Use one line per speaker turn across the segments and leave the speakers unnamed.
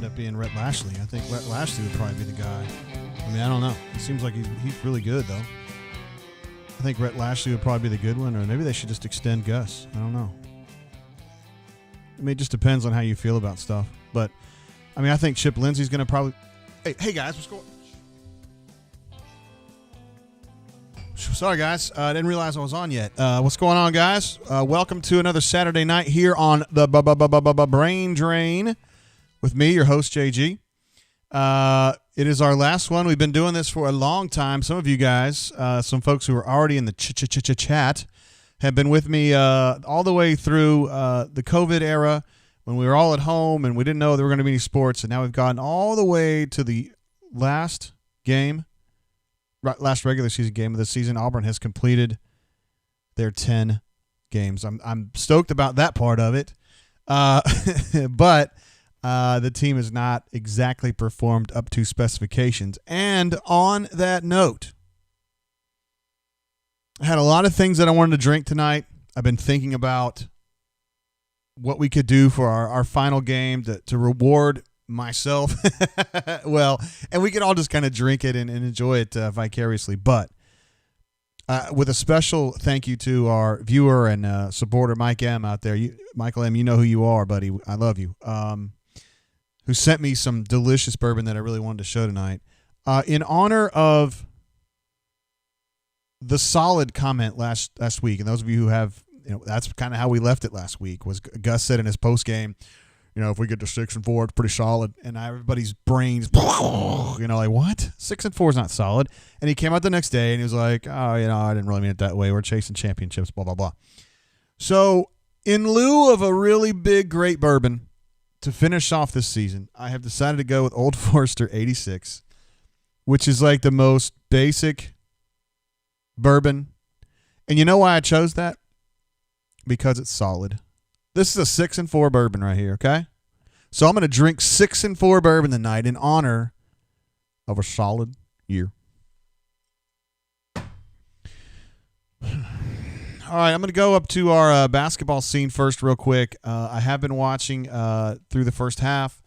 end up being Rhett Lashley. I think Rhett Lashley would probably be the guy. I mean, I don't know. It seems like he's really good, though. I think Rhett Lashley would probably be the good one, or maybe they should just extend Gus. I don't know. I mean, it just depends on how you feel about stuff. But, I mean, I think Chip Lindsey's going to probably... Hey, guys, what's going on? Sorry, guys. I didn't realize I was on yet. What's going on, guys? Welcome to another Saturday night here on the Brain Drain with me, your host, JG. It is our last one. We've been doing this for a long time. Some of you guys, some folks who are already in the chat, have been with me all the way through the COVID era when we were all at home and we didn't know there were going to be any sports. And now we've gotten all the way to the last game. Last regular season game of the season. Auburn has completed their 10 games. I'm stoked about that part of it, but the team has not exactly performed up to specifications. And on that note, I had a lot of things that I wanted to drink tonight. I've been thinking about what we could do for our final game to reward myself. Well, and we could all just kind of drink it and enjoy it vicariously. But with a special thank you to our viewer and supporter, Mike M. out there. Michael M., you know who you are, buddy. I love you. Who sent me some delicious bourbon that I really wanted to show tonight. In honor of the solid comment last week, and those of you who have, that's kind of how we left it last week, was Gus said in his postgame, if we get to 6-4, it's pretty solid. And everybody's brains, like, what? 6-4 is not solid. And he came out the next day and he was like, I didn't really mean it that way. We're chasing championships, blah, blah, blah. So in lieu of a really big, great bourbon to finish off this season, I have decided to go with Old Forester 86, which is like the most basic bourbon. And you know why I chose that? Because it's solid. This is a 6-4 bourbon right here, okay? So I'm going to drink 6-4 bourbon tonight in honor of a solid year. All right, I'm going to go up to our basketball scene first real quick. I have been watching through the first half.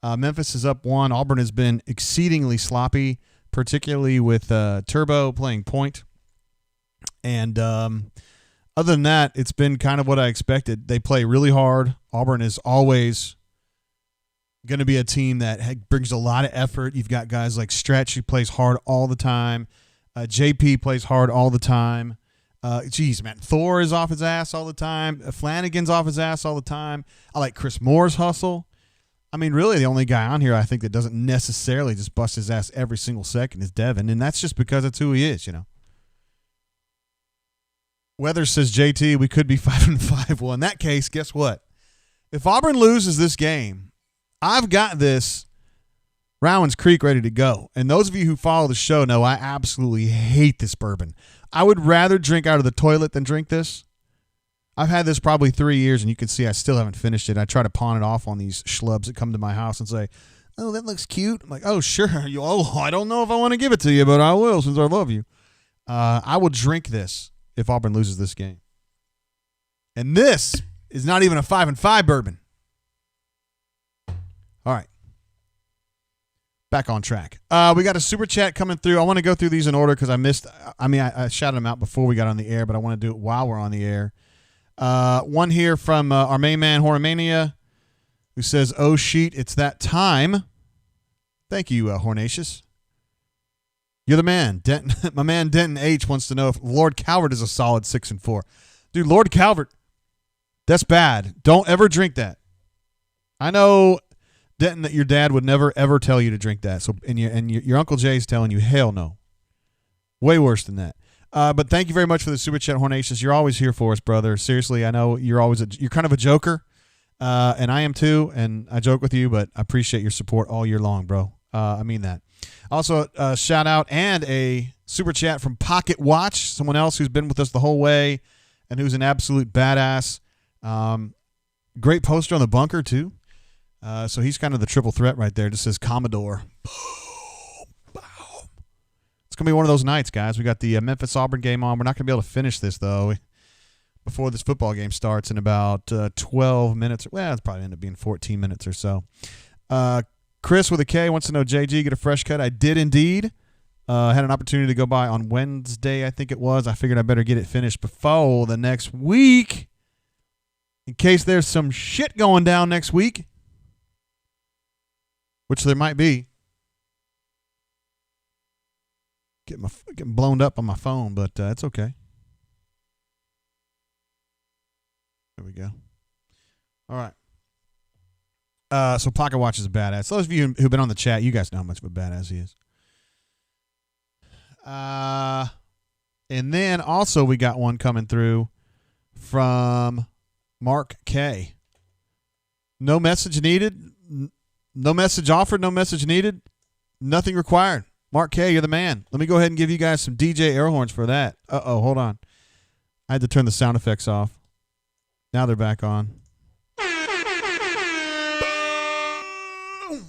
Memphis is up 1. Auburn has been exceedingly sloppy, particularly with Turbo playing point. And other than that, it's been kind of what I expected. They play really hard. Auburn is always going to be a team that brings a lot of effort. You've got guys like Stretch, who plays hard all the time. JP plays hard all the time. Thor is off his ass all the time. Flanagan's off his ass all the time. I like Chris Moore's hustle. I mean, really, the only guy on here I think that doesn't necessarily just bust his ass every single second is Devin, and that's just because that's who he is, Weather says, JT, we could be 5-5. Well, in that case, guess what? If Auburn loses this game, I've got this Rowan's Creek ready to go. And those of you who follow the show know I absolutely hate this bourbon. I would rather drink out of the toilet than drink this. I've had this probably 3 years, and you can see I still haven't finished it. I try to pawn it off on these schlubs that come to my house and say, oh, that looks cute. I'm like, oh, sure. I don't know if I want to give it to you, but I will since I love you. I will drink this if Auburn loses this game. And this is not even a 5-5 bourbon. All right. Back on track. We got a super chat coming through. I want to go through these in order because I shouted them out before we got on the air, but I want to do it while we're on the air. One here from our main man, Hormania, who says, oh, sheet, it's that time. Thank you, Hornatius. You're the man. Denton, my man Denton H wants to know if Lord Calvert is a solid 6-4. Dude, Lord Calvert, that's bad. Don't ever drink that. I know, Denton, that your dad would never, ever tell you to drink that. So, and your Uncle Jay's telling you, hell no. Way worse than that. But thank you very much for the super chat, Hornatius. You're always here for us, brother. Seriously, I know you're kind of a joker, and I am too, and I joke with you, but I appreciate your support all year long, bro. I mean that. Also, a shout out and a super chat from Pocket Watch, someone else who's been with us the whole way and who's an absolute badass. Great poster on the bunker, too. So he's kind of the triple threat right there. Just says Commodore. It's going to be one of those nights, guys. We got the Memphis-Auburn game on. We're not going to be able to finish this, though, before this football game starts in about 12 minutes. Well, it's probably end up being 14 minutes or so. Chris with a K wants to know, JG, get a fresh cut. I did indeed. Had an opportunity to go by on Wednesday, I think it was. I figured I better get it finished before the next week in case there's some shit going down next week, which there might be. Getting blown up on my phone, but it's okay. There we go. All right. So Pocket Watch is a badass. Those of you who've been on the chat, you guys know how much of a badass he is. And then also we got one coming through from Mark K. No message needed. No message offered. No message needed. Nothing required. Mark K, you're the man. Let me go ahead and give you guys some DJ air horns for that. Uh-oh, hold on. I had to turn the sound effects off. Now they're back on.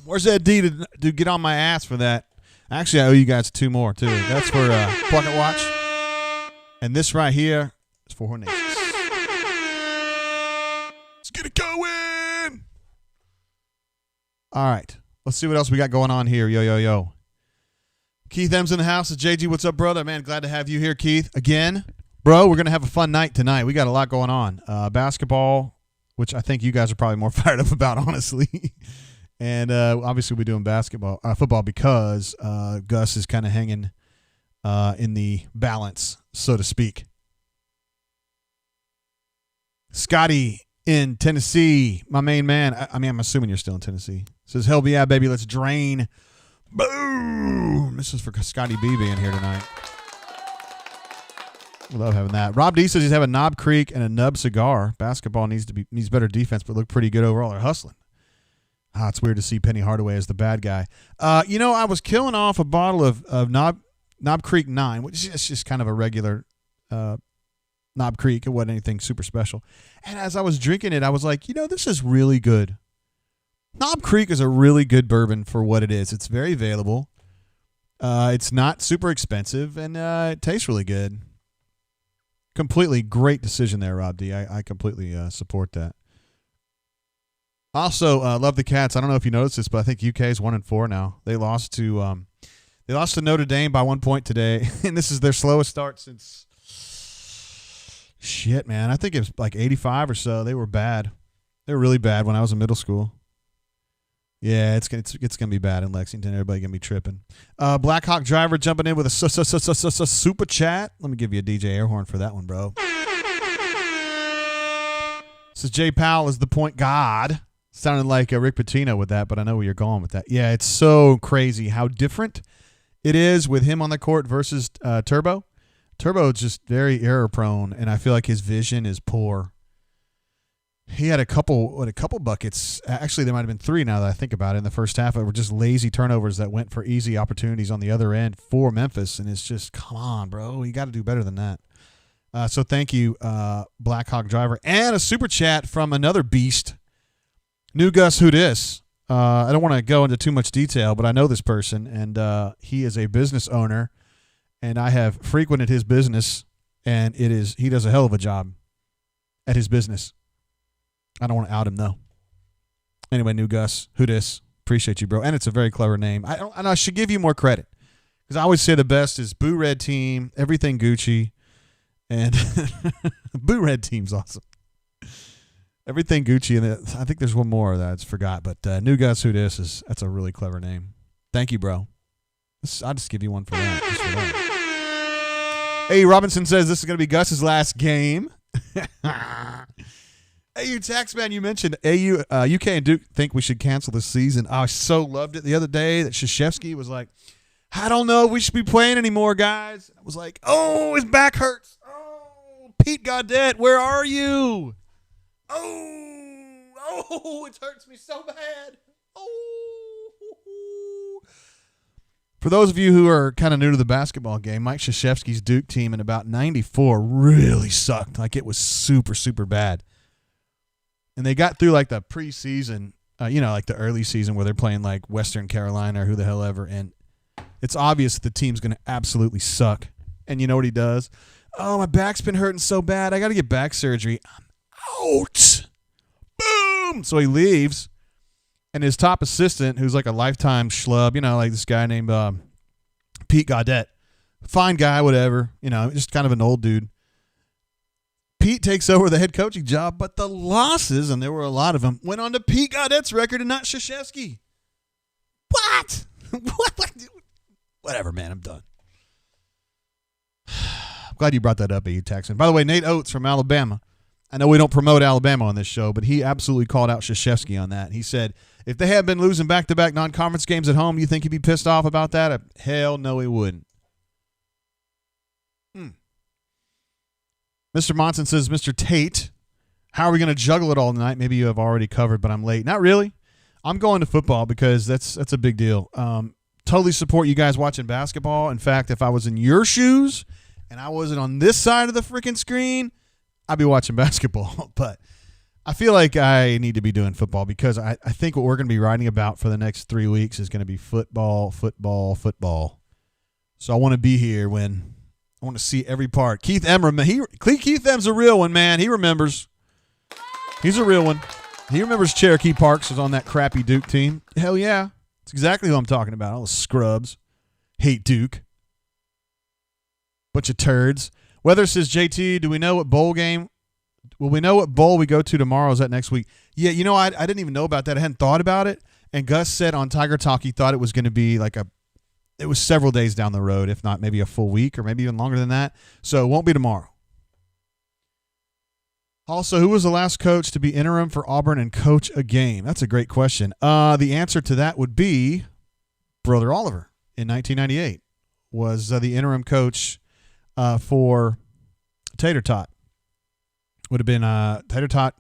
Where's that D to get on my ass for that? Actually, I owe you guys 2 more, too. That's for Pocket Watch. And this right here is for Hornets. Let's get it going. All right. Let's see what else we got going on here. Yo. Keith M's in the house. It's JG. What's up, brother? Man, glad to have you here, Keith. Again, bro, we're going to have a fun night tonight. We got a lot going on. Basketball, which I think you guys are probably more fired up about, honestly. And obviously we'll be doing football because Gus is kind of hanging in the balance, so to speak. Scotty in Tennessee, my main man. I'm assuming you're still in Tennessee. Says, hell yeah, baby, let's drain. Boom! This is for Scotty B being here tonight. We love having that. Rob D says he's having Knob Creek and a Nub cigar. Basketball needs better defense, but look pretty good overall. They're hustling. It's weird to see Penny Hardaway as the bad guy. I was killing off a bottle of Knob Creek 9, which is just kind of a regular Knob Creek. It wasn't anything super special. And as I was drinking it, I was like, this is really good. Knob Creek is a really good bourbon for what it is. It's very available. It's not super expensive, and it tastes really good. Completely great decision there, Rob D. I completely support that. Also, love the Cats. I don't know if you noticed this, but I think UK is 1-4 now. They lost to Notre Dame by 1 point today, and this is their slowest start since shit, man. I think it was like 85 or so. They were bad. They were really bad when I was in middle school. Yeah, it's gonna be bad in Lexington. Everybody gonna be tripping. Blackhawk Driver jumping in with a super chat. Let me give you a DJ air horn for that one, bro. Says Jay Powell is the point god. Sounded like Rick Pitino with that, but I know where you're going with that. Yeah, it's so crazy how different it is with him on the court versus Turbo. Turbo is just very error prone, and I feel like his vision is poor. He had a couple buckets. Actually, there might have been 3 now that I think about it in the first half. It were just lazy turnovers that went for easy opportunities on the other end for Memphis, and it's just, come on, bro. You got to do better than that. So thank you, Blackhawk Driver. And a super chat from another beast, New Gus Who Dis. I don't want to go into too much detail, but I know this person, and he is a business owner, and I have frequented his business, and he does a hell of a job at his business. I don't want to out him, though. Anyway, New Gus Who Dis. Appreciate you, bro. And it's a very clever name. I should give you more credit, because I always say the best is Boo Red Team, everything Gucci. And Boo Red Team's awesome. Everything Gucci, and I think there's one more that I just forgot. But New Gus Who Dis that's a really clever name. Thank you, bro. I'll just give you one for that. Just for that. Hey, Robinson says this is going to be Gus's last game. AU Taxman, you mentioned UK and Duke think we should cancel this season. I so loved it the other day that Krzyzewski was like, I don't know if we should be playing anymore, guys. I was like, oh, his back hurts. Pete Gaudette, where are you? Oh, it hurts me so bad. Oh. For those of you who are kind of new to the basketball game, Mike Krzyzewski's Duke team in about 94 really sucked. Like, it was super, super bad. And they got through like the preseason, like the early season where they're playing like Western Carolina or who the hell ever. And it's obvious that the team's going to absolutely suck. And you know what he does? Oh, my back's been hurting so bad. I got to get back surgery. I'm out. Boom. So he leaves. And his top assistant, who's like a lifetime schlub, like this guy named Pete Gaudette. Fine guy, whatever, just kind of an old dude. Pete takes over the head coaching job, but the losses, and there were a lot of them, went on to Pete Gaudette's record and not Krzyzewski. What? Whatever, man. I'm done. I'm glad you brought that up, A.U. Texan. By the way, Nate Oates from Alabama. I know we don't promote Alabama on this show, but he absolutely called out Krzyzewski on that. He said, if they had been losing back-to-back non-conference games at home, you think he'd be pissed off about that? Hell no, he wouldn't. Mr. Monson says, Mr. Tate, how are we going to juggle it all tonight? Maybe you have already covered, but I'm late. Not really. I'm going to football because that's a big deal. Totally support you guys watching basketball. In fact, if I was in your shoes and I wasn't on this side of the freaking screen, I'd be watching basketball. But I feel like I need to be doing football because I think what we're going to be writing about for the next 3 weeks is going to be football. So I want to be here when I want to see every part. Keith M's a real one, man. He remembers. He's a real one. He remembers Cherokee Parks was on that crappy Duke team. Hell yeah. That's exactly who I'm talking about. All the scrubs. Hate Duke. Bunch of turds. Weather says, JT, do we know what bowl game? Will we know what bowl we go to tomorrow? Is that next week? Yeah, I didn't even know about that. I hadn't thought about it. And Gus said on Tiger Talk he thought it was going to be it was several days down the road, if not maybe a full week or maybe even longer than that. So it won't be tomorrow. Also, who was the last coach to be interim for Auburn and coach a game? That's a great question. The answer to that would be Brother Oliver in 1998 was the interim coach for Tater Tot. Would have been Tater Tot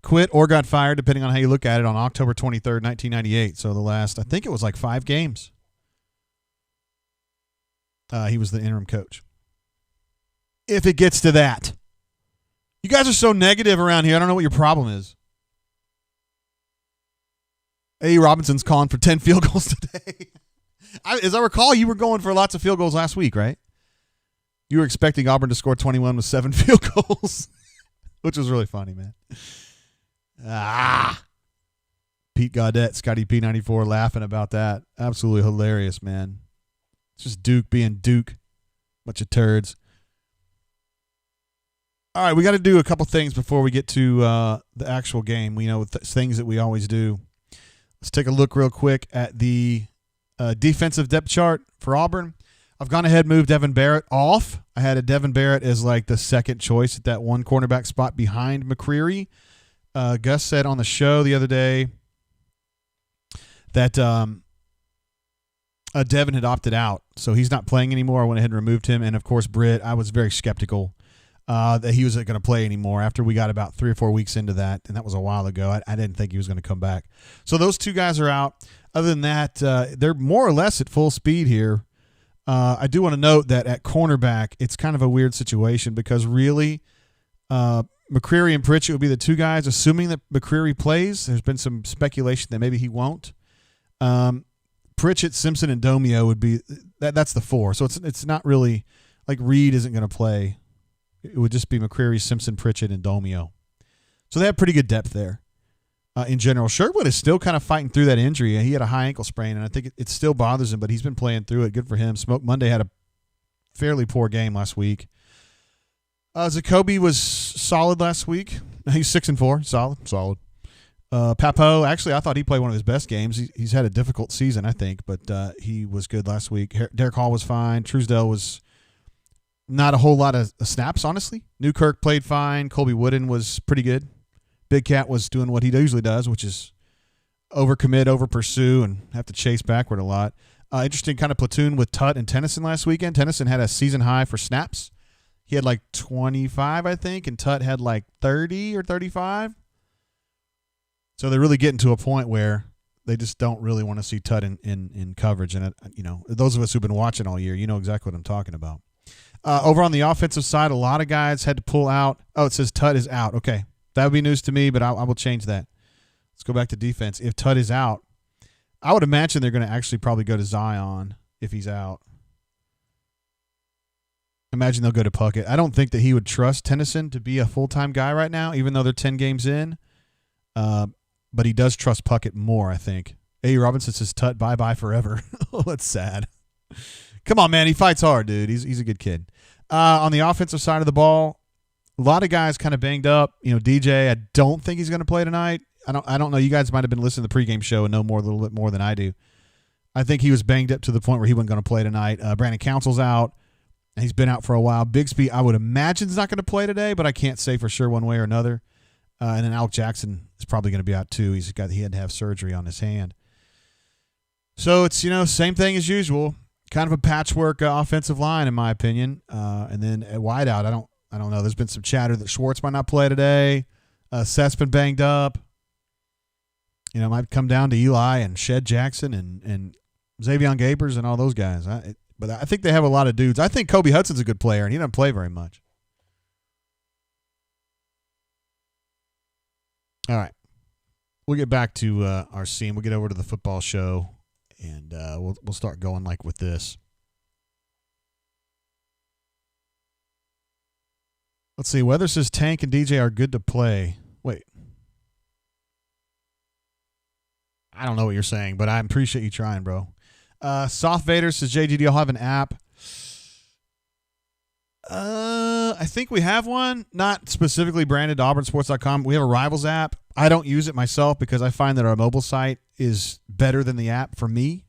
quit or got fired, depending on how you look at it, on October 23rd, 1998. So the last, I think it was 5 games. He was the interim coach. If it gets to that. You guys are so negative around here. I don't know what your problem is. A. Robinson's calling for 10 field goals today. As I recall, you were going for lots of field goals last week, right? You were expecting Auburn to score 21 with 7 field goals, which was really funny, man. Pete Gaudette, Scotty P94 laughing about that. Absolutely hilarious, man. It's just Duke being Duke. Bunch of turds. All right, we got to do a couple things before we get to the actual game. Things that we always do. Let's take a look real quick at the defensive depth chart for Auburn. I've gone ahead and moved Devin Barrett off. I had a Devin Barrett as the second choice at that one cornerback spot behind McCreary. Gus said on the show the other day that Devin had opted out, so he's not playing anymore. I went ahead and removed him. And, of course, Britt, I was very skeptical that he wasn't going to play anymore after we got about 3 or 4 weeks into that, and that was a while ago. I didn't think he was going to come back. So those two guys are out. Other than that, they're more or less at full speed here. I do want to note that at cornerback, it's kind of a weird situation because really McCreary and Pritchett would be the two guys, assuming that McCreary plays. There's been some speculation that maybe he won't. Pritchett, Simpson, and Domio would be that's the 4. So it's not really like Reed isn't going to play. It would just be McCreary, Simpson, Pritchett, and Domio. So they have pretty good depth there in general. Sherwood is still kind of fighting through that injury. He had a high ankle sprain, and I think it still bothers him, but he's been playing through it. Good for him. Smoke Monday had a fairly poor game last week. Zacoby was solid last week. He's 6-4. Solid. Papo, actually, I thought he played one of his best games. He's had a difficult season, I think, but he was good last week. Derek Hall was fine. Truesdale was not a whole lot of snaps, honestly. Newkirk played fine. Colby Wooden was pretty good. Big Cat was doing what he usually does, which is overcommit, over-pursue, and have to chase backward a lot. Interesting kind of platoon with Tutt and Tennyson last weekend. Tennyson had a season high for snaps. He had 25, I think, and Tutt had 30 or 35. So they're really getting to a point where they just don't really want to see Tutt in coverage. And, those of us who've been watching all year, you know exactly what I'm talking about. Over on the offensive side, a lot of guys had to pull out. Oh, it says Tutt is out. Okay. That would be news to me, but I will change that. Let's go back to defense. If Tutt is out, I would imagine they're going to actually probably go to Zion if he's out. Imagine they'll go to Puckett. I don't think that he would trust Tennyson to be a full-time guy right now, even though they're 10 games in. but he does trust Puckett more, I think. A. Robinson says, "Tut, bye-bye forever." Oh, that's sad. Come on, man. He fights hard, dude. He's a good kid. On the offensive side of the ball, a lot of guys kind of banged up. DJ, I don't think he's going to play tonight. I don't know. You guys might have been listening to the pregame show and know a little bit more than I do. I think he was banged up to the point where he wasn't going to play tonight. Brandon Council's out. He's been out for a while. Bigsby, I would imagine, is not going to play today, but I can't say for sure one way or another. And then Alec Jackson is probably going to be out too. He had to have surgery on his hand. So it's, same thing as usual. Kind of a patchwork offensive line, in my opinion. And then at wideout, I don't know. There's been some chatter that Schwartz might not play today. Seth's been banged up. It might come down to Eli and Shed Jackson and Xavion Gapers and all those guys. But I think they have a lot of dudes. I think Kobe Hudson's a good player, and he doesn't play very much. All right. We'll get back to our scene. We'll get over to the football show, and we'll start going like with this. Let's see. Weather says Tank and DJ are good to play. Wait. I don't know what you're saying, but I appreciate you trying, bro. Soft Vader says, JG, do y'all have an app? I think we have one, not specifically branded to auburnsports.com. We have a Rivals app. I don't use it myself because I find that our mobile site is better than the app for me.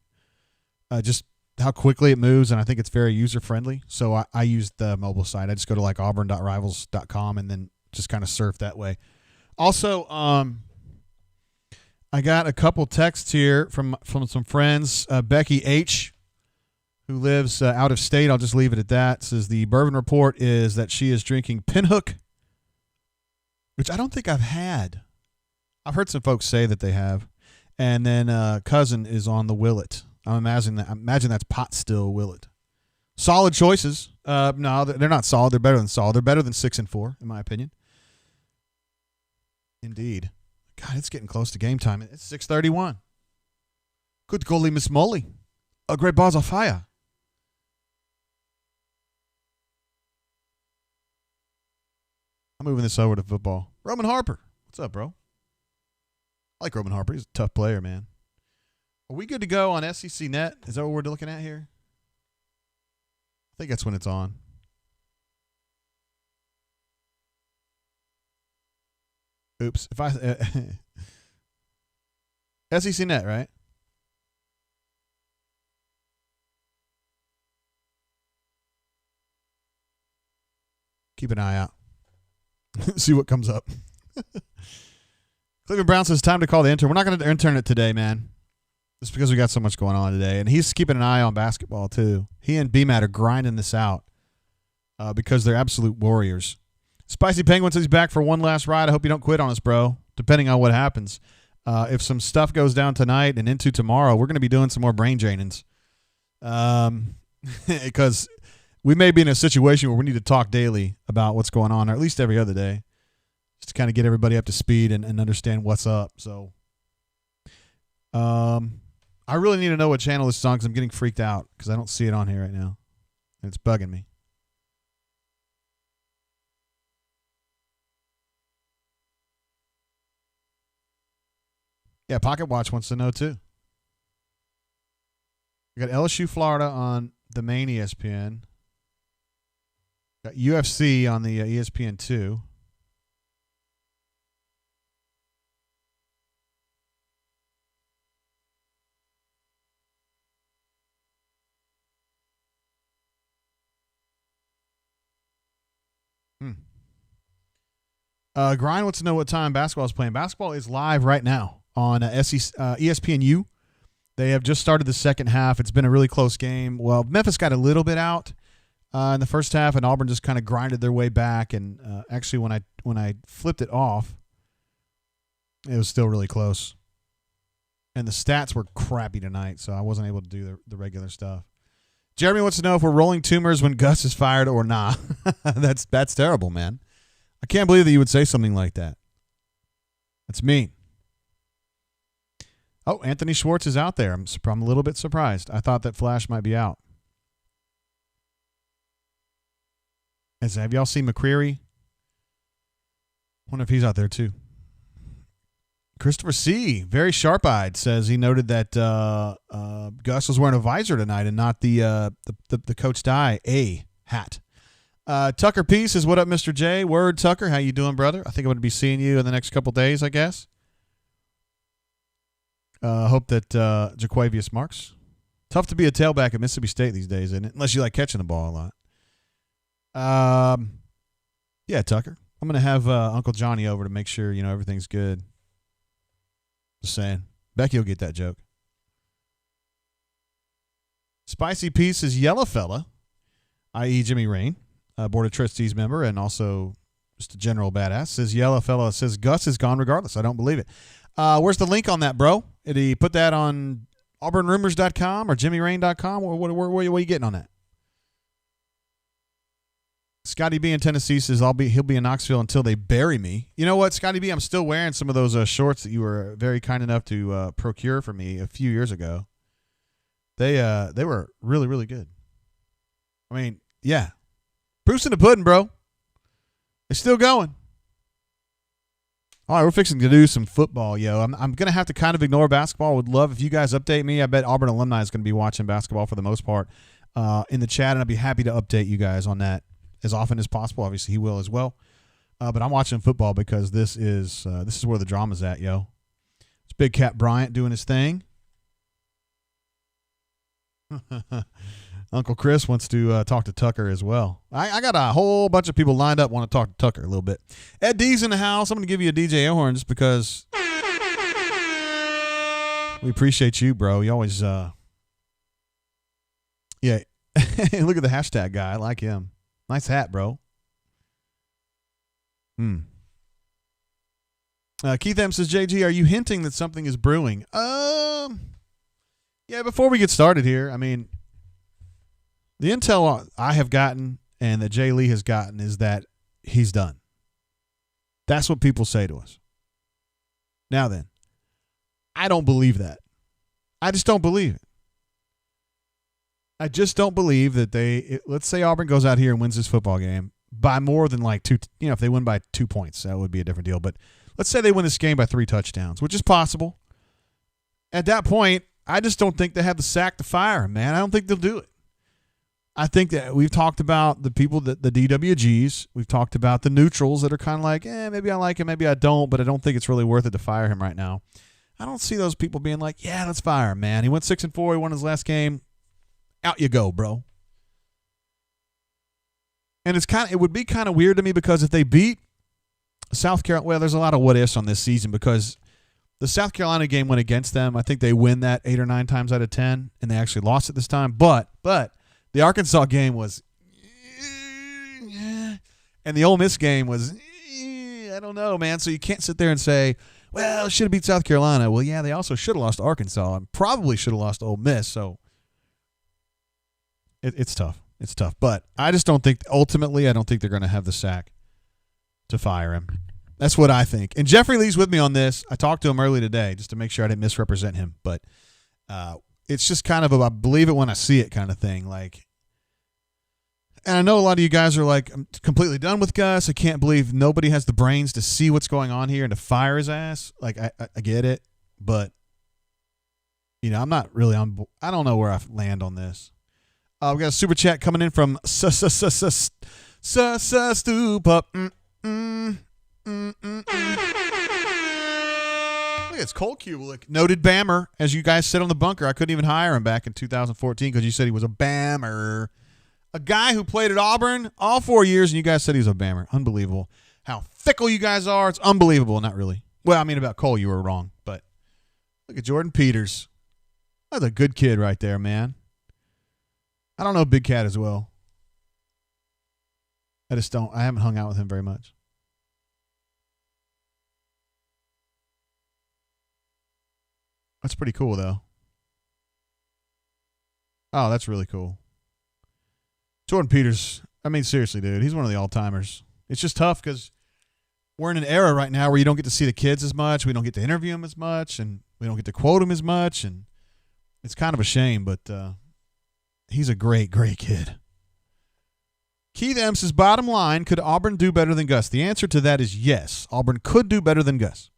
Just how quickly it moves, and I think it's very user-friendly. So I use the mobile site. I just go to like auburn.rivals.com and then just kind of surf that way. Also, I got a couple texts here from some friends. Becky H., who lives out of state, I'll just leave it at that, says the Bourbon report is that she is drinking Pinhook, which I don't think I've had. I've heard some folks say that they have. And then Cousin is on the Willet. I imagine that's pot still Willet. Solid choices. No, they're not solid. They're better than solid. They're better than 6 and 4, in my opinion. Indeed. God, it's getting close to game time. It's 6:31. Good golly, Miss Molly. A great balls of fire. I'm moving this over to football. Roman Harper. What's up, bro? I like Roman Harper. He's a tough player, man. Are we good to go on SEC Net? Is that what we're looking at here? I think that's when it's on. Oops. If SEC Net, right? Keep an eye out. See what comes up. Cleveland Brown says, time to call the intern. We're not going to intern it today, man. Just because we got so much going on today. And he's keeping an eye on basketball, too. He and BMAT are grinding this out because they're absolute warriors. Spicy Penguin says he's back for one last ride. I hope you don't quit on us, bro, depending on what happens. If some stuff goes down tonight and into tomorrow, we're going to be doing some more brain drainings. Because we may be in a situation where we need to talk daily about what's going on, or at least every other day, just to kind of get everybody up to speed and understand what's up. So I really need to know what channel this is on because I'm getting freaked out because I don't see it on here right now. And it's bugging me. Yeah, Pocket Watch wants to know too. We got LSU Florida on the main ESPN. Got UFC on the ESPN 2. Grind wants to know what time basketball is playing. Basketball is live right now on ESPNU. They have just started the second half. It's been a really close game. Well, Memphis got a little bit out in the first half, and Auburn just kind of grinded their way back. And actually, when I flipped it off, it was still really close. And the stats were crappy tonight, so I wasn't able to do the regular stuff. Jeremy wants to know if we're rolling tumors when Gus is fired or not. That's terrible, man. I can't believe that you would say something like that. That's mean. Oh, Anthony Schwartz is out there. I'm a little bit surprised. I thought that Flash might be out. Have y'all seen McCreary? Wonder if he's out there too. Christopher C., very sharp-eyed, says he noted that Gus was wearing a visor tonight and not the Coach Dye A hat. Tucker P. says, what up, Mr. J? Word, Tucker. How you doing, brother? I think I'm going to be seeing you in the next couple days, I guess. Hope that Jaquavius Marks. Tough to be a tailback at Mississippi State these days, isn't it? Unless you like catching the ball a lot. Yeah, Tucker. I'm going to have Uncle Johnny over to make sure, everything's good. Just saying. Becky will get that joke. Spicy Piece is Yellow Fella, i.e. Jimmy Rain, Board of Trustees member and also just a general badass. Says Yellow Fella, says Gus is gone regardless. I don't believe it. Where's the link on that, bro? Did he put that on auburnrumors.com or jimmyrain.com? Or what are you getting on that? Scotty B in Tennessee says he'll be in Knoxville until they bury me. You know what, Scotty B? I'm still wearing some of those shorts that you were very kind enough to procure for me a few years ago. They were really, really good. I mean, yeah. Proof's in the pudding, bro. It's still going. All right, we're fixing to do some football, yo. I'm going to have to kind of ignore basketball. Would love if you guys update me. I bet Auburn alumni is going to be watching basketball for the most part in the chat, and I'd be happy to update you guys on that as often as possible. Obviously, he will as well. But I'm watching football because this is where the drama's at, yo. It's Big Cat Bryant doing his thing. Uncle Chris wants to talk to Tucker as well. I got a whole bunch of people lined up want to talk to Tucker a little bit. Ed D's in the house. I'm going to give you a DJ horn just because we appreciate you, bro. You always, yeah. Look at the hashtag guy. I like him. Nice hat, bro. Keith M says, JG, are you hinting that something is brewing? Yeah, before we get started here, I mean, the intel I have gotten and that Jay Lee has gotten is that he's done. That's what people say to us. Now then, I don't believe that. I just don't believe it. I just don't believe that let's say Auburn goes out here and wins this football game by more than like two, if they win by 2 points, that would be a different deal. But let's say they win this game by 3 touchdowns, which is possible. At that point, I just don't think they have the sack to fire him, man. I don't think they'll do it. I think that we've talked about the people, the DWGs. We've talked about the neutrals that are kind of like, maybe I like him, maybe I don't, but I don't think it's really worth it to fire him right now. I don't see those people being like, yeah, let's fire him, man. He went 6-4. He won his last game. Out you go, bro. And it would be kind of weird to me because if they beat South Carolina, well, there's a lot of what ifs on this season because the South Carolina game went against them. I think they win that 8 or 9 times out of 10, and they actually lost it this time. But the Arkansas game was, and the Ole Miss game was, I don't know, man. So you can't sit there and say, well, should have beat South Carolina. Well, yeah, they also should have lost to Arkansas and probably should have lost to Ole Miss. So it's tough. It's tough. But I just don't think, ultimately, I don't think they're going to have the sack to fire him. That's what I think. And Jeffrey Lee's with me on this. I talked to him early today just to make sure I didn't misrepresent him. But it's just kind of a I believe it when I see it kind of thing. Like, and I know a lot of you guys are like, I'm completely done with Gus. I can't believe nobody has the brains to see what's going on here and to fire his ass. Like, I get it. But, I'm not really on. I don't know where I land on this. We got a super chat coming in from Stupa. Look, it's Cole Kubelik, noted Bammer. As you guys said on the bunker, I couldn't even hire him back in 2014 because you said he was a Bammer. A guy who played at Auburn all 4 years, and you guys said he was a Bammer. Unbelievable. How fickle you guys are. It's unbelievable. Not really. Well, I mean, about Cole, you were wrong. But look at Jordan Peters. That's a good kid right there, man. I don't know Big Cat as well. I haven't hung out with him very much. That's pretty cool, though. Oh, that's really cool. Jordan Peters, I mean, seriously, dude, he's one of the all-timers. It's just tough because we're in an era right now where you don't get to see the kids as much. We don't get to interview them as much, and we don't get to quote them as much, and it's kind of a shame, but he's a great, great kid. Keith M says, bottom line, could Auburn do better than Gus? The answer to that is yes. Auburn could do better than Gus.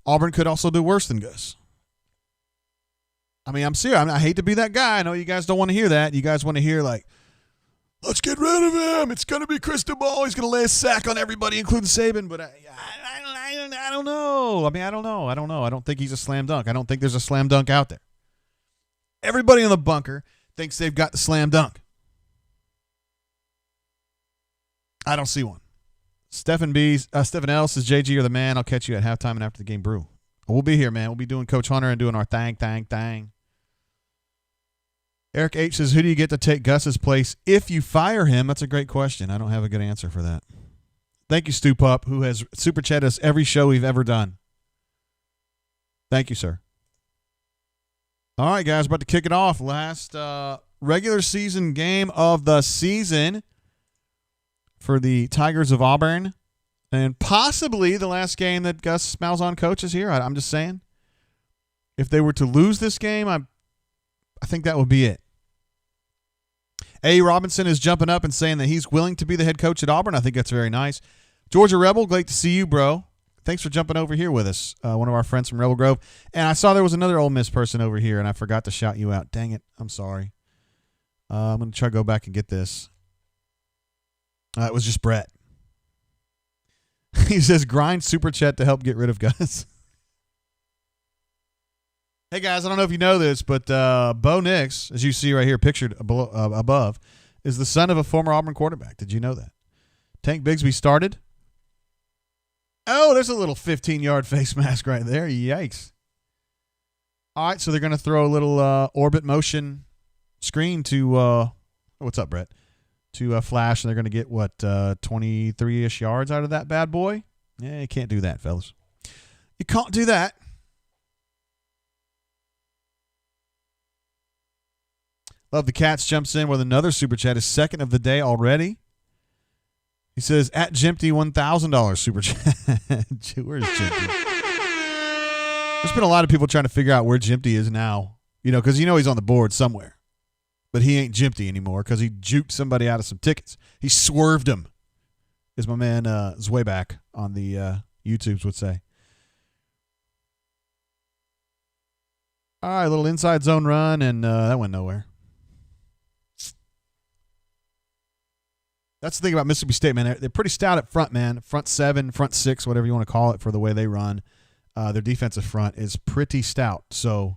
Auburn could also do worse than Gus. I mean, I'm serious. I hate to be that guy. I know you guys don't want to hear that. You guys want to hear, like, let's get rid of him. It's going to be Cristobal. He's going to lay a sack on everybody, including Saban. But I don't know. I mean, I don't know. I don't think he's a slam dunk. I don't think there's a slam dunk out there. Everybody in the bunker thinks they've got the slam dunk. I don't see one. Stephen L says, JG, you're the man. I'll catch you at halftime and after the game brew. We'll be here, man. We'll be doing Coach Hunter and doing our thang. Eric H says, who do you get to take Gus's place if you fire him? That's a great question. I don't have a good answer for that. Thank you, Stu Pup, who has super chatted us every show we've ever done. Thank you, sir. All right, guys, about to kick it off. Last regular season game of the season for the Tigers of Auburn, and possibly the last game that Gus Malzahn coaches here. I'm just saying. If they were to lose this game, I think that would be it. A. Robinson is jumping up and saying that he's willing to be the head coach at Auburn. I think that's very nice. Georgia Rebel, great to see you, bro. Thanks for jumping over here with us, one of our friends from Rebel Grove. And I saw there was another Ole Miss person over here, and I forgot to shout you out. Dang it. I'm sorry. I'm going to try to go back and get this. It was just Brett. He says, grind super chat to help get rid of Gus. Hey, guys, I don't know if you know this, but Bo Nix, as you see right here pictured above, is the son of a former Auburn quarterback. Did you know that? Tank Bigsby started. Oh, there's a little 15-yard face mask right there. Yikes. All right, so they're going to throw a little orbit motion screen to what's up, Brett? To flash, and they're going to get, 23-ish yards out of that bad boy? Yeah, you can't do that, fellas. You can't do that. Love the Cats jumps in with another super chat, his second of the day already. He says, at Jimpty, $1,000 super chat. Where's Jimpty? There's been a lot of people trying to figure out where Jimpty is now, because he's on the board somewhere. But he ain't Jimpty anymore because he juked somebody out of some tickets. He swerved him, as my man Zwayback on the YouTubes would say. All right, a little inside zone run, and that went nowhere. That's the thing about Mississippi State, man. They're pretty stout up front, man. Front seven, front six, whatever you want to call it for the way they run. Their defensive front is pretty stout. So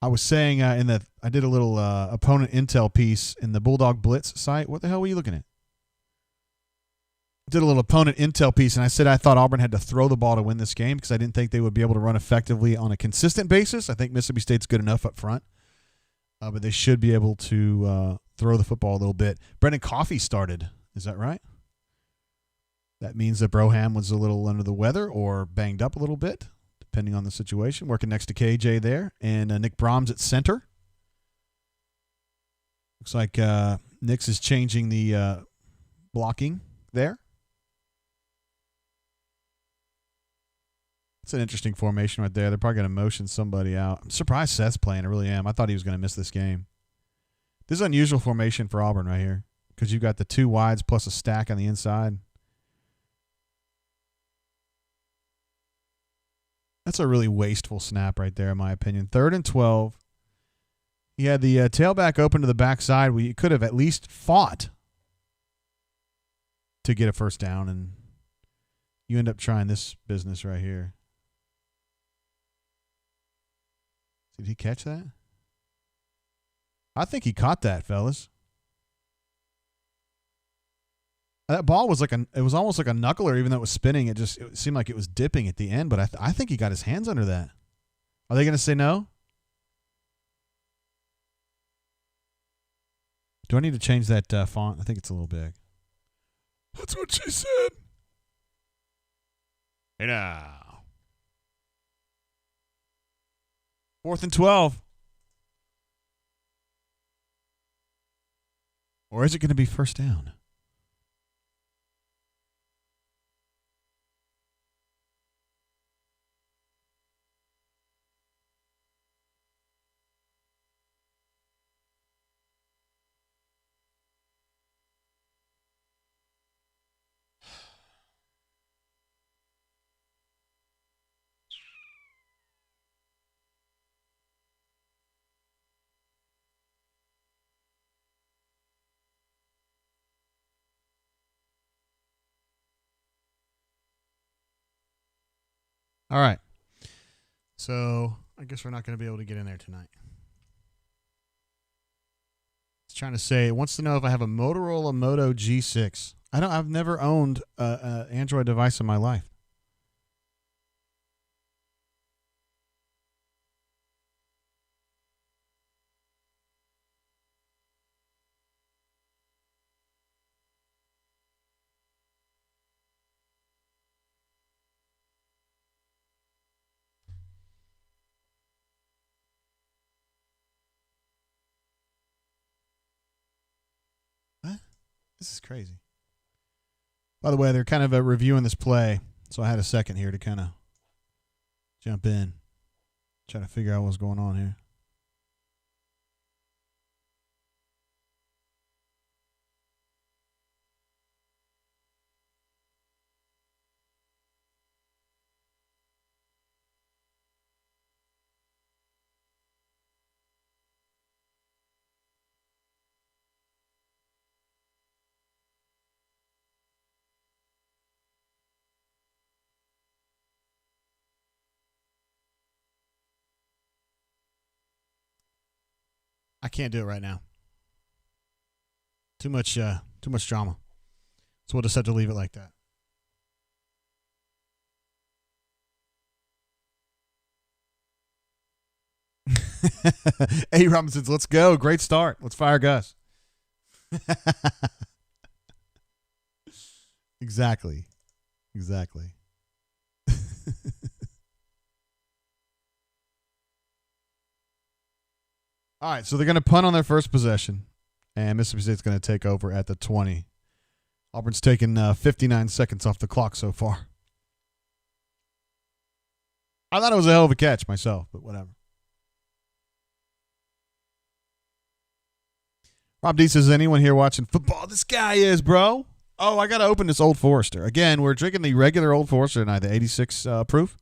I was saying I did a little opponent intel piece in the Bulldog Blitz site. What the hell were you looking at? Did a little opponent intel piece, and I said I thought Auburn had to throw the ball to win this game because I didn't think they would be able to run effectively on a consistent basis. I think Mississippi State's good enough up front, but they should be able to throw the football a little bit. Brendan Coffey started. Is that right? That means that Broham was a little under the weather or banged up a little bit, depending on the situation. Working next to KJ there. And Nick Brahms at center. Looks like Nix is changing the blocking there. It's an interesting formation right there. They're probably going to motion somebody out. I'm surprised Seth's playing. I really am. I thought he was going to miss this game. This is an unusual formation for Auburn right here because you've got the two wides plus a stack on the inside. That's a really wasteful snap right there, in my opinion. 3rd and 12. He had the tailback open to the backside. We could have at least fought to get a first down, and you end up trying this business right here. Did he catch that? I think he caught that, fellas. That ball was it was almost like a knuckler, even though it was spinning. It seemed like it was dipping at the end, but I think he got his hands under that. Are they going to say no? Do I need to change that font? I think it's a little big. That's what she said. Hey now. 4th and 12. Or is it going to be first down? All right. So I guess we're not going to be able to get in there tonight. It's trying to say, it wants to know if I have a Motorola Moto G6. I've never owned an Android device in my life. What? This is crazy. By the way, they're kind of reviewing this play, so I had a second here to kind of jump in, try to figure out what's going on here. I can't do it right now. Too much drama. So we'll just have to leave it like that. A. Robinson's, let's go. Great start. Let's fire Gus. Exactly. All right, so they're going to punt on their first possession, and Mississippi State's going to take over at the 20. Auburn's taken 59 seconds off the clock so far. I thought it was a hell of a catch myself, but whatever. Rob D says, anyone here watching football? This guy is, bro. Oh, I got to open this Old Forester. Again, we're drinking the regular Old Forester tonight, the 86 proof.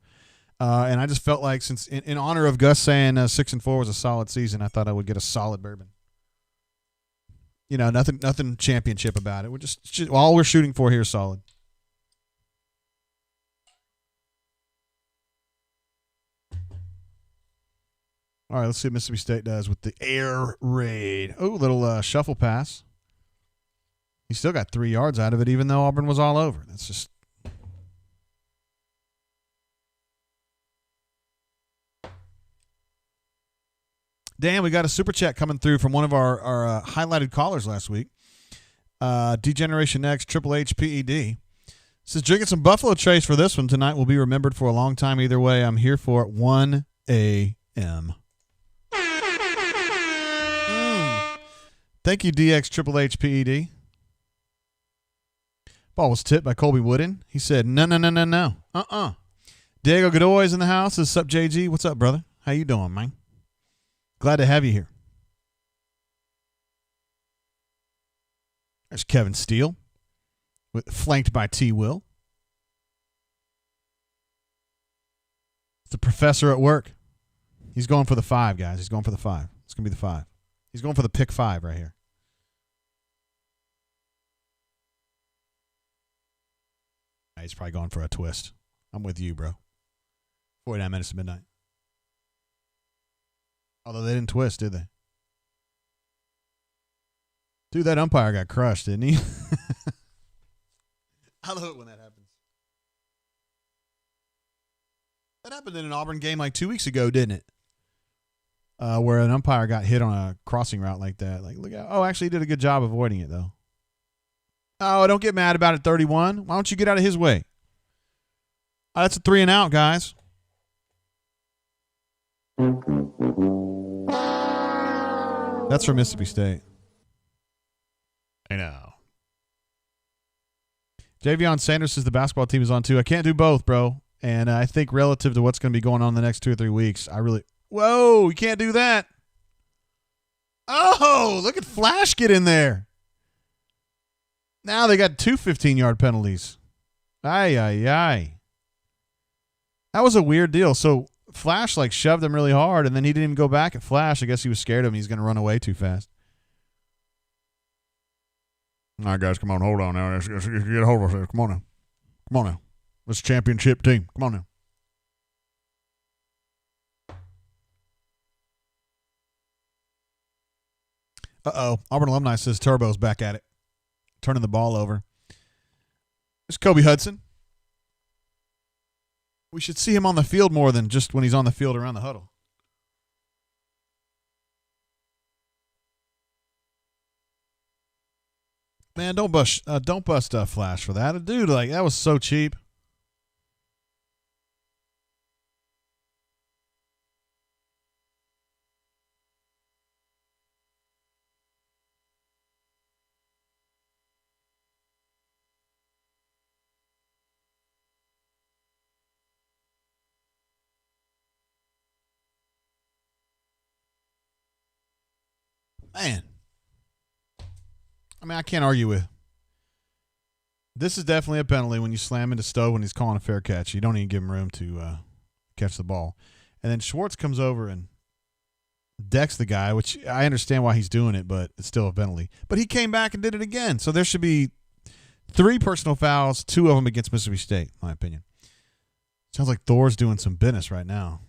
And I just felt like, since in honor of Gus saying 6-4 was a solid season, I thought I would get a solid bourbon. You know, nothing championship about it. We're just all we're shooting for here is solid. All right, let's see what Mississippi State does with the air raid. Oh, little shuffle pass. He still got 3 yards out of it, even though Auburn was all over. That's just. Dan, we got a super chat coming through from one of our highlighted callers last week. Degeneration X, Triple H, PED. Says, drinking some Buffalo Trace for this one tonight will be remembered for a long time. Either way, I'm here for it. 1 a.m. Thank you, DX, Triple H, PED. Ball was tipped by Colby Wooden. He said, no. Diego Godoy's in the house. What's up, JG? What's up, brother? How you doing, man? Glad to have you here. There's Kevin Steele, flanked by T. Will. It's the professor at work. He's going for the 5, guys. He's going for the 5. It's going to be the 5. He's going for the pick 5 right here. He's probably going for a twist. I'm with you, bro. 49 minutes to midnight. Although they didn't twist, did they? Dude, that umpire got crushed, didn't he? I love it when that happens. That happened in an Auburn game like 2 weeks ago, didn't it? Where an umpire got hit on a crossing route like that. Like, look at, actually, he did a good job avoiding it, though. Oh, don't get mad about it, 31. Why don't you get out of his way? That's a 3 and out, guys. That's for Mississippi State. I know. Javion Sanders says the basketball team is on too. I can't do both, bro. And I think relative to what's going to be going on the next 2 or 3 weeks, whoa, you can't do that. Oh, look at Flash get in there. Now they got 2 15-yard penalties. Ay. That was a weird deal. So Flash shoved him really hard, and then he didn't even go back at Flash. I guess he was scared of him. He's going to run away too fast. All right, guys, come on. Hold on now. Let's get a hold of it. Come on now. This championship team. Come on now. Uh-oh. Auburn alumni says Turbo's back at it. Turning the ball over. There's Kobe Hudson. We should see him on the field more than just when he's on the field around the huddle. Man, don't bust Flash for that. Dude, like, that was so cheap. Man. I mean, I can't argue with. This is definitely a penalty when you slam into Stowe when he's calling a fair catch. You don't even give him room to catch the ball. And then Schwartz comes over and decks the guy, which I understand why he's doing it, but it's still a penalty. But he came back and did it again. So there should be 3 personal fouls, 2 of them against Mississippi State, in my opinion. Sounds like Thor's doing some business right now.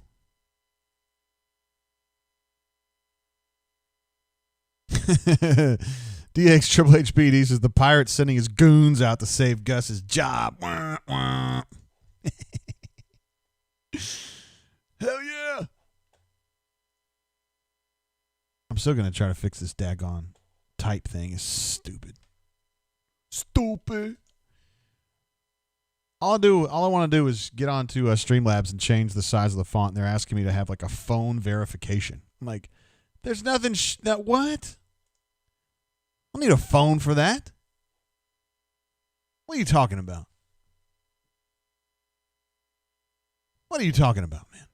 DX Triple HBD says the Pirates sending his goons out to save Gus's job. Wah, wah. Hell yeah. I'm still going to try to fix this daggone type thing. It's stupid. Stupid. All I want to do is get onto Streamlabs and change the size of the font. They're asking me to have like a phone verification. I'm like, there's nothing. What? I don't need a phone for that. What are you talking about? What are you talking about, man?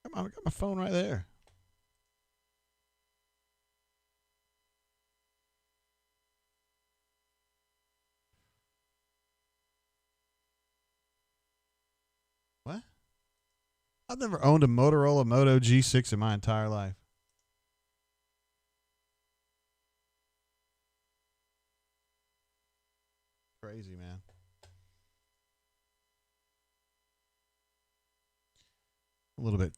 Come on, I got my phone right there. What? I've never owned a Motorola Moto G6 in my entire life. Crazy, man. A little bit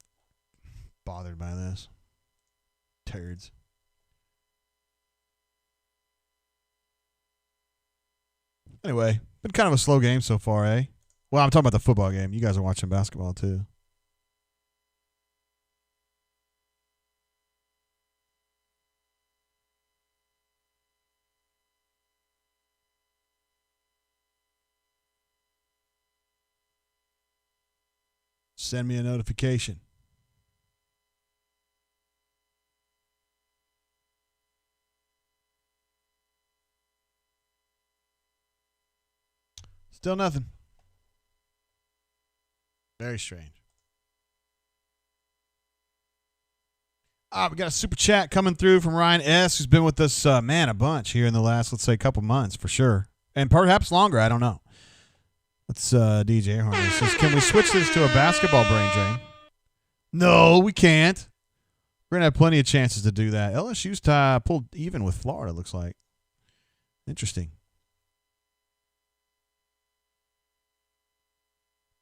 bothered by this. Turds. Anyway, been kind of a slow game so far, eh? Well, I'm talking about the football game. You guys are watching basketball, too. Send me a notification. Still nothing. Very strange. We got a super chat coming through from Ryan S., who's been with us, a bunch here in the last, let's say, couple months for sure. And perhaps longer, I don't know. Let's DJ Harmony says, can we switch this to a basketball brain drain? No, we can't. We're going to have plenty of chances to do that. LSU's pulled even with Florida, looks like. Interesting.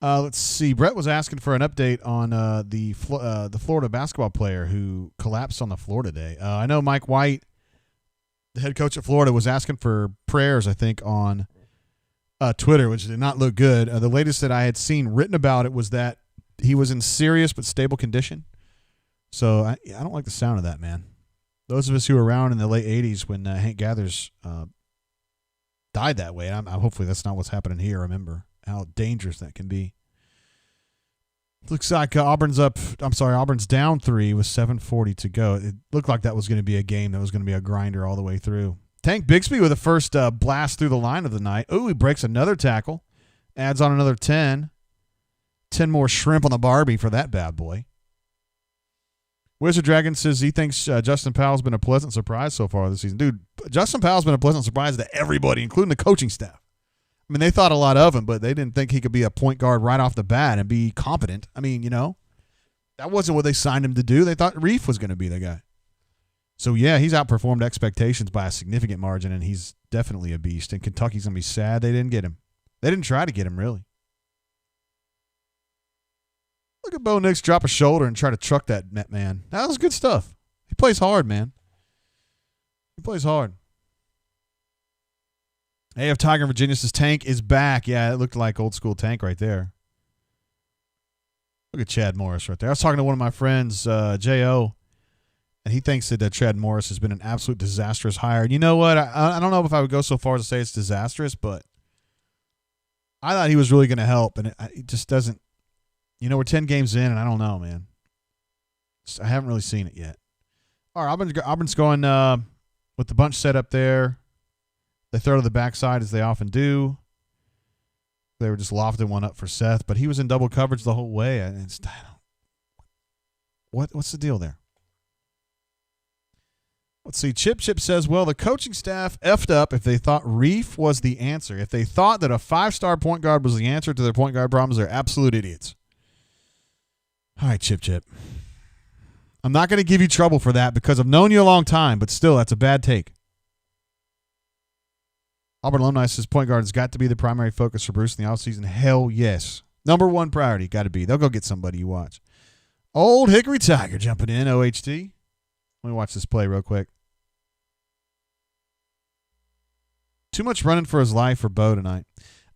Let's see. Brett was asking for an update on the Florida basketball player who collapsed on the Florida day. I know Mike White, the head coach at Florida, was asking for prayers, I think, on Twitter, which did not look good. The latest that I had seen written about it was that he was in serious but stable condition. So I don't like the sound of that, man. Those of us who were around in the late 80s when Hank Gathers died that way, and hopefully that's not what's happening here. Remember how dangerous that can be. Looks like Auburn's down 3 with 7:40 to go. It looked like that was going to be a game that was going to be a grinder all the way through. Tank Bixby with the first blast through the line of the night. Oh, he breaks another tackle. Adds on another 10. 10 more shrimp on the Barbie for that bad boy. Wizard Dragon says he thinks Justin Powell's been a pleasant surprise so far this season. Dude, Justin Powell's been a pleasant surprise to everybody, including the coaching staff. I mean, they thought a lot of him, but they didn't think he could be a point guard right off the bat and be competent. I mean, that wasn't what they signed him to do. They thought Reef was going to be the guy. So, yeah, he's outperformed expectations by a significant margin, and he's definitely a beast. And Kentucky's going to be sad they didn't get him. They didn't try to get him, really. Look at Bo Nix drop a shoulder and try to truck that net man. That was good stuff. He plays hard, man. He plays hard. AF Tiger in Virginia says Tank is back. Yeah, it looked like old school Tank right there. Look at Chad Morris right there. I was talking to one of my friends, J.O., and he thinks that Chad Morris has been an absolute disastrous hire. And you know what? I don't know if I would go so far as to say it's disastrous, but I thought he was really going to help, and it just doesn't. You know, we're 10 games in, and I don't know, man. I haven't really seen it yet. All right, Auburn's going with the bunch set up there. They throw to the backside, as they often do. They were just lofting one up for Seth, but he was in double coverage the whole way. What's the deal there? Let's see. Chip says, well, the coaching staff effed up if they thought Reef was the answer. If they thought that a 5-star point guard was the answer to their point guard problems, they're absolute idiots. All right, Chip. I'm not going to give you trouble for that because I've known you a long time, but still, that's a bad take. Auburn alumni says point guard has got to be the primary focus for Bruce in the offseason. Hell yes. Number one priority, got to be. They'll go get somebody you watch. Old Hickory Tiger jumping in, OHT. Let me watch this play real quick. Too much running for his life for Bo tonight.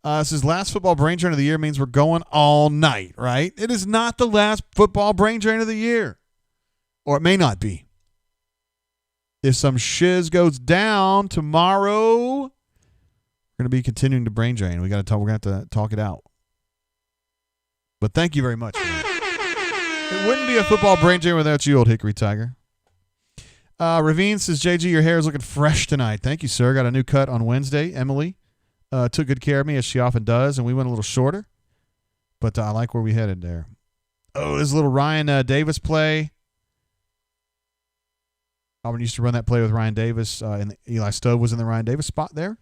This is last football brain drain of the year means we're going all night, right? It is not the last football brain drain of the year. Or it may not be. If some shiz goes down tomorrow, we're going to be continuing to brain drain. We're going to have to talk it out. But thank you very much. It wouldn't be a football brain drain without you, old Hickory Tiger. Ravine says, JG, your hair is looking fresh tonight. Thank you, sir. Got a new cut on Wednesday. Emily took good care of me, as she often does, and we went a little shorter. But I like where we headed there. Oh, this little Ryan Davis play. Auburn used to run that play with Ryan Davis, and Eli Stove was in the Ryan Davis spot there.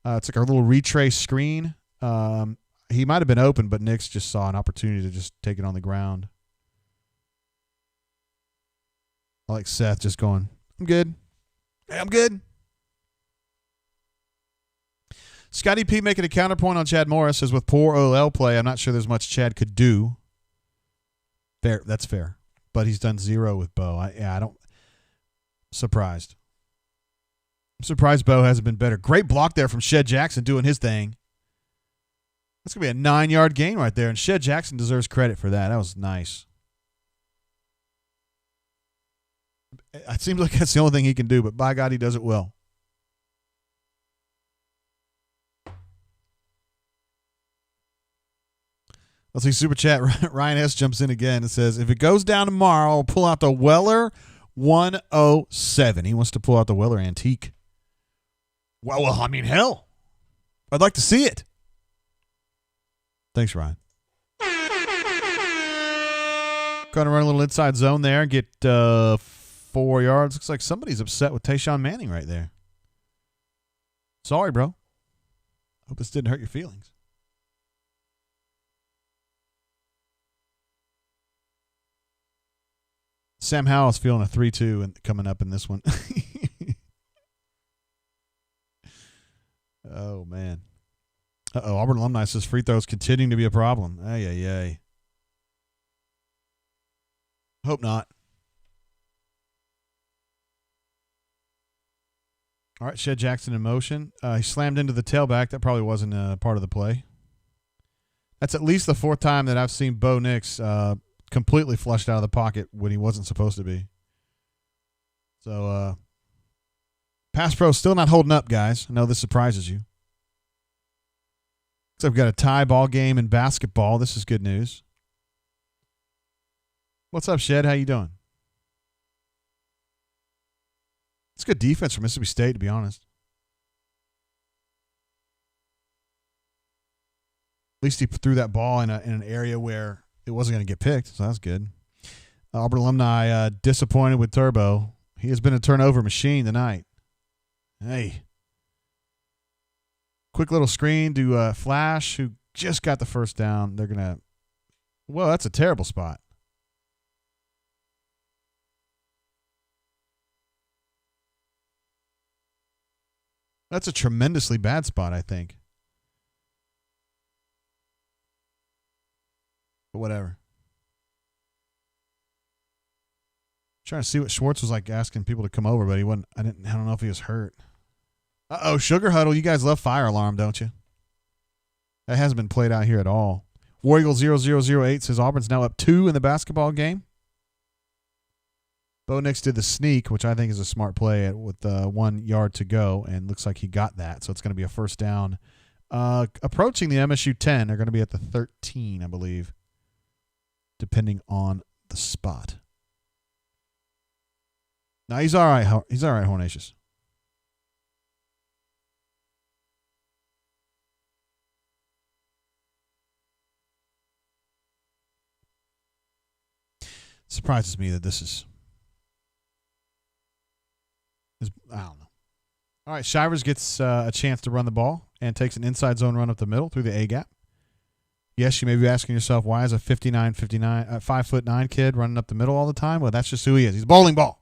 It's like our little retrace screen. He might have been open, but Nix just saw an opportunity to just take it on the ground. I like Seth just going, I'm good. Hey, I'm good. Scotty P making a counterpoint on Chad Morris says, with poor OL play, I'm not sure there's much Chad could do. Fair, that's fair. But he's done zero with Bo. I don't. Surprised. I'm surprised Bo hasn't been better. Great block there from Shed Jackson doing his thing. That's going to be a 9-yard gain right there, and Shed Jackson deserves credit for that. That was nice. It seems like that's the only thing he can do, but by God, he does it well. Let's see, Super Chat. Ryan S. jumps in again and says, if it goes down tomorrow, I'll pull out the Weller 107. He wants to pull out the Weller Antique. Well, I mean, hell. I'd like to see it. Thanks, Ryan. Going to run a little inside zone there. Get 4 yards. Looks like somebody's upset with Tayshawn Manning right there. Sorry, bro. Hope this didn't hurt your feelings. Sam Howell's feeling a 3-2 and coming up in this one. Oh, man. Uh-oh, Auburn alumni says free throws continuing to be a problem. Ay. Hope not. All right, Shed Jackson in motion. He slammed into the tailback. That probably wasn't a part of the play. That's at least the fourth time that I've seen Bo Nix completely flushed out of the pocket when he wasn't supposed to be. So, pass pro still not holding up, guys. I know this surprises you. So we've got a tie ball game in basketball. This is good news. What's up, Shed? How you doing? It's good defense for Mississippi State, to be honest. At least he threw that ball in an area where it wasn't going to get picked, so that's good. Auburn alumni disappointed with Turbo. He has been a turnover machine tonight. Hey. Quick little screen to Flash, who just got the first down. They're going to – well, that's a terrible spot. That's a tremendously bad spot, I think. But whatever. Trying to see what Schwartz was like asking people to come over, but he wasn't. I don't know if he was hurt. Sugar Huddle. You guys love Fire Alarm, don't you? That hasn't been played out here at all. War Eagle 0008 says Auburn's now up 2 in the basketball game. Bo Nix did the sneak, which I think is a smart play with 1 yard to go, and looks like he got that. So it's going to be a first down. Approaching the MSU 10. They're going to be at the 13, I believe, depending on the spot. No, he's all right. He's all right, Hornatius. Surprises me that this is I don't know. All right, Shivers gets a chance to run the ball and takes an inside zone run up the middle through the A gap. Yes, you may be asking yourself, why is a 5'9" kid running up the middle all the time? Well, that's just who he is. He's a bowling ball.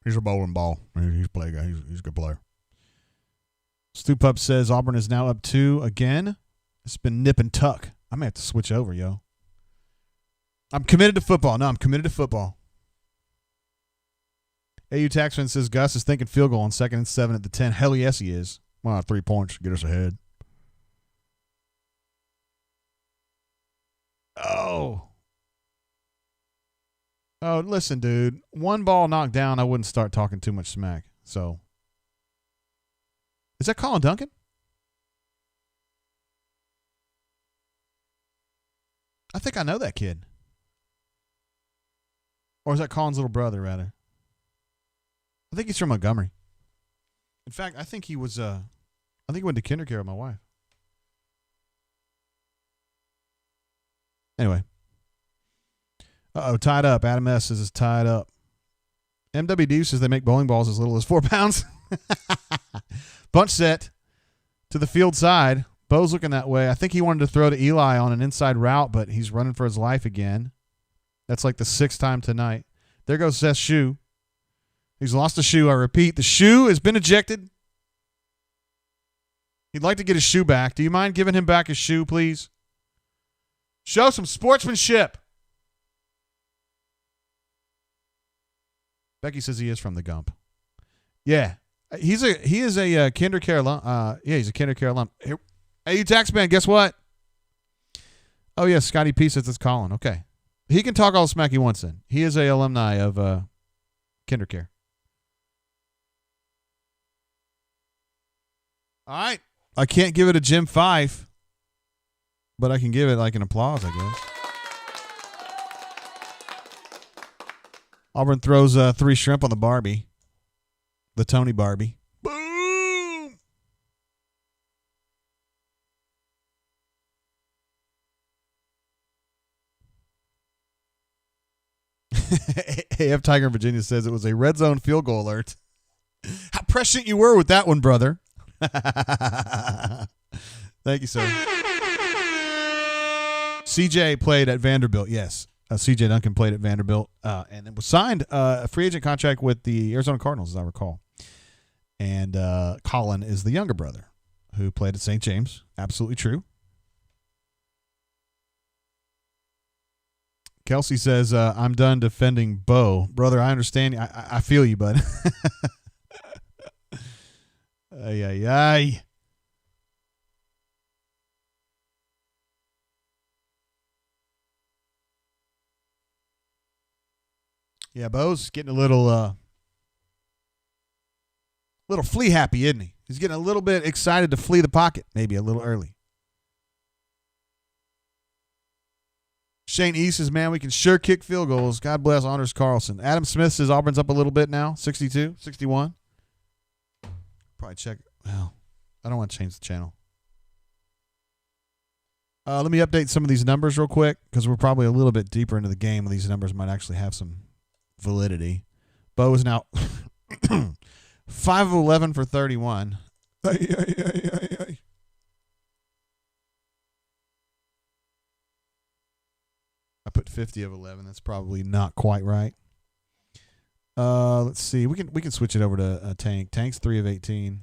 He's a bowling ball. He's a play guy. He's a good player. Stu Pup says Auburn is now up 2 again. It's been nip and tuck. I may have to switch over, yo. I'm committed to football. No, I'm committed to football. AU Taxman says Gus is thinking field goal on 2nd and 7 at the 10. Hell yes, he is. Well, 3 points, get us ahead. Oh, listen, dude. 1 ball knocked down, I wouldn't start talking too much smack. So, is that Colin Duncan? I think I know that kid. Or is that Colin's little brother, rather? I think he's from Montgomery. In fact, I think he was, I think he went to kindergarten with my wife. Anyway. Tied up. Adam S. says it's tied up. MWD says they make bowling balls as little as 4 pounds. Bunch set to the field side. Bo's looking that way. I think he wanted to throw to Eli on an inside route, but he's running for his life again. That's like the 6th time tonight. There goes Seth's shoe. He's lost a shoe. I repeat, the shoe has been ejected. He'd like to get his shoe back. Do you mind giving him back his shoe, please? Show some sportsmanship. Becky says he is from the Gump. Yeah. He is a KinderCare alum. He's a KinderCare alum. Hey, you taxman, guess what? Oh, yes, Scotty P says it's Colin. Okay. He can talk all the smack he wants then. He is a alumni of KinderCare. All right. I can't give it a Jim Fife, but I can give it like an applause, I guess. Auburn throws 3 shrimp on the Barbie. The Tony Barbie. Boom! AF Tiger in Virginia says it was a red zone field goal alert. How prescient you were with that one, brother. Thank you, sir. CJ played at Vanderbilt, yes. CJ Duncan played at Vanderbilt and it was signed a free agent contract with the Arizona Cardinals, as I recall. And Colin is the younger brother who played at St. James. Absolutely true. Kelsey says, I'm done defending Bo. Brother, I understand. I feel you, bud. Ay, ay, ay. Yeah, Bo's getting a little flea happy, isn't he? He's getting a little bit excited to flee the pocket, maybe a little early. Shane East says, man, we can sure kick field goals. God bless Honors Carlson. Adam Smith says Auburn's up a little bit now, 62, 61. Probably check. Well, I don't want to change the channel. Let me update some of these numbers real quick because we're probably a little bit deeper into the game and these numbers might actually have some validity. Bo is now 5 of 11 for 31. I put 50 of 11. That's probably not quite right. Let's see. We can switch it over to Tank. Tank's 3 of 18.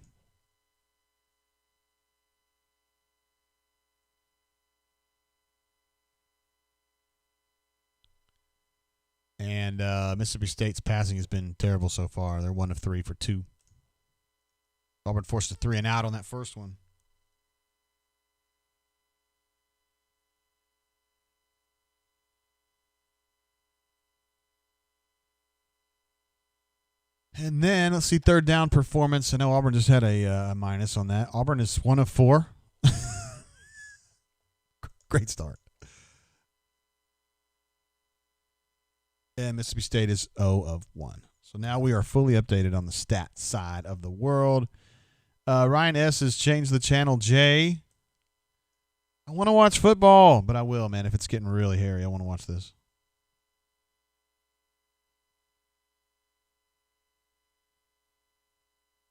And Mississippi State's passing has been terrible so far. They're 1 of 3 for 2. Auburn forced a 3 and out on that first one. And then, let's see, third down performance. I know Auburn just had a minus on that. Auburn is 1 of 4. Great start. And Mississippi State is 0 of 1. So now we are fully updated on the stat side of the world. Ryan S. has changed the channel. J. I want to watch football, but I will, man. If it's getting really hairy, I want to watch this.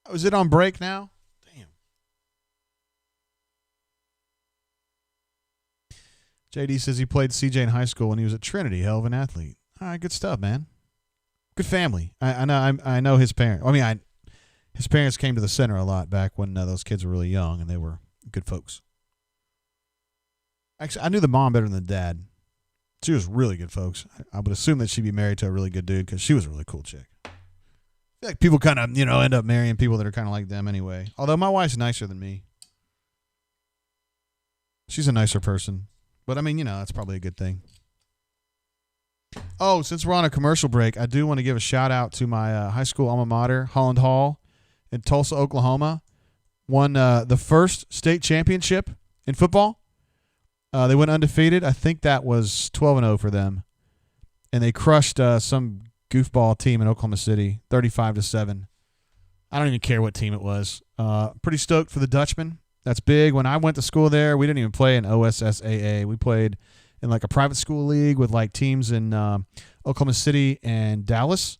Oh, is it on break now? Damn. JD says he played CJ in high school when he was at Trinity. Hell of an athlete. All right, good stuff, man. Good family. I know his parents. I mean, his parents came to the center a lot back when those kids were really young, and they were good folks. Actually, I knew the mom better than the dad. She was really good folks. I would assume that she'd be married to a really good dude because she was a really cool chick. I feel like people kind of, end up marrying people that are kind of like them anyway. Although my wife's nicer than me. She's a nicer person. But, I mean, that's probably a good thing. Oh, since we're on a commercial break, I do want to give a shout-out to my high school alma mater, Holland Hall, in Tulsa, Oklahoma. Won the first state championship in football. They went undefeated. I think that was 12-0 for them. And they crushed some goofball team in Oklahoma City, 35-7. I don't even care what team it was. Pretty stoked for the Dutchmen. That's big. When I went to school there, we didn't even play in OSSAA. We played in like a private school league with like teams in Oklahoma City and Dallas.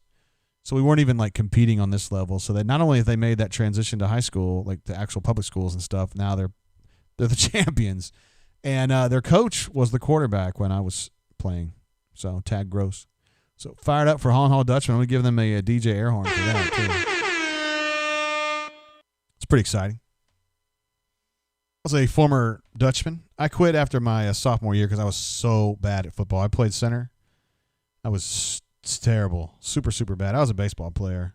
So we weren't even like competing on this level. So that not only have they made that transition to high school, like the actual public schools and stuff, now they're the champions. And their coach was the quarterback when I was playing. So Tad Gross. So fired up for Holland Hall Dutchman. I'm going to give them a DJ air horn for that too. It's pretty exciting. I was a former Dutchman. I quit after my sophomore year because I was so bad at football. I played center. I was terrible. Super, super bad. I was a baseball player.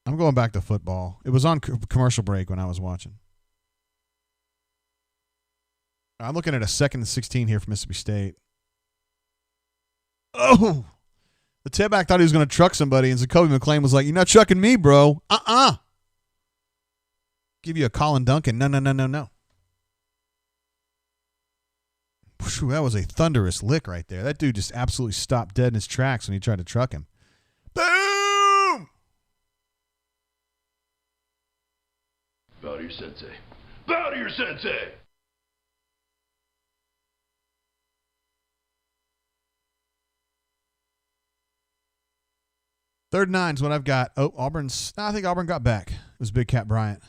I'm going back to football. It was on commercial break when I was watching. I'm looking at a 2nd and 16 here for Mississippi State. Oh! The tailback thought he was going to truck somebody, and Zacoby McClain was like, "You're not trucking me, bro. Give you a Colin Duncan. No. Whew, that was a thunderous lick right there. That dude just absolutely stopped dead in his tracks when he tried to truck him. Boom!
Bow to your sensei. Bow to your sensei!
Third and 9 is what I've got. Oh, I think Auburn got back. It was Big Cat Bryant.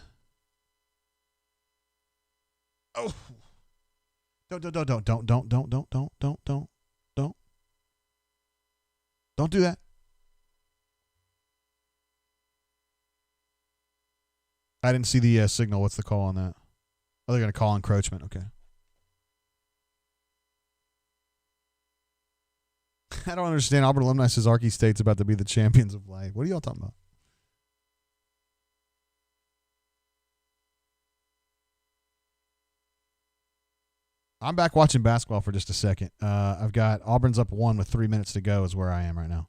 Oh. Don't do that. I didn't see the signal. What's the call on that? Oh, they're going to call encroachment. Okay. I don't understand. Auburn alumni says Arky State's about to be the champions of life. What are y'all talking about? I'm back watching basketball for just a second. I've got Auburn's up 1 with 3 minutes to go is where I am right now.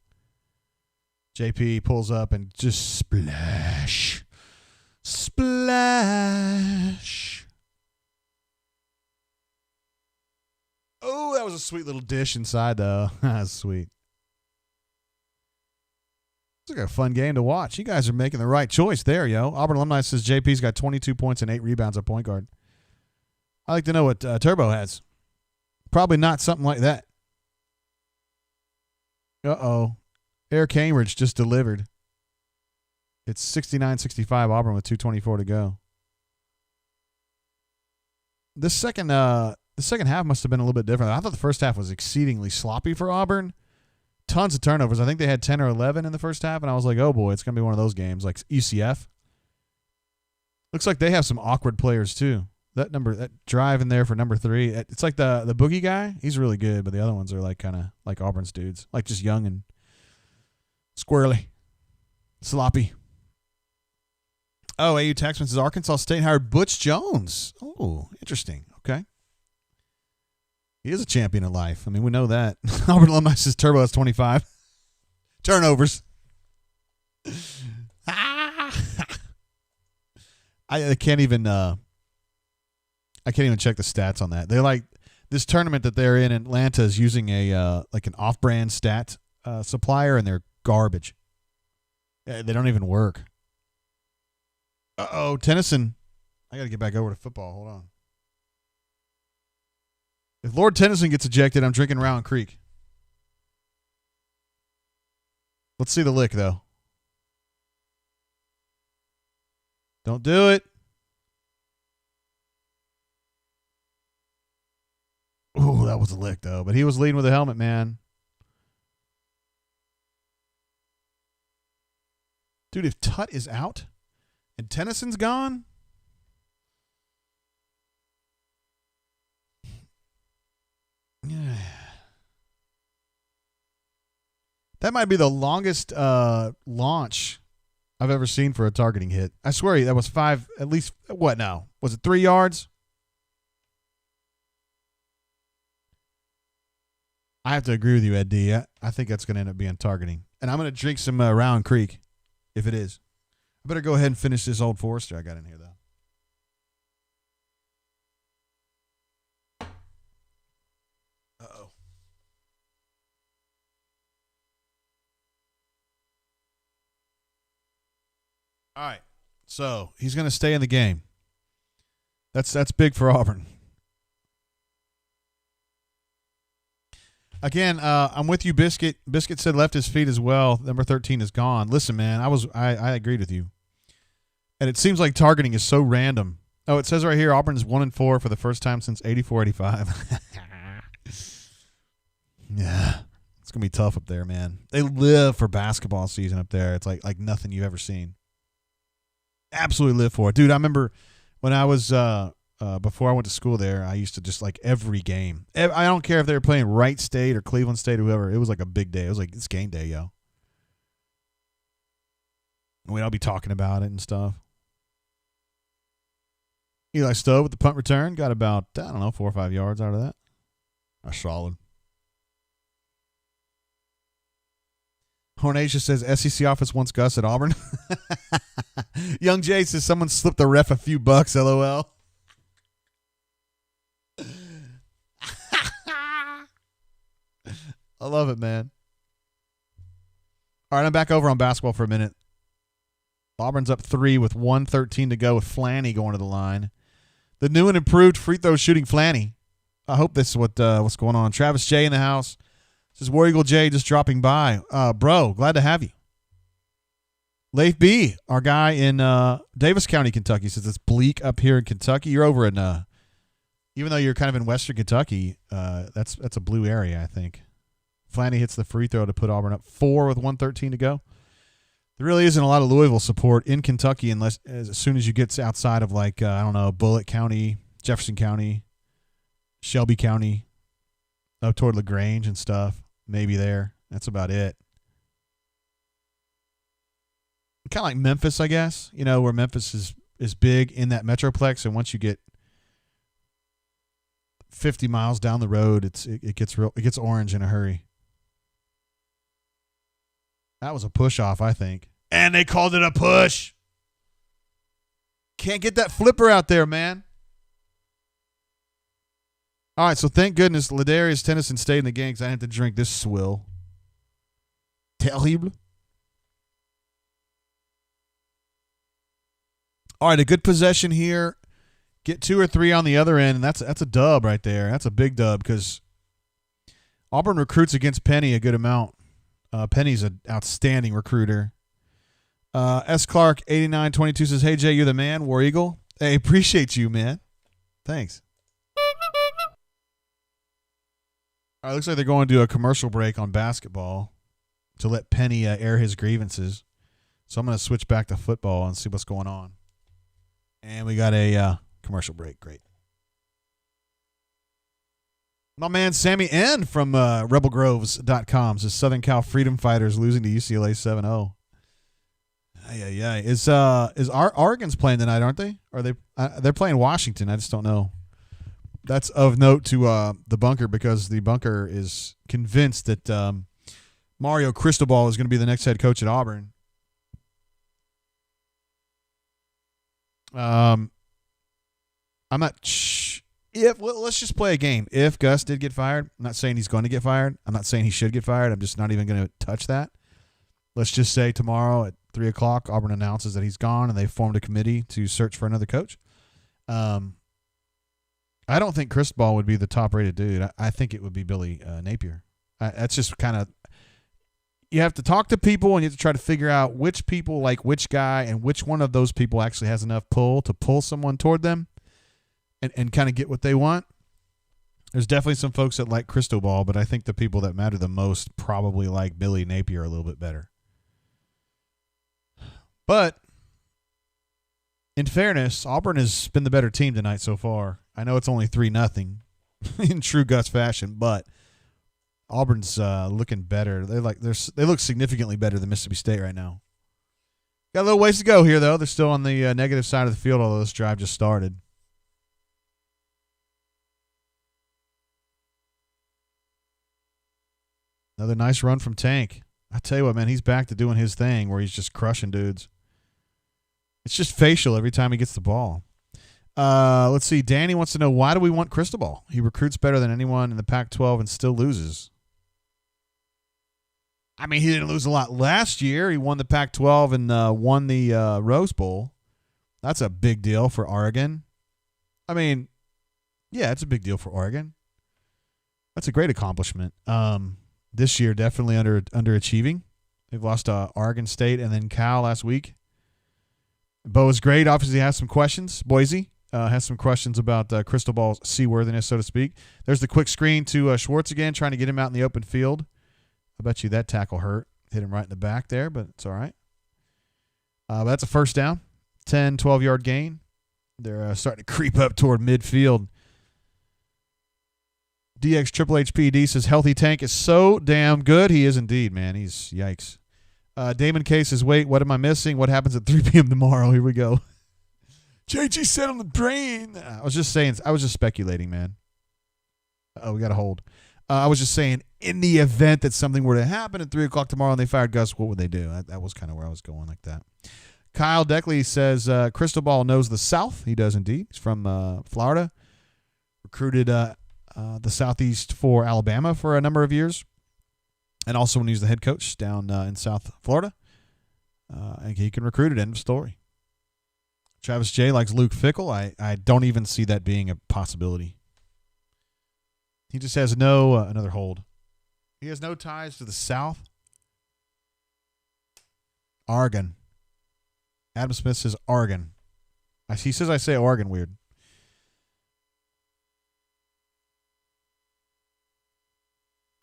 JP pulls up and just splash. Splash. Oh, that was a sweet little dish inside, though. That's sweet. It's like a fun game to watch. You guys are making the right choice there, yo. Auburn alumni says JP's got 22 points and 8 rebounds at point guard. I'd like to know what Turbo has. Probably not something like that. Uh-oh. Eric Cambridge just delivered. It's 69-65 Auburn with 2:24 to go. The second half must have been a little bit different. I thought the first half was exceedingly sloppy for Auburn. Tons of turnovers. I think they had 10 or 11 in the first half, and I was like, oh, boy, it's going to be one of those games like UCF. Looks like they have some awkward players, too. that drive in there for number 3. It's like the boogie guy. He's really good, but the other ones are like kind of like Auburn's dudes, like just young and squirrely, sloppy. Oh, AU Taxman says Arkansas State hired Butch Jones. Oh, interesting. Okay. He is a champion of life. I mean, we know that. Auburn alumni says Turbo has 25 turnovers. I can't even check the stats on that. They're like this tournament that they're in Atlanta is using a like an off-brand stat supplier, and they're garbage. They don't even work. Tennyson. I got to get back over to football. Hold on. If Lord Tennyson gets ejected, I'm drinking Round Creek. Let's see the lick, though. Don't do it. Ooh, that was a lick, though. But he was leading with a helmet, man. Dude, if Tut is out and Tennyson's gone, yeah. That might be the longest launch I've ever seen for a targeting hit. I swear that was 5, at least, what now? Was it 3 yards? I have to agree with you, Ed D. I think that's going to end up being targeting. And I'm going to drink some Round Creek if it is. I better go ahead and finish this Old Forester I got in here, though. Uh-oh. All right. So he's going to stay in the game. That's big for Auburn. Again, I'm with you, Biscuit. Biscuit said left his feet as well. Number 13 is gone. Listen, man, I agreed with you. And it seems like targeting is so random. Oh, it says right here, Auburn is 1-4 for the first time since 84-85. Yeah, it's gonna be tough up there, man. They live for basketball season up there. It's like nothing you've ever seen. Absolutely live for it, dude. I remember when I was before I went to school there, I used to just like every game. I don't care if they were playing Wright State or Cleveland State or whoever. It was like a big day. It was like, it's game day, yo. And we'd all be talking about it and stuff. Eli Stowe with the punt return got about, 4 or 5 yards out of that. That's solid. Hornacia says SEC office wants Gus at Auburn. Young Jay says someone slipped the ref a few bucks, LOL. I love it, man. All right, I'm back over on basketball for a minute. Auburn's up 3 with 1:13 to go with Flanny going to the line. The new and improved free throw shooting Flanny. I hope this is what's going on. Travis J in the house. This is War Eagle J just dropping by. Bro, glad to have you. Leif B, our guy in Davis County, Kentucky, says it's bleak up here in Kentucky. You're over in, even though you're kind of in western Kentucky, that's a blue area, I think. Flanny hits the free throw to put Auburn up 4 with 1:13 to go. There really isn't a lot of Louisville support in Kentucky unless as soon as you get outside of like, Bullitt County, Jefferson County, Shelby County, up toward LaGrange and stuff. Maybe there. That's about it. Kind of like Memphis, I guess, where Memphis is big in that metroplex. And once you get 50 miles down the road, it gets orange in a hurry. That was a push off, I think. And they called it a push. Can't get that flipper out there, man. All right, so thank goodness Ladarius Tennyson stayed in the game because I had to drink this swill. Terrible. All right, a good possession here. Get 2 or 3 on the other end, and that's a dub right there. That's a big dub because Auburn recruits against Penny a good amount. Penny's an outstanding recruiter. S. Clark 8922 says, "Hey Jay, you're the man, War Eagle. Hey, appreciate you, man. Thanks." All right, looks like they're going to do a commercial break on basketball to let Penny air his grievances. So I'm going to switch back to football and see what's going on. And we got a Commercial break. Great. My man Sammy N from rebelgroves.com says Southern Cal Freedom Fighters losing to UCLA 7-0. Yeah. Is Oregon's playing tonight, aren't they? Are they? They're playing Washington. I just don't know. That's of note to the bunker because the bunker is convinced that Mario Cristobal is going to be the next head coach at Auburn. I'm not. Let's just play a game. If Gus did get fired, I'm not saying he's going to get fired. I'm not saying he should get fired. I'm just not even going to touch that. Let's just say tomorrow at 3:00, Auburn announces that he's gone and they formed a committee to search for another coach. I don't think Cristobal would be the top-rated dude. I think it would be Billy Napier. That's just kind of – you have to talk to people and you have to try to figure out which people like which guy and which one of those people actually has enough pull to pull someone toward them and kind of get what they want. There's definitely some folks that like Cristobal, but I think the people that matter the most probably like Billy Napier a little bit better. But in fairness, Auburn has been the better team tonight so far. I know it's only 3-0 in true Gus fashion, but Auburn's looking better. They look significantly better than Mississippi State right now. Got a little ways to go here, though. They're still on the negative side of the field, although this drive just started. Another nice run from Tank. I tell you what, man, he's back to doing his thing where he's just crushing dudes. It's just facial every time he gets the ball. Let's see. Danny wants to know, why do we want Cristobal? He recruits better than anyone in the Pac-12 and still loses. I mean, he didn't lose a lot last year. He won the Pac-12 and won the Rose Bowl. That's a big deal for Oregon. I mean, yeah, it's a big deal for Oregon. That's a great accomplishment. This year, definitely underachieving. They've lost to Oregon State and then Cal last week. Bo is great. Obviously, has some questions. Boise has some questions about Cristobal's seaworthiness, so to speak. There's the quick screen to Schwartz again, trying to get him out in the open field. I bet you that tackle hurt. Hit him right in the back there, but it's all right. But that's a first down. 10, 12-yard gain. They're starting to creep up toward midfield. DX Triple HPD says, healthy Tank is so damn good. He is indeed, man. He's yikes. Damon K says, wait, what am I missing? What happens at 3 p.m. tomorrow? Here we go. JG said on the brain. I was just speculating, man. Oh, we got to hold. I was just saying, in the event that something were to happen at 3 o'clock tomorrow and they fired Gus, what would they do? That was kind of where I was going like that. Kyle Deckley says, Cristobal knows the South. He does indeed. He's from Florida. Recruited the Southeast for Alabama for a number of years. And also when he was the head coach down in South Florida. And he can recruit it. End of story. Travis J likes Luke Fickell. I don't even see that being a possibility. He just has no another hold. He has no ties to the South. Oregon. Adam Smith says Oregon. He says I say Oregon weird.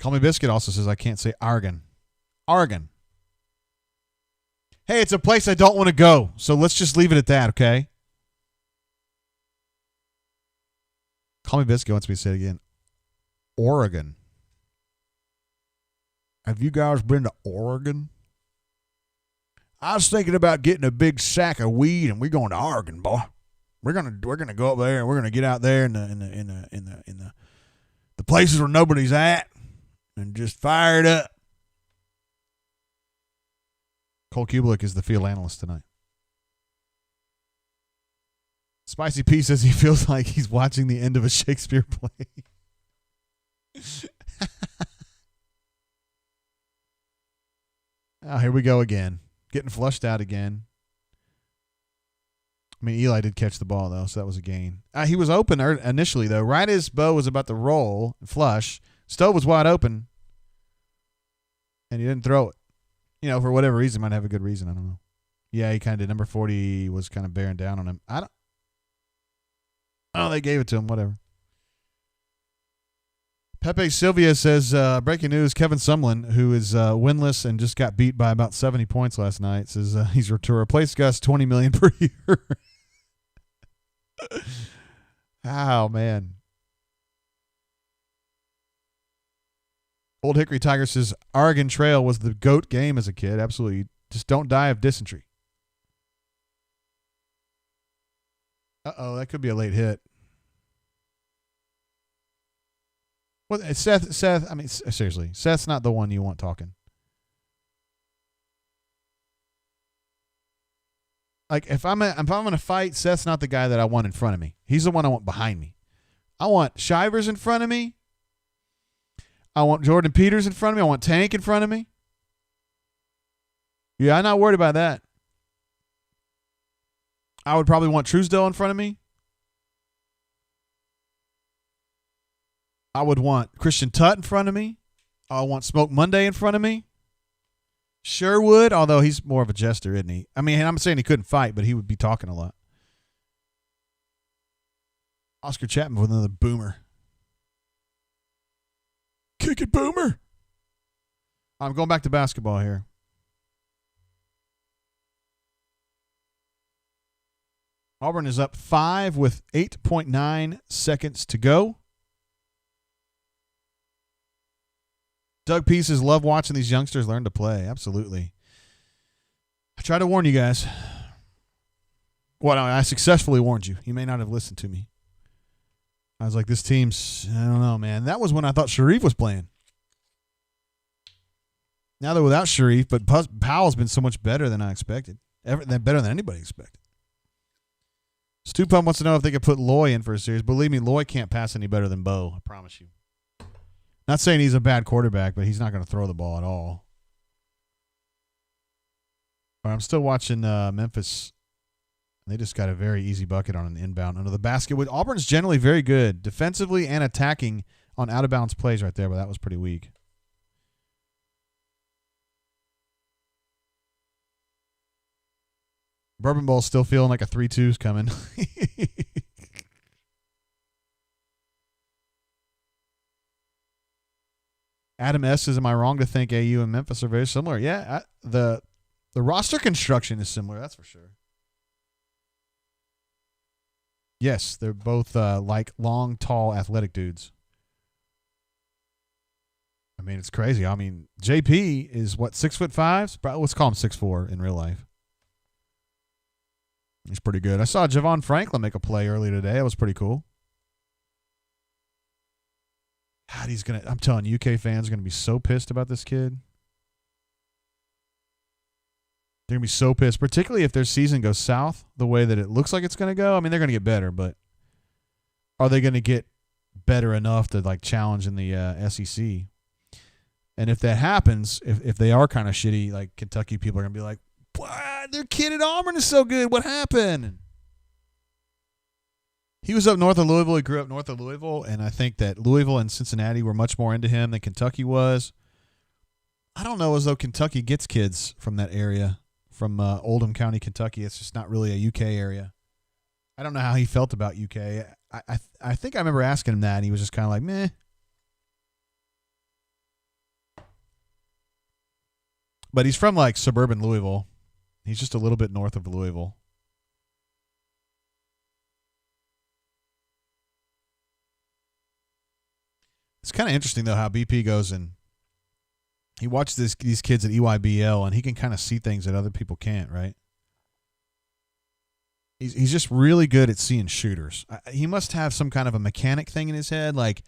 Call Me Biscuit also says I can't say Oregon. Oregon. Hey, it's a place I don't want to go, so let's just leave it at that, okay? Call Me Biscuit wants me to say it again. Oregon. Have you guys been to Oregon? I was thinking about getting a big sack of weed and we're going to Oregon, boy. We're gonna go up there and we're gonna get out there in the places where nobody's at and just fire it up. Cole Kubelik is the field analyst tonight. Spicy P says he feels like he's watching the end of a Shakespeare play. Oh, here we go again. Getting flushed out again. I mean, Eli did catch the ball, though, so that was a gain. He was open initially, though. Right as Bo was about to roll and flush, Stowe was wide open, and he didn't throw it. You know, for whatever reason. Might have a good reason. I don't know. Yeah, he kind of did. Number 40 was kind of bearing down on him. Oh, they gave it to him. Whatever. Pepe Sylvia says, breaking news, Kevin Sumlin, who is winless and just got beat by about 70 points last night, says he's to replace Gus $20 million per year. Oh, man. Old Hickory Tiger says Oregon Trail was the GOAT game as a kid. Absolutely. Just don't die of dysentery. Uh-oh, that could be a late hit. Well, Seth, I mean, seriously, Seth's not the one you want talking. Like, if I'm going to fight, Seth's not the guy that I want in front of me. He's the one I want behind me. I want Shivers in front of me. I want Jordan Peters in front of me. I want Tank in front of me. Yeah, I'm not worried about that. I would probably want Truesdale in front of me. I would want Christian Tutt in front of me. I want Smoke Monday in front of me. Sherwood, although he's more of a jester, isn't he? I mean, I'm saying he couldn't fight, but he would be talking a lot. Oscar Chapman with another boomer. Kick it, boomer. I'm going back to basketball here. Auburn is up 5 with 8.9 seconds to go. Doug Pieces, love watching these youngsters learn to play. Absolutely. I try to warn you guys. Well, I successfully warned you. You may not have listened to me. I was like, this team's, I don't know, man. That was when I thought Sharif was playing. Now they're without Sharif, but Powell's been so much better than I expected. Better than anybody expected. Stu Pump wants to know if they could put Loy in for a series. Believe me, Loy can't pass any better than Bo. I promise you. Not saying he's a bad quarterback, but he's not going to throw the ball at all. But I'm still watching Memphis. They just got a very easy bucket on an inbound under the basket. Auburn's generally very good defensively and attacking on out-of-bounds plays right there, but that was pretty weak. Bourbon Bowl's still feeling like a 3-2's coming. Adam S. says, am I wrong to think AU and Memphis are very similar? Yeah, the roster construction is similar, that's for sure. Yes, they're both like long, tall, athletic dudes. I mean, it's crazy. I mean, JP is what, 6'5"? Let's call him 6'4" in real life. He's pretty good. I saw Javon Franklin make a play earlier today. That was pretty cool. God, I'm telling you, UK fans are going to be so pissed about this kid. They're going to be so pissed, particularly if their season goes south the way that it looks like it's going to go. I mean, they're going to get better, but are they going to get better enough to like challenge in the SEC? And if that happens, if they are kind of shitty, like Kentucky people are going to be like, their kid at Auburn is so good. What happened? He was up north of Louisville. He grew up north of Louisville, and I think that Louisville and Cincinnati were much more into him than Kentucky was. I don't know as though Kentucky gets kids from that area, from Oldham County, Kentucky. It's just not really a UK area. I don't know how he felt about UK. I think I remember asking him that, and he was just kind of like, meh. But he's from like suburban Louisville. He's just a little bit north of Louisville. It's kind of interesting, though, how BP goes and he watches these kids at EYBL, and he can kind of see things that other people can't, right? He's just really good at seeing shooters. He must have some kind of a mechanic thing in his head. Like,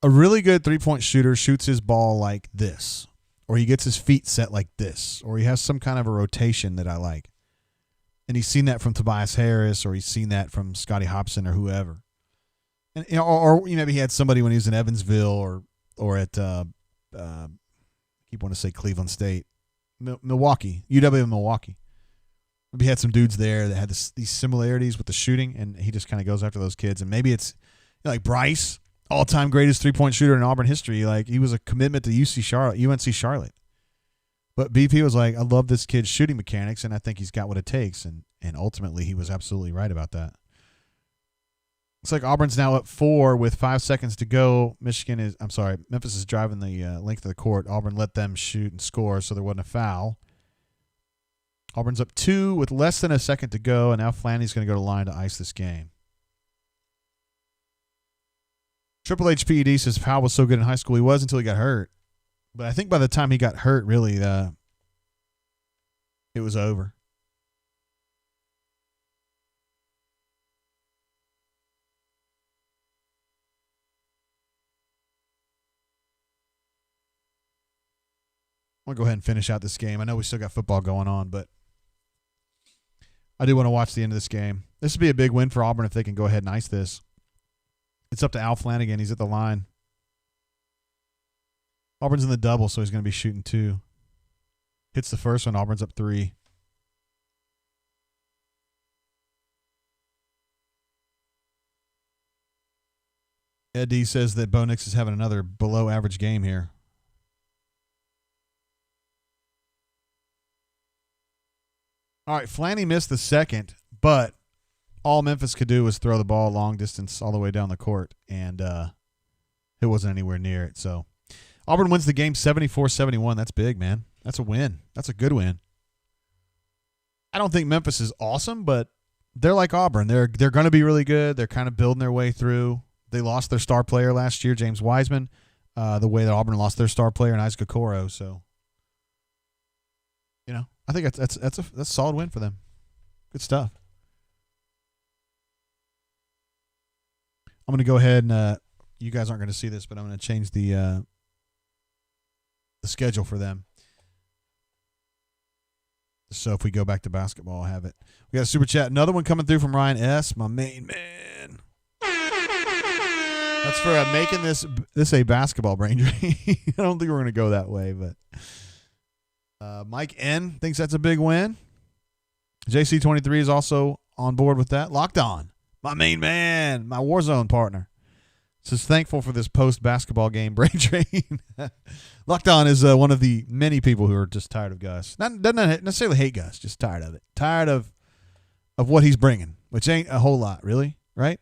a really good three-point shooter shoots his ball like this, or he gets his feet set like this, or he has some kind of a rotation that I like. And he's seen that from Tobias Harris, or he's seen that from Scotty Hobson or whoever. And, you know, or maybe he had somebody when he was in Evansville or at I keep wanting to say Cleveland State, Milwaukee, UW Milwaukee. Maybe he had some dudes there that had these similarities with the shooting, and he just kind of goes after those kids. And maybe it's like Bryce, all-time greatest three-point shooter in Auburn history. Like, he was a commitment to UNC Charlotte. But BP was like, I love this kid's shooting mechanics, and I think he's got what it takes. And ultimately, he was absolutely right about that. Looks like Auburn's now up 4 with 5 seconds to go. Memphis is driving the length of the court. Auburn let them shoot and score, so there wasn't a foul. Auburn's up 2 with less than a second to go, and now Flanny's going to go to line to ice this game. Triple H PED says Powell was so good in high school. He was until he got hurt. But I think by the time he got hurt, really, it was over. I'm going to go ahead and finish out this game. I know we still got football going on, but I do want to watch the end of this game. This would be a big win for Auburn if they can go ahead and ice this. It's up to Al Flanagan. He's at the line. Auburn's in the double, so he's going to be shooting 2. Hits the first one. Auburn's up 3. Ed D says that Bo Nix is having another below-average game here. All right, Flanny missed the second, but all Memphis could do was throw the ball long distance all the way down the court, and it wasn't anywhere near it. So Auburn wins the game 74-71. That's big, man. That's a win. That's a good win. I don't think Memphis is awesome, but they're like Auburn. They're going to be really good. They're kind of building their way through. They lost their star player last year, James Wiseman, the way that Auburn lost their star player in Isaac Okoro. So, you know, I think that's a solid win for them. Good stuff. I'm going to go ahead and you guys aren't going to see this, but I'm going to change the schedule for them. So if we go back to basketball, I'll have it. We got a super chat. Another one coming through from Ryan S., my main man. That's for making this a basketball brain drain. I don't think we're going to go that way, but Mike N. thinks that's a big win. JC23 is also on board with that. Locked On, my main man, my Warzone partner, says thankful for this post-basketball game brain drain. Locked On is one of the many people who are just tired of Gus. Doesn't necessarily hate Gus, just tired of it. Tired of what he's bringing, which ain't a whole lot, really, right?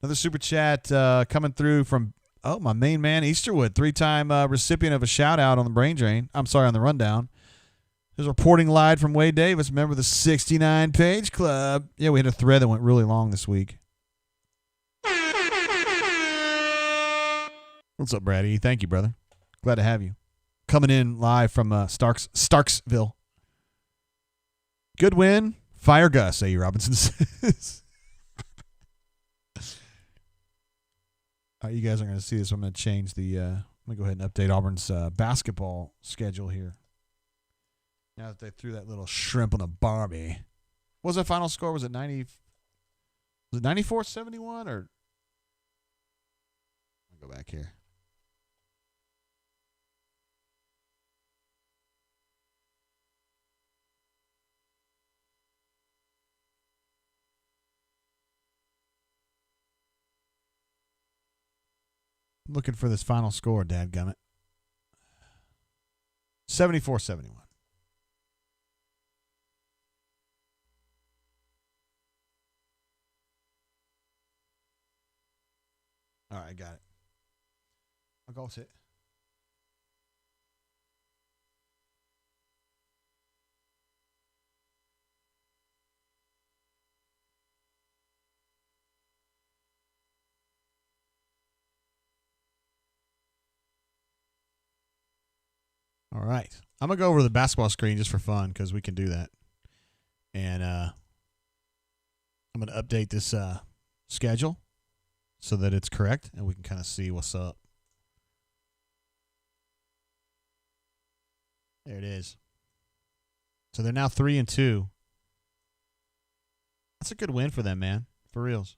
Another super chat coming through from, my main man, Easterwood, 3-time recipient of a shout-out on the brain drain. I'm sorry, on the rundown. There's reporting live from Wade Davis. Remember the 69-page club? Yeah, we had a thread that went really long this week. What's up, Brady? Thank you, brother. Glad to have you. Coming in live from Starksville. Good win. Fire Gus, A.E. Robinson says. All right, you guys aren't going to see this, so I'm going to change the I'm going to go ahead and update Auburn's basketball schedule here. Now that they threw that little shrimp on a Barbie. What was that final score? Was it 94-71 or? I'll go back here. Looking for this final score, dadgummit. 74-71. All right, got it. I'll go sit. All right. I'm going to go over the basketball screen just for fun because we can do that. And I'm going to update this schedule so that it's correct and we can kind of see what's up. There it is. So they're now 3-2. That's a good win for them, man. For reals.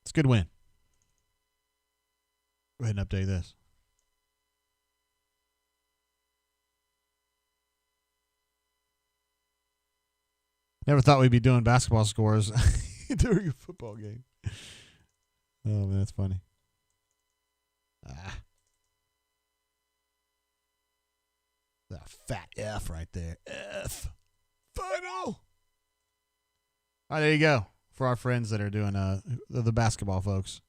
It's a good win. Go ahead and update this. Never thought we'd be doing basketball scores during a football game. Oh, man, that's funny. That fat F right there. F. Final. All right, there you go. For our friends that are doing the basketball folks.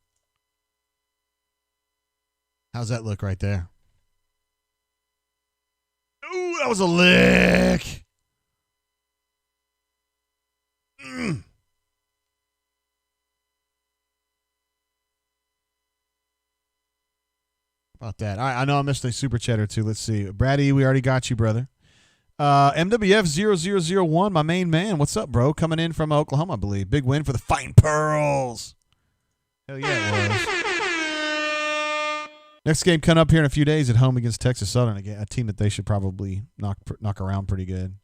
How's that look right there? Ooh, that was a lick. About that. All right, I know I missed a super chat or two. Let's see. Brady, we already got you, brother. MWF0001, my main man. What's up, bro? Coming in from Oklahoma, I believe. Big win for the Fighting Pearls. Hell yeah, it was. Next game coming up here in a few days at home against Texas Southern, a team that they should probably knock around pretty good.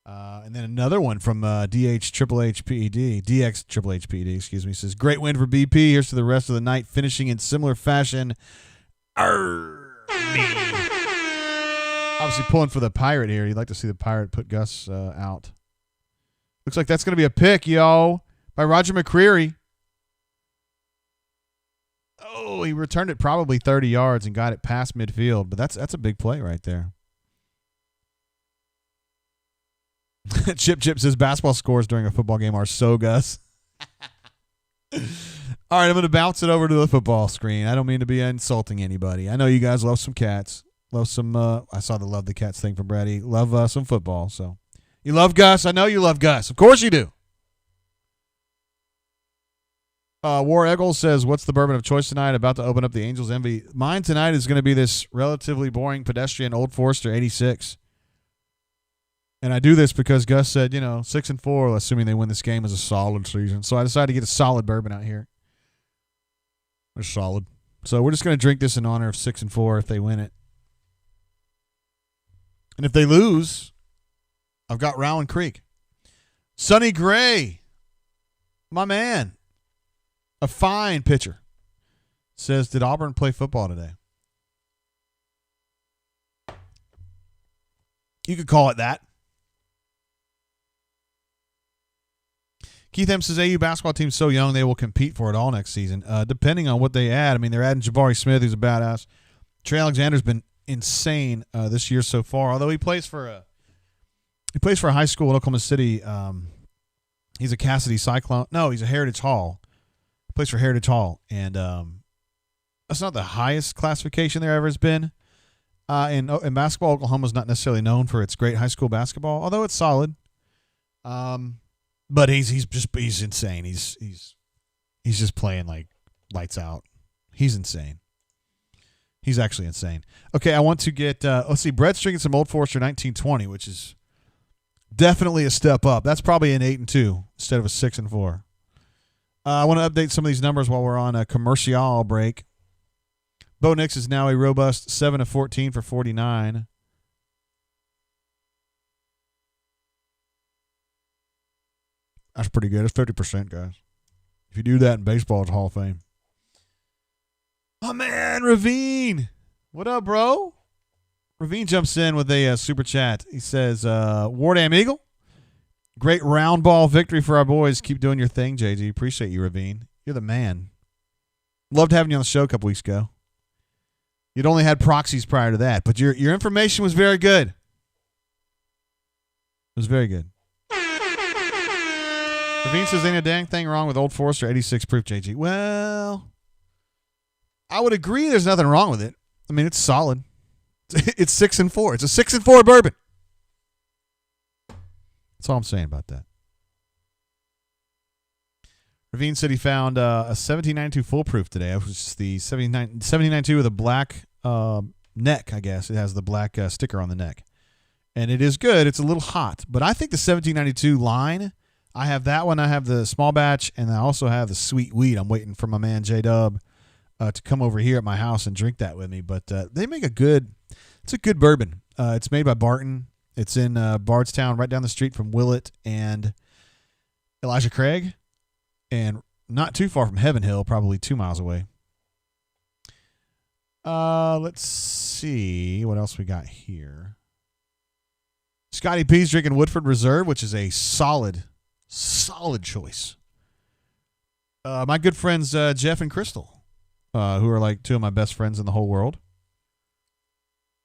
And then another one from DX Triple H PED, excuse me, says, great win for BP. Here's to the rest of the night, finishing in similar fashion. Obviously pulling for the Pirate here. You'd like to see the Pirate put Gus out. Looks like that's going to be a pick, yo, by Roger McCreary. Oh, he returned it probably 30 yards and got it past midfield, but that's a big play right there. Chip says basketball scores during a football game are so Gus. All right, I'm going to bounce it over to the football screen. I don't mean to be insulting anybody. I know you guys love some cats. Love some, I saw the Love the Cats thing from Brady. Love some football. So you love Gus. I know you love Gus. Of course you do. War Eagles says, what's the bourbon of choice tonight? About to open up the Angels Envy. Mine tonight is going to be this relatively boring pedestrian Old Forester 86. And I do this because Gus said, 6-4, assuming they win this game, is a solid season. So I decided to get a solid bourbon out here. It's solid. So we're just going to drink this in honor of 6-4 if they win it. And if they lose, I've got Rowan Creek. Sonny Gray, my man, a fine pitcher, says, did Auburn play football today? You could call it that. Keith M says, AU basketball team's so young they will compete for it all next season. Depending on what they add. I mean, they're adding Jabari Smith, who's a badass. Trey Alexander's been insane this year so far. Although he plays for a high school in Oklahoma City. He's a Cassidy Cyclone. No, he's a Heritage Hall. He plays for Heritage Hall, and that's not the highest classification there ever has been. In basketball, Oklahoma's not necessarily known for its great high school basketball, although it's solid. But he's insane. He's just playing like lights out. He's insane. He's actually insane. Okay, I want to get let's see. Brett's drinking some Old Forester 1920, which is definitely a step up. That's probably an 8-2 instead of a 6-4. I want to update some of these numbers while we're on a commercial break. Bo Nix is now a robust 7 of 14 for 49. That's pretty good. It's 50%, guys. If you do that in baseball, it's Hall of Fame. Oh, man, Ravine. What up, bro? Ravine jumps in with a super chat. He says, War Damn Eagle, great round ball victory for our boys. Keep doing your thing, JG. Appreciate you, Ravine. You're the man. Loved having you on the show a couple weeks ago. You'd only had proxies prior to that, but your information was very good. It was very good. Ravine says, ain't a dang thing wrong with Old Forester 86 proof, JG. Well, I would agree there's nothing wrong with it. I mean, it's solid. It's 6-4. It's a 6-4 bourbon. That's all I'm saying about that. Ravine said he found a 1792 foolproof today. It was the 1792 with a black neck, I guess. It has the black sticker on the neck. And it is good. It's a little hot. But I think the 1792 line, I have that one. I have the small batch, and I also have the sweet wheat. I'm waiting for my man J-Dub to come over here at my house and drink that with me. But they make it's a good bourbon. It's made by Barton. It's in Bardstown, right down the street from Willett and Elijah Craig, and not too far from Heaven Hill, probably 2 miles away. Let's see what else we got here. Scotty P's drinking Woodford Reserve, which is a solid choice. My good friends Jeff and Crystal, who are like two of my best friends in the whole world.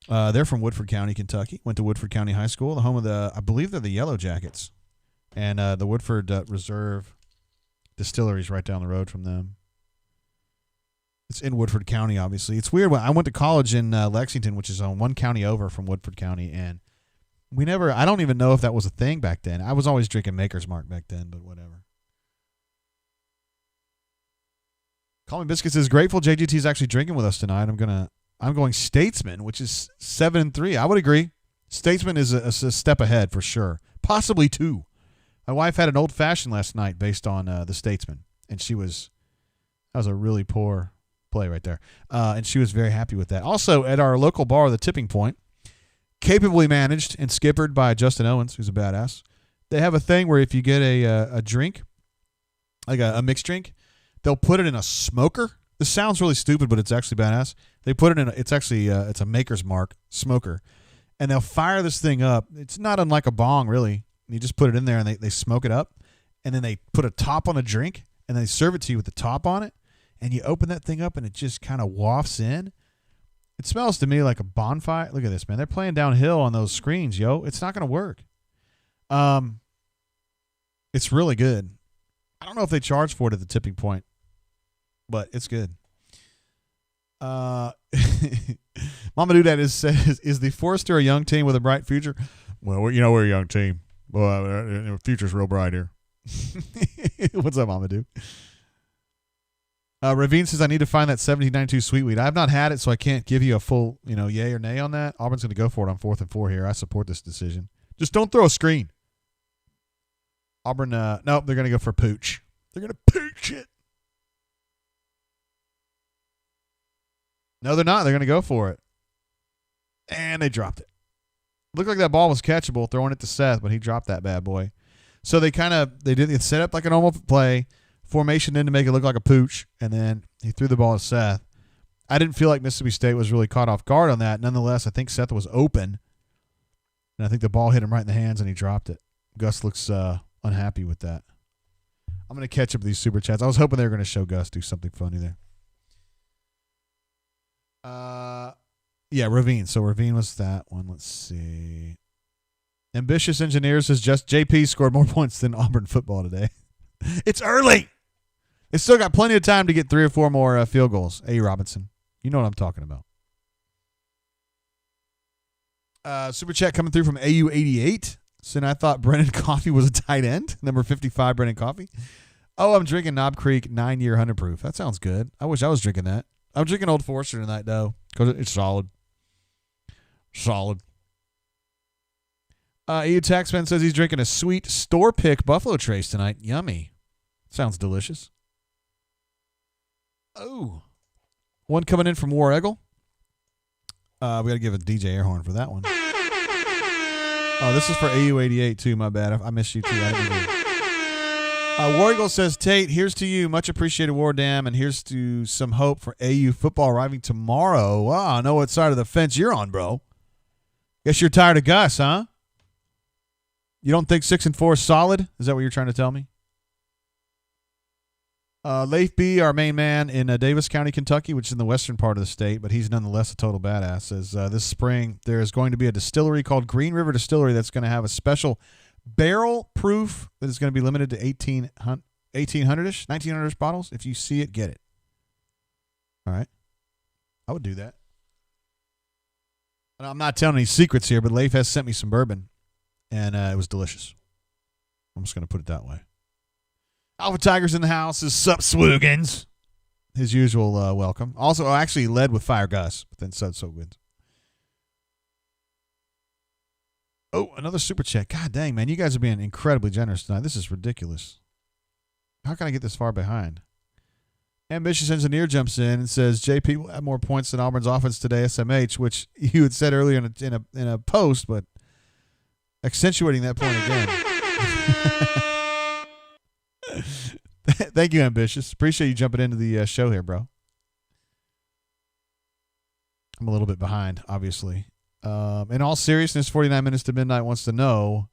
They're from Woodford County, Kentucky. Went to Woodford County High School, the home of I believe they're the Yellow Jackets. And the Woodford Reserve Distillery is right down the road from them. It's in Woodford County, obviously. It's weird. I went to college in Lexington, which is on one county over from Woodford County, and I don't even know if that was a thing back then. I was always drinking Maker's Mark back then, but whatever. Call Me Biscuits is grateful. JGT is actually drinking with us tonight. I'm going Statesman, which is 7-3. I would agree. Statesman is a step ahead for sure. Possibly 2. My wife had an old fashioned last night based on the Statesman, and that was a really poor play right there. And she was very happy with that. Also, at our local bar, the Tipping Point, capably managed and skippered by Justin Owens, who's a badass. They have a thing where if you get a drink, like a mixed drink, they'll put it in a smoker. This sounds really stupid, but it's actually badass. They put it in it's a Maker's Mark smoker, and they'll fire this thing up. It's not unlike a bong, really. You just put it in there, and they smoke it up, and then they put a top on a drink, and they serve it to you with the top on it, and you open that thing up, and it just kind of wafts in. It smells to me like a bonfire. Look at this, man. They're playing downhill on those screens, yo. It's not going to work. It's really good. I don't know if they charge for it at the Tipping Point, but it's good. Mama Doodad says, is the Forester a young team with a bright future? Well, we're a young team. Well, the future's real bright here. What's up, Mama Doo? Ravine says, I need to find that 1792 Sweetweed. I have not had it, so I can't give you a full, yay or nay on that. Auburn's going to go for it on 4th and 4 here. I support this decision. Just don't throw a screen. Auburn, nope, they're going to go for pooch. They're going to pooch it. No, they're not. They're going to go for it. And they dropped it. Looked like that ball was catchable, throwing it to Seth, but he dropped that bad boy. So they did set up like a normal play, formation in to make it look like a pooch, and then he threw the ball to Seth. I didn't feel like Mississippi State was really caught off guard on that. Nonetheless, I think Seth was open, and I think the ball hit him right in the hands, and he dropped it. Gus looks unhappy with that. I'm going to catch up with these super chats. I was hoping they were going to show Gus do something funny there. Yeah, Ravine. So Ravine was that one. Let's see. Ambitious Engineer says just JP scored more points than Auburn football today. It's early. They still got plenty of time to get 3 or 4 more field goals. A. Robinson. You know what I'm talking about. Super chat coming through from AU88. Saying I thought Brennan Coffee was a tight end. Number 55, Brennan Coffee. Oh, I'm drinking Knob Creek 9-year 100 proof. That sounds good. I wish I was drinking that. I'm drinking Old Forester tonight, though, because it's solid. Solid. EU Taxman says he's drinking a sweet store pick Buffalo Trace tonight. Yummy. Sounds delicious. Oh. One coming in from War Eagle. We got to give a DJ air horn for that one. Oh, this is for AU88 too. My bad. I missed you too. War Eagle says, Tate, here's to you. Much appreciated, War Dam, and here's to some hope for AU football arriving tomorrow. Wow, I know what side of the fence you're on, bro. Guess you're tired of Gus, huh? You don't think 6 and 4 is solid? Is that what you're trying to tell me? Leif B., our main man in Davis County, Kentucky, which is in the western part of the state, but he's nonetheless a total badass, says this spring there is going to be a distillery called Green River Distillery that's going to have a special barrel proof that is going to be limited to 1800-ish, 1900-ish bottles. If you see it, get it. All right. I would do that. And I'm not telling any secrets here, but Leif has sent me some bourbon, and it was delicious. I'm just going to put it that way. Alpha Tiger's in the house. Is sup, Swoogans? His usual welcome. Also, actually led with Fire Gus, but then said so good. Oh, another super chat. God dang, man. You guys are being incredibly generous tonight. This is ridiculous. How can I get this far behind? Ambitious Engineer jumps in and says, JP will have more points than Auburn's offense today, SMH, which you had said earlier in a post, but accentuating that point again. Thank you, Ambitious. Appreciate you jumping into the show here, bro. I'm a little bit behind, obviously. In all seriousness, 49 Minutes to Midnight wants to know,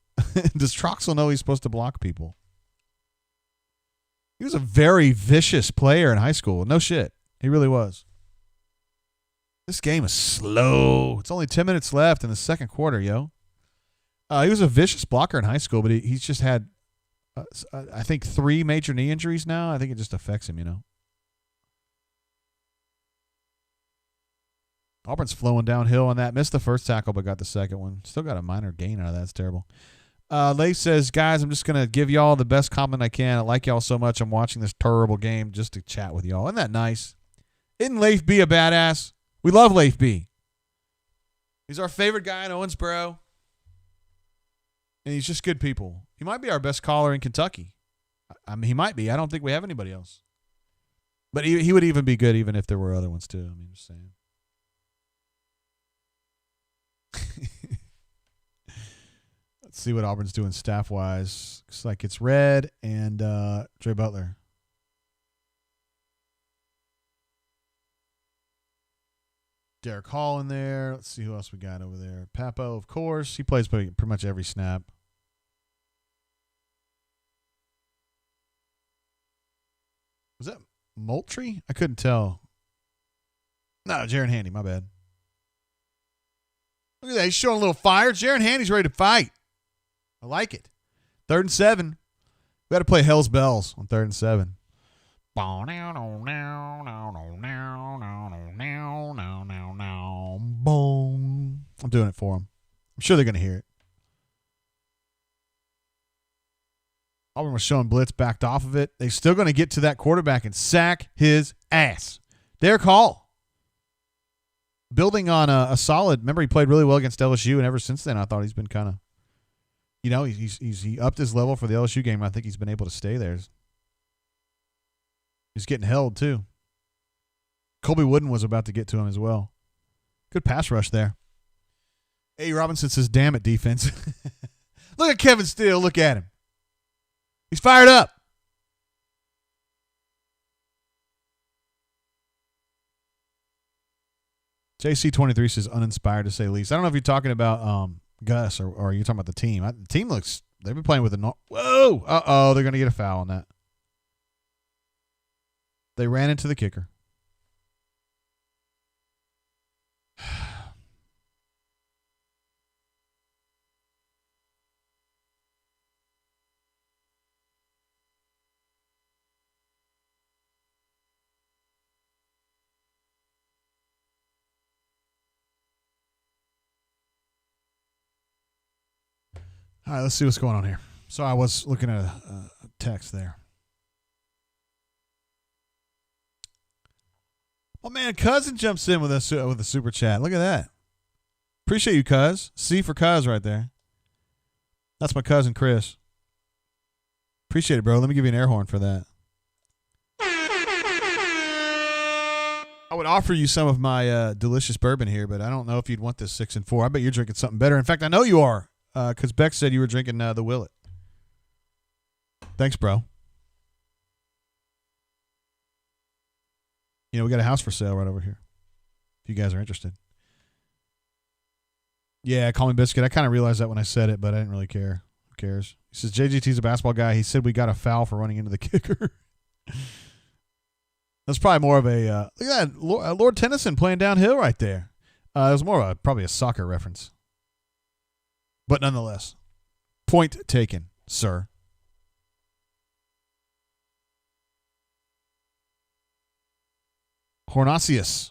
does Troxel know he's supposed to block people? He was a very vicious player in high school. No shit. He really was. This game is slow. It's only 10 minutes left in the second quarter, yo. He was a vicious blocker in high school, but he's just had, I think, 3 major knee injuries now. I think it just affects him, you know. Auburn's flowing downhill on that. Missed the first tackle, but got the second one. Still got a minor gain out of that. It's terrible. Leif says, guys, I'm just going to give y'all the best comment I can. I like y'all so much. I'm watching this terrible game just to chat with y'all. Isn't that nice? Isn't Leif B a badass? We love Leif B. He's our favorite guy in Owensboro. And he's just good people. He might be our best caller in Kentucky. I mean, he might be. I don't think we have anybody else. But he would even be good even if there were other ones too. I mean, just saying. Let's see what Auburn's doing staff-wise. Looks like it's Red and Dre Butler. Derek Hall in there. Let's see who else we got over there. Papo, of course. He plays pretty much every snap. Was that Moultrie? I couldn't tell. No, Jaron Handy. My bad. Look at that. He's showing a little fire. Jaron Handy's ready to fight. I like it. 3rd and 7. We got to play Hell's Bells on 3rd and 7. Boom. I'm doing it for them. I'm sure they're going to hear it. Auburn was showing blitz, backed off of it. They're still going to get to that quarterback and sack his ass. Derek Hall. Building on a solid. Remember, he played really well against LSU, and ever since then, I thought he's been kind of, he upped his level for the LSU game. I think he's been able to stay there. He's getting held too. Colby Wooden was about to get to him as well. Good pass rush there. A. Robinson says, "Damn it, defense." Look at Kevin Steele. Look at him. He's fired up. JC23 says uninspired to say the least. I don't know if you're talking about Gus or you're talking about the team. The team looks, they've been playing with a whoa. Uh-oh, they're going to get a foul on that. They ran into the kicker. All right, let's see what's going on here. So I was looking at a text there. Oh, man, Cousin jumps in with a super chat. Look at that. Appreciate you, Cuz. C for Cuz right there. That's my cousin, Chris. Appreciate it, bro. Let me give you an air horn for that. I would offer you some of my delicious bourbon here, but I don't know if you'd want this 6 and 4. I bet you're drinking something better. In fact, I know you are, because Beck said you were drinking the Willet. Thanks, bro. We got a house for sale right over here, if you guys are interested. Yeah, call me Biscuit. I kind of realized that when I said it, but I didn't really care. Who cares? He says, JGT's a basketball guy. He said we got a foul for running into the kicker. That's probably more of a look at that, Lord Tennyson playing downhill right there. It was more of probably a soccer reference. But nonetheless, point taken, sir. Hornacius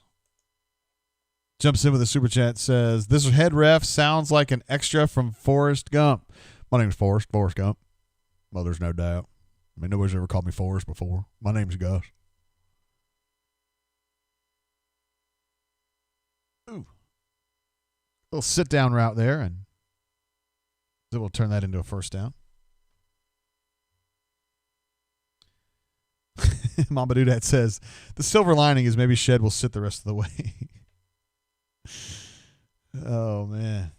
jumps in with a super chat, says, this head ref sounds like an extra from Forrest Gump. My name's Forrest Gump. Well, there's no doubt. I mean, nobody's ever called me Forrest before. My name's Gus. Ooh. Little sit-down route there, and then we'll turn that into a first down. Mamba Doodat says, the silver lining is maybe Shed will sit the rest of the way. Oh, man.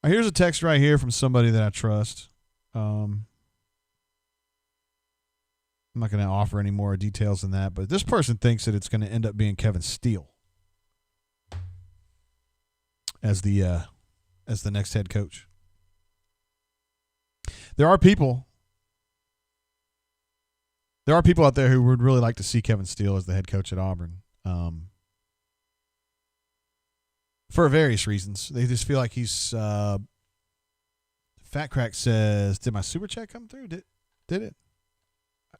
Here's a text right here from somebody that I trust. I'm not going to offer any more details than that, but this person thinks that it's going to end up being Kevin Steele as the next head coach. There are people out there who would really like to see Kevin Steele as the head coach at Auburn. For various reasons. They just feel like he's Fat Crack says, did my super chat come through? Did it?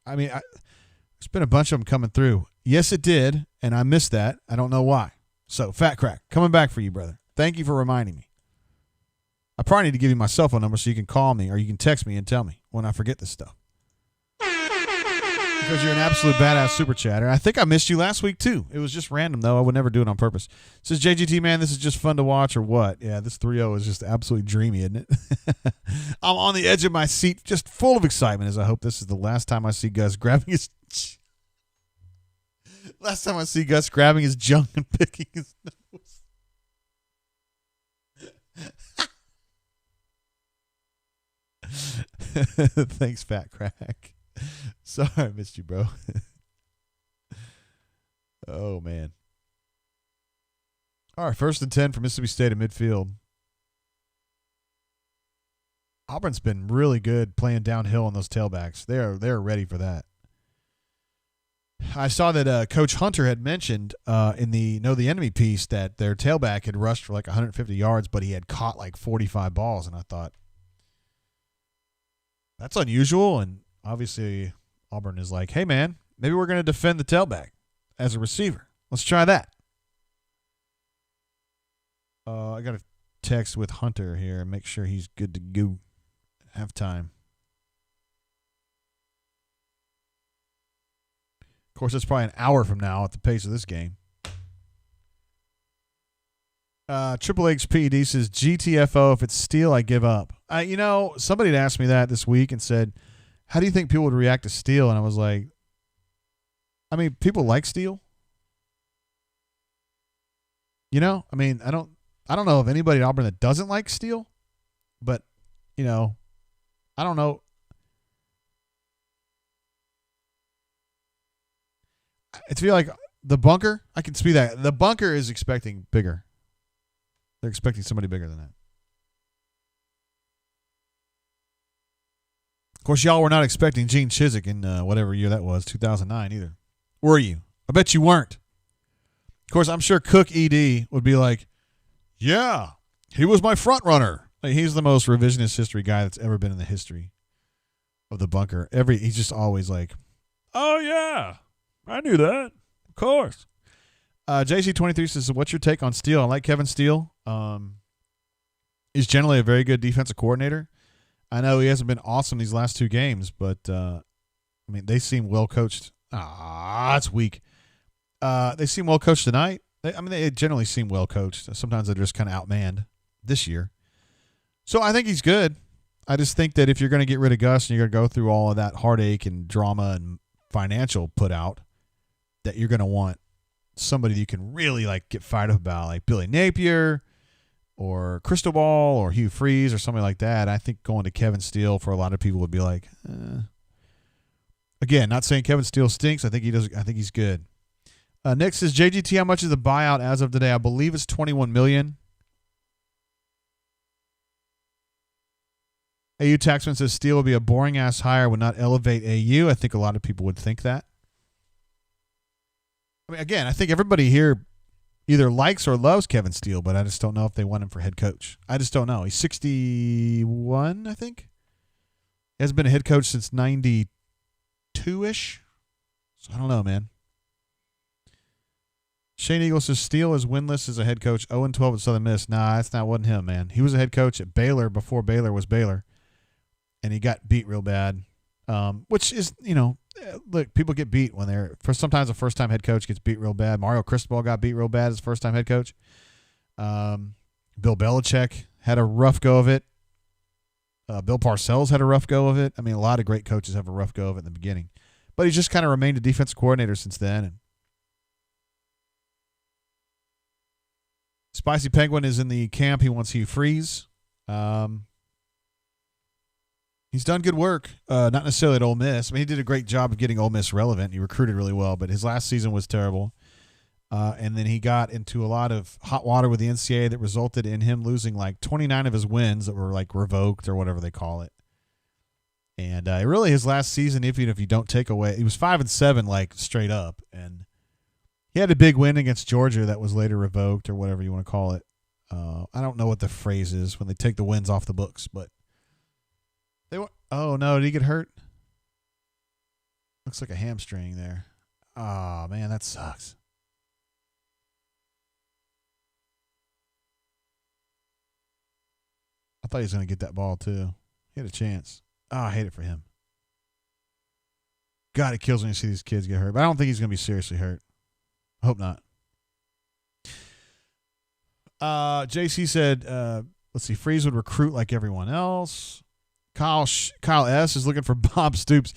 I mean, there's been a bunch of them coming through. Yes, it did, and I missed that. I don't know why. So, Fat Crack, coming back for you, brother. Thank you for reminding me. I probably need to give you my cell phone number so you can call me or you can text me and tell me when I forget this stuff. Because you're an absolute badass super chatter. I think I missed you last week, too. It was just random, though. I would never do it on purpose. It says, JGT, man, this is just fun to watch or what? Yeah, this 3-0 is just absolutely dreamy, isn't it? I'm on the edge of my seat, just full of excitement as I hope this is the last time I see Gus grabbing his... Last time I see Gus grabbing his junk and picking his nose. Thanks, Fat Crack. Sorry I missed you, bro. Oh, man. All right, 1st and 10 for Mississippi State at midfield. Auburn's been really good playing downhill on those tailbacks. They're ready for that. I saw that Coach Hunter had mentioned in the Know the Enemy piece that their tailback had rushed for like 150 yards, but he had caught like 45 balls, and I thought, that's unusual, and obviously Auburn is like, hey, man, maybe we're going to defend the tailback as a receiver. Let's try that. I got to text with Hunter here and make sure he's good to go. Have time. Of course, it's probably an hour from now at the pace of this game. Triple H PED says, GTFO, if it's Steele, I give up. Somebody had asked me that this week and said, how do you think people would react to Steele? And I was like, I mean, people like Steele. I don't know of anybody at Auburn that doesn't like Steele, but, I don't know. It's feel like the bunker, I can see that. The bunker is expecting bigger. They're expecting somebody bigger than that. Of course, y'all were not expecting Gene Chizik in whatever year that was, 2009 either. Were you? I bet you weren't. Of course, I'm sure Cook ED would be like, yeah, he was my front runner. Like, he's the most revisionist history guy that's ever been in the history of the bunker. He's just always like, oh, yeah, I knew that. Of course. JC23 says, what's your take on Steele? I like Kevin Steele. He's generally a very good defensive coordinator. I know he hasn't been awesome these last 2 games, but, they seem well coached. That's weak. They seem well coached tonight. They generally seem well coached. Sometimes they're just kind of outmanned this year. So I think he's good. I just think that if you're going to get rid of Gus and you're going to go through all of that heartache and drama and financial put out, that you're going to want somebody you can really get fired up about, like Billy Napier or Cristobal or Hugh Freeze or somebody like that. I think going to Kevin Steele for a lot of people would be like, Again, not saying Kevin Steele stinks. I think he's good. Nick says, JGT, how much is the buyout as of today? I believe it's $21 million. AU Taxman says Steele would be a boring-ass hire, would not elevate AU. I think a lot of people would think that. Again, I think everybody here either likes or loves Kevin Steele, but I just don't know if they want him for head coach. I just don't know. He's 61, I think. He hasn't been a head coach since 92-ish. So I don't know, man. Shane Eagle says Steele is winless as a head coach, 0-12 at Southern Miss. Nah, wasn't him, man. He was a head coach at Baylor before Baylor was Baylor, and he got beat real bad, which is, look, people get beat when sometimes a first-time head coach gets beat real bad. Mario Cristobal got beat real bad as a first-time head coach. Bill Belichick had a rough go of it. Bill Parcells had a rough go of it. A lot of great coaches have a rough go of it in the beginning. But he's just kind of remained a defensive coordinator since then, and Spicy Penguin is in the camp. He wants Hugh Freeze. He's done good work, not necessarily at Ole Miss. He did a great job of getting Ole Miss relevant. He recruited really well, but his last season was terrible. And then he got into a lot of hot water with the NCAA that resulted in him losing 29 of his wins that were revoked or whatever they call it. And really his last season, even if you don't take away, he was 5-7 straight up, and he had a big win against Georgia that was later revoked or whatever you want to call it. I don't know what the phrase is when they take the wins off the books, but Oh, no. Did he get hurt? Looks like a hamstring there. Oh, man, that sucks. I thought he was going to get that ball, too. He had a chance. Oh, I hate it for him. God, it kills me to see these kids get hurt. But I don't think he's going to be seriously hurt. I hope not. JC said, let's see, Freeze would recruit like everyone else. Kyle S. is looking for Bob Stoops.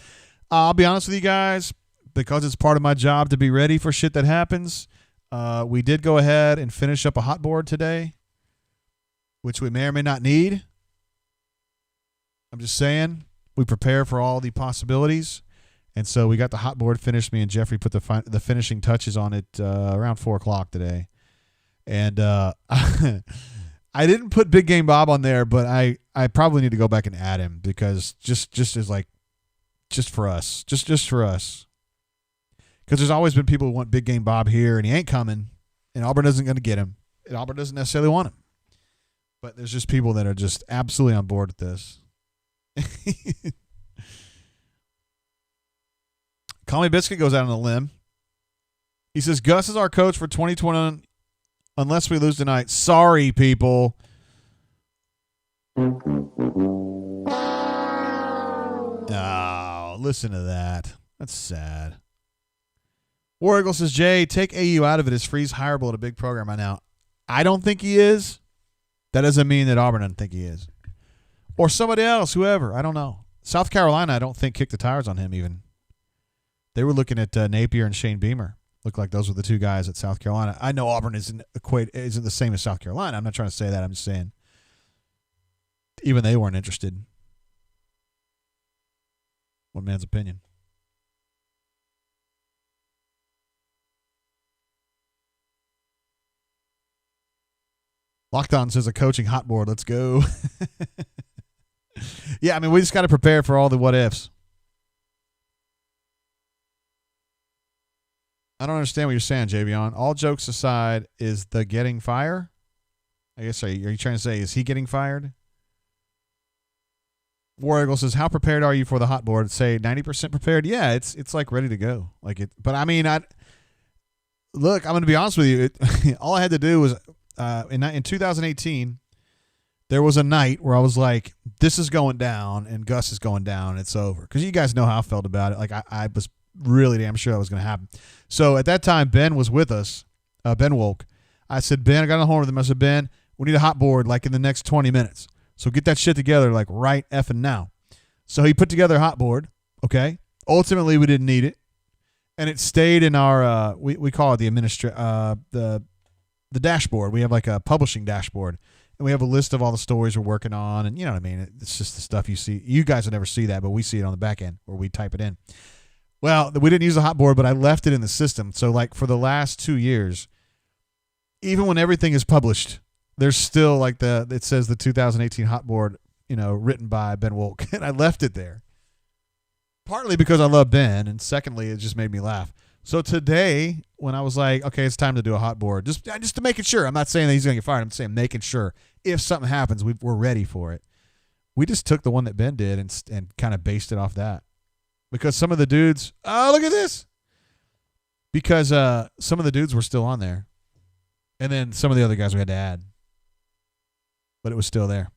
I'll be honest with you guys, because it's part of my job to be ready for shit that happens. We did go ahead and finish up a hot board today, which we may or may not need. I'm just saying, we prepare for all the possibilities. And so we got the hot board finished. Me and Jeffrey put the finishing touches on it around 4 o'clock today. And I didn't put Big Game Bob on there, but I probably need to go back and add him because just as like, just for us. Just for us. Because there's always been people who want Big Game Bob here, and he ain't coming, and Auburn isn't going to get him, and Auburn doesn't necessarily want him. But there's just people that are just absolutely on board with this. Call Me Biscuit goes out on a limb. He says, Gus is our coach for 2020 unless we lose tonight. Sorry, people. Oh, listen to that. That's sad. War Eagle says, Jay, take AU out of it. Is Freeze hireable at a big program right now? I don't think he is. That doesn't mean that Auburn doesn't think he is. Or somebody else, whoever. I don't know. South Carolina, I don't think, kicked the tires on him even. They were looking at Napier and Shane Beamer. Looked like those were the two guys at South Carolina. I know Auburn isn't the same as South Carolina. I'm not trying to say that. I'm just saying even they weren't interested. One man's opinion. Lockdown says a coaching hot board. Let's go. Yeah, I mean, we just got to prepare for all the what ifs. I don't understand what you're saying, Javion. All jokes aside, is the getting fire? I guess, are you trying to say, is he getting fired? War Eagle says, how prepared are you for the hot board? Say 90% prepared? Yeah, it's like ready to go. But I mean, look, I'm going to be honest with you. All I had to do was, in 2018, there was a night where I was like, this is going down and Gus is going down and it's over. Because you guys know how I felt about it. Like, I was really damn sure that was going to happen. So at that time, Ben was with us, Ben Wolk. I said, Ben, I got on the horn with him. I said, Ben, we need a hot board like in the next 20 minutes. So get that shit together like right effing now. So he put together a hot board, okay? Ultimately, we didn't need it. And it stayed in our, we call it the dashboard. We have like a publishing dashboard. And we have a list of all the stories we're working on. And you know what I mean? It's just the stuff you see. You guys will never see that, but we see it on the back end where we type it in. Well, we didn't use the hot board, but I left it in the system. So like for the last 2 years, even when everything is published, there's still like it says the 2018 hot board, written by Ben Wolk. And I left it there. Partly because I love Ben, and secondly, it just made me laugh. So today, when I was like, okay, it's time to do a hot board, just to make it sure. I'm not saying that he's going to get fired. I'm saying making sure if something happens, we're ready for it. We just took the one that Ben did and kind of based it off that. Because some of the dudes, oh, look at this. Because some of the dudes were still on there. And then some of the other guys we had to add. But it was still there.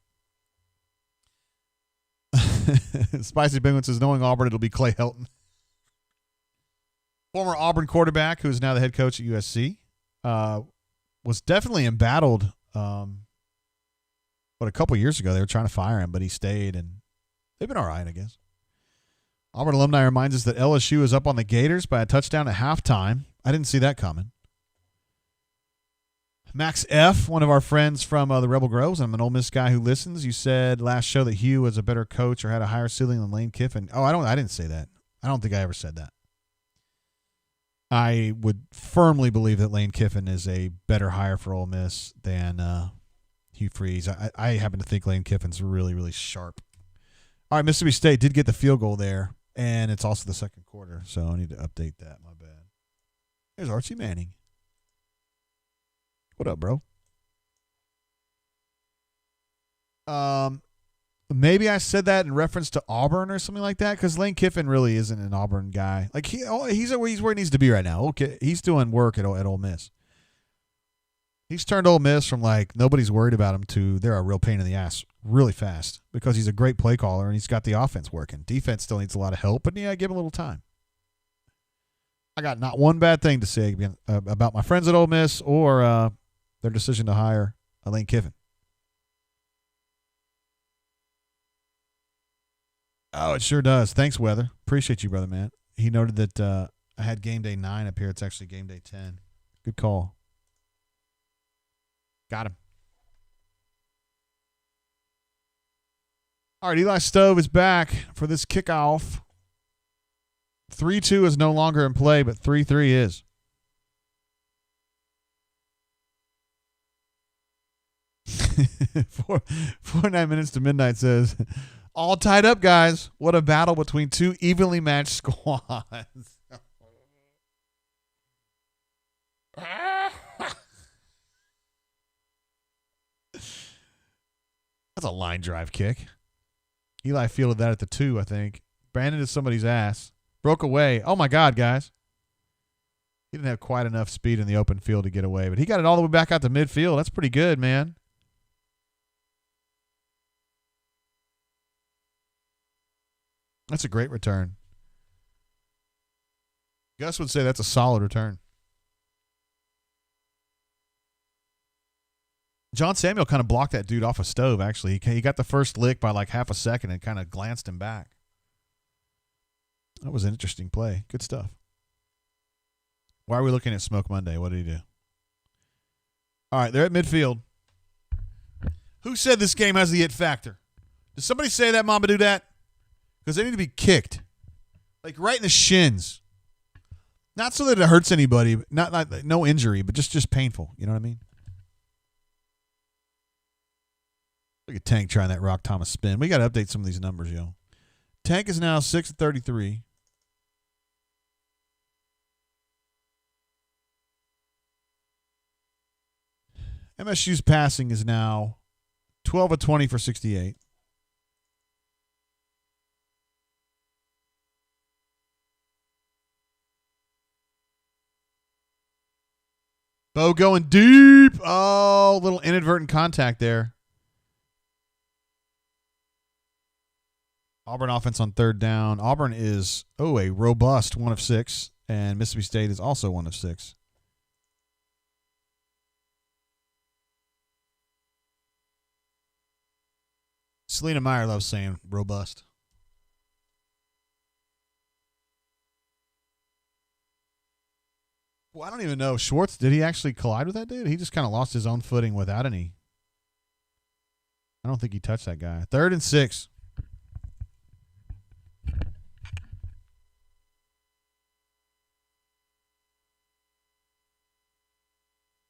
Spicy Penguin says, knowing Auburn, it'll be Clay Helton. Former Auburn quarterback, who is now the head coach at USC, was definitely embattled. A couple years ago, they were trying to fire him, but he stayed, and they've been all right, I guess. Auburn alumni reminds us that LSU is up on the Gators by a touchdown at halftime. I didn't see that coming. Max F., one of our friends from the Rebel Groves, I'm an Ole Miss guy who listens. You said last show that Hugh was a better coach or had a higher ceiling than Lane Kiffin. Oh, I didn't say that. I don't think I ever said that. I would firmly believe that Lane Kiffin is a better hire for Ole Miss than Hugh Freeze. I happen to think Lane Kiffin's really, really sharp. All right, Mississippi State did get the field goal there, and it's also the second quarter, so I need to update that. My bad. There's Archie Manning. What up, bro? Maybe I said that in reference to Auburn or something like that, because Lane Kiffin really isn't an Auburn guy. Like he's where he needs to be right now. Okay, he's doing work at Ole Miss. He's turned Ole Miss from like nobody's worried about him to they're a real pain in the ass really fast because he's a great play caller and he's got the offense working. Defense still needs a lot of help, but yeah, give him a little time. I got not one bad thing to say about my friends at Ole Miss or their decision to hire Lane Kiffin. Oh, it sure does. Thanks, Weather. Appreciate you, brother, man. He noted that I had game day 9 up here. It's actually game day 10. Good call. Got him. All right, Eli Stove is back for this kickoff. 3-2 is no longer in play, but 3-3 is. Four 9 minutes to midnight says, all tied up, guys. What a battle between two evenly matched squads. That's a line drive kick. Eli fielded that at the 2, I think. Brandon to somebody's ass. Broke away. Oh, my God, guys. He didn't have quite enough speed in the open field to get away, but he got it all the way back out to midfield. That's pretty good, man. That's a great return. Gus would say that's a solid return. John Samuel kind of blocked that dude off a stove, actually. He got the first lick by like half a second and kind of glanced him back. That was an interesting play. Good stuff. Why are we looking at Smoke Monday? What did he do? All right, they're at midfield. Who said this game has the it factor? Did somebody say that, Mama do that? Because they need to be kicked. Like right in the shins. Not so that it hurts anybody. Not no injury, but just painful. You know what I mean? Look at Tank trying that Rock Thomas spin. We got to update some of these numbers, yo. Tank is now 6-33. MSU's passing is now 12-20 for 68. Bo going deep. Oh, little inadvertent contact there. Auburn offense on 3rd down. Auburn is, a robust 1 of 6, and Mississippi State is also 1 of 6. Selena Meyer loves saying robust. Well, I don't even know. Schwartz, did he actually collide with that dude? He just kind of lost his own footing without any. I don't think he touched that guy. 3rd and 6.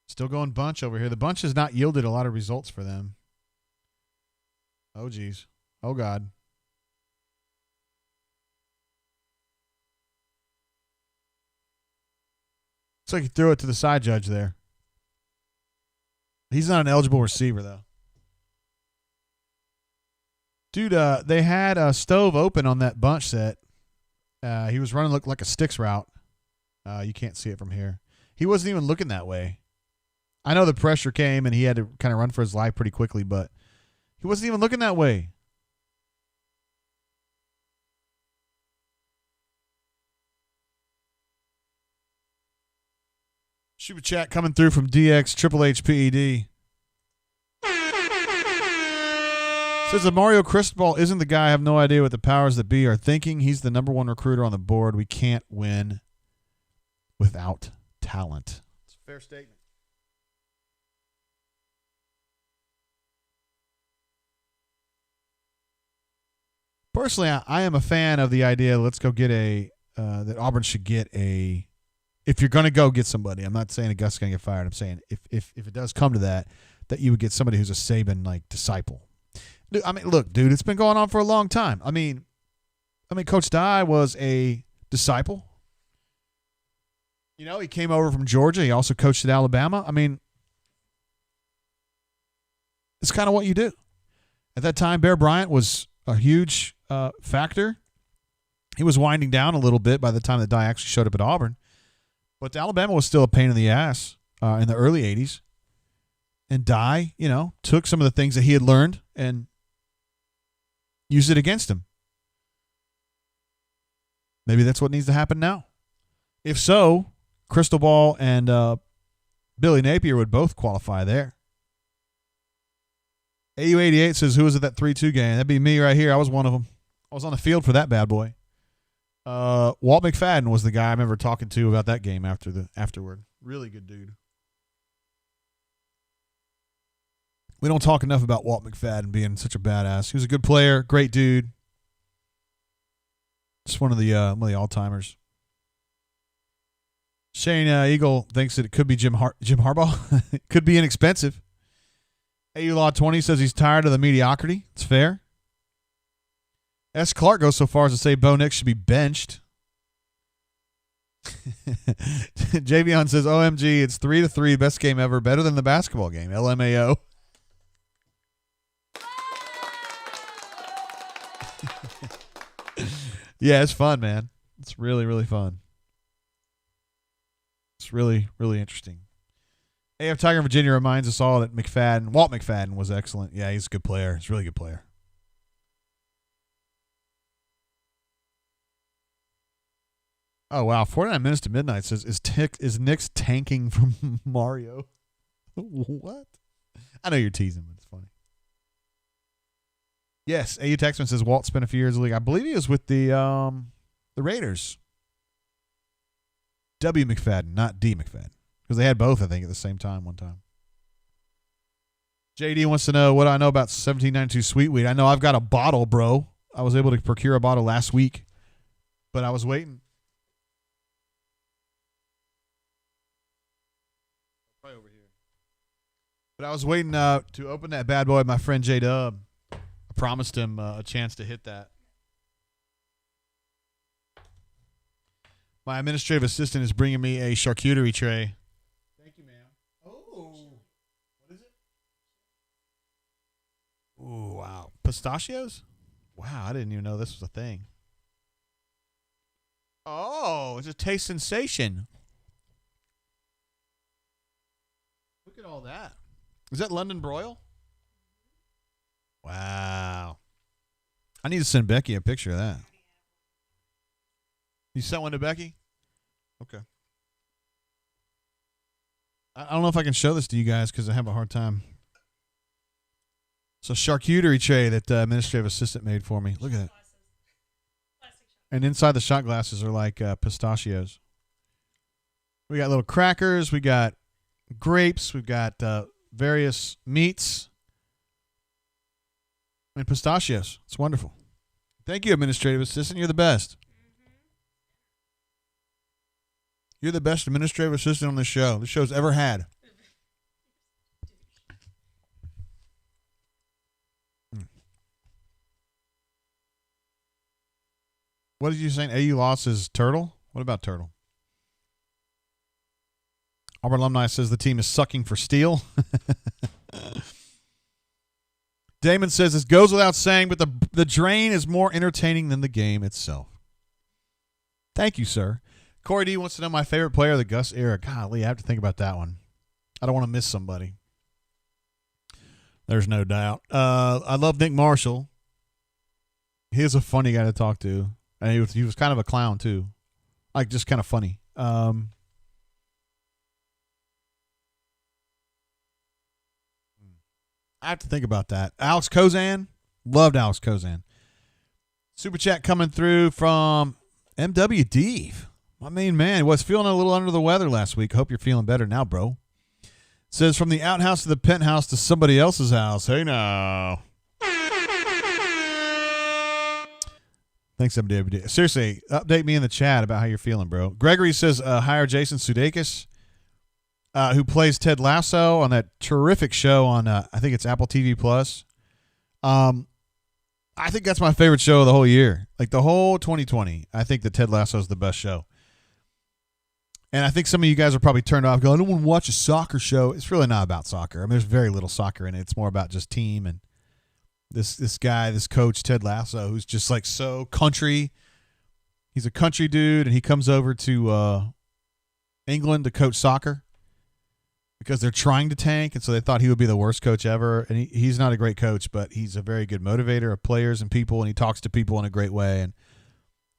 Still going bunch over here. The bunch has not yielded a lot of results for them. Oh, geez. Oh, God. Looks like he threw it to the side judge there. He's not an eligible receiver, though. Dude, they had a Stove open on that bunch set. He was running look like a sticks route. You can't see it from here. He wasn't even looking that way. I know the pressure came and he had to kind of run for his life pretty quickly, but he wasn't even looking that way. Super chat coming through from DX Triple H PED. Says that Mario Cristobal isn't the guy. I have no idea what the powers that be are thinking. He's the number 1 recruiter on the board. We can't win without talent. It's a fair statement. Personally, I am a fan of the idea. Let's go get that Auburn should get a. If you're going to go get somebody, I'm not saying that Gus is going to get fired. I'm saying if it does come to that you would get somebody who's a Saban like disciple. I mean, look, dude, it's been going on for a long time. I mean, Coach Dye was a disciple. You know, he came over from Georgia. He also coached at Alabama. I mean, it's kind of what you do. At that time, Bear Bryant was a huge factor. He was winding down a little bit by the time that Dye actually showed up at Auburn. But Alabama was still a pain in the ass in the early 80s. And Dye, took some of the things that he had learned and used it against him. Maybe that's what needs to happen now. If so, Crystal Ball and Billy Napier would both qualify there. AU88 says, who was at that 3-2 game? That'd be me right here. I was one of them. I was on the field for that bad boy. Walt McFadden was the guy I remember talking to about that game afterward. Really good dude. We don't talk enough about Walt McFadden being such a badass. He was a good player, great dude. Just one of the all-timers. Shane Eagle thinks that it could be Jim Harbaugh. It could be inexpensive. AU Law 20 says he's tired of the mediocrity. It's fair. S. Clark goes so far as to say Bo Nix should be benched. Javion says, OMG, it's 3-3, best game ever, better than the basketball game. LMAO. Yeah, it's fun, man. It's really, really fun. It's really, really interesting. AF Tiger in Virginia reminds us all that Walt McFadden was excellent. Yeah, he's a good player. He's a really good player. Oh, wow. 49 minutes to midnight says, is Nick's tanking from Mario? What? I know you're teasing, but it's funny. Yes, AU Texman says Walt spent a few years in the league. I believe he was with the Raiders. W. McFadden, not D. McFadden. Because they had both, I think, at the same time one time. JD wants to know what I know about 1792 Sweetweed. I know I've got a bottle, bro. I was able to procure a bottle last week, but I was waiting. Right over here. But I was waiting to open that bad boy with my friend J-Dub. I promised him a chance to hit that. My administrative assistant is bringing me a charcuterie tray. Thank you, ma'am. Oh, what is it? Ooh, wow. Pistachios? Wow, I didn't even know this was a thing. Oh, it's a taste sensation. Look at all that. Is that London broil? Wow. I need to send Becky a picture of that. You sent one to Becky? Okay. I don't know if I can show this to you guys because I have a hard time. It's a charcuterie tray that the administrative assistant made for me. Look at that. And inside the shot glasses are like pistachios. We got little crackers. We got grapes. We've got various meats. And pistachios. It's wonderful. Thank you, administrative assistant. You're the best. You're the best administrative assistant on this show. This show's ever had. What did you say? AU lost his Turtle? What about Turtle? Auburn alumni says the team is sucking for steel. Damon says this goes without saying, but the drain is more entertaining than the game itself. Thank you, sir. Corey D wants to know my favorite player of the Gus era. Golly, I have to think about that one. I don't want to miss somebody. There's no doubt. I love Nick Marshall. He was a funny guy to talk to. And he was kind of a clown, too. Like, just kind of funny. I have to think about that. Alex Kozan. Loved Alex Kozan. Super chat coming through from MWD. My main man was feeling a little under the weather last week. Hope you're feeling better now, bro. Says from the outhouse to the penthouse to somebody else's house. Hey, now. Thanks, MWD. Seriously, update me in the chat about how you're feeling, bro. Gregory says hire Jason Sudeikis, who plays Ted Lasso on that terrific show on, I think it's Apple TV+. I think that's my favorite show of the whole year. Like the whole 2020, I think that Ted Lasso is the best show. And I think some of you guys are probably turned off going, I don't want to watch a soccer show. It's really not about soccer. I mean, there's very little soccer in it. It's more about just team and This guy, this coach, Ted Lasso, who's just like so country. He's a country dude, and he comes over to England to coach soccer because they're trying to tank, and so they thought he would be the worst coach ever. And he's not a great coach, but he's a very good motivator of players and people, and he talks to people in a great way. And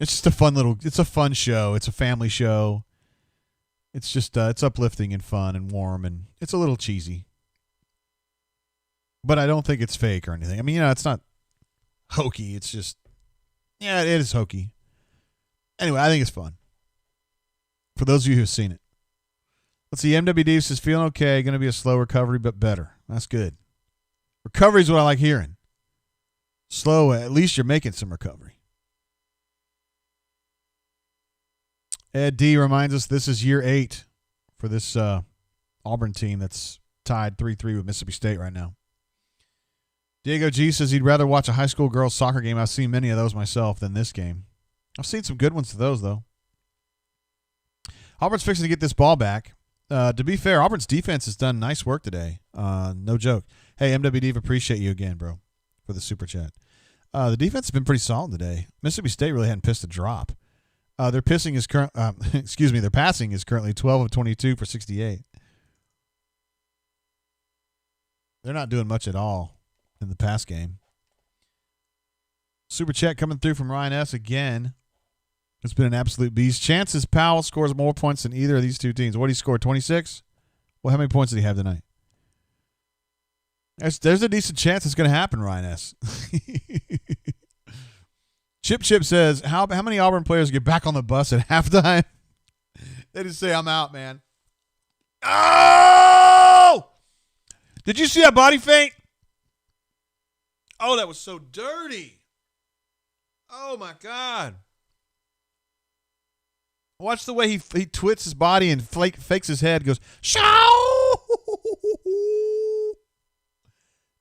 it's just it's a fun show. It's a family show. It's just it's uplifting and fun and warm, and it's a little cheesy. But I don't think it's fake or anything. I mean, it's not hokey. It's just, it is hokey. Anyway, I think it's fun. For those of you who've seen it. Let's see, MWD says, feeling okay. Going to be a slow recovery, but better. That's good. Recovery is what I like hearing. Slow, at least you're making some recovery. Ed D reminds us this is year 8 for this Auburn team that's tied 3-3 with Mississippi State right now. Diego G says he'd rather watch a high school girls soccer game. I've seen many of those myself than this game. I've seen some good ones to those, though. Auburn's fixing to get this ball back. To be fair, Auburn's defense has done nice work today. No joke. Hey, MWD, appreciate you again, bro, for the super chat. The defense has been pretty solid today. Mississippi State really hadn't pissed a drop. Their passing is currently 12 of 22 for 68. They're not doing much at all in the pass game. Super chat coming through from Ryan S. again. It's been an absolute beast. Chances Powell scores more points than either of these two teams. What did he score, 26? Well, how many points did he have tonight? There's a decent chance it's going to happen, Ryan S. Chip says, how many Auburn players get back on the bus at halftime? They just say, I'm out, man. Oh! Did you see that body feint? Oh, that was so dirty. Oh, my God. Watch the way he twits his body and fakes his head. Goes, show!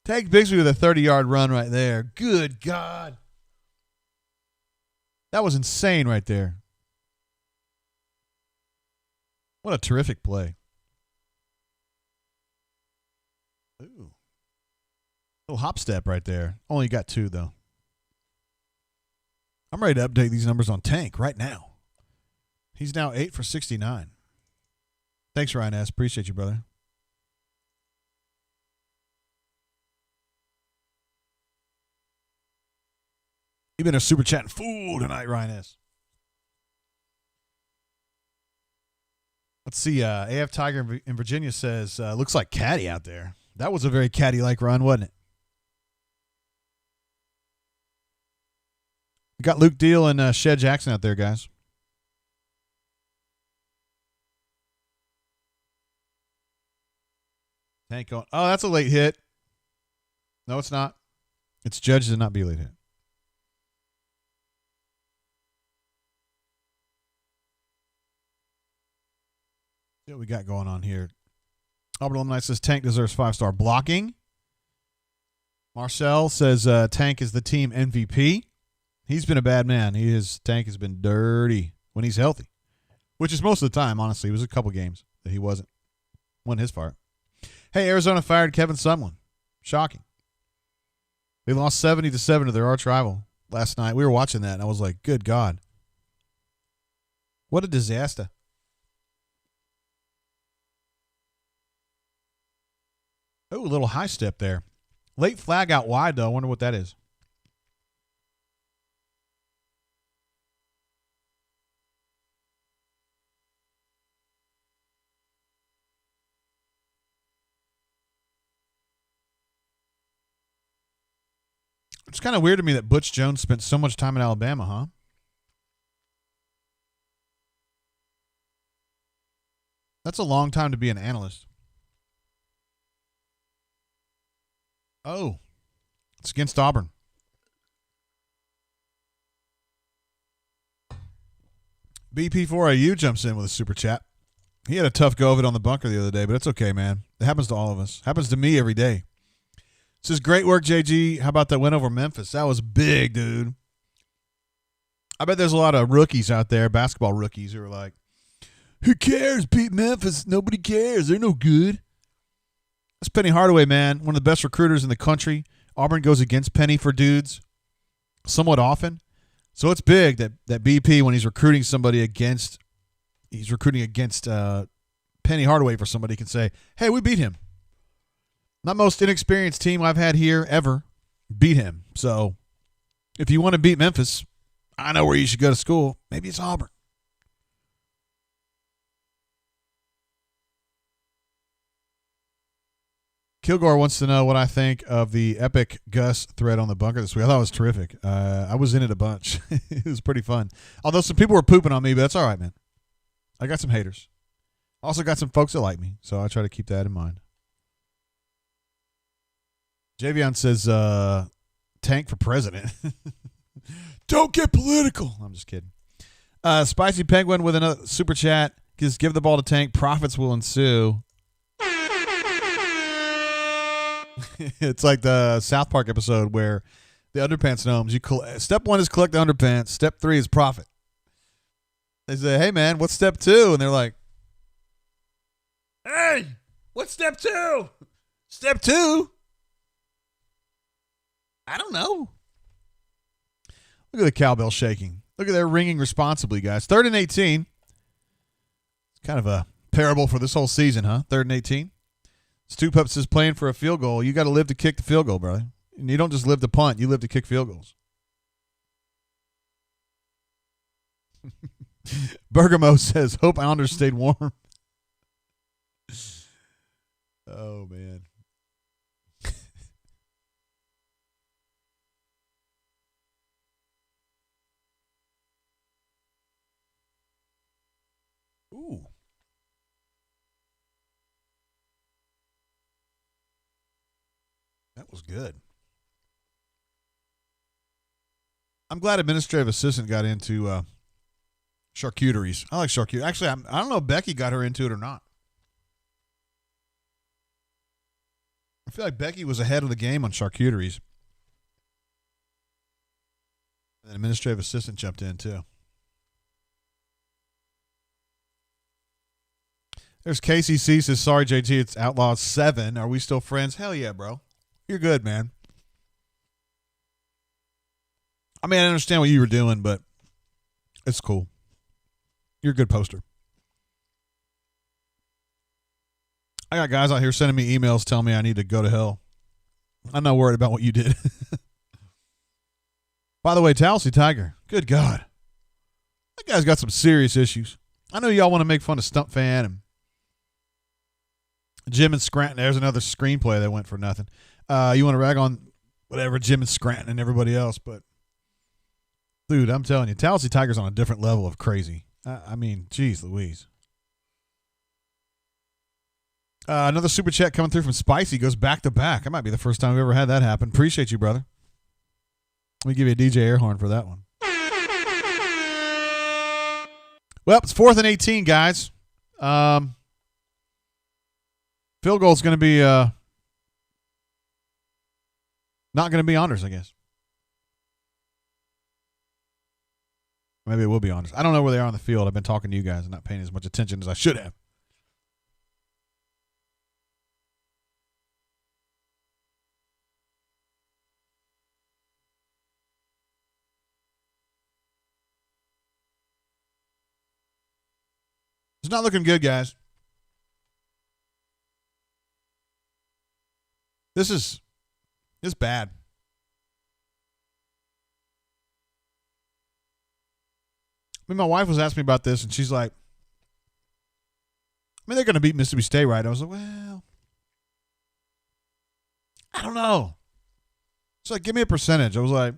Tags Bigsby with a 30-yard run right there. Good God. That was insane right there. What a terrific play. Ooh. Little hop step right there. Only got 2, though. I'm ready to update these numbers on Tank right now. He's now 8 for 69. Thanks, Ryan S. Appreciate you, brother. You've been a super chatting fool tonight, Ryan S. Let's see. AF Tiger in Virginia says, looks like caddy out there. That was a very caddy-like run, wasn't it? We got Luke Deal and Shed Jackson out there, guys. Tank on. Oh, that's a late hit. No, it's not. It's judged to not be a late hit. See what we got going on here. Auburn Alumni says Tank deserves 5-star blocking. Marcel says Tank is the team MVP. He's been a bad man. Tank has been dirty when he's healthy, which is most of the time, honestly. It was a couple games that he wasn't his fault. Hey, Arizona fired Kevin Sumlin. Shocking. They lost 70-7 to their arch rival last night. We were watching that, and I was like, good God. What a disaster. Oh, a little high step there. Late flag out wide, though. I wonder what that is. It's kind of weird to me that Butch Jones spent so much time in Alabama, huh? That's a long time to be an analyst. Oh, it's against Auburn. BP4AU jumps in with a super chat. He had a tough go of it on the bunker the other day, but it's okay, man. It happens to all of us. Happens to me every day. Says, great work, JG. How about that win over Memphis? That was big, dude. I bet there's a lot of rookies out there, basketball rookies, who are like, who cares? Beat Memphis. Nobody cares. They're no good. That's Penny Hardaway, man. One of the best recruiters in the country. Auburn goes against Penny for dudes somewhat often. So it's big that BP, when he's recruiting somebody against Penny Hardaway for somebody, can say, hey, we beat him. Not most inexperienced team I've had here ever beat him. So if you want to beat Memphis, I know where you should go to school. Maybe it's Auburn. Kilgore wants to know what I think of the epic Gus thread on the bunker this week. I thought it was terrific. I was in it a bunch. It was pretty fun. Although some people were pooping on me, but that's all right, man. I got some haters. Also got some folks that like me, so I try to keep that in mind. Javion says, tank for president. Don't get political. I'm just kidding. Spicy Penguin with another super chat. Just give the ball to Tank. Profits will ensue. It's like the South Park episode where the underpants gnomes, step 1 is collect the underpants. Step 3 is profit. They say, hey, man, what's step 2? And they're like, hey, what's step 2? Step 2? I don't know. Look at the cowbell shaking. Look at that ringing responsibly, guys. 3rd and 18. It's kind of a parable for this whole season, huh? 3rd and 18. Stu Pups is playing for a field goal. You got to live to kick the field goal, brother. And you don't just live to punt. You live to kick field goals. Bergamo says, hope Islanders stayed warm. Oh, man. Ooh. That was good. I'm glad administrative assistant got into charcuteries. I like charcuterie. Actually, I don't know if Becky got her into it or not. I feel like Becky was ahead of the game on charcuteries. And administrative assistant jumped in too. There's KCC says, sorry, JT, it's Outlaw 7. Are we still friends? Hell yeah, bro. You're good, man. I mean, I understand what you were doing, but it's cool. You're a good poster. I got guys out here sending me emails telling me I need to go to hell. I'm not worried about what you did. By the way, Talsey Tiger, good God. That guy's got some serious issues. I know y'all want to make fun of Stump Fan and Jim and Scranton. There's another screenplay that went for nothing. You want to rag on whatever Jim and Scranton and everybody else, but dude, I'm telling you, Talsey Tiger's on a different level of crazy. I mean, geez Louise. Another super chat coming through from Spicy goes back to back. That might be the first time we've ever had that happen. Appreciate you, brother. Let me give you a DJ air horn for that one. Well, it's 4th and 18, guys. Field goal is going to be not going to be honors, I guess. Maybe it will be honors. I don't know where they are on the field. I've been talking to you guys and not paying as much attention as I should have. It's not looking good, guys. This is bad. I mean, my wife was asking me about this, and she's like, I mean, they're going to beat Mississippi State, right? I was like, well, I don't know. It's like, give me a percentage. I was like,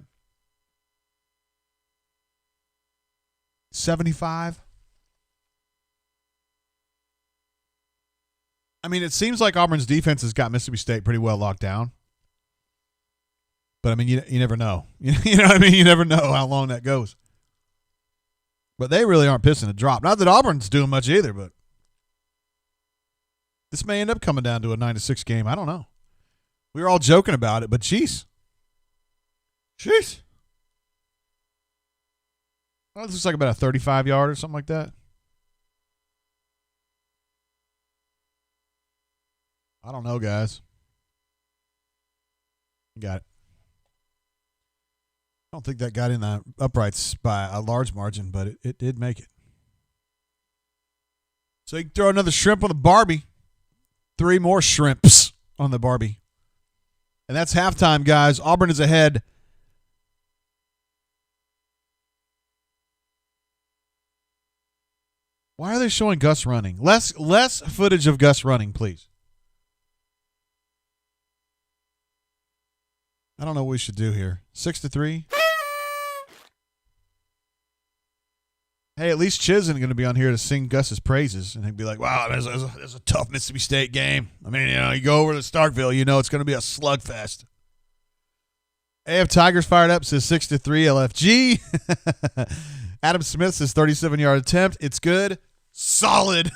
75. I mean, it seems like Auburn's defense has got Mississippi State pretty well locked down. But, I mean, you never know. You know what I mean? You never know how long that goes. But they really aren't pissing a drop. Not that Auburn's doing much either, but this may end up coming down to a 9-6 game. I don't know. We were all joking about it, but jeez. Jeez. Well, this looks like about a 35-yard or something like that. I don't know, guys. Got it. I don't think that got in the uprights by a large margin, but it did make it. So you can throw another shrimp on the Barbie. 3 more shrimps on the Barbie. And that's halftime, guys. Auburn is ahead. Why are they showing Gus running? Less footage of Gus running, please. I don't know what we should do here. 6-3. Hey, at least Chiz isn't going to be on here to sing Gus's praises, and he'd be like, "Wow, there's a tough Mississippi State game. I mean, you go over to Starkville, it's going to be a slugfest." AF Tigers fired up, says 6-3 LFG. Adam Smith says 37-yard attempt. It's good. Solid.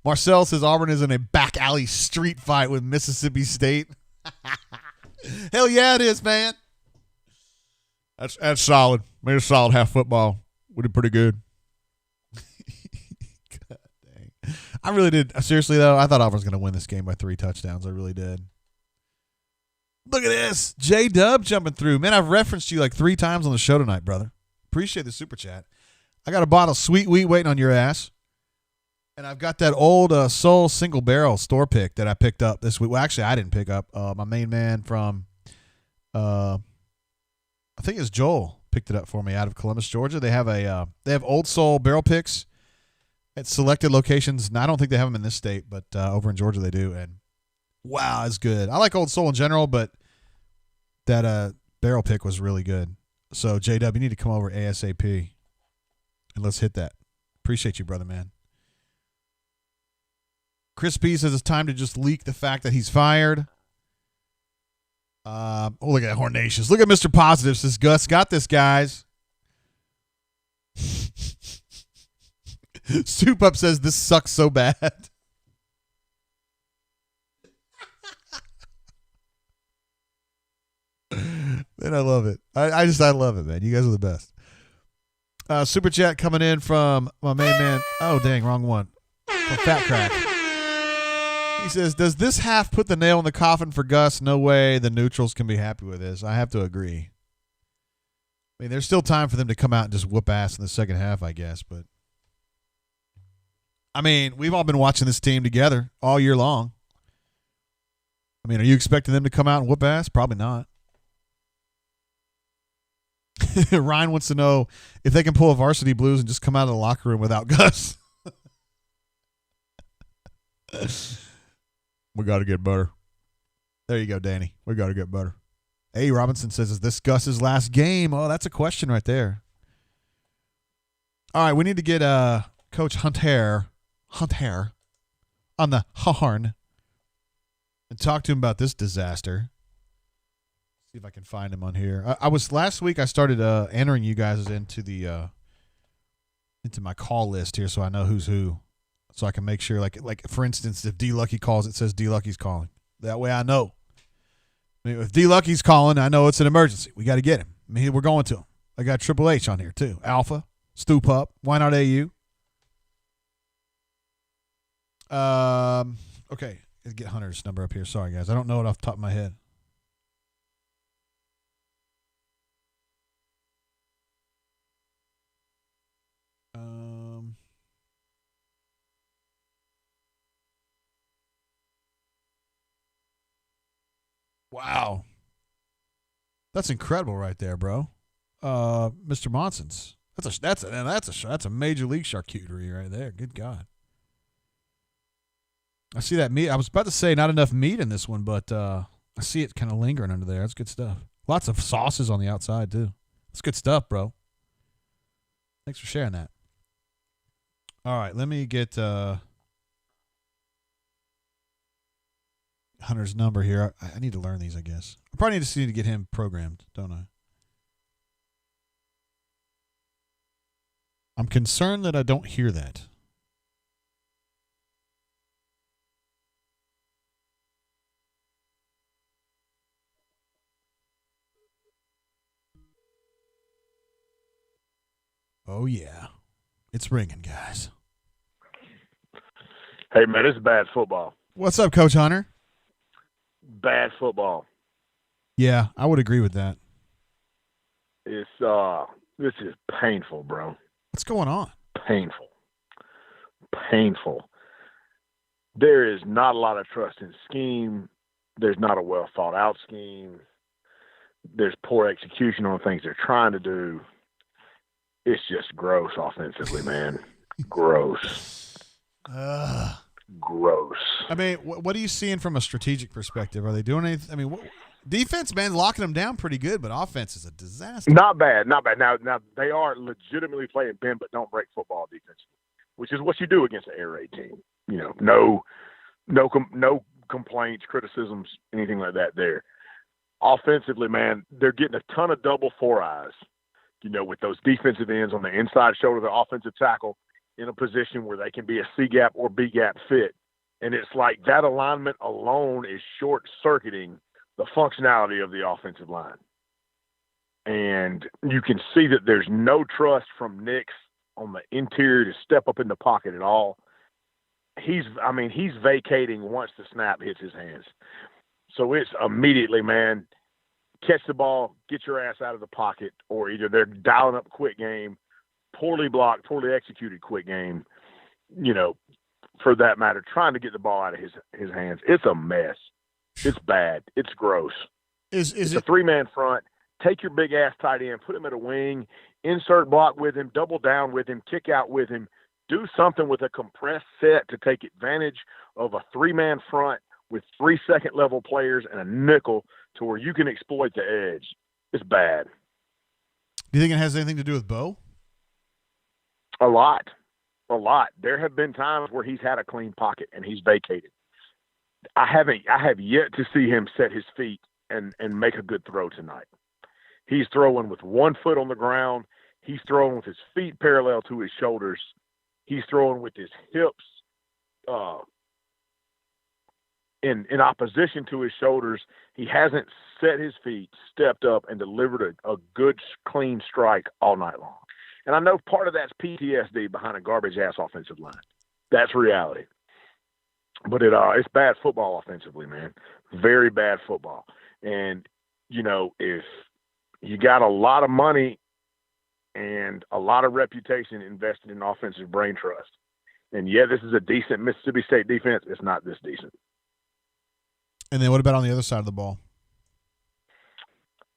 Marcel says Auburn is in a back alley street fight with Mississippi State. Hell yeah, it is, man. That's solid. Made a solid half football. We did pretty good. God dang. I really did. Seriously, though, I thought Auburn was going to win this game by 3 touchdowns. I really did. Look at this. J-Dub jumping through. Man, I've referenced you like 3 times on the show tonight, brother. Appreciate the super chat. I got a bottle of Sweet Wheat waiting on your ass. And I've got that old Soul single barrel store pick that I picked up this week. Well, actually, I didn't pick up. My main man from I think it's Joel picked it up for me out of Columbus, Georgia. They have Old Soul barrel picks at selected locations. And I don't think they have them in this state, but over in Georgia they do. And wow, it's good. I like Old Soul in general, but that barrel pick was really good. So JW, you need to come over ASAP and let's hit that. Appreciate you, brother, man. Chris P says it's time to just leak the fact that he's fired. Look at Hornatius. Look at Mr. Positive. Says Gus got this, guys. Soup Up says this sucks so bad. Man, I love it. I love it, man. You guys are the best. Super chat coming in from my main man. Oh, dang, wrong one. From Fat Crack. He says, does this half put the nail in the coffin for Gus? No way the neutrals can be happy with this. I have to agree. I mean, there's still time for them to come out and just whoop ass in the second half, I guess. But, I mean, we've all been watching this team together all year long. I mean, are you expecting them to come out and whoop ass? Probably not. Ryan wants to know if they can pull a varsity blues and just come out of the locker room without Gus. We got to get better. There you go, Danny. We got to get better. A. Robinson says, is this Gus's last game? Oh, that's a question right there. All right, we need to get Coach Hunter on the horn and talk to him about this disaster. See if I can find him on here. Last week I started entering you guys into my call list here so I know who's who. So I can make sure, like for instance, if D Lucky calls, it says D Lucky's calling. That way I know. I mean, if D Lucky's calling, I know it's an emergency. We got to get him. I mean, we're going to him. I got Triple H on here too. Alpha, Stoop Up. Why not AU? Okay, let's get Hunter's number up here. Sorry guys, I don't know it off the top of my head. Wow. That's incredible right there, bro. Mr. Monson's. That's a major league charcuterie right there. Good God. I see that meat. I was about to say not enough meat in this one, but I see it kind of lingering under there. That's good stuff. Lots of sauces on the outside too. That's good stuff, bro. Thanks for sharing that. All right, let me get Hunter's number here. I need to learn these, I guess. I probably need to get him programmed, don't I? I'm concerned that I don't hear that. Oh, yeah. It's ringing, guys.
Hey, man, this is bad football.
What's up, Coach Hunter?
bad football.
Yeah, I would agree with that.
It's this is painful, bro.
What's going on?
Painful. There is not a lot of trust in scheme. There's not a well thought out scheme. There's poor execution on things they're trying to do. It's just gross offensively, man. Gross. Gross.
I mean, what are you seeing from a strategic perspective? Are they doing anything? I mean, defense, man, locking them down pretty good, but offense is a disaster.
Not bad. Now they are legitimately playing bend but don't break football defensively, which is what you do against an air raid team. You know, no complaints, criticisms, anything like that there. Offensively, man, they're getting a ton of double four eyes, with those defensive ends on the inside shoulder of the offensive tackle in a position where they can be a C-gap or B-gap fit. And it's like that alignment alone is short-circuiting the functionality of the offensive line. And you can see that there's no trust from Nix on the interior to step up in the pocket at all. He's vacating once the snap hits his hands. So it's immediately, man, catch the ball, get your ass out of the pocket, or either they're dialing up quick game, poorly blocked, poorly executed quick game, for that matter, trying to get the ball out of his hands. It's a mess. It's bad. It's gross.
It's
a three-man front. Take your big-ass tight end, put him at a wing, insert block with him, double down with him, kick out with him, do something with a compressed set to take advantage of a three-man front with 3 second-level players and a nickel to where you can exploit the edge. It's bad.
Do you think it has anything to do with Bo?
A lot. There have been times where he's had a clean pocket and he's vacated. I have yet to see him set his feet and make a good throw tonight. He's throwing with 1 foot on the ground. He's throwing with his feet parallel to his shoulders. He's throwing with his hips in opposition to his shoulders. He hasn't set his feet, stepped up, and delivered a good, clean strike all night long. And I know part of that's PTSD behind a garbage-ass offensive line. That's reality. But it's bad football offensively, man. Very bad football. And, if you got a lot of money and a lot of reputation invested in offensive brain trust, and, this is a decent Mississippi State defense, it's not this decent.
And then what about on the other side of the ball?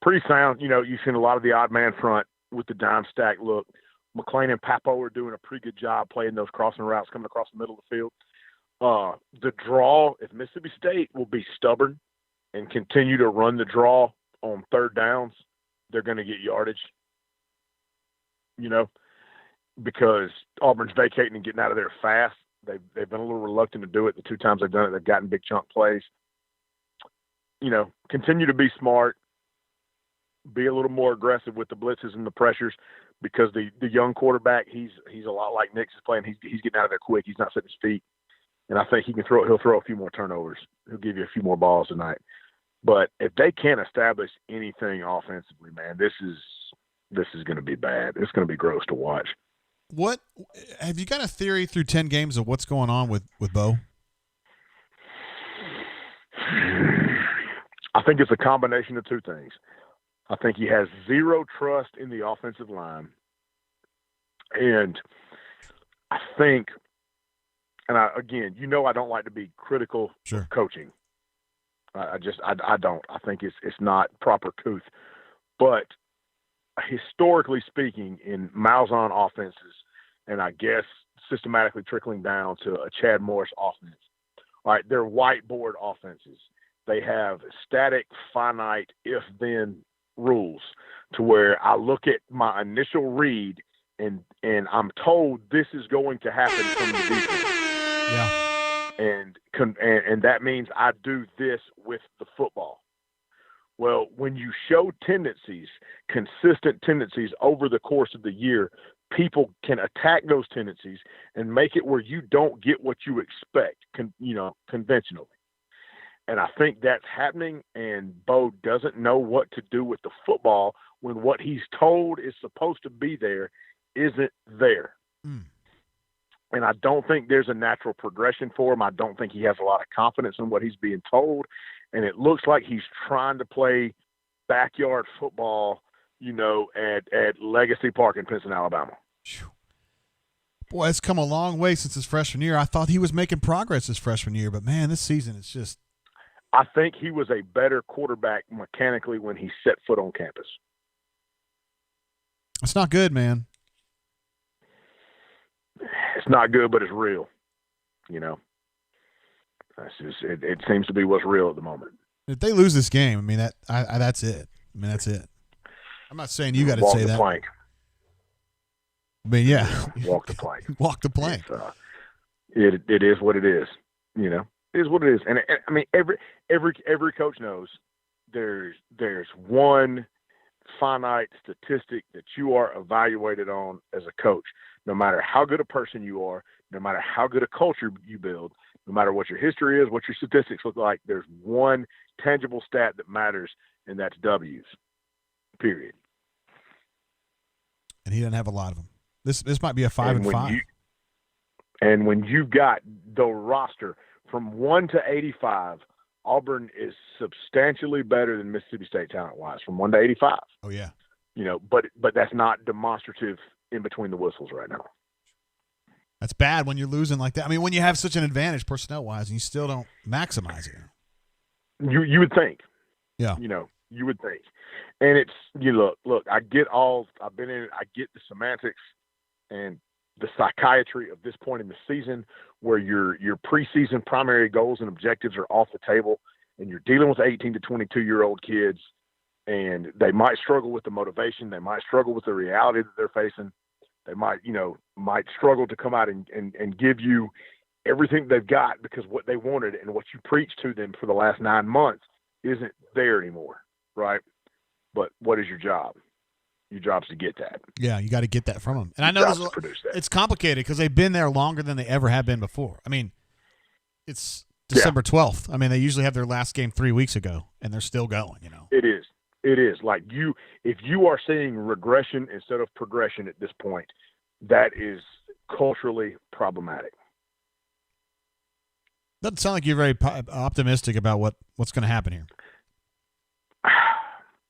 Pretty sound. You've seen a lot of the odd man front with the dime stack look. McClain and Papo are doing a pretty good job playing those crossing routes coming across the middle of the field. The draw, if Mississippi State will be stubborn and continue to run the draw on third downs, they're going to get yardage, because Auburn's vacating and getting out of there fast. They've been a little reluctant to do it. The 2 times they've done it, they've gotten big chunk plays. Continue to be smart, be a little more aggressive with the blitzes and the pressures, because the young quarterback, he's a lot like Nix is playing. He's getting out of there quick. He's not setting his feet. And I think he'll throw a few more turnovers. He'll give you a few more balls tonight. But if they can't establish anything offensively, man, this is going to be bad. It's going to be gross to watch.
What have you got a theory through 10 games of what's going on with Bo?
I think it's a combination of 2 things. I think he has zero trust in the offensive line. And I think, again, I don't like to be critical of coaching. I don't. I think it's not proper couth. But historically speaking, in Malzahn offenses, and I guess systematically trickling down to a Chad Morris offense, all right, they're whiteboard offenses. They have static, finite, if-then rules to where I look at my initial read and I'm told this is going to happen from the defense.
Yeah.
And that means I do this with the football. Well, when you show tendencies, consistent tendencies over the course of the year, people can attack those tendencies and make it where you don't get what you expect, conventionally. And I think that's happening, and Bo doesn't know what to do with the football when what he's told is supposed to be there isn't there. And I don't think there's a natural progression for him. I don't think he has a lot of confidence in what he's being told. And it looks like he's trying to play backyard football, at Legacy Park in Pinson, Alabama.
Boy, it's come a long way since his freshman year. I thought he was making progress his freshman year, but, man, this season it's just –
I think he was a better quarterback mechanically when he set foot on campus.
It's not good, man.
It's not good, but it's real. That's just, it seems to be what's real at the moment.
If they lose this game, I mean, that's it. That's it. I'm not saying you got to say that.
Walk the plank.
I mean, yeah.
Walk the plank.
Walk the plank.
It is what it is. It is what it is. And I mean, every coach knows there's one finite statistic that you are evaluated on as a coach. No matter how good a person you are, no matter how good a culture you build, no matter what your history is, what your statistics look like, there's one tangible stat that matters, and that's W's, period.
And he doesn't have a lot of them. This might be a 5-5.
And when you've got the roster from 1 to 85, Auburn is substantially better than Mississippi State talent-wise, from 1 to 85.
Oh, yeah.
But that's not demonstrative in between the whistles right now.
That's bad when you're losing like that. I mean, when you have such an advantage personnel-wise and you still don't maximize it.
You would think.
Yeah.
You would think. And it's, look, I've been in it. I get the semantics and the psychiatry of this point in the season where your preseason primary goals and objectives are off the table and you're dealing with 18 to 22-year-old kids and they might struggle with the motivation. They might struggle with the reality that they're facing. They might struggle to come out and give you everything they've got because what they wanted and what you preached to them for the last 9 months isn't there anymore, right? But what is your job? Your job's to get that.
Yeah, you got to get that from them. And I know it's complicated because they've been there longer than they ever have been before. I mean, it's December 12th. I mean, they usually have their last game 3 weeks ago, and they're still going,
It is. It is. Like if you are seeing regression instead of progression at this point, that is culturally problematic.
Doesn't sound like you're very optimistic about what's going to happen here.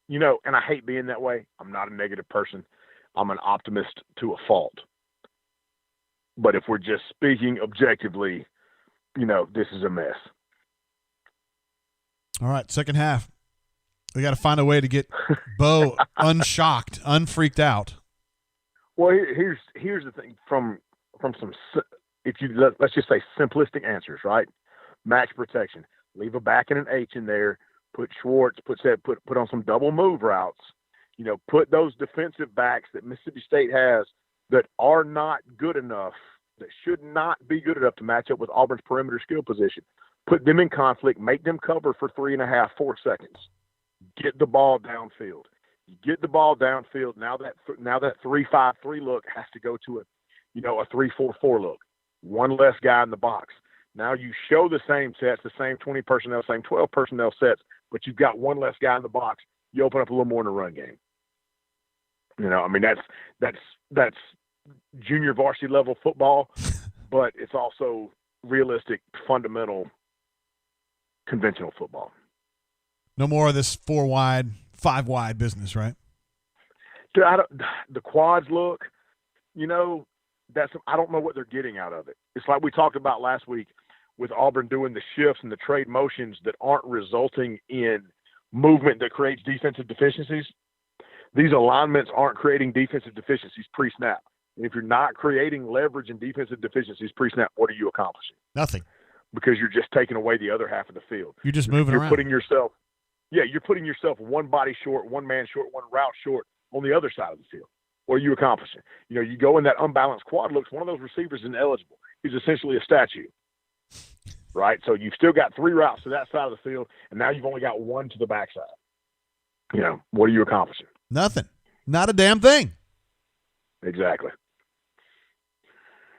And I hate being that way. I'm not a negative person. I'm an optimist to a fault. But if we're just speaking objectively, this is a mess.
All right, second half. We got to find a way to get Bo unshocked, unfreaked out.
Well, here's the thing from some, let's just say simplistic answers, right? Max protection. Leave a back and an H in there. Put Schwartz. Put on some double move routes. Put those defensive backs that Mississippi State has that are not good enough, that should not be good enough to match up with Auburn's perimeter skill position. Put them in conflict. Make them cover for 3.5, 4 seconds. Get the ball downfield. You get the ball downfield. Now that 3-5-3 look has to go to a 3-4-4 look. One less guy in the box. Now you show the same sets, the same 20 personnel, same 12 personnel sets, but you've got one less guy in the box. You open up a little more in the run game. I mean that's junior varsity level football, but it's also realistic, fundamental, conventional football.
No more of this 4 wide, 5 wide business, right?
Dude, the quads look, I don't know what they're getting out of it. It's like we talked about last week with Auburn doing the shifts and the trade motions that aren't resulting in movement that creates defensive deficiencies. These alignments aren't creating defensive deficiencies pre-snap. And if you're not creating leverage and defensive deficiencies pre-snap, what are you accomplishing?
Nothing.
Because you're just taking away the other half of the field.
You're just moving around.
You're putting yourself one body short, one man short, one route short on the other side of the field. What are you accomplishing? You go in that unbalanced quad looks, one of those receivers is ineligible. He's essentially a statue, right? So you've still got 3 routes to that side of the field, and now you've only got 1 to the backside. What are you accomplishing?
Nothing. Not a damn thing.
Exactly.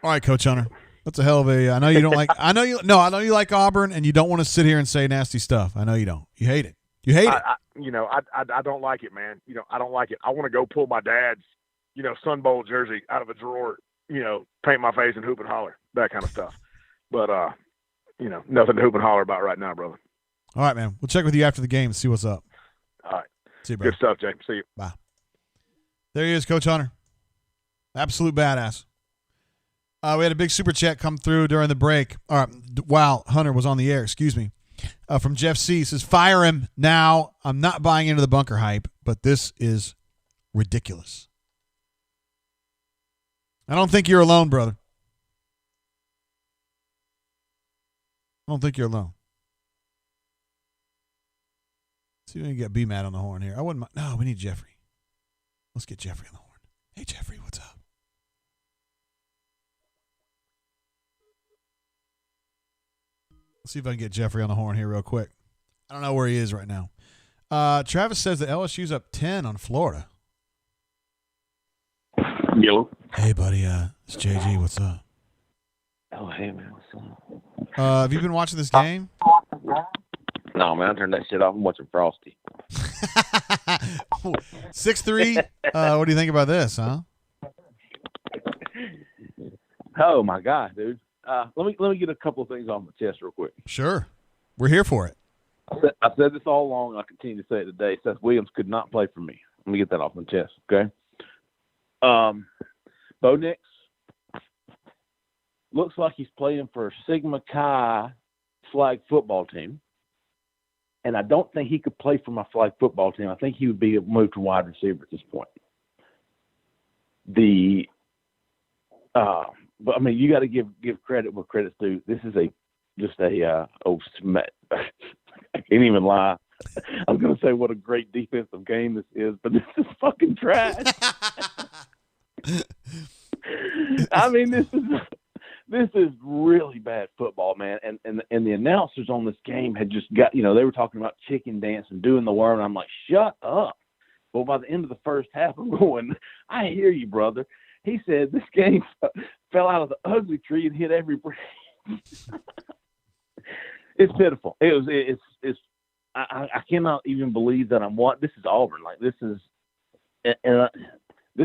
All right, Coach Hunter. That's a hell of a. I know you don't like. I know you like Auburn, and you don't want to sit here and say nasty stuff. I know you don't. You hate it. You hate it.
I don't like it, man. I don't like it. I want to go pull my dad's, Sun Bowl jersey out of a drawer paint my face and hoop and holler, that kind of stuff. But, nothing to hoop and holler about right now, brother.
All right, man. We'll check with you after the game and see what's up.
All right.
See you, bro.
Good stuff, Jake. See you.
Bye. There he is, Coach Hunter. Absolute badass. We had a big super chat come through during the break. All right, while Hunter was on the air, excuse me. From Jeff C. Says, fire him now. I'm not buying into the bunker hype, but this is ridiculous. I don't think you're alone, brother. I don't think you're alone. Let's see if we can get B-Matt on the horn here. I wouldn't mind. No, we need Jeffrey. Let's get Jeffrey on the horn. Hey, Jeffrey, what's up? Let's see if I can get Jeffrey on the horn here real quick. I don't know where he is right now. Travis says that LSU's up 10 on Florida.
Yo.
Hey, buddy. It's JG. What's up?
Oh, hey, man. What's up?
Have you been watching this game?
No, man. I turned that shit off. I'm watching Frosty.
6-3. What do you think about this, huh?
Oh, my God, dude. Let me get a couple of things off my chest real quick.
Sure. We're here for it.
I said this all along. I continue to say it today. Seth Williams could not play for me. Let me get that off my chest, okay? Bo Nix looks like he's playing for Sigma Chi flag football team. And I don't think he could play for my flag football team. I think he would be moved to wide receiver at this point. But I mean, you got to give credit where credit's due. This is I can't even lie. I was going to say what a great defensive game this is, but this is fucking trash. I mean, this is really bad football, man. And the announcers on this game had just got, they were talking about chicken dance and doing the worm. And I'm like, shut up. Well, by the end of the first half, I'm going, I hear you, brother. He said this game fell out of the ugly tree and hit every brick. It's pitiful. I cannot even believe that this is Auburn. Like this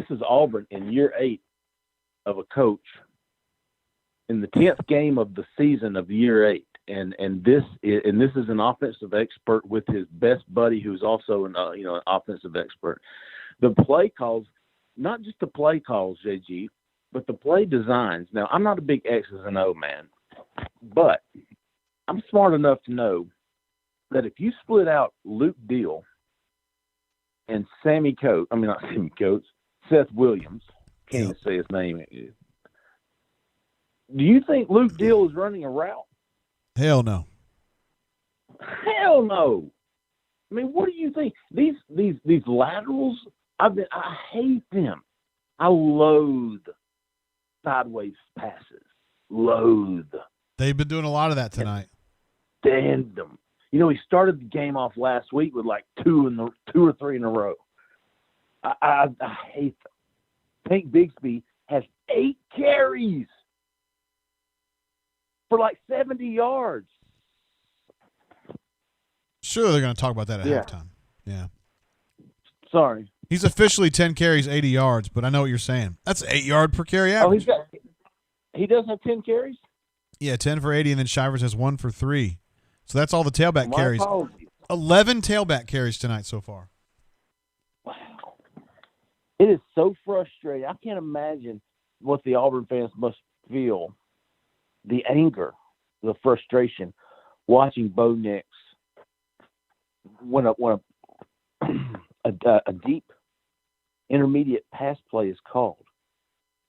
is Auburn in year 8 of a coach in the 10th game of the season of year 8. And this is an offensive expert with his best buddy, who's also an offensive expert. The play calls, not just the play calls, JG, but the play designs. Now, I'm not a big X's and O man, but I'm smart enough to know that if you split out Luke Deal and Seth Williams, can't even say his name. Do you think Luke Deal is running a route?
Hell no.
Hell no. I mean, what do you think? These laterals, I hate them. I loathe sideways passes. Loathe.
They've been doing a lot of that tonight.
Stand them. He started the game off last week with like 2 or 3 in a row. I hate them. Tank Bigsby has 8 carries for like 70 yards.
Sure, they're going to talk about that at halftime. Yeah.
Sorry.
He's officially 10 carries, 80 yards, but I know what you're saying. That's 8 yard per carry average.
He does have 10 carries?
Yeah, 10 for 80, and then Shivers has 1 for 3. So that's all the tailback carries.
Apologies.
11 tailback carries tonight so far.
Wow. It is so frustrating. I can't imagine what the Auburn fans must feel. The anger, the frustration, watching Bo Nix when a deep intermediate pass play is called,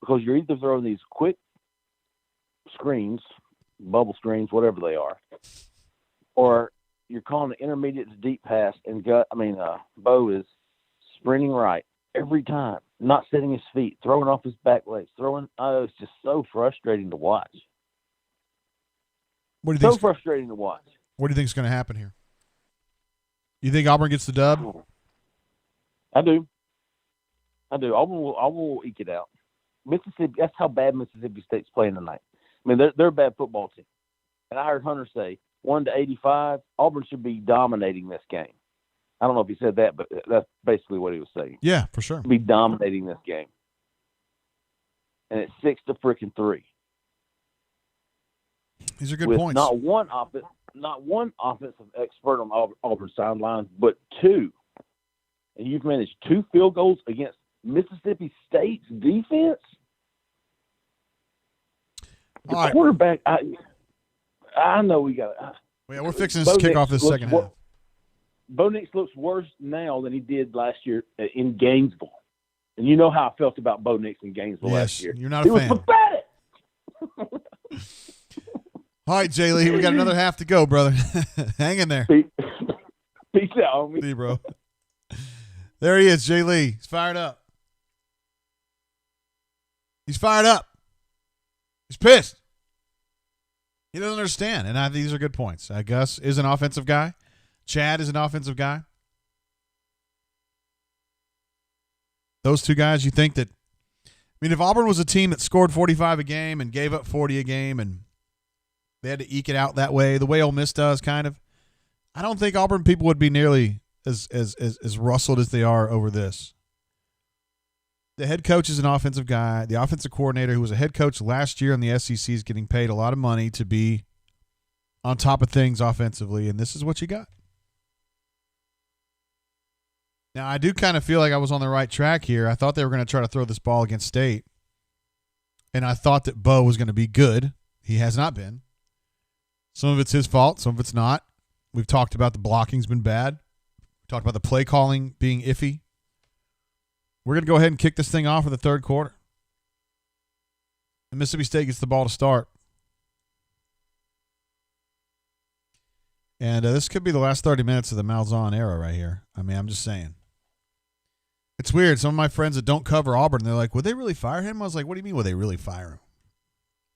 because you're either throwing these quick screens, bubble screens, whatever they are, or you're calling an intermediate to deep pass, and Bo is sprinting right every time, not setting his feet, throwing off his back legs, it's just so frustrating to watch.
What do you think?
Frustrating to watch.
What do you think is going to happen here? You think Auburn gets the dub?
I do. Auburn will eke it out. Mississippi. That's how bad Mississippi State's playing tonight. I mean, they're a bad football team. And I heard Hunter say 1-85. Auburn should be dominating this game. I don't know if he said that, but that's basically what he was saying.
Yeah, for sure.
Be dominating this game. and it's 6-3.
These are good
with
points.
Not one offensive expert on Auburn sidelines, but two. And you've managed 2 field goals against Mississippi State's defense. The
All right.
quarterback, I know we got.
Yeah, we're fixing this to kick off this second half.
Bo Nix looks worse now than he did last year in Gainesville. And you know how I felt about Bo Nix in Gainesville last year.
You're not a fan.
It was pathetic.
All right, Jay Lee, we got another half to go, brother. Hang in there.
Peace out, homie.
See you, bro. There he is, Jay Lee. He's fired up. He's fired up. He's pissed. He doesn't understand, and these are good points. Gus is an offensive guy. Chad is an offensive guy. Those two guys, you think that – I mean, if Auburn was a team that scored 45 a game and gave up 40 a game and they had to eke it out that way, the way Ole Miss does kind of, I don't think Auburn people would be nearly as rustled as they are over this. The head coach is an offensive guy. The offensive coordinator, who was a head coach last year in the SEC, is getting paid a lot of money to be on top of things offensively, and this is what you got. Now, I do kind of feel like I was on the right track here. I thought they were going to try to throw this ball against State, and I thought that Bo was going to be good. He has not been. Some of it's his fault. Some of it's not. We've talked about the blocking's been bad. We talked about the play calling being iffy. We're going to go ahead and kick this thing off in the third quarter. And Mississippi State gets the ball to start. And this could be the last 30 minutes of the Malzahn era right here. I mean, I'm just saying. It's weird. Some of my friends that don't cover Auburn, they're like, would they really fire him? I was like, what do you mean would they really fire him?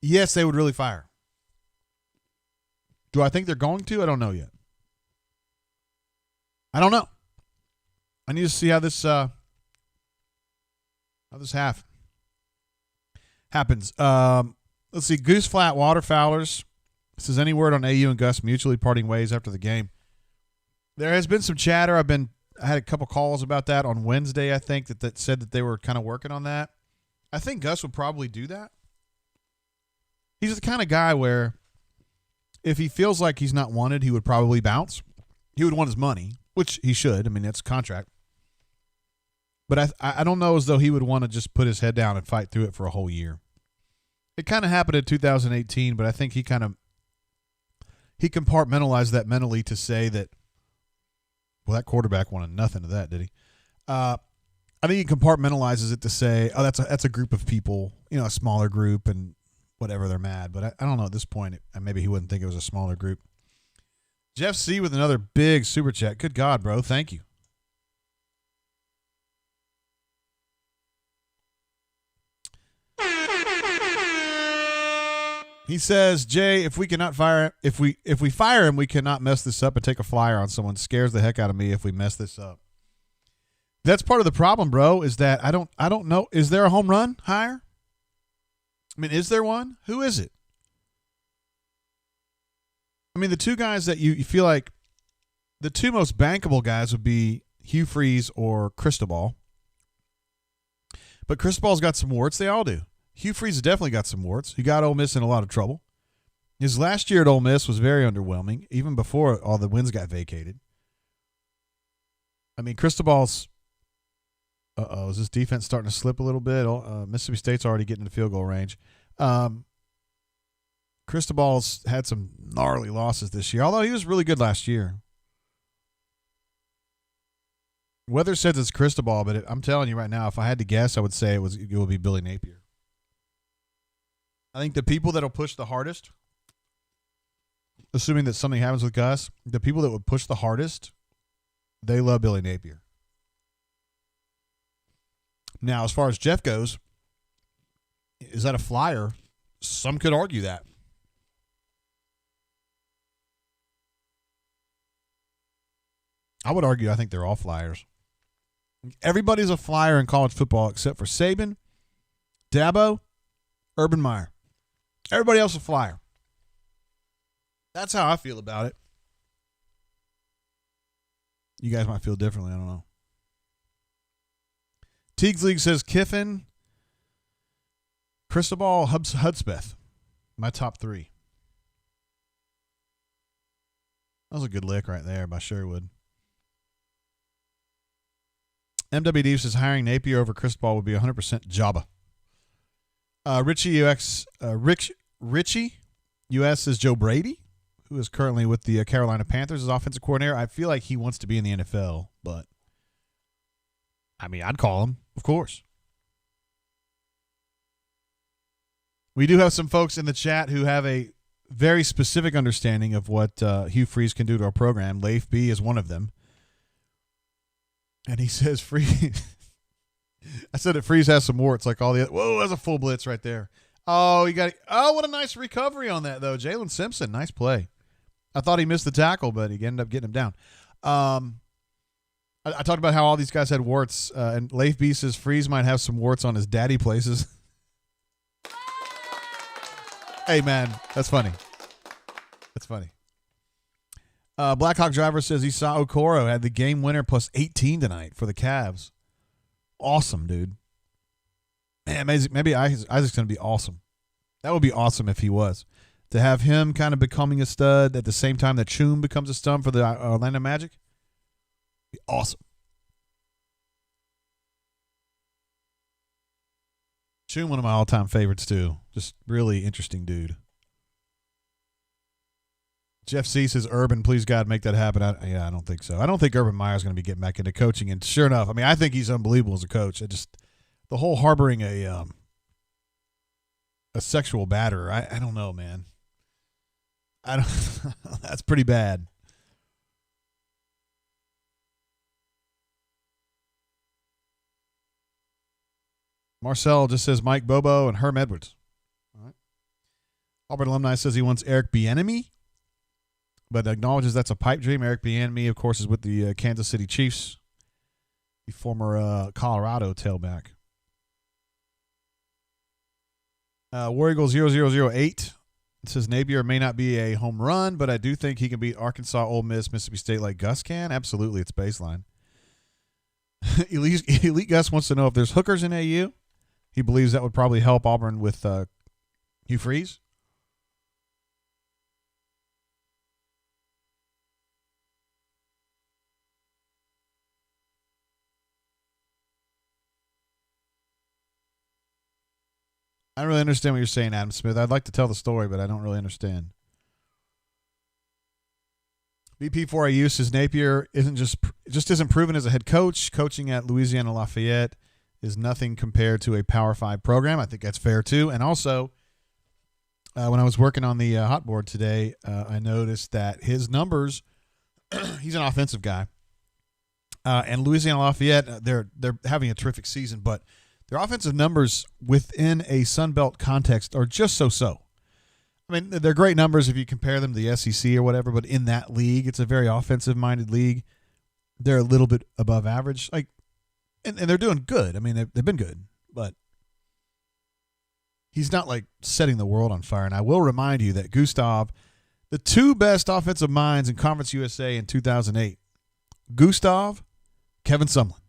Yes, they would really fire him. Do I think they're going to? I don't know yet. I don't know. I need to see how this half happens. Let's see. Goose Flat Waterfowlers says, any word on AU and Gus mutually parting ways after the game? There has been some chatter. I had a couple calls about that on Wednesday, I think, that said that they were kind of working on that. I think Gus would probably do that. He's the kind of guy where if he feels like he's not wanted, he would probably bounce. He would want his money, which he should. I mean, that's a contract. But I don't know as though he would want to just put his head down and fight through it for a whole year. It kind of happened in 2018, but I think he compartmentalized that mentally to say that, well, that quarterback wanted nothing of that, did he? I think he compartmentalizes it to say, oh, that's a group of people, a smaller group, and whatever, they're mad. But I don't know at this point. Maybe he wouldn't think it was a smaller group. Jeff C. with another big super chat. Good God, bro. Thank you. He says, Jay, if we fire him, we cannot mess this up and take a flyer on someone. Scares the heck out of me if we mess this up. That's part of the problem, bro, is that I don't know. Is there a home run hire? I mean, is there one? Who is it? I mean, the two guys that you feel like the two most bankable guys would be Hugh Freeze or Cristobal. But Cristobal's got some warts. They all do. Hugh Freeze has definitely got some warts. He got Ole Miss in a lot of trouble. His last year at Ole Miss was very underwhelming, even before all the wins got vacated. I mean, Cristobal's is this defense starting to slip a little bit? Mississippi State's already getting into field goal range. Cristobal's had some gnarly losses this year, although he was really good last year. Weather says it's Cristobal, but I'm telling you right now, if I had to guess, I would say it would be Billy Napier. I think the people that will push the hardest, assuming that something happens with Gus, the people that would push the hardest, they love Billy Napier. Now, as far as Jeff goes, is that a flyer? Some could argue that. I would argue I think they're all flyers. Everybody's a flyer in college football except for Saban, Dabo, Urban Meyer. Everybody else a flyer. That's how I feel about it. You guys might feel differently. I don't know. Teagues League says Kiffin, Cristobal Hudspeth, my top 3. That was a good lick right there by Sherwood. MWD says hiring Napier over Cristobal would be 100% Jabba. Richie US says Joe Brady, who is currently with the Carolina Panthers as offensive coordinator. I feel like he wants to be in the NFL, but I mean, I'd call him, of course. We do have some folks in the chat who have a very specific understanding of what Hugh Freeze can do to our program. Leif B is one of them. And he says Freeze. I said that Freeze has some warts like all the other. Whoa, that's a full blitz right there. Oh, what a nice recovery on that, though. Jalen Simpson, nice play. I thought he missed the tackle, but he ended up getting him down. I talked about how all these guys had warts, and Leif B says Freeze might have some warts on his daddy places. Hey, man, that's funny. That's funny. Blackhawk Driver says he saw Okoro had the game winner plus 18 tonight for the Cavs. Awesome, dude. Man, amazing. Maybe Isaac's going to be awesome. That would be awesome if he was. To have him kind of becoming a stud at the same time that Choom becomes a stud for the Orlando Magic. Be awesome. Choom, one of my all-time favorites, too. Just really interesting dude. Jeff C says, Urban, please, God, make that happen. I don't think so. I don't think Urban Meyer's going to be getting back into coaching. And sure enough, I mean, I think he's unbelievable as a coach. The whole harboring a sexual batterer, I don't know, man. That's pretty bad. Marcel just says Mike Bobo and Herm Edwards. All right. Auburn alumni says he wants Eric Bieniemy, but acknowledges that's a pipe dream. Eric Bieniemy, of course, is with the Kansas City Chiefs, the former Colorado tailback. War Eagle 0008 says Napier may not be a home run, but I do think he can beat Arkansas, Ole Miss, Mississippi State like Gus can. Absolutely, it's baseline. Elite Gus wants to know if there's hookers in AU. He believes that would probably help Auburn with Hugh Freeze. I don't really understand what you're saying, Adam Smith. I'd like to tell the story, but I don't really understand. BP4AU says Napier isn't proven as a head coach. Coaching at Louisiana Lafayette is nothing compared to a Power 5 program. I think that's fair, too. And also, when I was working on the hot board today, I noticed that his numbers, he's an offensive guy. And Louisiana Lafayette, they're having a terrific season, but their offensive numbers within a Sun Belt context are just so-so. I mean, they're great numbers if you compare them to the SEC or whatever, but in that league, it's a very offensive-minded league. They're a little bit above average, and they're doing good. I mean, they've been good, but he's not setting the world on fire. And I will remind you that Gustav, the two best offensive minds in Conference USA in 2008, Gustav, Kevin Sumlin.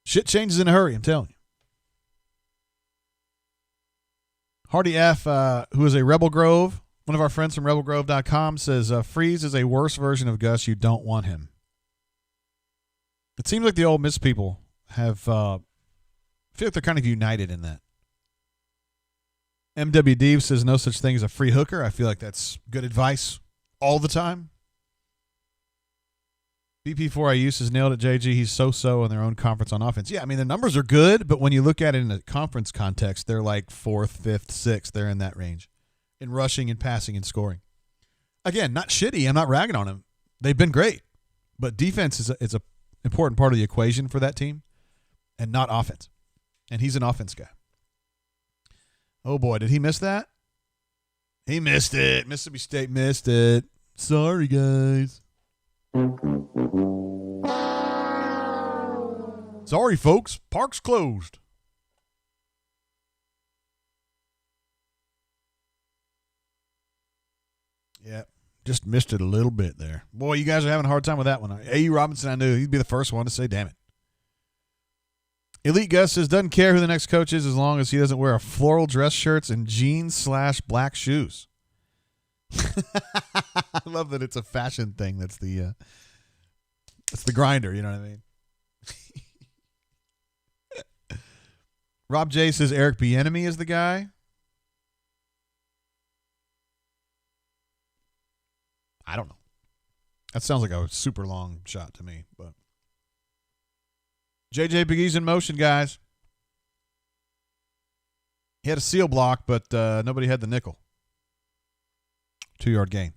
Shit changes in a hurry, I'm telling you. Hardy F., who is a Rebel Grove, one of our friends from rebelgrove.com, says, Freeze is a worse version of Gus. You don't want him. It seems like the Ole Miss people have, I feel like they're kind of united in that. MW Deeve says no such thing as a free hooker. I feel like that's good advice all the time. BP4IU says nailed it, JG. He's so-so in their own conference on offense. Yeah, I mean, the numbers are good, but when you look at it in a conference context, they're like 4th, 5th, 6th. They're in that range in rushing and passing and scoring. Again, not shitty. I'm not ragging on them. They've been great, but defense is a important part of the equation for that team and not offense. And he's an offense guy. Oh, boy, did he miss that? He missed it. Mississippi State missed it. Sorry, guys. Sorry, folks. Park's closed. Yeah, just missed it a little bit there. Boy, you guys are having a hard time with that one. A.U. Robinson, I knew. He'd be the first one to say, damn it. Elite Gus says, doesn't care who the next coach is as long as he doesn't wear a floral dress shirts and jeans/black shoes. I love that it's a fashion thing. That's the grinder. You know what I mean? Rob J says Eric Bieniemy is the guy. I don't know. That sounds like a super long shot to me, but JJ Big E's in motion, guys. He had a seal block, but nobody had the nickel. 2-yard gain.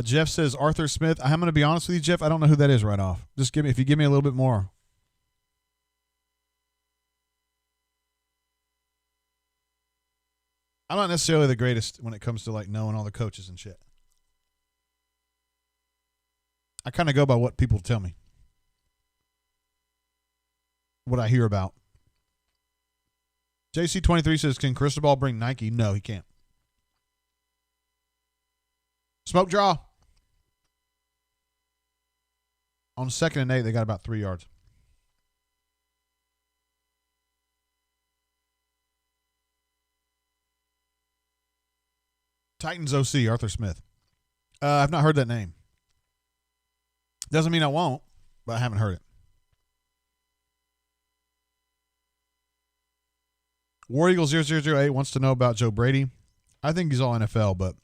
Jeff says Arthur Smith. I'm going to be honest with you, Jeff. I don't know who that is right off. Just if you give me a little bit more. I'm not necessarily the greatest when it comes to like knowing all the coaches and shit. I kind of go by what people tell me. What I hear about. JC23 says, can Cristobal bring Nike? No, he can't. Smoke draw. On 2nd and 8, they got about 3 yards. Titans OC, Arthur Smith. I've not heard that name. Doesn't mean I won't, but I haven't heard it. War Eagle 0008 wants to know about Joe Brady. I think he's all NFL, but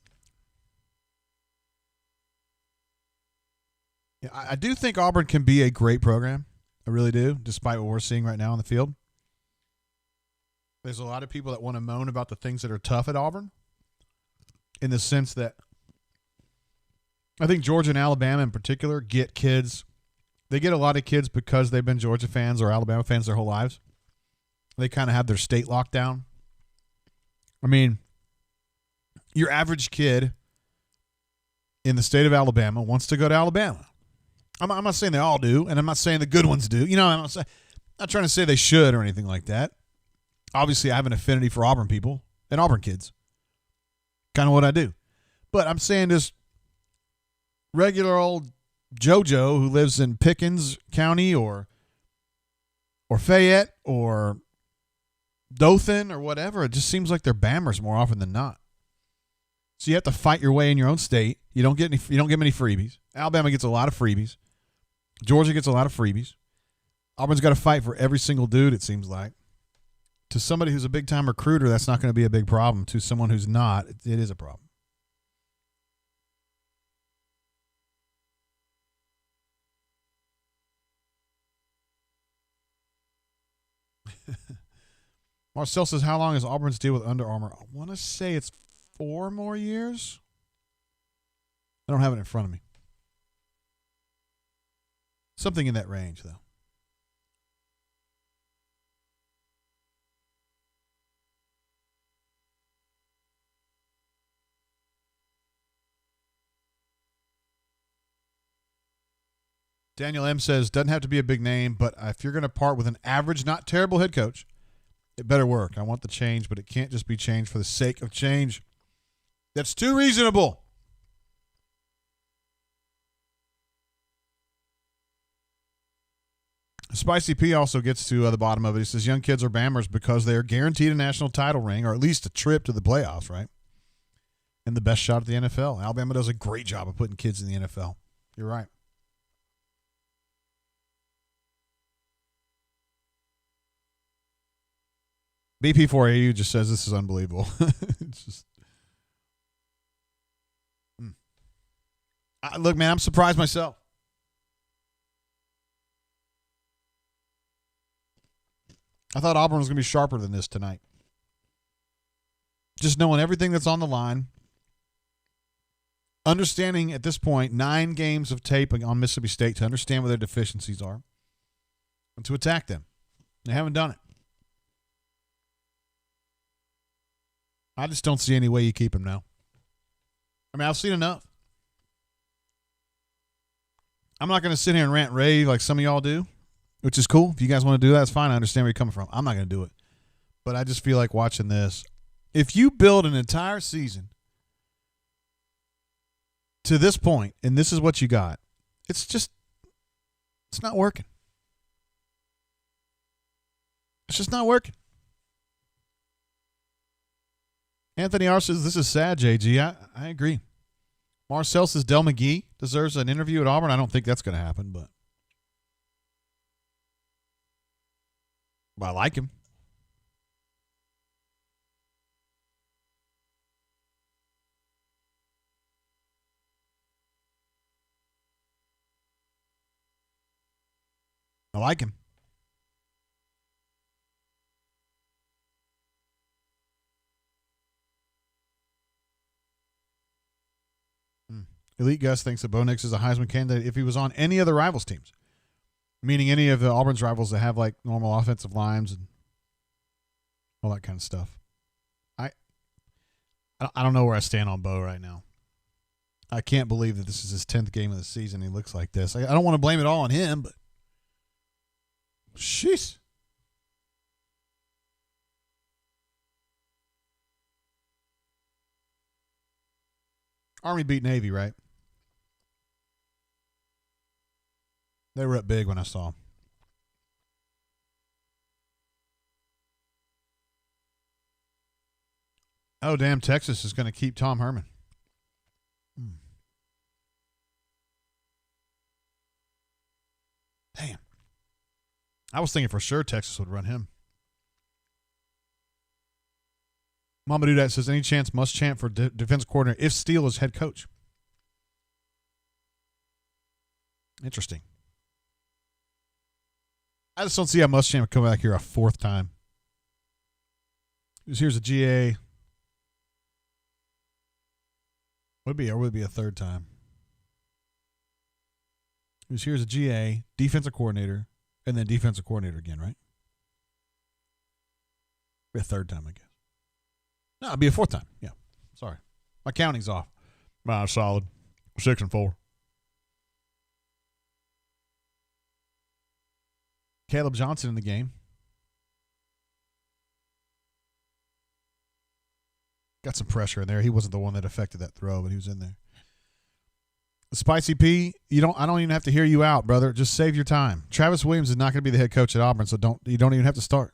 yeah, I do think Auburn can be a great program. I really do, despite what we're seeing right now on the field. There's a lot of people that want to moan about the things that are tough at Auburn, in the sense that I think Georgia and Alabama in particular get kids. They get a lot of kids because they've been Georgia fans or Alabama fans their whole lives. They kind of have their state locked down. I mean, your average kid in the state of Alabama wants to go to Alabama. I'm not saying they all do, and I'm not saying the good ones do. You know, I'm not trying to say they should or anything like that. Obviously, I have an affinity for Auburn people and Auburn kids. Kind of what I do. But I'm saying this regular old JoJo who lives in Pickens County or Fayette or Dothan or whatever, it just seems like they're Bammers more often than not. So you have to fight your way in your own state. You don't get many freebies. Alabama gets a lot of freebies. Georgia gets a lot of freebies. Auburn's got to fight for every single dude, it seems like. To somebody who's a big-time recruiter, that's not going to be a big problem. To someone who's not, it is a problem. Marcel says, how long is Auburn's deal with Under Armour? I want to say it's 4 more years. I don't have it in front of me. Something in that range, though. Daniel M. says, doesn't have to be a big name, but if you're going to part with an average, not terrible head coach, it better work. I want the change, but it can't just be change for the sake of change. That's too reasonable. Spicy P also gets to the bottom of it. He says, young kids are Bammers because they are guaranteed a national title ring or at least a trip to the playoffs, right? And the best shot at the NFL. Alabama does a great job of putting kids in the NFL. You're right. BP4AU just says this is unbelievable. It's just, look, man, I'm surprised myself. I thought Auburn was going to be sharper than this tonight. Just knowing everything that's on the line. Understanding at this point 9 games of tape on Mississippi State to understand what their deficiencies are and to attack them. They haven't done it. I just don't see any way you keep him now. I mean, I've seen enough. I'm not going to sit here and rant and rave like some of y'all do, which is cool. If you guys want to do that, it's fine. I understand where you're coming from. I'm not going to do it. But I just feel like watching this. If you build an entire season to this point, and this is what you got, it's not working. It's just not working. Anthony R says, this is sad, JG. I agree. Marcel says Del McGee deserves an interview at Auburn. I don't think that's going to happen, but I like him. I like him. Elite Gus thinks that Bo Nix is a Heisman candidate if he was on any of the rivals teams, meaning any of the Auburn's rivals that have like normal offensive lines and all that kind of stuff. I don't know where I stand on Bo right now. I can't believe that this is his 10th game of the season. He looks like this. I don't want to blame it all on him, but sheesh. Army beat Navy, right? They were up big when I saw them. Oh, damn, Texas is going to keep Tom Herman. Damn. I was thinking for sure Texas would run him. Mama Dudette says, any chance Muschamp for defense coordinator if Steele is head coach? Interesting. I just don't see how Muschamp come back here a fourth time. Here's a GA. Would be a third time. Here's a GA, defensive coordinator, and then defensive coordinator again, right? Be a third time, I guess. No, it'd be a fourth time. Yeah. Sorry. My counting's off. Solid. 6-4. Caleb Johnson in the game. Got some pressure in there. He wasn't the one that affected that throw, but he was in there. Spicy P, I don't even have to hear you out, brother. Just save your time. Travis Williams is not going to be the head coach at Auburn, so you don't even have to start.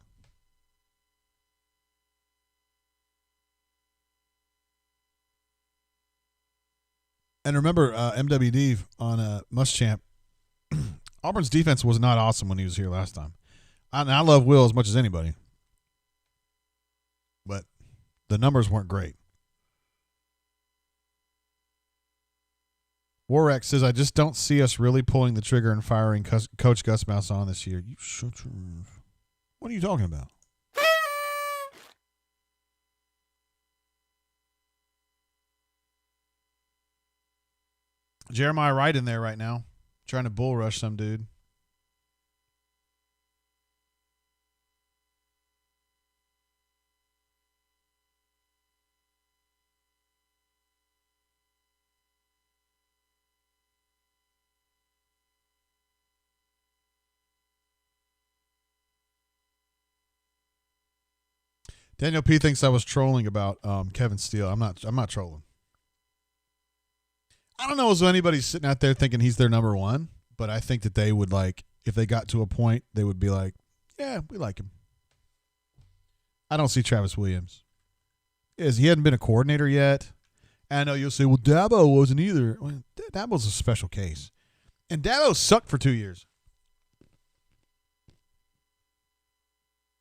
And remember, MWD on Muschamp, Auburn's defense was not awesome when he was here last time. I love Will as much as anybody, but the numbers weren't great. Warreck says, I just don't see us really pulling the trigger and firing Coach Gus Malzahn this year. You shut your mouth. What are you talking about? Jeremiah Wright in there right now, trying to bull rush some dude. Daniel P thinks I was trolling about Kevin Steele. I'm not trolling. I don't know if anybody's sitting out there thinking he's their number one, but I think that they would like, if they got to a point, they would be like, yeah, we like him. I don't see Travis Williams. He hadn't been a coordinator yet. And I know you'll say, well, Dabo wasn't either. Well, Dabo's a special case. And Dabo sucked for 2 years.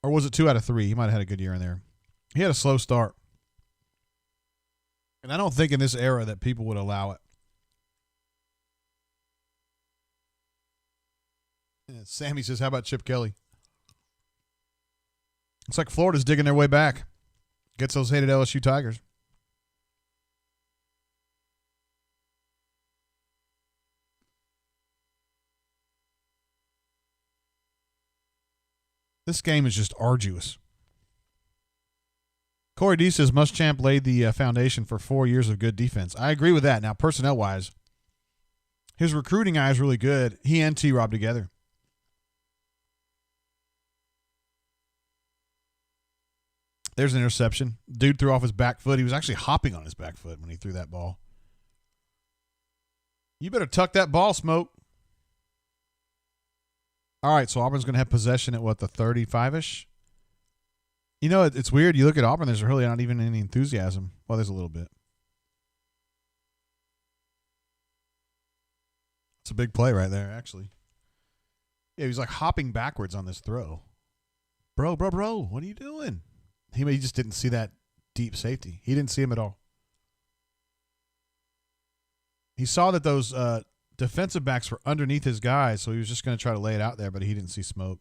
Or was it 2 out of 3? He might have had a good year in there. He had a slow start. And I don't think in this era that people would allow it. And Sammy says, how about Chip Kelly? It's like Florida's digging their way back. Gets those hated LSU Tigers. This game is just arduous. Corey D says Muschamp laid the foundation for 4 years of good defense. I agree with that. Now, personnel-wise, his recruiting eye is really good. He and T-Rob together. There's an interception. Dude threw off his back foot. He was actually hopping on his back foot when he threw that ball. You better tuck that ball, Smoke. All right, so Auburn's going to have possession at, what, the 35-ish? You know, it's weird. You look at Auburn, there's really not even any enthusiasm. Well, there's a little bit. It's a big play right there, actually. Yeah, he was like hopping backwards on this throw. Bro, what are you doing? He just didn't see that deep safety. He didn't see him at all. He saw that those defensive backs were underneath his guys, so he was just going to try to lay it out there, but he didn't see smoke.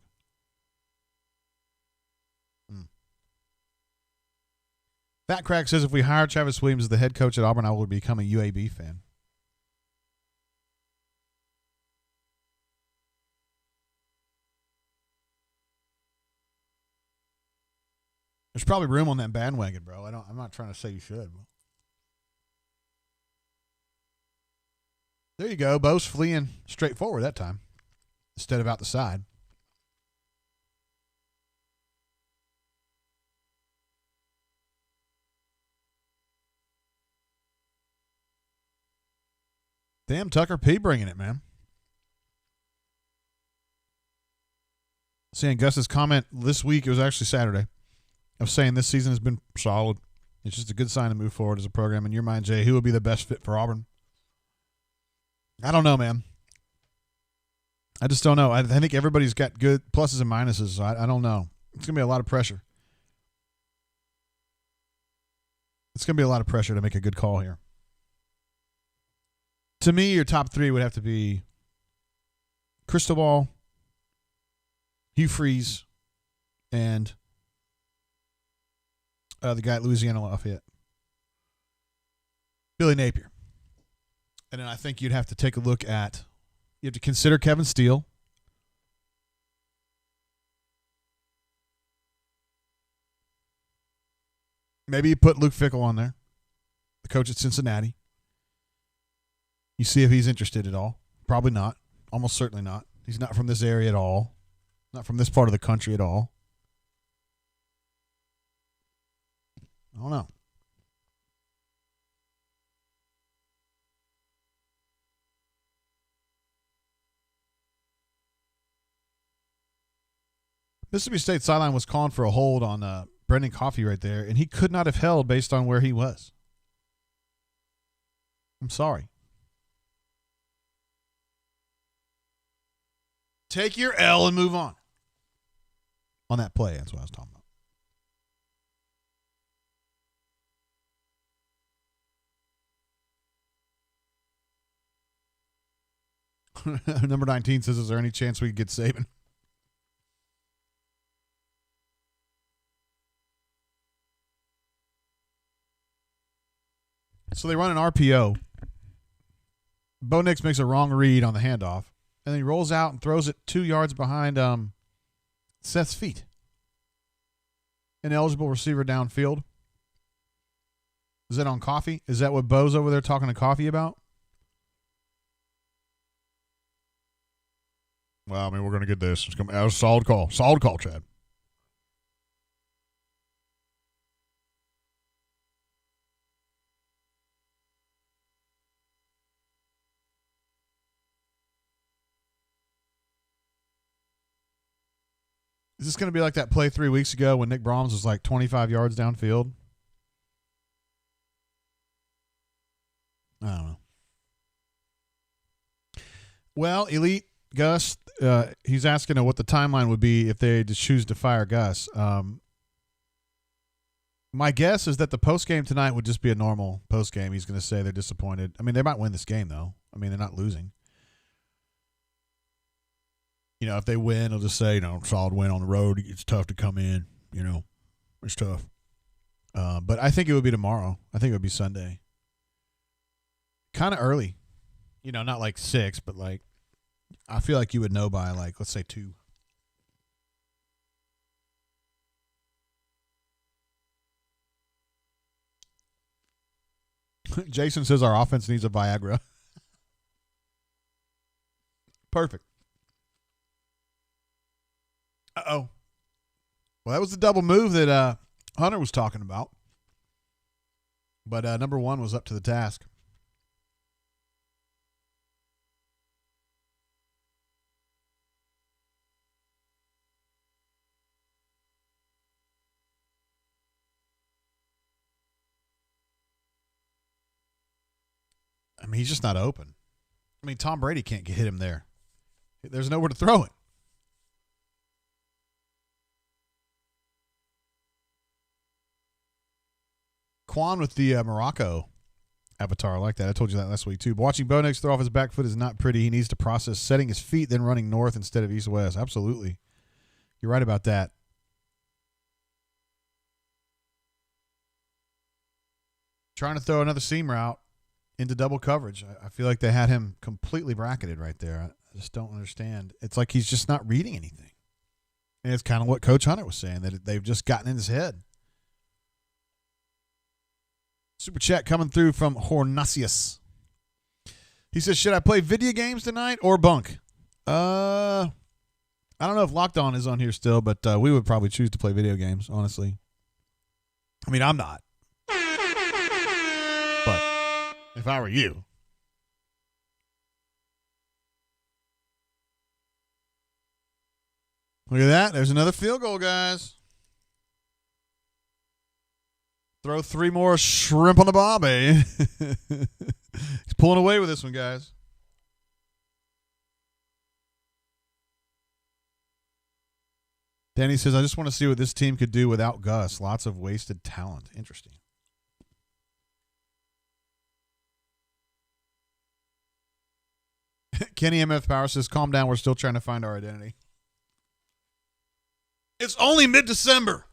Fat Crack says, if we hire Travis Williams as the head coach at Auburn, I will become a UAB fan. There's probably room on that bandwagon, bro. I'm not trying to say you should. There you go. Bo's fleeing straight forward that time instead of out the side. Damn, Tucker P bringing it, man. Seeing Gus's comment this week, it was actually Saturday, of saying this season has been solid. It's just a good sign to move forward as a program. In your mind, Jay, who would be the best fit for Auburn? I don't know, man. I just don't know. I think everybody's got good pluses and minuses. So I don't know. It's going to be a lot of pressure. It's going to be a lot of pressure to make a good call here. To me, your top three would have to be Cristobal, Hugh Freeze, and the guy at Louisiana Lafayette, Billy Napier. And then I think you'd have to take a look at, you have to consider Kevin Steele. Maybe you put Luke Fickell on there, the coach at Cincinnati. You see if he's interested at all. Probably not. Almost certainly not. He's not from this area at all. Not from this part of the country at all. I don't know. Mississippi State sideline was calling for a hold on Brendan Coffey right there, and he could not have held based on where he was. I'm sorry. Take your L and move on. On that play, that's what I was talking about. Number 19 says, is there any chance we could get Saban? So they run an RPO. Bo Nix makes a wrong read on the handoff, and then he rolls out and throws it 2 yards behind Seth's feet. An eligible receiver downfield. Is that on Coffee? Is that what Bo's over there talking to Coffee about? Well, I mean, we're going to get this. It's going to be a solid call. Solid call, Chad. Is this going to be like that play 3 weeks ago when Nick Brahms was like 25 yards downfield? I don't know. Well, Elite Gus, he's asking what the timeline would be if they just choose to fire Gus. My guess is that the postgame tonight would just be a normal postgame. He's going to say they're disappointed. I mean, they might win this game, though. I mean, they're not losing. You know, if they win, they'll just say, solid win on the road. It's tough to come in. It's tough. But I think it would be tomorrow. I think it would be Sunday. Kind of early. Not like 6, but like, I feel like you would know by like, let's say 2. Jason says our offense needs a Viagra. Perfect. Uh-oh. Well, that was the double move that Hunter was talking about. But number 1 was up to the task. mean, he's just not open. I mean, Tom Brady can't hit him there. There's nowhere to throw it. Quan with the Morocco avatar. I like that. I told you that last week, too. But watching Bo Nix throw off his back foot is not pretty. He needs to process setting his feet, then running north instead of east-west. Absolutely. You're right about that. Trying to throw another seam route into double coverage. I feel like they had him completely bracketed right there. I just don't understand. It's like he's just not reading anything. And it's kind of what Coach Hunter was saying, that they've just gotten in his head. Super chat coming through from Hornasius. He says, should I play video games tonight or bunk? I don't know if Locked On is on here still, but we would probably choose to play video games, honestly. I mean, I'm not. But if I were you. Look at that. There's another field goal, guys. Throw 3 more shrimp on the bobby. He's pulling away with this one, guys. Danny says, I just want to see what this team could do without Gus. Lots of wasted talent. Interesting. Kenny MF Power says, calm down. We're still trying to find our identity. It's only mid-December.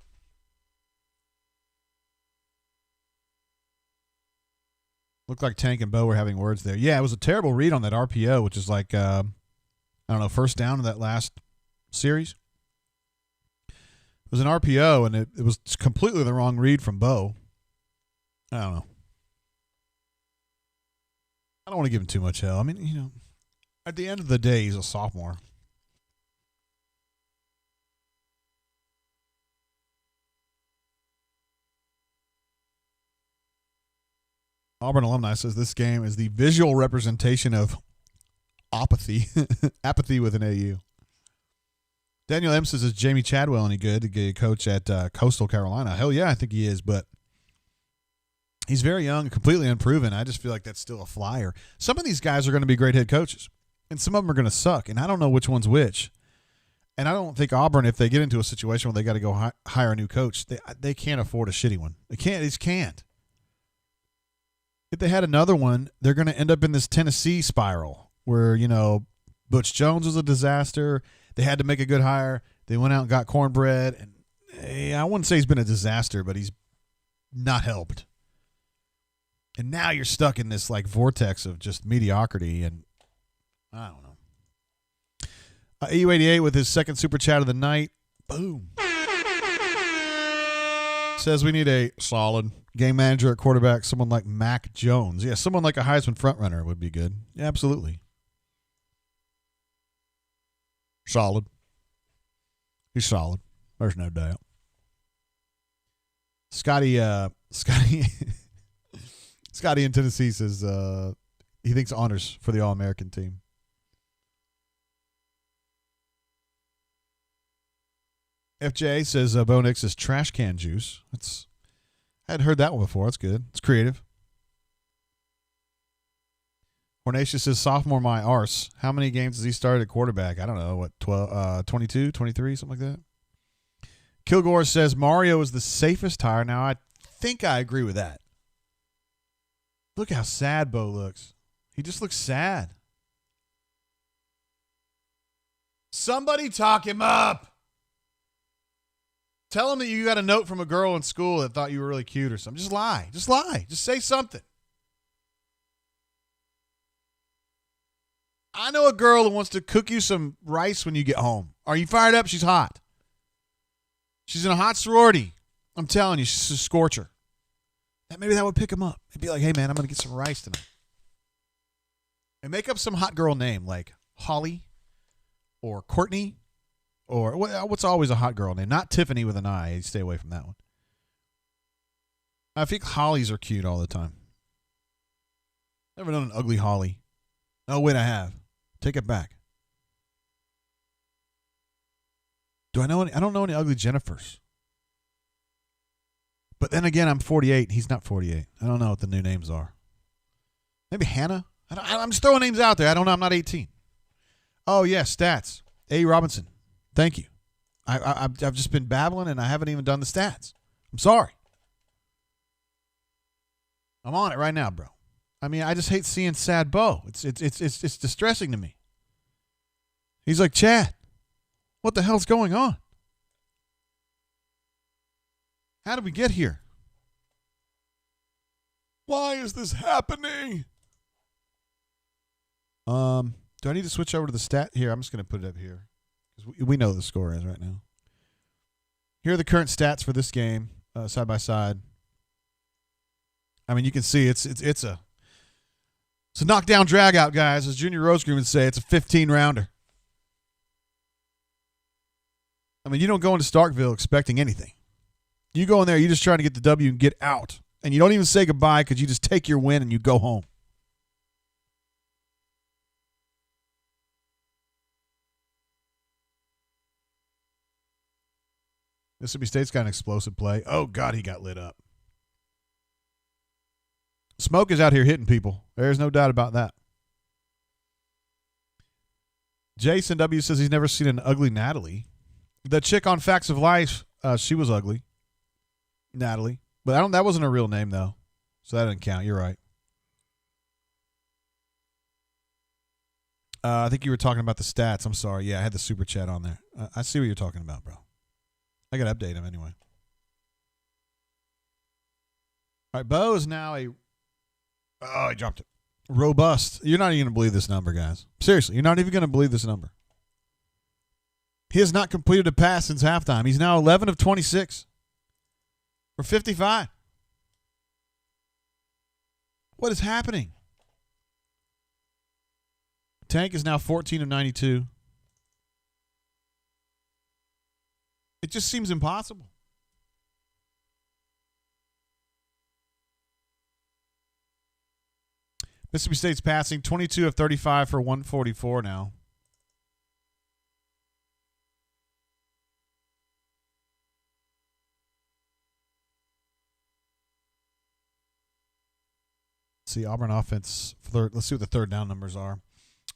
Looked like Tank and Bo were having words there. Yeah, it was a terrible read on that RPO, which is like, I don't know, first down in that last series. It was an RPO, and it was completely the wrong read from Bo. I don't know. I don't want to give him too much hell. I mean, you know, at the end of the day, he's a sophomore. Auburn alumni says this game is the visual representation of apathy. Apathy with an AU. Daniel M says, is Jamie Chadwell any good to get a coach at Coastal Carolina? Hell yeah, I think he is, but he's very young and completely unproven. I just feel like that's still a flyer. Some of these guys are going to be great head coaches, and some of them are going to suck, and I don't know which one's which. And I don't think Auburn, if they get into a situation where they got to go hire a new coach, they can't afford a shitty one. They just can't. If they had another one, they're going to end up in this Tennessee spiral where, you know, Butch Jones was a disaster. They had to make a good hire. They went out and got cornbread. And I wouldn't say he's been a disaster, but he's not helped. And now you're stuck in this, like, vortex of just mediocrity. And I don't know. EU88 with his second super chat of the night. Boom. Says we need a solid game manager at quarterback, someone like Mac Jones. Yeah, someone like a Heisman frontrunner would be good. Yeah, absolutely. Solid. He's solid. There's no doubt. Scotty in Tennessee says he thinks honors for the All-American team. FJ says Bo Nix is trash can juice. I hadn't heard that one before. That's good. It's creative. Hornatius says sophomore my arse. How many games has he started at quarterback? I don't know. What, 12, 22, 23, something like that? Kilgore says Mario is the safest hire. Now, I think I agree with that. Look how sad Bo looks. He just looks sad. Somebody talk him up. Tell him that you got a note from a girl in school that thought you were really cute or something. Just lie. Just lie. Just say something. I know a girl who wants to cook you some rice when you get home. Are you fired up? She's hot. She's in a hot sorority. I'm telling you, she's a scorcher. Maybe that would pick him up. He'd be like, hey, man, I'm going to get some rice tonight. And make up some hot girl name like Holly or Courtney. Or what's always a hot girl name? Not Tiffany with an I. Stay away from that one. I think Hollies are cute all the time. Never known an ugly Holly. Oh, wait, I have. Take it back. I don't know any ugly Jennifers. But then again, I'm 48. He's not 48. I don't know what the new names are. Maybe Hannah. I'm just throwing names out there. I don't know. I'm not 18. Oh, yeah, stats. A. Robinson. Thank you. I've just been babbling, and I haven't even done the stats. I'm sorry. I'm on it right now, bro. I mean, I just hate seeing sad Bo. It's distressing to me. He's like, Chad, what the hell's going on? How did we get here? Why is this happening? Do I need to switch over to the stat? Here, I'm just going to put it up here. Because we know the score is right now. Here are the current stats for this game, side by side. I mean, you can see it's a knockdown drag out, guys. As Junior Rosegreen would say, it's a 15-rounder. I mean, you don't go into Starkville expecting anything. You go in there, you just trying to get the W and get out. And you don't even say goodbye because you just take your win and you go home. Mississippi State's got an explosive play. Oh, God, he got lit up. Smoke is out here hitting people. There's no doubt about that. Jason W. says he's never seen an ugly Natalie. The chick on Facts of Life, she was ugly. Natalie. But that wasn't a real name, though. So that doesn't count. You're right. I think you were talking about the stats. I'm sorry. Yeah, I had the super chat on there. I see what you're talking about, bro. I got to update him anyway. All right, Bo is now a... Oh, he dropped it. Robust. You're not even going to believe this number, guys. Seriously, you're not even going to believe this number. He has not completed a pass since halftime. He's now 11 of 26 for 55. What is happening? Tank is now 14 of 92. It just seems impossible. Mississippi State's passing 22 of 35 for 144 now. Let's see, Auburn offense. Let's see what the third down numbers are.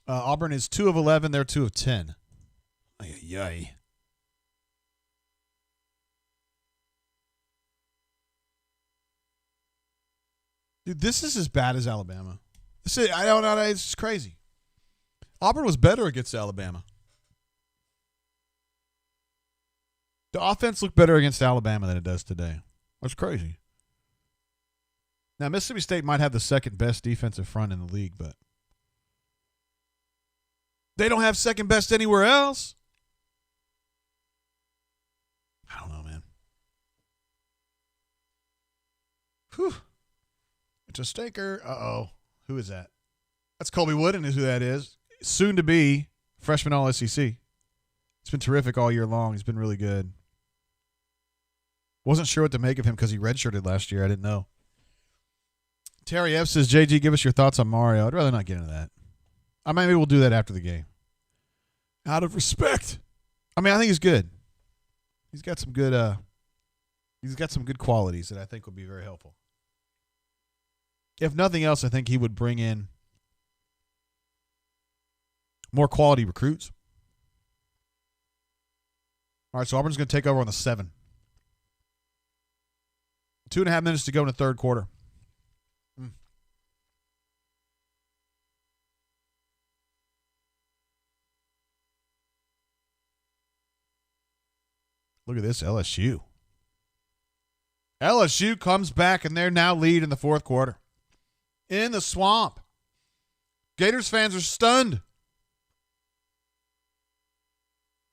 Auburn is 2 of 11. They're 2 of 10. Ay. Dude, this is as bad as Alabama. I don't know. It's just crazy. Auburn was better against Alabama. The offense looked better against Alabama than it does today. That's crazy. Now, Mississippi State might have the second best defensive front in the league, but they don't have second best anywhere else. I don't know, man. Whew. It's a stinker. Uh-oh. Who is that? That's Colby Wooden is who that is. Soon to be freshman All-SEC. It's been terrific all year long. He's been really good. Wasn't sure what to make of him because he redshirted last year. I didn't know. Terry F. says, JG, give us your thoughts on Mario. I'd rather not get into that. Maybe we'll do that after the game. Out of respect. I think he's good. He's got some good qualities that I think would be very helpful. If nothing else, I think he would bring in more quality recruits. All right, so Auburn's going to take over on the 7. 2.5 minutes to go in the third quarter. Look at this, LSU. LSU comes back, and they're now lead in the fourth quarter. In the swamp. Gators fans are stunned.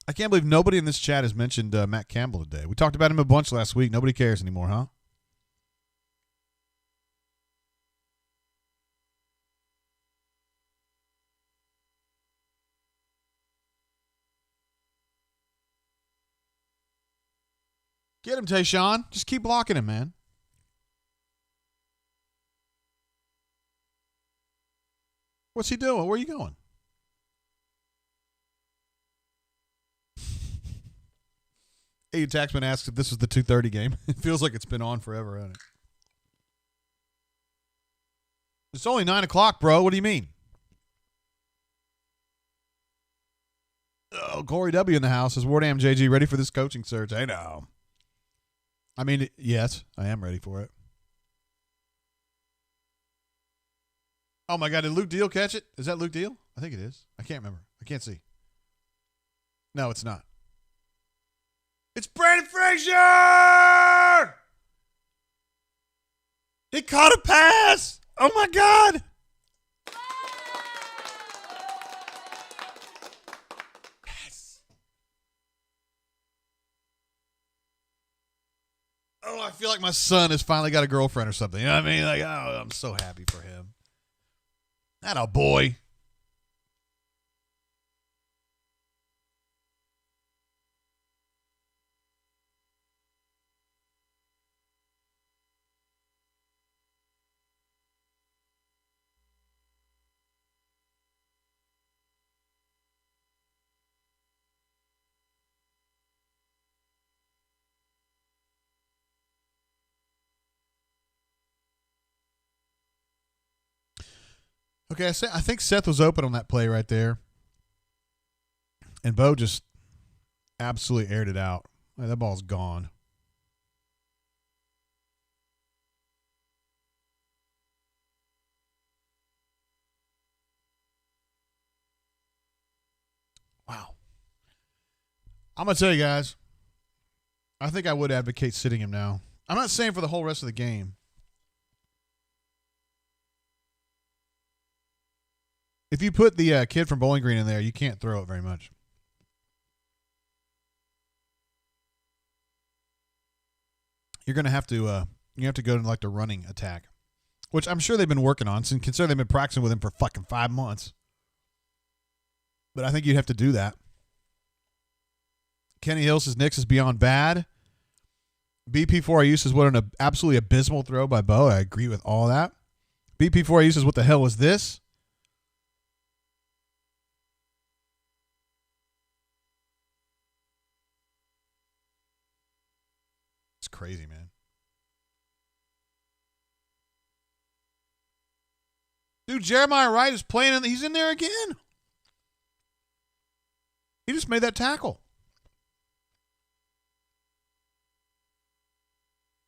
I can't believe nobody in this chat has mentioned Matt Campbell today. We talked about him a bunch last week. Nobody cares anymore, huh? Get him, Tayshawn. Just keep blocking him, man. What's he doing? Where are you going? A. Taxman asks if this was the 2:30 game. It feels like it's been on forever, hasn't it? It's only 9 o'clock, bro. What do you mean? Oh, Corey W. in the house. Is Wardam JG ready for this coaching search? I know. I mean, yes, I am ready for it. Oh, my God. Did Luke Deal catch it? Is that Luke Deal? I think it is. I can't remember. I can't see. No, it's not. It's Brandon Frazier! He caught a pass! Oh, my God! Yes! Oh, I feel like my son has finally got a girlfriend or something. You know what I mean? Like, oh, I'm so happy for him. Atta boy. Okay, I think Seth was open on that play right there. And Bo just absolutely aired it out. That ball's gone. Wow. I'm going to tell you guys, I think I would advocate sitting him now. I'm not saying for the whole rest of the game. If you put the kid from Bowling Green in there, you can't throw it very much. You're going to have to go to like the running attack, which I'm sure they've been working on, since considering they've been practicing with him for fucking 5 months. But I think you'd have to do that. Kenny Hill says Nix is beyond bad. BP4 use is what an absolutely abysmal throw by Bo. I agree with all that. BP4 use says what the hell was this? It's crazy, man. Dude, Jeremiah Wright is playing. He's in there again. He just made that tackle.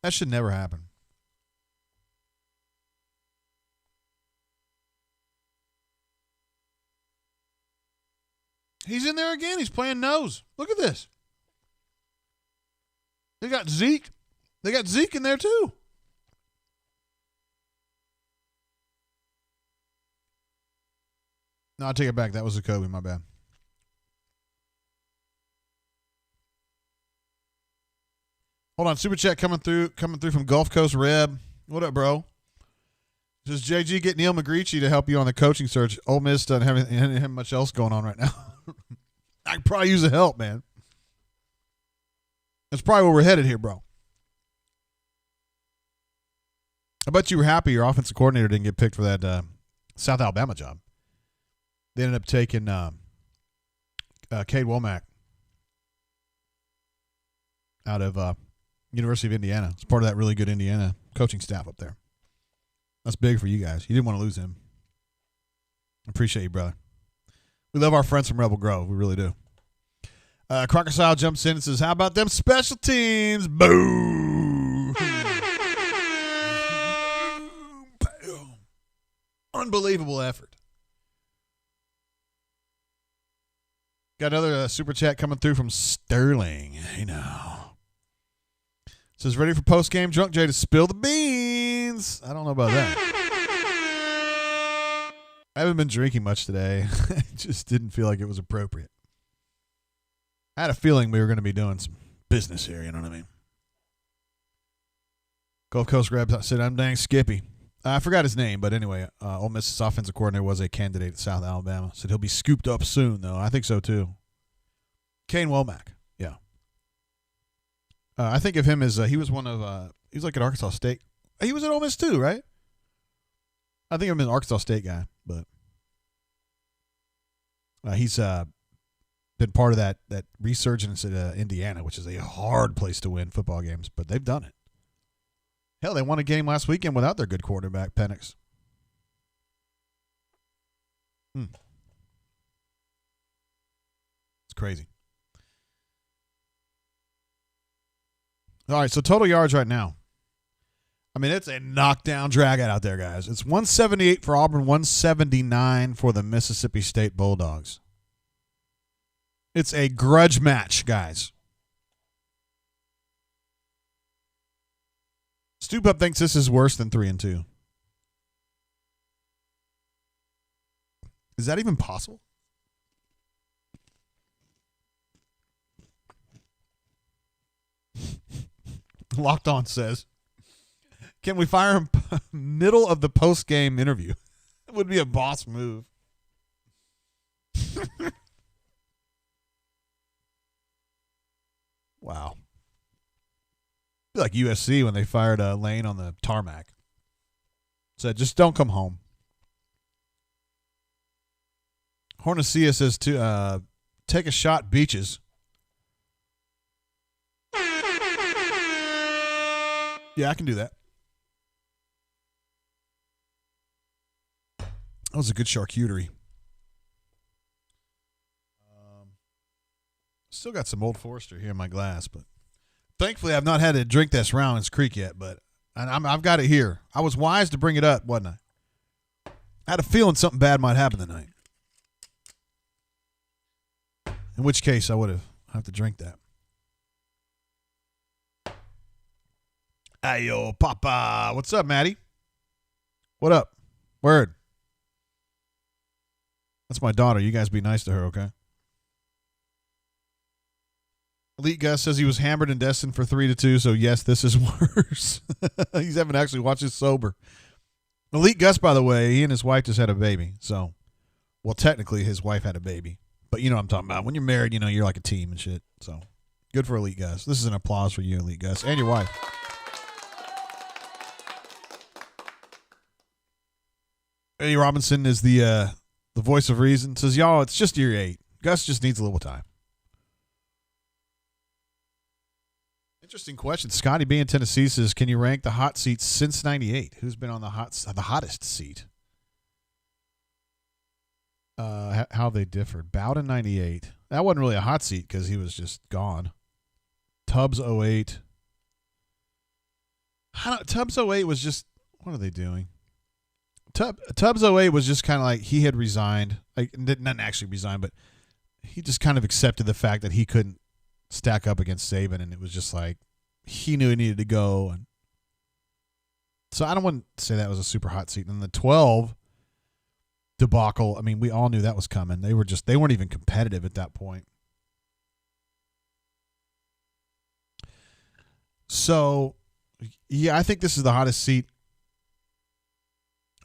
That should never happen. He's in there again. He's playing nose. Look at this. They got Zeke. They got Zeke in there too. No, I'll take it back. That was a Kobe. My bad. Hold on. Super chat coming through from Gulf Coast Reb. What up, bro? Does JG get Neil McGreachy to help you on the coaching search? Ole Miss doesn't have much else going on right now. I could probably use the help, man. That's probably where we're headed here, bro. I bet you were happy your offensive coordinator didn't get picked for that South Alabama job. They ended up taking Cade Womack out of University of Indiana. It's part of that really good Indiana coaching staff up there. That's big for you guys. You didn't want to lose him. I appreciate you, brother. We love our friends from Rebel Grove. We really do. Crocodile jumps in and says, how about them special teams? Boo! Unbelievable effort. Got another super chat coming through from Sterling. You know. Says, ready for post-game drunk Jay to spill the beans. I don't know about that. I haven't been drinking much today. I just didn't feel like it was appropriate. I had a feeling we were going to be doing some business here, you know what I mean? Gulf Coast Reb said, I'm dang Skippy. I forgot his name, but anyway, Ole Miss's offensive coordinator was a candidate at South Alabama. Said he'll be scooped up soon, though. I think so, too. Kane Womack, yeah. I think of him as he was one of he was like at Arkansas State. He was at Ole Miss, too, right? I think of him as an Arkansas State guy, but he's been part of that resurgence at Indiana, which is a hard place to win football games, but they've done it. Hell, they won a game last weekend without their good quarterback, Penix. It's crazy. All right, so total yards right now. I mean, it's a knockdown dragout out there, guys. It's 178 for Auburn, 179 for the Mississippi State Bulldogs. It's a grudge match, guys. Stoop Up thinks this is worse than 3-2. Is that even possible? Locked On says, can we fire him middle of the post-game interview? It would be a boss move. Wow. Like USC when they fired Lane on the tarmac. Said, just don't come home. Hornacia says to take a shot, Beaches. Yeah, I can do that. That was a good charcuterie. Still got some Old Forester here in my glass, but thankfully I've not had to drink this Rowan's Creek yet, but I've got it here. I was wise to bring it up, wasn't I? I had a feeling something bad might happen tonight. In which case I would have to drink that. Ayo, Papa. What's up, Maddie? What up? Word. That's my daughter. You guys be nice to her, okay? Elite Gus says he was hammered and destined for 3-2, so yes, this is worse. He haven't actually watched this sober. Elite Gus, by the way, he and his wife just had a baby. So, well, technically his wife had a baby. But you know what I'm talking about. When you're married, you know, you're like a team and shit. So, good for Elite Gus. This is an applause for you, Elite Gus, and your wife. Eddie Robinson is the voice of reason. Says, y'all, it's just year 8. Gus just needs a little time. Interesting question. Scotty B in Tennessee says, can you rank the hot seats since 98? Who's been on the hottest seat? How they differed. Bowden 98. That wasn't really a hot seat because he was just gone. Tubbs 08. Tubbs 08 was just, what are they doing? Tubbs 08 was just kind of like he had resigned. Like, not actually resigned, but he just kind of accepted the fact that he couldn't stack up against Saban, and it was just like he knew he needed to go. And so I don't want to say that was a super hot seat. And the 12 debacle, I mean, we all knew that was coming. They weren't even competitive at that point. So, yeah, I think this is the hottest seat.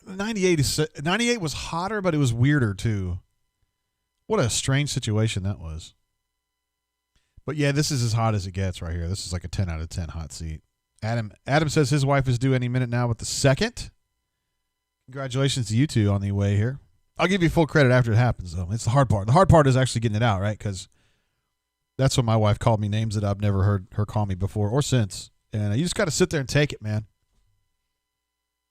98 was hotter, but it was weirder too. What a strange situation that was. But yeah, this is as hot as it gets right here. This is like a 10 out of 10 hot seat. Adam says his wife is due any minute now with the second. Congratulations to you two on the way here. I'll give you full credit after it happens, though. It's the hard part. The hard part is actually getting it out, right? Because that's when my wife called me names that I've never heard her call me before or since. And you just got to sit there and take it, man.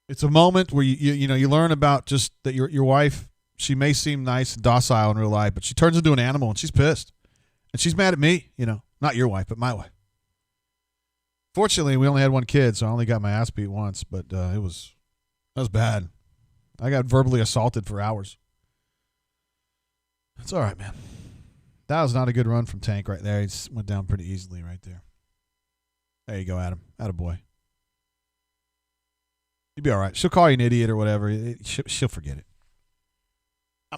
It's a moment where you learn about just that your wife, she may seem nice and docile in real life, but she turns into an animal and she's pissed. And she's mad at me, not your wife, but my wife. Fortunately, we only had one kid, so I only got my ass beat once, but that was bad. I got verbally assaulted for hours. That's all right, man. That was not a good run from Tank right there. He just went down pretty easily right there. There you go, Adam. Attaboy. You'll be all right. She'll call you an idiot or whatever. She'll forget it.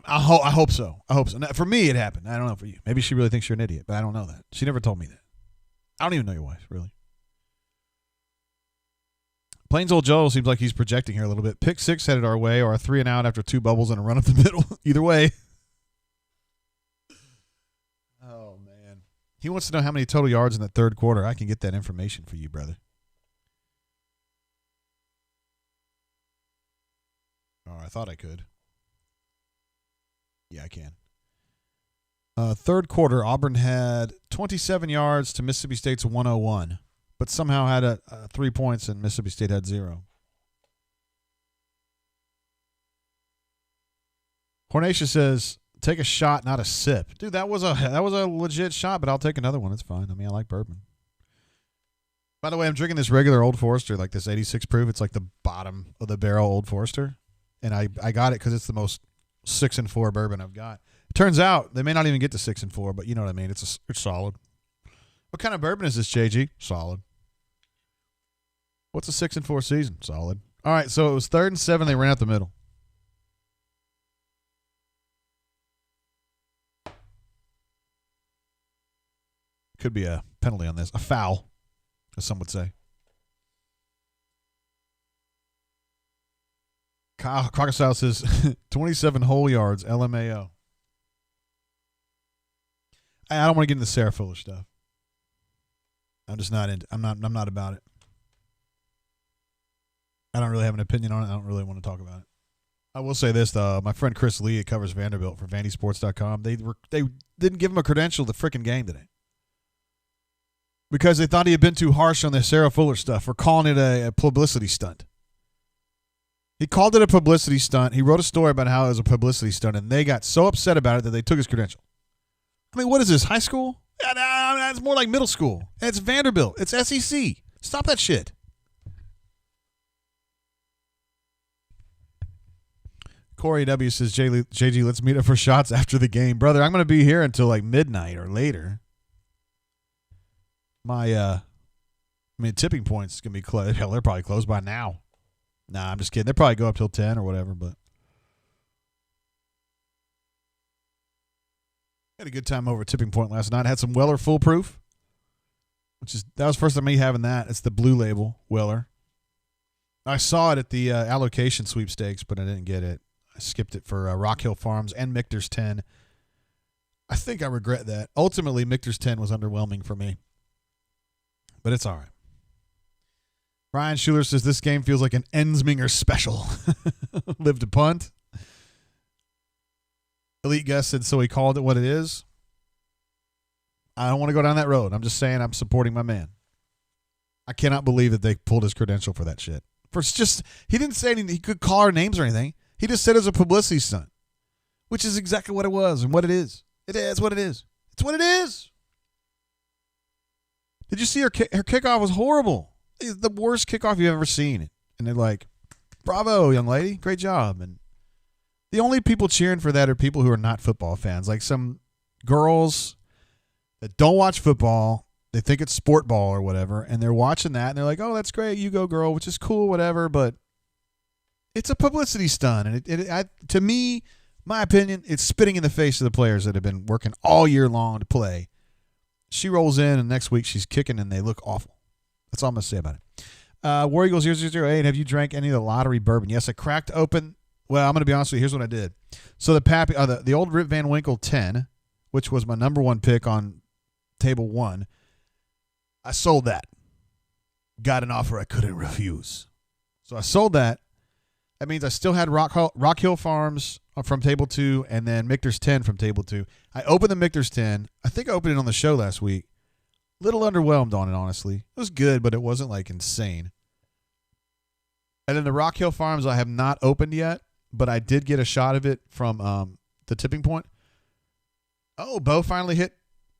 I hope so. I hope so. Now, for me, it happened. I don't know for you. Maybe she really thinks you're an idiot, but I don't know that. She never told me that. I don't even know your wife, really. Plains Old Joe seems like he's projecting here a little bit. Pick 6 headed our way, or a 3 and out after 2 bubbles and a run up the middle. Either way. Oh, man. He wants to know how many total yards in the third quarter. I can get that information for you, brother. Oh, I thought I could. Yeah, I can. Third quarter, Auburn had 27 yards to Mississippi State's 101, but somehow had 3 points and Mississippi State had 0. Hornacia says, take a shot, not a sip. Dude, that was a legit shot, but I'll take another one. It's fine. I mean, I like bourbon. By the way, I'm drinking this regular Old Forester, like this 86 proof. It's like the bottom of the barrel Old Forester. And I got it because it's the most 6-4 bourbon I've got. It turns out they may not even get to 6-4, but you know what I mean. It's solid. What kind of bourbon is this, JG? Solid. What's a 6-4 season? Solid. All right, so it was 3rd and 7. They ran out the middle. Could be a penalty on this. A foul, as some would say. Kyle Crocodile says 27 whole yards, LMAO. I don't want to get into Sarah Fuller stuff. I'm just not into. I'm not about it. I don't really have an opinion on it. I don't really want to talk about it. I will say this though. My friend Chris Lee, that covers Vanderbilt for VandySports.com, they didn't give him a credential the freaking game today because they thought he had been too harsh on the Sarah Fuller stuff for calling it a publicity stunt. He called it a publicity stunt. He wrote a story about how it was a publicity stunt, and they got so upset about it that they took his credential. I mean, what is this, high school? Yeah, it's more like middle school. It's Vanderbilt. It's SEC. Stop that shit. Corey W. says, JG, let's meet up for shots after the game. Brother, I'm going to be here until like midnight or later. Tipping point's going to be closed. Hell, they're probably closed by now. Nah, I'm just kidding. They'll probably go up till 10 or whatever, but had a good time over at Tipping Point last night. Had some Weller Foolproof, that was the first time me having that. It's the blue label Weller. I saw it at the allocation sweepstakes, but I didn't get it. I skipped it for Rock Hill Farms and Michter's 10. I think I regret that. Ultimately, Michter's 10 was underwhelming for me, but it's all right. Ryan Schuler says this game feels like an Ensminger special. Live to punt. Elite Gus said, so he called it what it is. I don't want to go down that road. I'm just saying I'm supporting my man. I cannot believe that they pulled his credential for that shit. He didn't say anything. He could call our names or anything. He just said it was a publicity stunt, which is exactly what it was and what it is. It is what it is. It's what it is. Did you see her kickoff was horrible. It's the worst kickoff you've ever seen. And they're like, bravo, young lady. Great job. And the only people cheering for that are people who are not football fans, like some girls that don't watch football. They think it's sport ball or whatever, and they're watching that, and they're like, oh, that's great. You go, girl, which is cool, whatever. But it's a publicity stunt. And to me, my opinion, it's spitting in the face of the players that have been working all year long to play. She rolls in, and next week she's kicking, and they look awful. That's all I'm going to say about it. War Eagle 0008, have you drank any of the lottery bourbon? Yes, I cracked open. Well, I'm going to be honest with you. Here's what I did. So the old Rip Van Winkle 10, which was my number one pick on table 1, I sold that. Got an offer I couldn't refuse. So I sold that. That means I still had Rock Hill Farms from table 2 and then Michter's 10 from table 2. I opened the Michter's 10. I think I opened it on the show last week. Little underwhelmed on it, honestly. It was good, but it wasn't like insane. And then the Rock Hill Farms I have not opened yet, but I did get a shot of it from the tipping point. Oh, Bo finally hit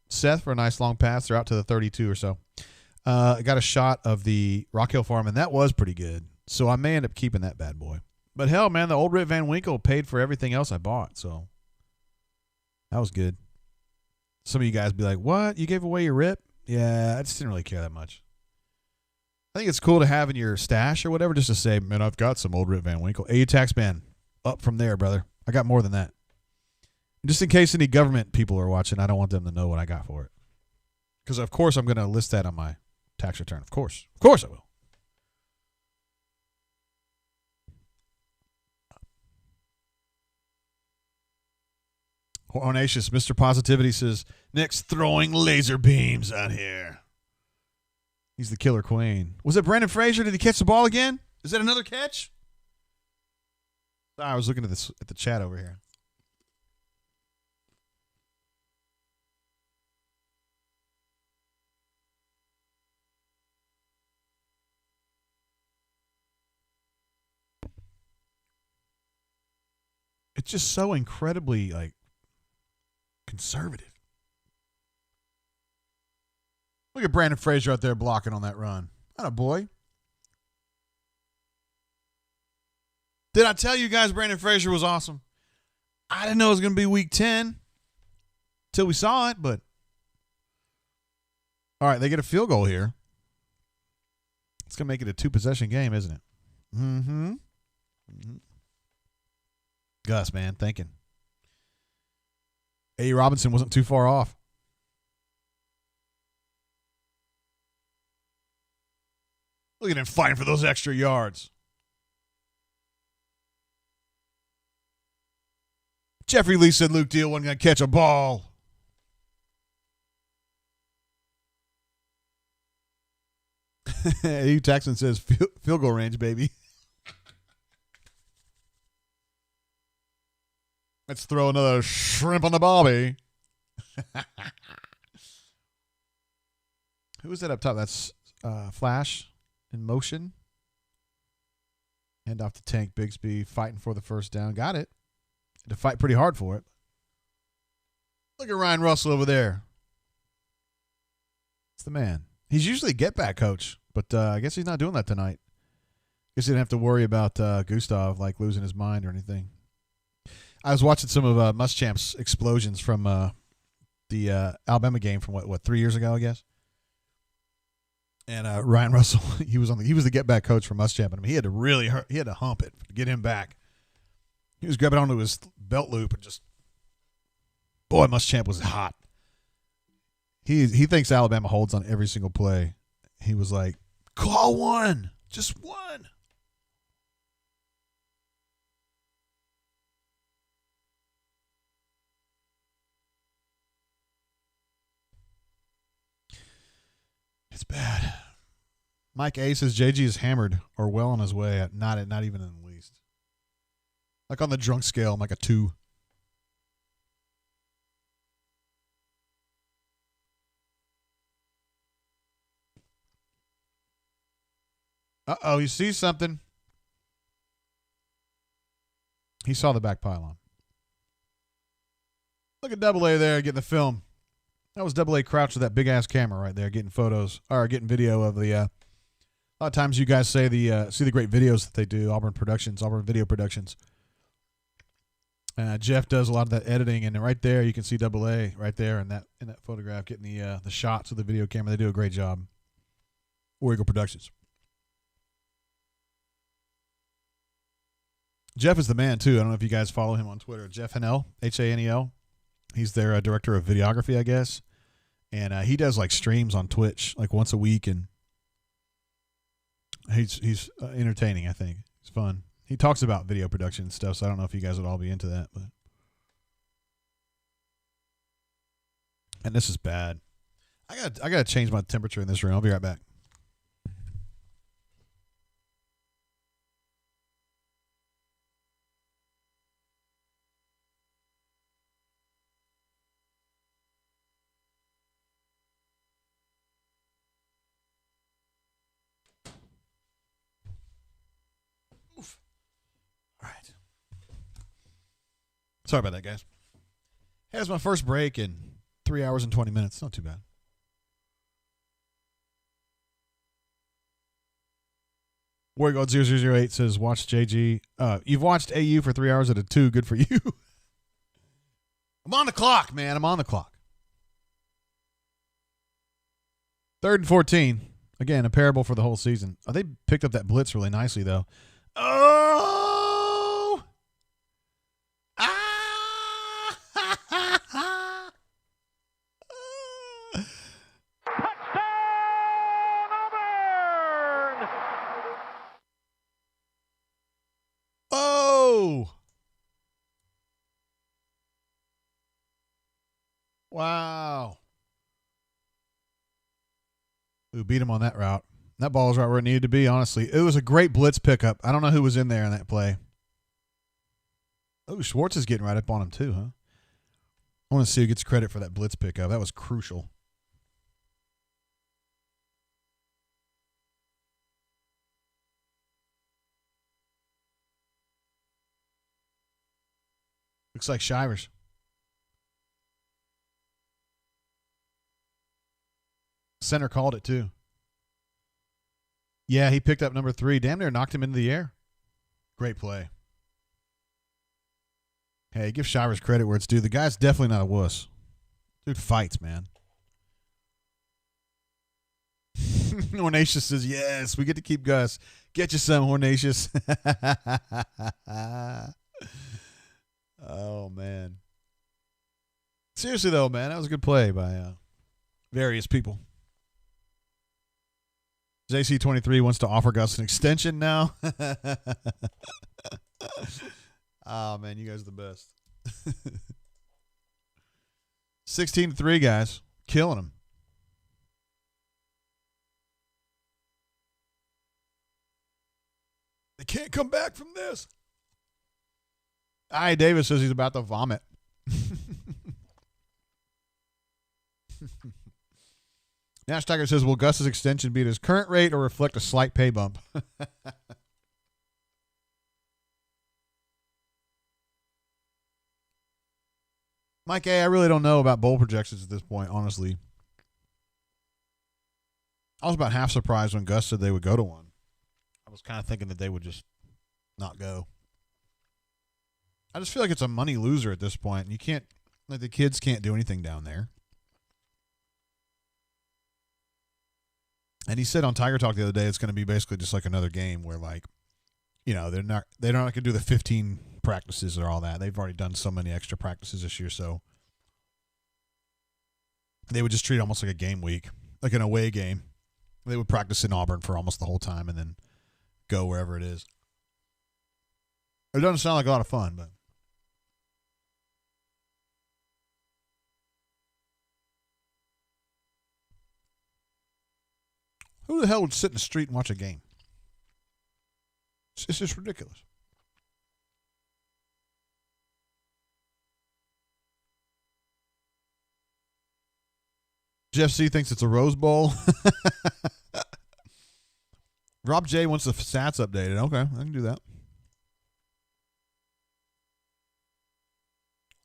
Seth for a nice long pass. They're out to the 32 or so. I got a shot of the Rock Hill Farm, and that was pretty good. So I may end up keeping that bad boy. But hell, man, the old Rip Van Winkle paid for everything else I bought, so that was good. Some of you guys be like, what? You gave away your Rip? Yeah, I just didn't really care that much. I think it's cool to have in your stash or whatever just to say, man, I've got some old Rip Van Winkle. AU Taxman, up from there, brother. I got more than that. Just in case any government people are watching, I don't want them to know what I got for it. Because, of course, I'm going to list that on my tax return. Of course. Of course I will. Hornacious, Mr. Positivity says, Nick's throwing laser beams out here. He's the killer queen. Was it Brandon Frazier? Did he catch the ball again? Is that another catch? Sorry, I was looking at the chat over here. It's just so incredibly, conservative. Look at Brandon Frazier out there blocking on that run. Atta boy. Did I tell you guys Brandon Frazier was awesome? I didn't know it was going to be week 10 till we saw it, but all right, they get a field goal here. It's going to make it a 2-possession game, isn't it? Mm-hmm. Gus, man, thinking. A. Robinson wasn't too far off. Look at him fighting for those extra yards. Jeffrey Lee said Luke Deal wasn't going to catch a ball. Hugh Texan says field goal range, baby. Let's throw another shrimp on the barbie. Who is that up top? That's Flash in motion. Hand off to Tank Bigsby, fighting for the first down. Got it. Had to fight pretty hard for it. Look at Ryan Russell over there. It's the man. He's usually a get-back coach, but I guess he's not doing that tonight. Guess he didn't have to worry about Gustav losing his mind or anything. I was watching some of Muschamp's explosions from the Alabama game from what 3 years ago, I guess. And Ryan Russell, he was the get-back coach for Muschamp, and he had to he had to hump it to get him back. He was grabbing onto his belt loop and just, boy, Muschamp was hot. He thinks Alabama holds on every single play. He was like, call one, just one. It's bad. Mike A says JG is hammered or well on his way. Not even in the least. Like on the drunk scale, I'm like a 2. Uh-oh, you see something? He saw the back pylon. Look at Double A there getting the film. That was Double A crouched with that big-ass camera right there getting photos, or getting video of the, a lot of times you guys say see the great videos that they do, Auburn Video Productions. Jeff does a lot of that editing, and right there you can see Double A right there in that photograph getting the shots of the video camera. They do a great job. War Eagle Productions. Jeff is the man too. I don't know if you guys follow him on Twitter. Jeff Hanel, Hanel. He's their director of videography, I guess, and he does streams on Twitch once a week, and he's entertaining. I think it's fun. He talks about video production and stuff, so I don't know if you guys would all be into that. But and this is bad. I gotta change my temperature in this room. I'll be right back. Sorry about that, guys. Hey, that's my first break in 3 hours and 20 minutes. Not too bad. WarriorGold 0008 says, watch JG. You've watched AU for 3 hours at a 2. Good for you. I'm on the clock, man. I'm on the clock. 3rd and 14. Again, a parable for the whole season. Oh, they picked up that blitz really nicely, though. Oh! Oh! Wow. We beat him on that route. That ball was right where it needed to be, honestly. It was a great blitz pickup. I don't know who was in there in that play. Oh, Schwartz is getting right up on him too, huh? I want to see who gets credit for that blitz pickup. That was crucial. Looks like Shivers. Center called it too. Yeah, he picked up number 3. Damn near knocked him into the air. Great play. Hey, give Shivers credit where it's due. The guy's definitely not a wuss. Dude fights, man. Hornatius says, yes, we get to keep Gus. Get you some, Hornatius. Oh, man. Seriously, though, man, that was a good play by various people. JC23 wants to offer Gus an extension now. Oh, man, you guys are the best. 16-3, guys. Killing them. They can't come back from this. Davis says he's about to vomit. Nash Tiger says, will Gus's extension be at his current rate or reflect a slight pay bump? Mike A., I really don't know about bowl projections at this point, honestly. I was about half surprised when Gus said they would go to one. I was kind of thinking that they would just not go. I just feel like it's a money loser at this point. You can't, like, the kids can't do anything down there. And he said on Tiger Talk the other day, it's going to be basically just like another game where, like, you know, they're not going to do the 15 practices or all that. They've already done so many extra practices this year, so they would just treat it almost like a game week, like an away game. They would practice in Auburn for almost the whole time and then go wherever it is. It doesn't sound like a lot of fun, but who the hell would sit in the street and watch a game? It's just ridiculous. Jeff C. thinks it's a Rose Bowl. Rob J. wants the stats updated. Okay, I can do that.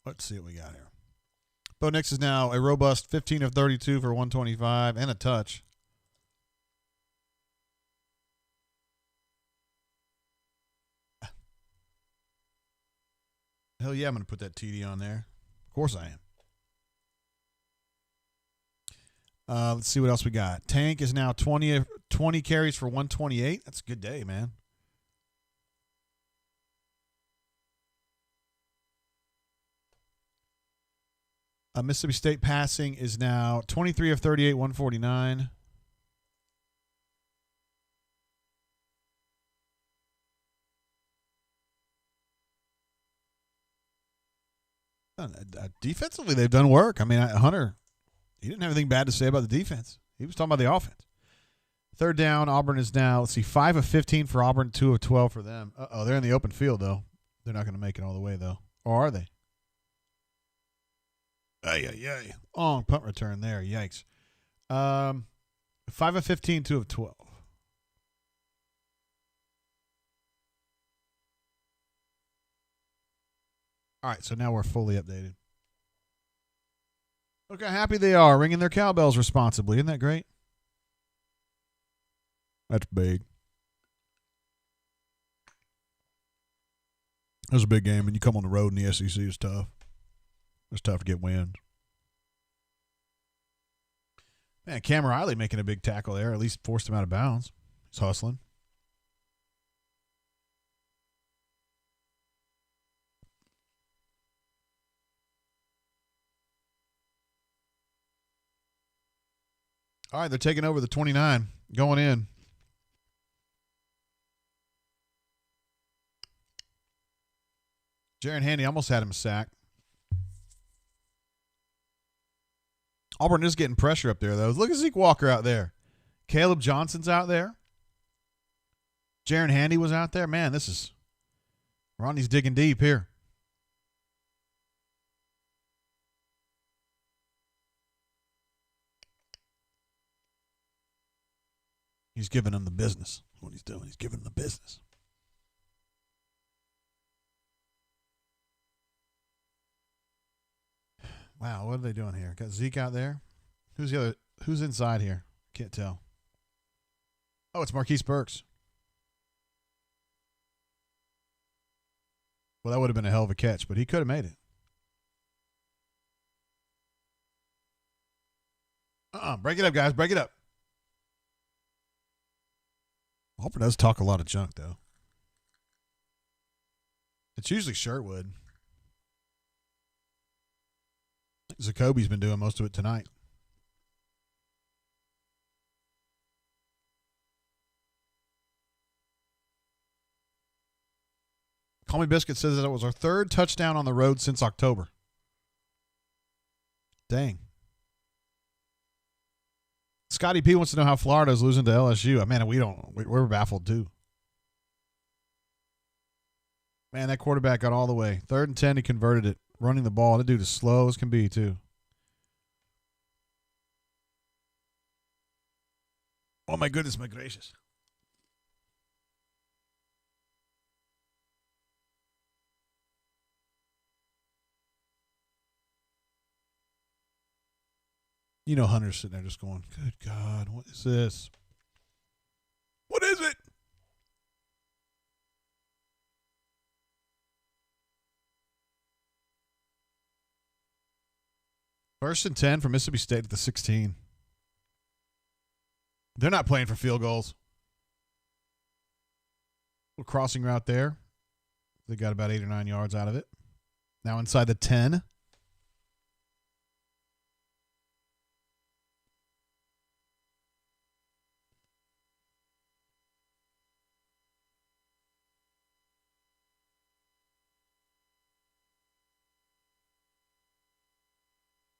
Let's see what we got here. Bo Nix is now a robust 15 of 32 for 125 and a touch. Hell yeah, I'm going to put that TD on there. Of course I am. Let's see what else we got. Tank is now 20 carries for 128. That's a good day, man. Mississippi State passing is now 23 of 38, 149. Defensively, they've done work. I mean, Hunter, he didn't have anything bad to say about the defense. He was talking about the offense. Third down, Auburn is now, let's see, 5 of 15 for Auburn, 2 of 12 for them. Uh-oh, they're in the open field, though. They're not going to make it all the way, though. Or are they? Ay. Long punt return there. Yikes. 5 of 15, 2 of 12. All right, so now we're fully updated. Look how happy they are, ringing their cowbells responsibly. Isn't that great? That's big. It was a big game, and you come on the road in the SEC, it's tough. It's tough to get wins. Man, Cam Riley making a big tackle there, at least forced him out of bounds. He's hustling. All right, they're taking over the 29, going in. Jaron Handy almost had him a sack. Auburn is getting pressure up there, though. Look at Zeke Walker out there. Caleb Johnson's out there. Jaron Handy was out there. Man, this is – Ronnie's digging deep here. He's giving them the business. That's what he's doing. He's giving them the business. Wow, what are they doing here? Got Zeke out there. Who's the other? Who's inside here? Can't tell. Oh, it's Marquise Burks. Well, that would have been a hell of a catch, but he could have made it. Break it up, guys. Break it up. Hopper does talk a lot of junk, though. It's usually Sherwood. Zacoby's been doing most of it tonight. Call Me Biscuit says that it was our third touchdown on the road since October. Dang. Scotty P wants to know how Florida's losing to LSU. Man, we're baffled too. Man, that quarterback got all the way. 3rd and 10, he converted it. Running the ball. That dude is slow as can be too. Oh my goodness, my gracious. You know Hunter's sitting there just going, good God, what is this? What is it? First and 10 for Mississippi State at the 16. They're not playing for field goals. Little crossing route there. They got about 8 or 9 yards out of it. Now inside the 10.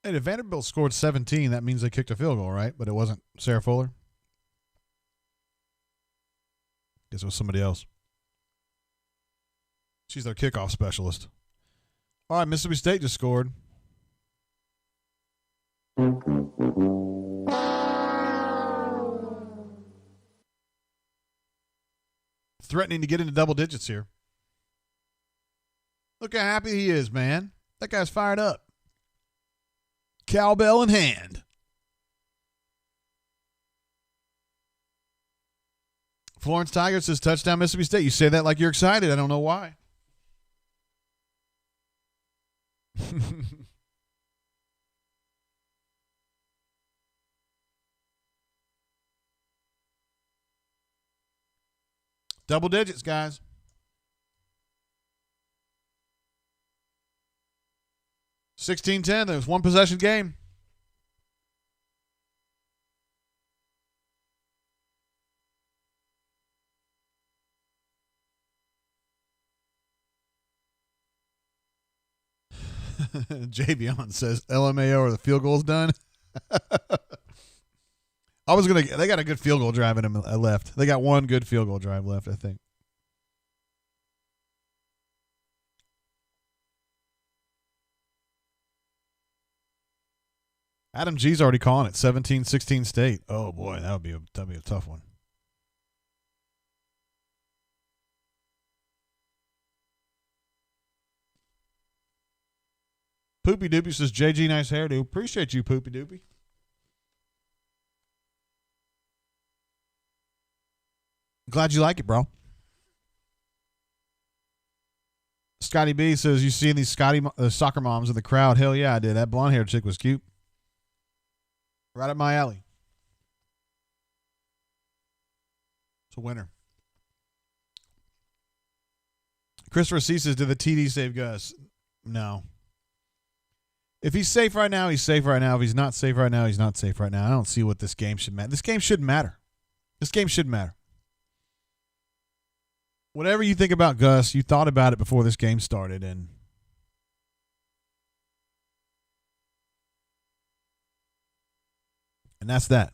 Hey, if Vanderbilt scored 17, that means they kicked a field goal, right? But it wasn't Sarah Fuller. Guess it was somebody else. She's their kickoff specialist. All right, Mississippi State just scored. Threatening to get into double digits here. Look how happy he is, man. That guy's fired up. Cowbell in hand. Florence Tiger says touchdown Mississippi State. You say that like you're excited. I don't know why. Double digits, guys. $16-10. There was one possession game. Javion says LMAO or the field goal's done. They got a good field goal drive in them left. They got one good field goal drive left, I think. Adam G's already calling it 17-16 State. Oh boy, that'd be a tough one. Poopy Doopy says JG nice hairdo. Appreciate you, Poopy Doopy. Glad you like it, bro. Scotty B says you seeing these soccer moms in the crowd? Hell yeah, I did. That blonde haired chick was cute. Right up my alley. It's a winner. Christopher C says, did the TD save Gus? No. If he's safe right now, he's safe right now. If he's not safe right now, he's not safe right now. I don't see what this game should matter. This game shouldn't matter. This game shouldn't matter. Whatever you think about Gus, you thought about it before this game started, and that's that.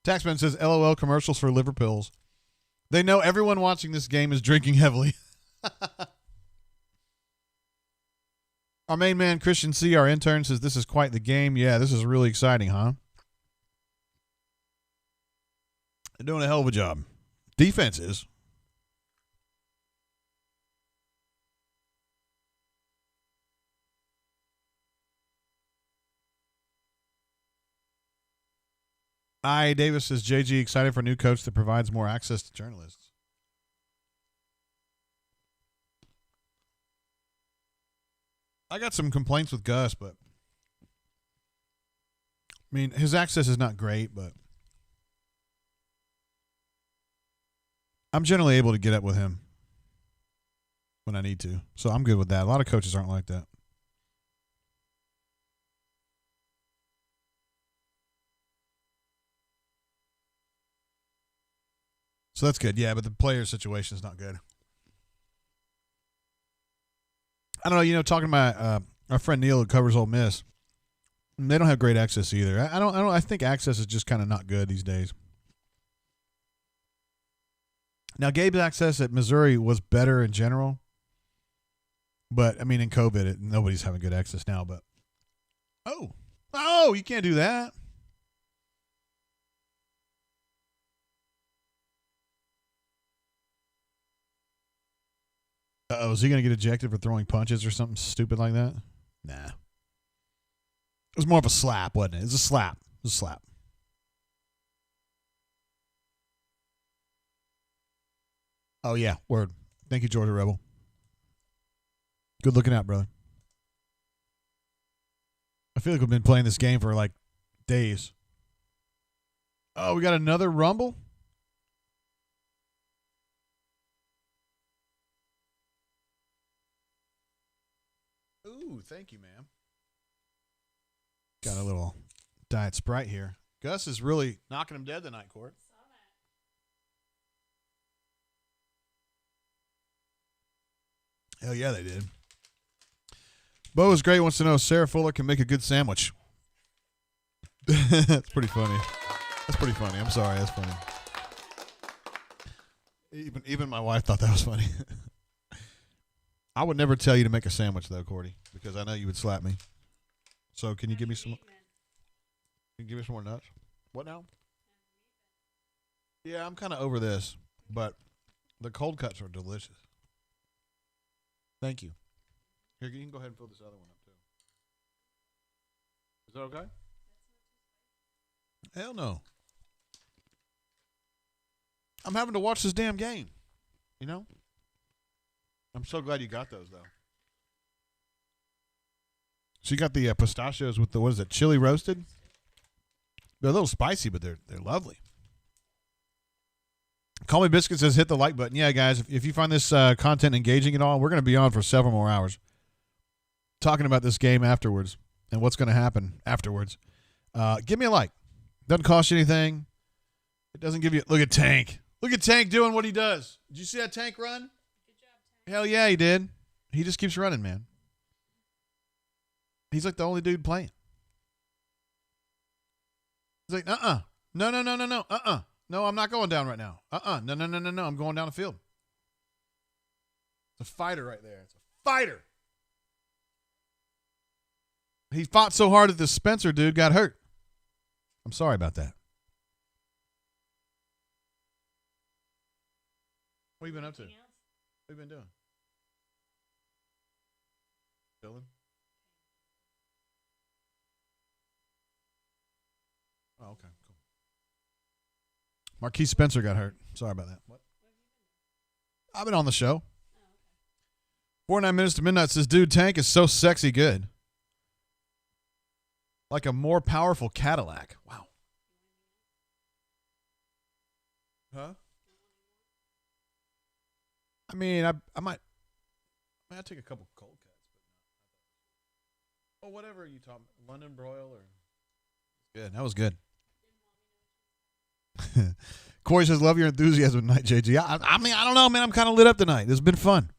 Taxman says, LOL commercials for liver pills. They know everyone watching this game is drinking heavily. Our main man, Christian C., our intern, says, this is quite the game. Yeah, this is really exciting, huh? They're doing a hell of a job. Defense is. I. Davis says, JG excited for a new coach that provides more access to journalists. I got some complaints with Gus, but I mean, his access is not great, but I'm generally able to get up with him when I need to. So I'm good with that. A lot of coaches aren't like that. So that's good. Yeah, but the player situation is not good. I don't know. Talking to my our friend Neil who covers Ole Miss, they don't have great access either. I think access is just kind of not good these days. Now, Gabe's access at Missouri was better in general, but I mean, in COVID, nobody's having good access now. But you can't do that. Is he going to get ejected for throwing punches or something stupid like that? Nah. It was more of a slap, wasn't it? It was a slap. It was a slap. Oh, yeah. Word. Thank you, Georgia Rebel. Good looking out, brother. I feel like we've been playing this game for like days. Oh, we got another Rumble? Ooh, thank you, ma'am. Got a little Diet Sprite here. Gus is really knocking him dead tonight, Court. Hell yeah, they did. Bo is great. Wants to know if Sarah Fuller can make a good sandwich. That's pretty funny. That's pretty funny. I'm sorry. That's funny. Even my wife thought that was funny. I would never tell you to make a sandwich, though, Cordy, because I know you would slap me. So can you give me some? Can you give me some more nuts? What now? Yeah, I'm kind of over this, but the cold cuts are delicious. Thank you. Here, you can go ahead and fill this other one up, too. Is that okay? Hell no. I'm having to watch this damn game, you know? I'm so glad you got those, though. So you got the pistachios with the, what is it, chili roasted? They're a little spicy, but they're lovely. Call Me Biscuit says hit the like button. Yeah, guys, if you find this content engaging at all, we're going to be on for several more hours talking about this game afterwards and what's going to happen afterwards. Give me a like. Doesn't cost you anything. It doesn't give you – look at Tank. Look at Tank doing what he does. Did you see that Tank run? Good job, Tank. Hell yeah, he did. He just keeps running, man. He's like the only dude playing. He's like, No. No, I'm not going down right now. No. I'm going down the field. It's a fighter right there. It's a fighter. He fought so hard that this Spencer dude got hurt. I'm sorry about that. What have you been up to? What have you been doing? Chilling? Oh, okay. Cool. Marquise Spencer got hurt. Sorry about that. What? I've been on the show. 49 minutes to midnight says, dude, Tank is so sexy good. Like a more powerful Cadillac. Wow. Huh? I mean, I might take a couple cold cuts. But whatever you taught me. London broil or... Good. That was good. Corey says, love your enthusiasm tonight, JG. I mean, I don't know, man. I'm kind of lit up tonight. This has been fun.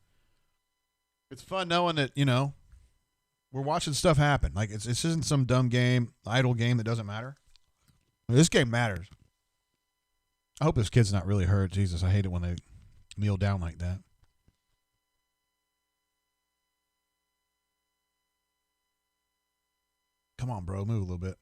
It's fun knowing that, you know, we're watching stuff happen. Like, this isn't some dumb game, idle game that doesn't matter. This game matters. I hope this kid's not really hurt. Jesus, I hate it when they kneel down like that. Come on, bro. Move a little bit.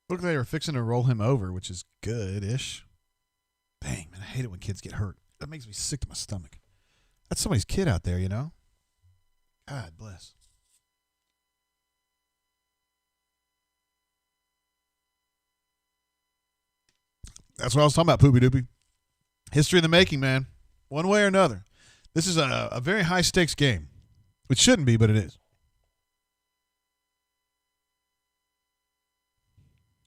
Looked like they were fixing to roll him over, which is good-ish. Dang, man, I hate it when kids get hurt. That makes me sick to my stomach. That's somebody's kid out there, you know? God bless. That's what I was talking about, Poopy Doopy. History in the making, man. One way or another. This is a very high-stakes game. It shouldn't be, but it is.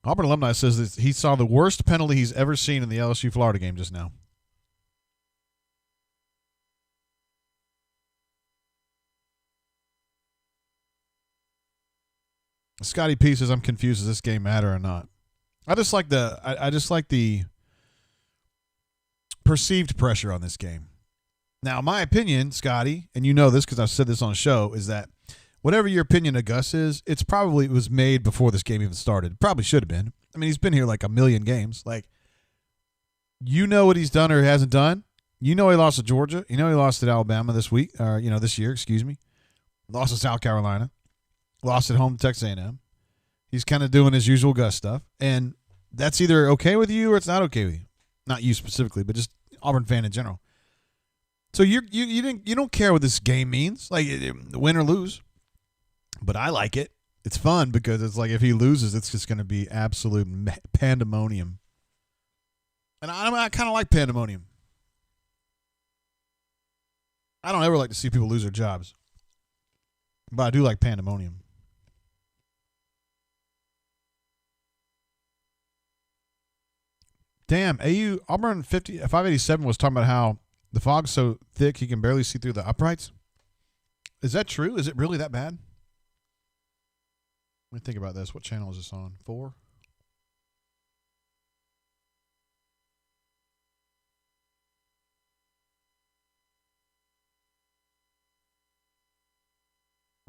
Auburn alumni says that he saw the worst penalty he's ever seen in the LSU-Florida game just now. Scotty P says, I'm confused. Does this game matter or not? I just like the perceived pressure on this game. Now, my opinion, Scotty, and you know this because I've said this on the show, is that whatever your opinion of Gus is, it was made before this game even started. Probably should have been. I mean, he's been here like a million games. Like, you know what he's done or hasn't done. You know he lost to Georgia. You know he lost at Alabama this year, excuse me. Lost to South Carolina. Lost at home to Texas A&M. He's kind of doing his usual Gus stuff. And that's either okay with you or it's not okay with you. Not you specifically, but just Auburn fan in general. So you don't care what this game means, like win or lose. But I like it. It's fun because it's like if he loses, it's just going to be absolute pandemonium. And I kind of like pandemonium. I don't ever like to see people lose their jobs. But I do like pandemonium. Damn, Auburn 587 was talking about how the fog's so thick he can barely see through the uprights. Is that true? Is it really that bad? Let me think about this. What channel is this on? 4?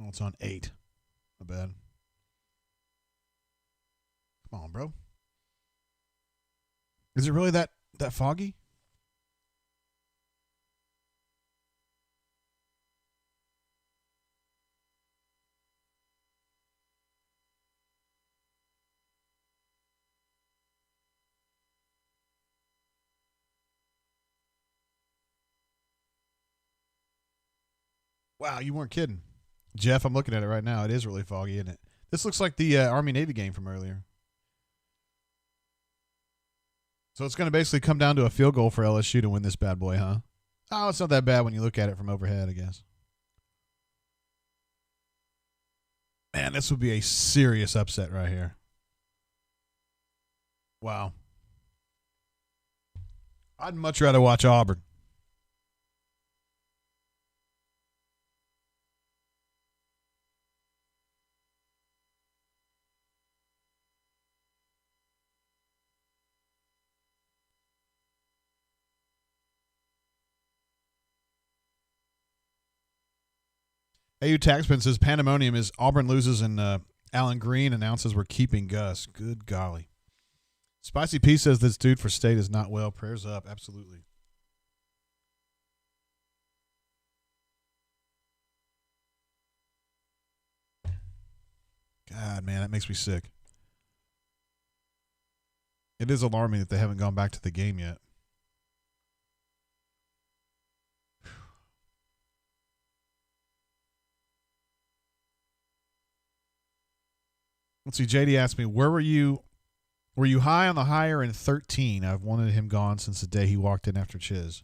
Oh, it's on 8. Not bad. Come on, bro. Is it really that foggy? Wow, you weren't kidding. Jeff, I'm looking at it right now. It is really foggy, isn't it? This looks like the Army-Navy game from earlier. So it's going to basically come down to a field goal for LSU to win this bad boy, huh? Oh, it's not that bad when you look at it from overhead, I guess. Man, this would be a serious upset right here. Wow. I'd much rather watch Auburn. AU Taxman says pandemonium is Auburn loses and Alan Green announces we're keeping Gus. Good golly. Spicy P says this dude for state is not well. Prayers up. Absolutely. God, man, that makes me sick. It is alarming that they haven't gone back to the game yet. Let's see. JD asked me, where were you high on the hire in 13? I've wanted him gone since the day he walked in after Chiz.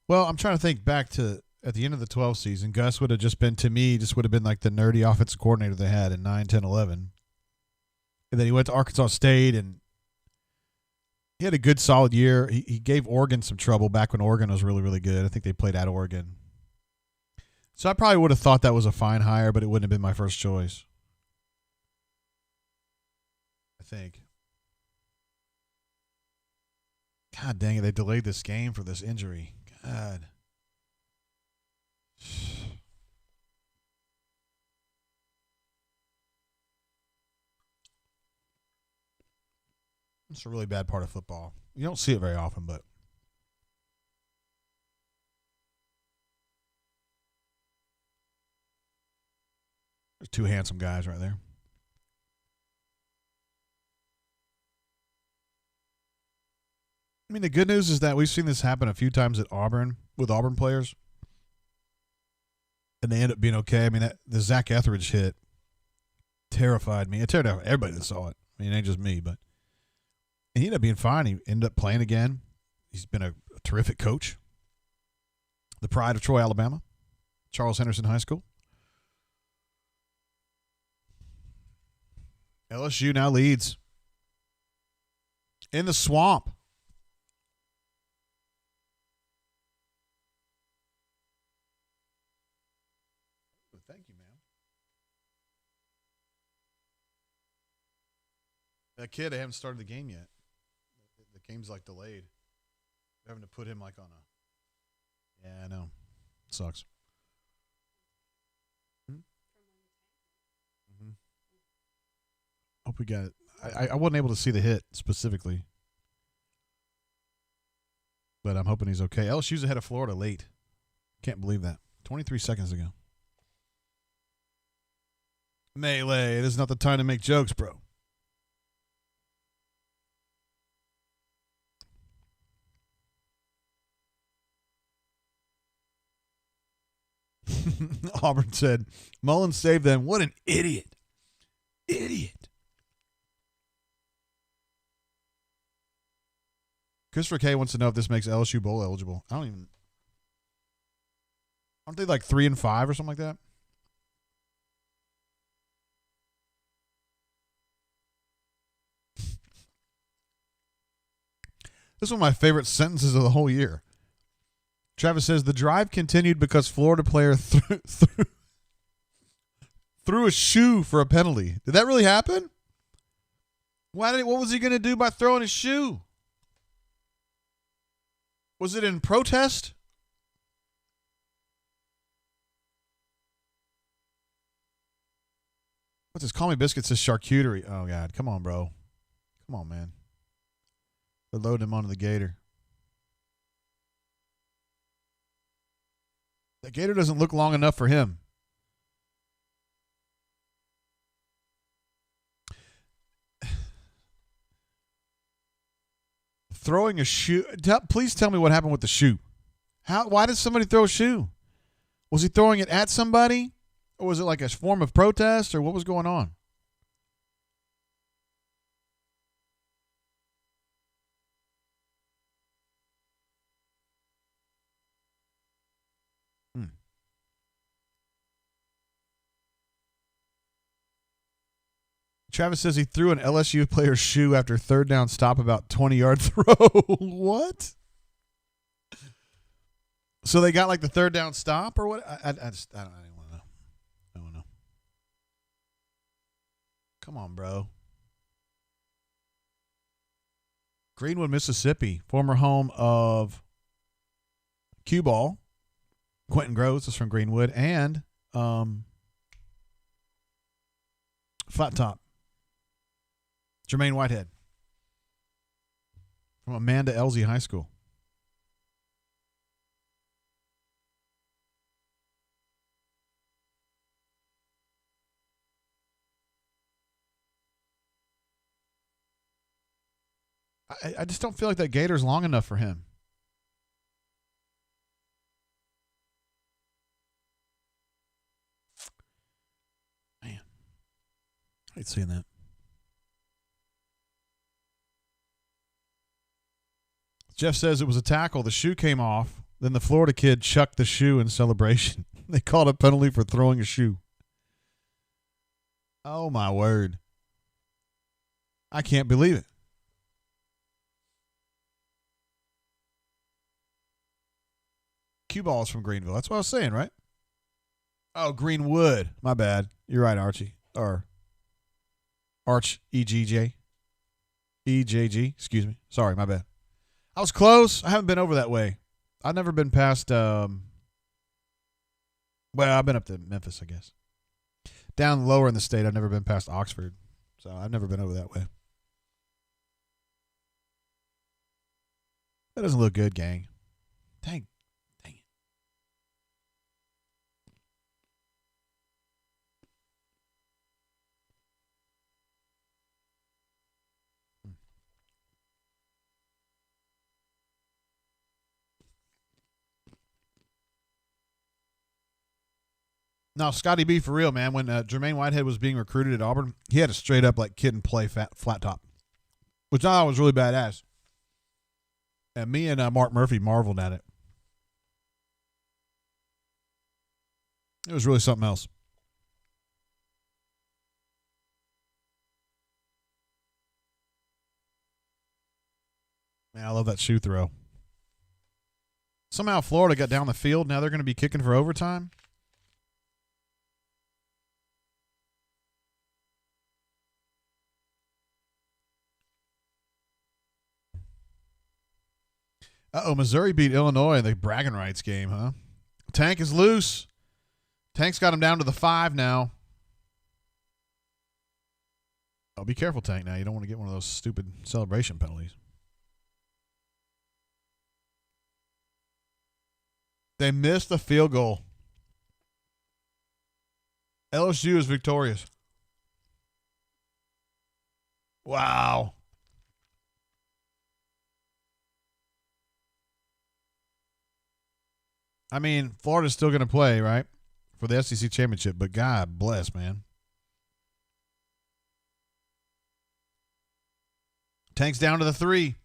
Well, I'm trying to think back to at the end of the 12 season. Gus would have just been, to me, would have been like the nerdy offensive coordinator they had in 9, 10, 11. And then he went to Arkansas State, and he had a good, solid year. He gave Oregon some trouble back when Oregon was really, really good. I think they played at Oregon. So I probably would have thought that was a fine hire, but it wouldn't have been my first choice. I think. God dang it, they delayed this game for this injury. God. It's a really bad part of football. You don't see it very often, but. Two handsome guys right there. I mean, the good news is that we've seen this happen a few times at Auburn with Auburn players, and they end up being okay. I mean, the Zach Etheridge hit terrified me. It terrified everybody that saw it. I mean, it ain't just me, but he ended up being fine. He ended up playing again. He's been a terrific coach. The pride of Troy, Alabama, Charles Henderson High School. LSU now leads in the swamp. Thank you, man. That kid, I haven't started the game yet. The game's like delayed. We're having to put him like on a. Yeah, I know. Sucks. Mm-hmm. Hope we got it. I wasn't able to see the hit specifically, but I'm hoping he's okay. LSU's ahead of Florida late. Can't believe that. 23 seconds ago. Melee. It is not the time to make jokes, bro. Auburn said, Mullins saved them. What an idiot. Idiot. Christopher K wants to know if this makes LSU bowl eligible. Aren't they like 3-5 or something like that? This is one of my favorite sentences of the whole year. Travis says, the drive continued because Florida player threw a shoe for a penalty. Did that really happen? What was he going to do by throwing a shoe? Was it in protest? What's this? Call Me Biscuit says charcuterie. Oh, God. Come on, bro. Come on, man. They're loading him onto the gator. The gator doesn't look long enough for him. Throwing a shoe. Please tell me what happened with the shoe. Why did somebody throw a shoe? Was he throwing it at somebody? Or was it like a form of protest? Or what was going on? Travis says he threw an LSU player's shoe after third down stop about 20-yard throw. What? So they got like the third down stop or what? I don't want to know. I don't know. Come on, bro. Greenwood, Mississippi, former home of cue ball. Quentin Groves is from Greenwood, and Flat Top. Jermaine Whitehead from Amanda Elsie High School. I just don't feel like that gator's long enough for him. Man, I hate seeing that. Jeff says it was a tackle. The shoe came off. Then the Florida kid chucked the shoe in celebration. They called a penalty for throwing a shoe. Oh, my word. I can't believe it. Cue ball is from Greenville. That's what I was saying, right? Oh, Greenwood. My bad. You're right, Archie. Or Arch EGJ. EJG. Excuse me. Sorry, my bad. I was close. I haven't been over that way. I've never been past, well, I've been up to Memphis, I guess. Down lower in the state, I've never been past Oxford. So I've never been over that way. That doesn't look good, gang. Dang it. No, Scotty B for real, man. When Jermaine Whitehead was being recruited at Auburn, he had a straight up like kid and play flat top, which I thought was really badass. And me and Mark Murphy marveled at it. It was really something else. Man, I love that shoe throw. Somehow Florida got down the field. Now they're going to be kicking for overtime. Uh-oh, Missouri beat Illinois in the bragging rights game, huh? Tank is loose. Tank's got him down to the 5 now. Oh, be careful, Tank, now. You don't want to get one of those stupid celebration penalties. They missed the field goal. LSU is victorious. Wow. I mean, Florida's still going to play, right, for the SEC championship, but God bless, man. Tank's down to the 3.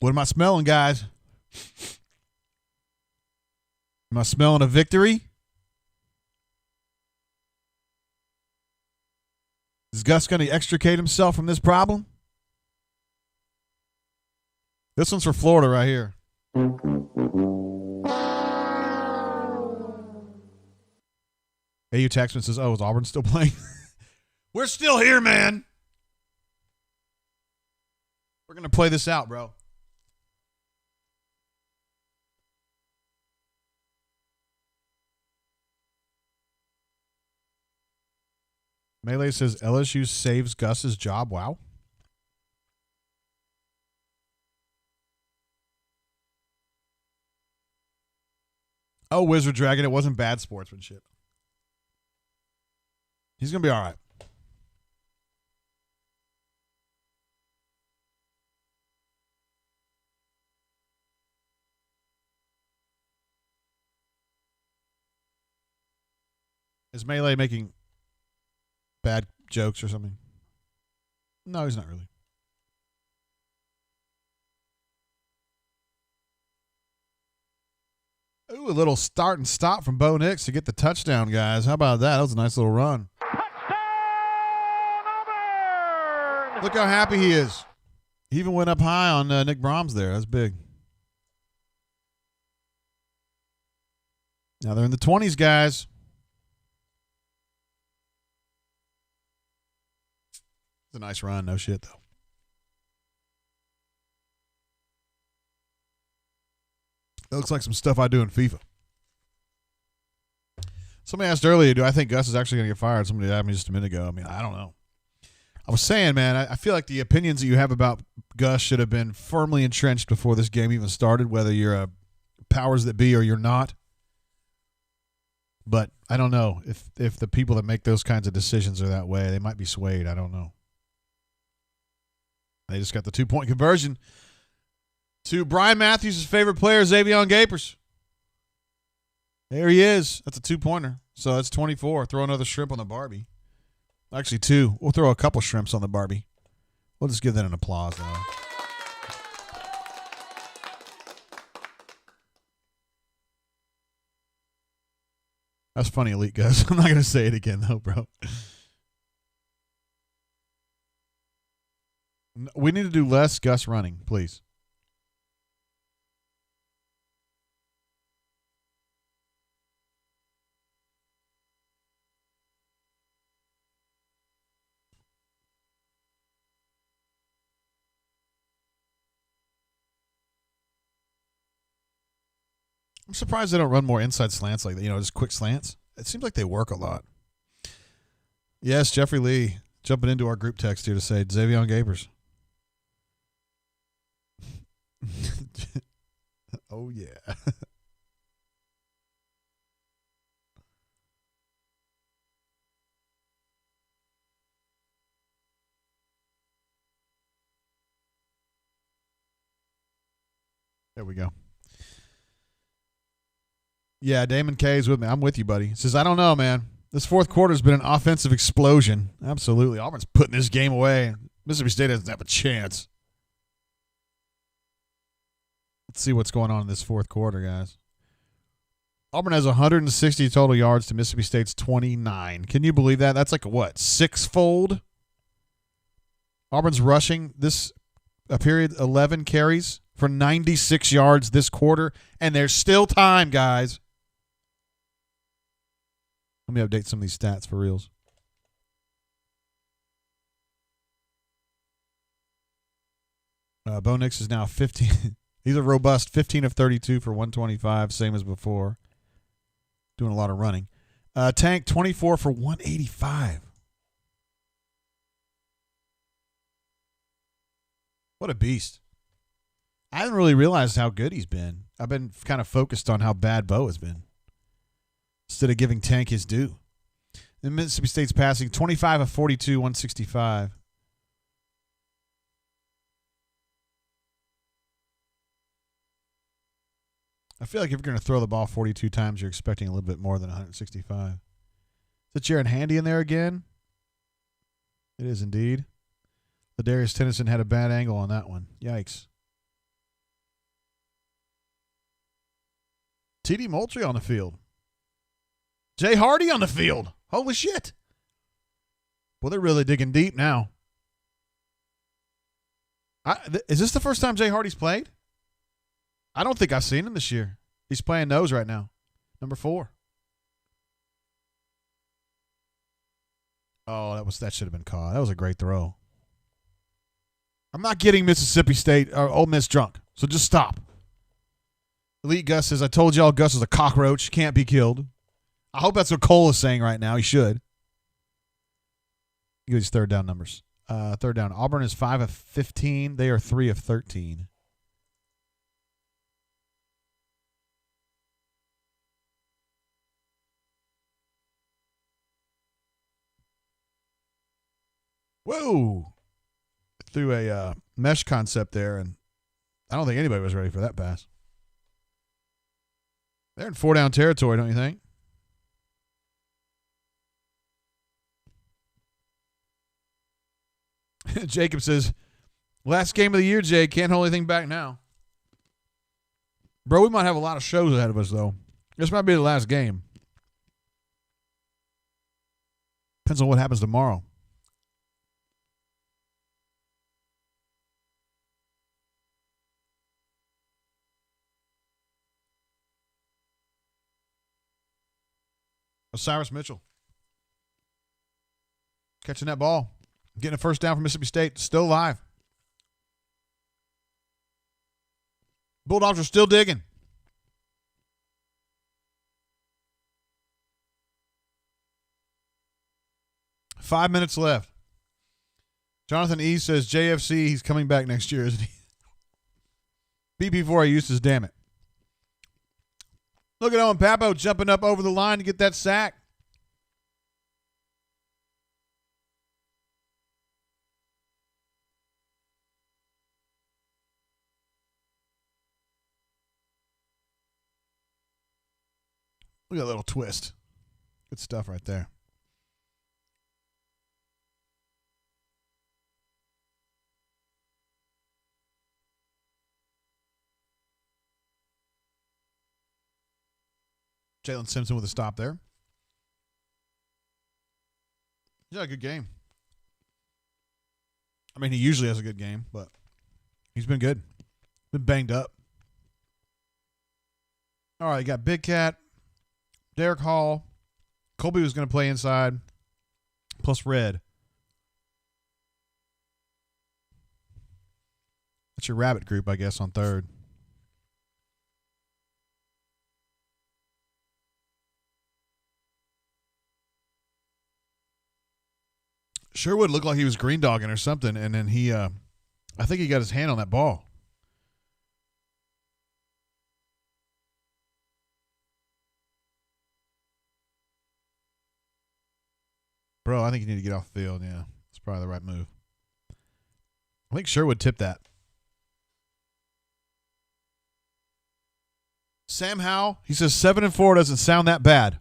What am I smelling, guys? Am I smelling a victory? Is Gus going to extricate himself from this problem? This one's for Florida right here. AU Taxman says, oh, is Auburn still playing? We're still here, man. We're going to play this out, bro. Melee says LSU saves Gus's job. Wow. Oh, Wizard Dragon, it wasn't bad sportsmanship. He's going to be all right. Is Melee making bad jokes or something? No, he's not really. Ooh, a little start and stop from Bo Nix to get the touchdown, guys. How about that? That was a nice little run.
Touchdown, Auburn!
Look how happy he is. He even went up high on Nick Brahms there. That's big. Now they're in the 20s, guys. It's a nice run. No shit, though. That looks like some stuff I do in FIFA. Somebody asked earlier, do I think Gus is actually going to get fired? Somebody asked me just a minute ago. I mean, I don't know. I was saying, man, I feel like the opinions that you have about Gus should have been firmly entrenched before this game even started, whether you're a powers that be or you're not. But I don't know if the people that make those kinds of decisions are that way. They might be swayed. I don't know. They just got the 2-point conversion to Brian Matthews' favorite player, Xavier Gapers. There he is. That's a 2-pointer. So that's 24. Throw another shrimp on the Barbie. Actually, 2. We'll throw a couple shrimps on the Barbie. We'll just give that an applause, though. That's funny, Elite Gus. I'm not going to say it again, though, bro. We need to do less Gus running, please. I'm surprised they don't run more inside slants like that, just quick slants. It seems like they work a lot. Yes, Jeffrey Lee jumping into our group text here to say Xavier Gapers. Oh, yeah. There we go. Yeah, Damon K is with me. I'm with you, buddy. He says, I don't know, man. This fourth quarter has been an offensive explosion. Absolutely. Auburn's putting this game away. Mississippi State doesn't have a chance. Let's see what's going on in this fourth quarter, guys. Auburn has 160 total yards to Mississippi State's 29. Can you believe that? That's like a what? Sixfold? Auburn's rushing this period 11 carries for 96 yards this quarter, and there's still time, guys. Let me update some of these stats for reals. Bo Nix is now 15. He's a robust 15 of 32 for 125, same as before. Doing a lot of running. Tank, 24 for 185. What a beast. I haven't really realized how good he's been. I've been kind of focused on how bad Bo has been instead of giving Tank his due. And Mississippi State's passing 25 of 42, 165. I feel like if you're going to throw the ball 42 times, you're expecting a little bit more than 165. Is it Jaron Handy in there again? It is indeed. Ladarius Tennyson had a bad angle on that one. Yikes. T.D. Moultrie on the field. Jay Hardy on the field. Holy shit. Well, they're really digging deep now. Is this the first time Jay Hardy's played? I don't think I've seen him this year. He's playing nose right now. Number 4. Oh, that should have been caught. That was a great throw. I'm not getting Mississippi State or Ole Miss drunk, so just stop. Elite Gus says, I told y'all Gus is a cockroach. Can't be killed. I hope that's what Cole is saying right now. He should. Give these third down numbers. Third down. Auburn is 5 of 15. They are 3 of 13. Whoa. Threw a mesh concept there, and I don't think anybody was ready for that pass. They're in 4-down territory, don't you think? Jacob says, last game of the year, Jay. Can't hold anything back now. Bro, we might have a lot of shows ahead of us, though. This might be the last game. Depends on what happens tomorrow. Osiris Mitchell. Catching that ball. Getting a first down for Mississippi State. Still alive. Bulldogs are still digging. Five minutes left. Jonathan E. says JFC, he's coming back next year, isn't he? BP4 I used his damn it. Look at Owen Papo jumping up over the line to get that sack. Look at that little twist. Good stuff right there. Jalen Simpson with a stop there. Yeah, good game. I mean, he usually has a good game, but he's been good. Been banged up. All right, you got Big Cat, Derek Hall. Colby was going to play inside, plus Red. That's your rabbit group, I guess, on third. Sherwood looked like he was green dogging or something, and then he, I think he got his hand on that ball. Bro, I think you need to get off the field. Yeah, it's probably the right move. I think Sherwood tipped that. Sam Howell, he says 7-4 doesn't sound that bad.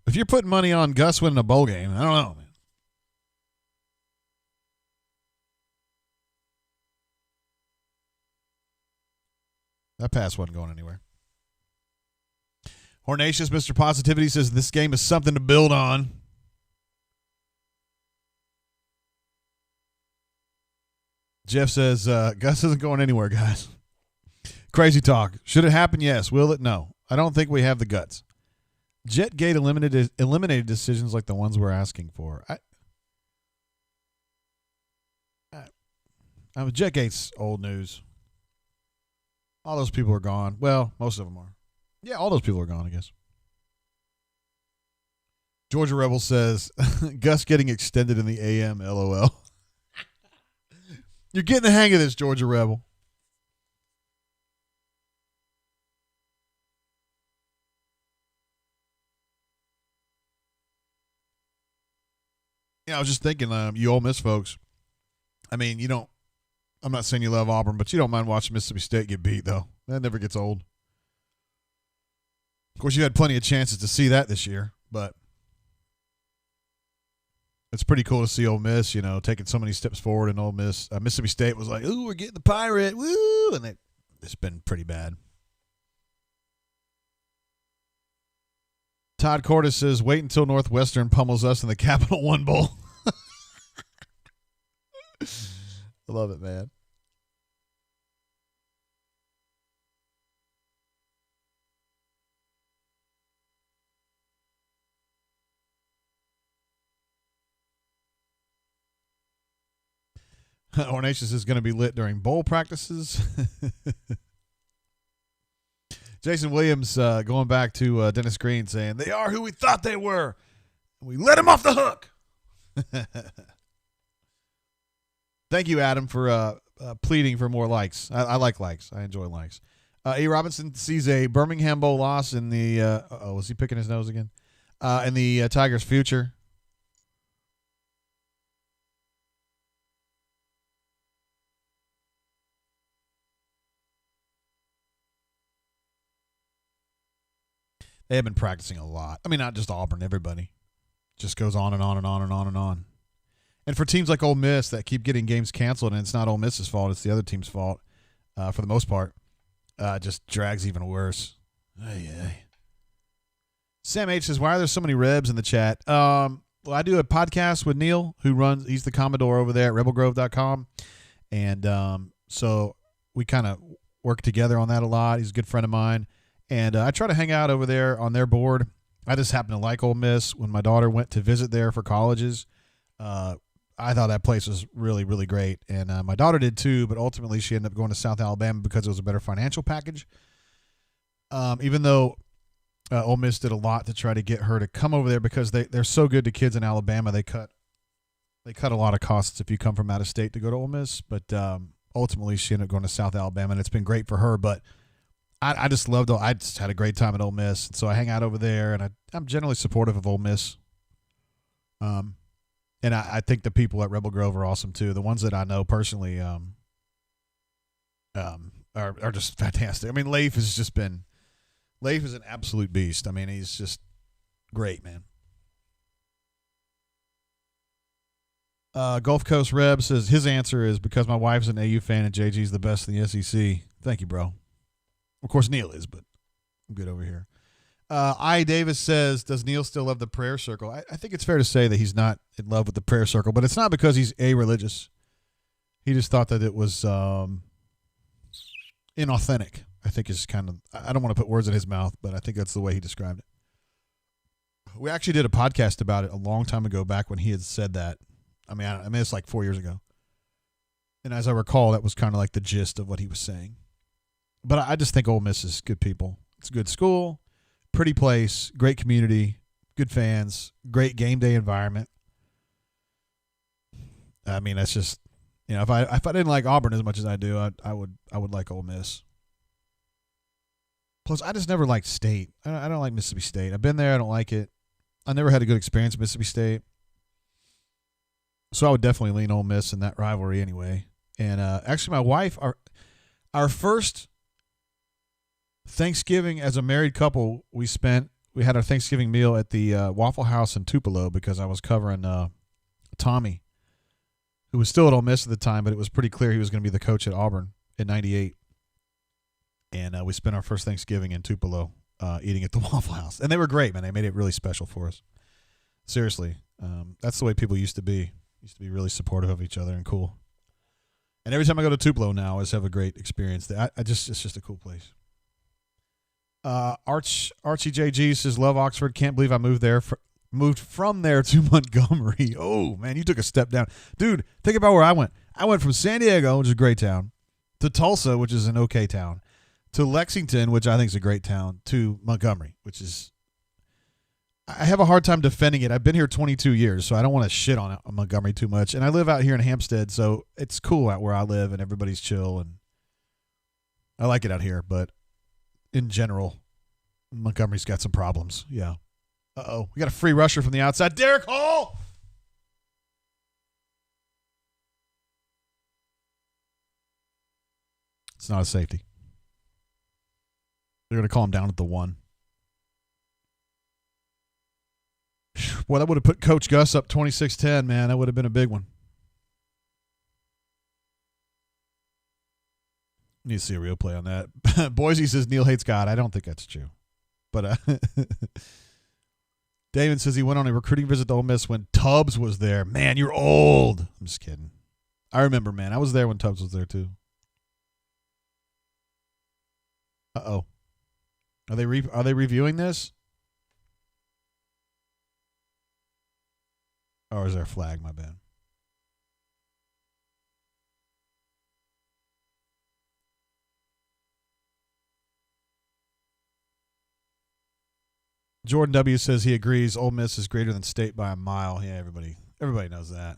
If you're putting money on Gus winning a bowl game, I don't know, man. That pass wasn't going anywhere. Hornatius, Mr. Positivity, says this game is something to build on. Jeff says, Gus isn't going anywhere, guys. Crazy talk. Should it happen? Yes. Will it? No. I don't think we have the guts. Jetgate eliminated decisions like the ones we're asking for. Jetgate's old news. All those people are gone. Well, most of them are. Yeah, all those people are gone, I guess. Georgia Rebel says, Gus getting extended in the AM, LOL. You're getting the hang of this, Georgia Rebel. Yeah, I was just thinking, you Ole Miss folks. I mean, I'm not saying you love Auburn, but you don't mind watching Mississippi State get beat, though. That never gets old. Of course, you had plenty of chances to see that this year, but it's pretty cool to see Ole Miss, taking so many steps forward. And Ole Miss, Mississippi State was like, "Ooh, we're getting the pirate, woo!" And it's been pretty bad. Todd Cordes says, "Wait until Northwestern pummels us in the Capital One Bowl." I love it, man. Ornatius is going to be lit during bowl practices. Jason Williams going back to Dennis Green saying, they are who we thought they were. We let him off the hook. Thank you, Adam, for pleading for more likes. I like likes. I enjoy likes. A. Robinson sees a Birmingham Bowl loss in the was he picking his nose again? In the Tigers' future. They have been practicing a lot. I mean, not just Auburn, everybody. Just goes on and on and on and on and on. And for teams like Ole Miss that keep getting games canceled, and it's not Ole Miss's fault, it's the other team's fault for the most part, just drags even worse. Sam H says, why are there so many Rebs in the chat? Well, I do a podcast with Neil, he's the Commodore over there at rebelgrove.com. And so we kind of work together on that a lot. He's a good friend of mine. And I try to hang out over there on their board. I just happen to like Ole Miss. When my daughter went to visit there for colleges, I thought that place was really, really great. And my daughter did too, but ultimately she ended up going to South Alabama because it was a better financial package. Even though Ole Miss did a lot to try to get her to come over there because they're so good to kids in Alabama. They cut a lot of costs if you come from out of state to go to Ole Miss. But ultimately she ended up going to South Alabama, and it's been great for her. But I just loved I just had a great time at Ole Miss. And so I hang out over there, and I'm generally supportive of Ole Miss. And I think the people at Rebel Grove are awesome too. The ones that I know personally are just fantastic. I mean, Leif is an absolute beast. I mean, he's just great, man. Gulf Coast Reb says his answer is because my wife's an AU fan and JG's the best in the SEC. Thank you, bro. Of course, Neil is, but I'm good over here. I. Davis says, does Neil still love the prayer circle? I think it's fair to say that he's not in love with the prayer circle, but it's not because he's a-religious. He just thought that it was inauthentic, I think is kind of – I don't want to put words in his mouth, but I think that's the way he described it. We actually did a podcast about it a long time ago, back when he had said that. I mean, it's like 4 years ago. And as I recall, that was kind of like the gist of what he was saying. But I just think Ole Miss is good people. It's a good school, pretty place, great community, good fans, great game day environment. I mean, that's just, if I didn't like Auburn as much as I do, I would like Ole Miss. Plus, I just never liked State. I don't like Mississippi State. I've been there. I don't like it. I never had a good experience with Mississippi State. So I would definitely lean Ole Miss in that rivalry anyway. And actually, my wife, our first Thanksgiving as a married couple, we had our Thanksgiving meal at the Waffle House in Tupelo because I was covering Tommy, who was still at Ole Miss at the time, but it was pretty clear he was going to be the coach at Auburn in '98. And we spent our first Thanksgiving in Tupelo eating at the Waffle House. And they were great, man. They made it really special for us. Seriously. That's the way people used to be. Used to be really supportive of each other and cool. And every time I go to Tupelo now, I always have a great experience there. It's just a cool place. Archie JG says, love Oxford. Can't believe I moved from there to Montgomery. Oh, man, you took a step down. Dude, think about where I went. I went from San Diego, which is a great town, to Tulsa, which is an okay town, to Lexington, which I think is a great town, to Montgomery, which is – I have a hard time defending it. I've been here 22 years, so I don't want to shit on Montgomery too much. And I live out here in Hampstead, so it's cool out where I live, and everybody's chill, and I like it out here. But in general, Montgomery's got some problems. Yeah. Uh-oh. We got a free rusher from the outside. Derek Hall! It's not a safety. They're going to call him down at the 1. Boy, that would have put Coach Gus up 26-10, man. That would have been a big one. Need to see a real play on that. Boise says Neil hates God. I don't think that's true. But Damon says he went on a recruiting visit to Ole Miss when Tubbs was there. Man, you're old. I'm just kidding. I remember, man. I was there when Tubbs was there, too. Uh-oh. Are they reviewing this? Or is there a flag? My bad. Jordan W. says he agrees Ole Miss is greater than State by a mile. Yeah, everybody knows that.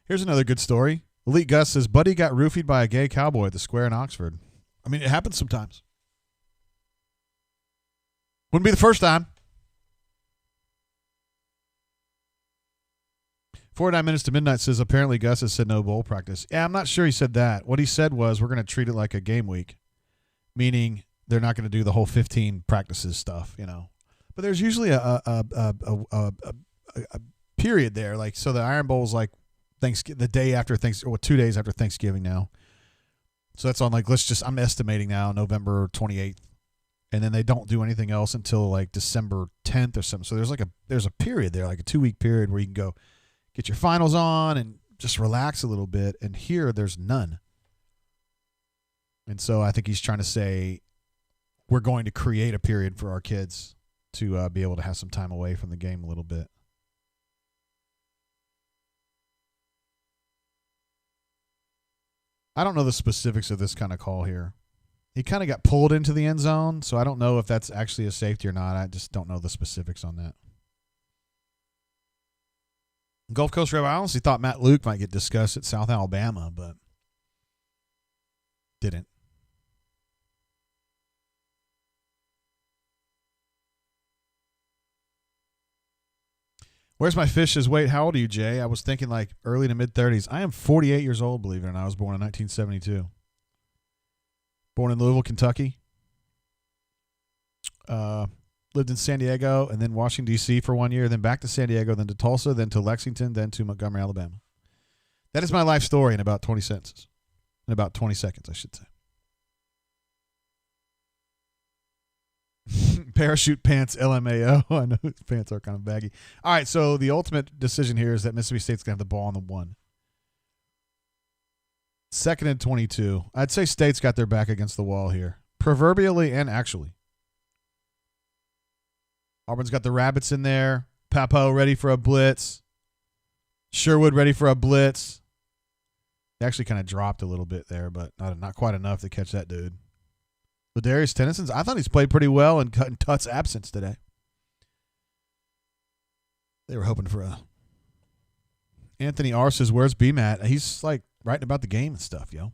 Here's another good story. Elite Gus says, Buddy got roofied by a gay cowboy at the square in Oxford. I mean, it happens sometimes. Wouldn't be the first time. 49 minutes to midnight says apparently Gus has said no bowl practice. Yeah, I'm not sure he said that. What he said was we're going to treat it like a game week, meaning they're not going to do the whole 15 practices stuff, you know. But there's usually a period there, like so the Iron Bowl is like the day after Thanksgiving, or 2 days after Thanksgiving now. So that's on like I'm estimating now November 28th, and then they don't do anything else until like December 10th or something. So there's a period there, like a 2-week period where you can go get your finals on and just relax a little bit. And here, there's none. And so I think he's trying to say we're going to create a period for our kids to be able to have some time away from the game a little bit. I don't know the specifics of this kind of call here. He kind of got pulled into the end zone, so I don't know if that's actually a safety or not. I just don't know the specifics on that. Gulf Coast Rebel, I honestly thought Matt Luke might get discussed at South Alabama, but didn't. Where's my fish? Says, wait, how old are you, Jay? I was thinking like early to mid-30s. I am 48 years old, believe it or not. I was born in 1972. Born in Louisville, Kentucky. Lived in San Diego and then Washington, D.C. for 1 year, then back to San Diego, then to Tulsa, then to Lexington, then to Montgomery, Alabama. That is my life story in about 20 sentences. In about 20 seconds, I should say. Parachute pants, LMAO. I know his pants are kind of baggy. All right, so the ultimate decision here is that Mississippi State's going to have the ball on the 1. 2nd and 22. I'd say State's got their back against the wall here, proverbially and actually. Auburn's got the Rabbits in there. Papo ready for a blitz. Sherwood ready for a blitz. He actually kind of dropped a little bit there, but not quite enough to catch that dude. Ladarius Tennyson's, I thought he's played pretty well in Tut's absence today. They were hoping for a. Anthony R says, where's B Matt? He's like writing about the game and stuff, yo.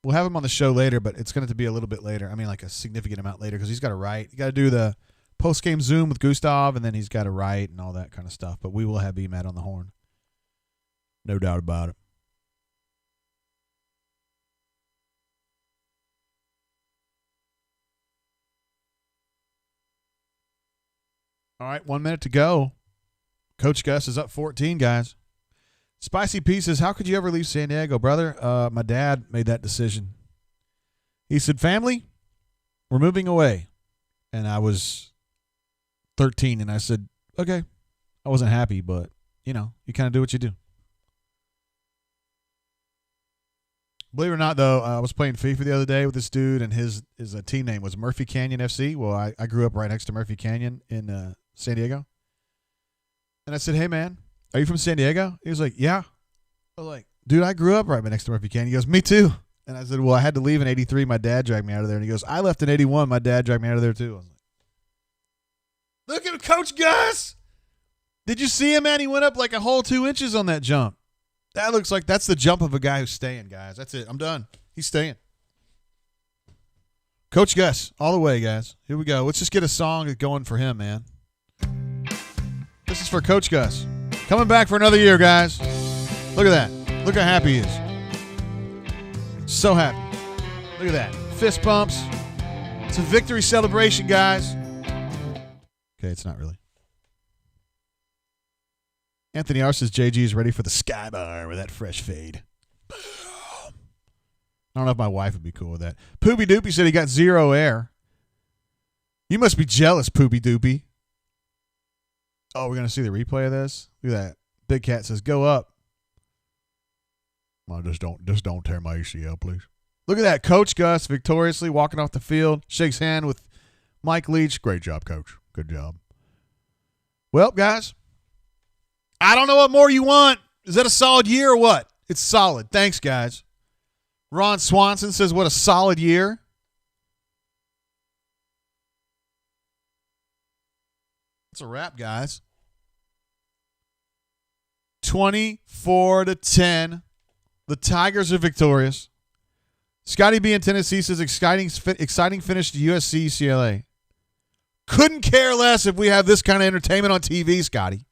We'll have him on the show later, but it's going to be a little bit later. I mean, like a significant amount later because he's got to write. You got to do the post-game Zoom with Gustav, and then he's got to write and all that kind of stuff. But we will have B Matt on the horn. No doubt about it. All right, 1 minute to go. Coach Gus is up 14, guys. Spicy P says, how could you ever leave San Diego, brother? My dad made that decision. He said, family, we're moving away. And I was 13, and I said, okay. I wasn't happy, but, you kind of do what you do. Believe it or not, though, I was playing FIFA the other day with this dude, and his team name was Murphy Canyon FC. Well, I grew up right next to Murphy Canyon in San Diego. And I said, hey, man, are you from San Diego? He was like, yeah. I was like, dude, I grew up right next to Murphy Canyon. He goes, me too. And I said, well, I had to leave in 83. My dad dragged me out of there. And he goes, I left in 81. My dad dragged me out of there too. I was like, look at Coach Gus. Did you see him, man? He went up like a whole 2 inches on that jump. That looks like that's the jump of a guy who's staying, guys. That's it. I'm done. He's staying. Coach Gus, all the way, guys. Here we go. Let's just get a song going for him, man. This is for Coach Gus. Coming back for another year, guys. Look at that. Look how happy he is. So happy. Look at that. Fist bumps. It's a victory celebration, guys. Okay, it's not really. Anthony R says JG is ready for the sky bar with that fresh fade. I don't know if my wife would be cool with that. Poopy Doopy said he got 0 air. You must be jealous, Poopy Doopy. Oh, we're going to see the replay of this? Look at that. Big Cat says, go up. Well, just don't tear my ACL, please. Look at that. Coach Gus victoriously walking off the field. Shakes hand with Mike Leach. Great job, Coach. Good job. Well, guys, I don't know what more you want. Is that a solid year or what? It's solid. Thanks, guys. Ron Swanson says, what a solid year. That's a wrap, guys. 24-10. The Tigers are victorious. Scotty B in Tennessee says, exciting finish to USC UCLA. Couldn't care less if we have this kind of entertainment on TV, Scotty.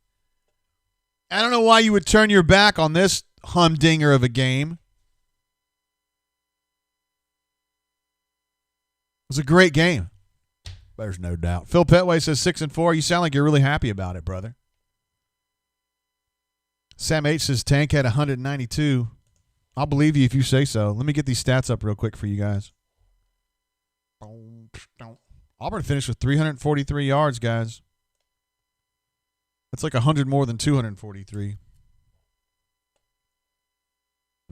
I don't know why you would turn your back on this humdinger of a game. It was a great game. There's no doubt. Phil Petway says 6-4. You sound like you're really happy about it, brother. Sam H says Tank had 192. I'll believe you if you say so. Let me get these stats up real quick for you guys. Auburn finished with 343 yards, guys. That's like 100 more than 243.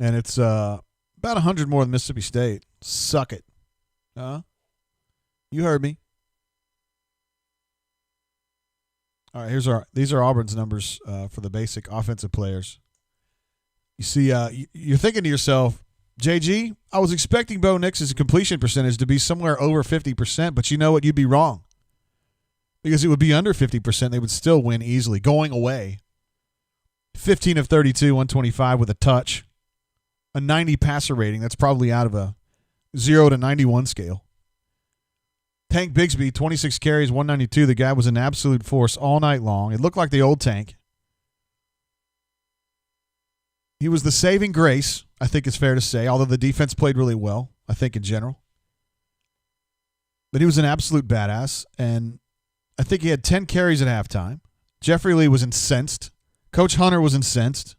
And it's about 100 more than Mississippi State. Suck it. You heard me. All right, these are Auburn's numbers for the basic offensive players. You see, you're thinking to yourself, JG, I was expecting Bo Nix's completion percentage to be somewhere over 50%, but you know what? You'd be wrong. Because it would be under 50%. They would still win easily, going away. 15 of 32, 125 with a touch. A 90 passer rating. That's probably out of a 0 to 91 scale. Tank Bigsby, 26 carries, 192. The guy was an absolute force all night long. It looked like the old Tank. He was the saving grace, I think it's fair to say, although the defense played really well, I think, in general. But he was an absolute badass, and I think he had 10 carries at halftime. Jeffrey Lee was incensed. Coach Hunter was incensed.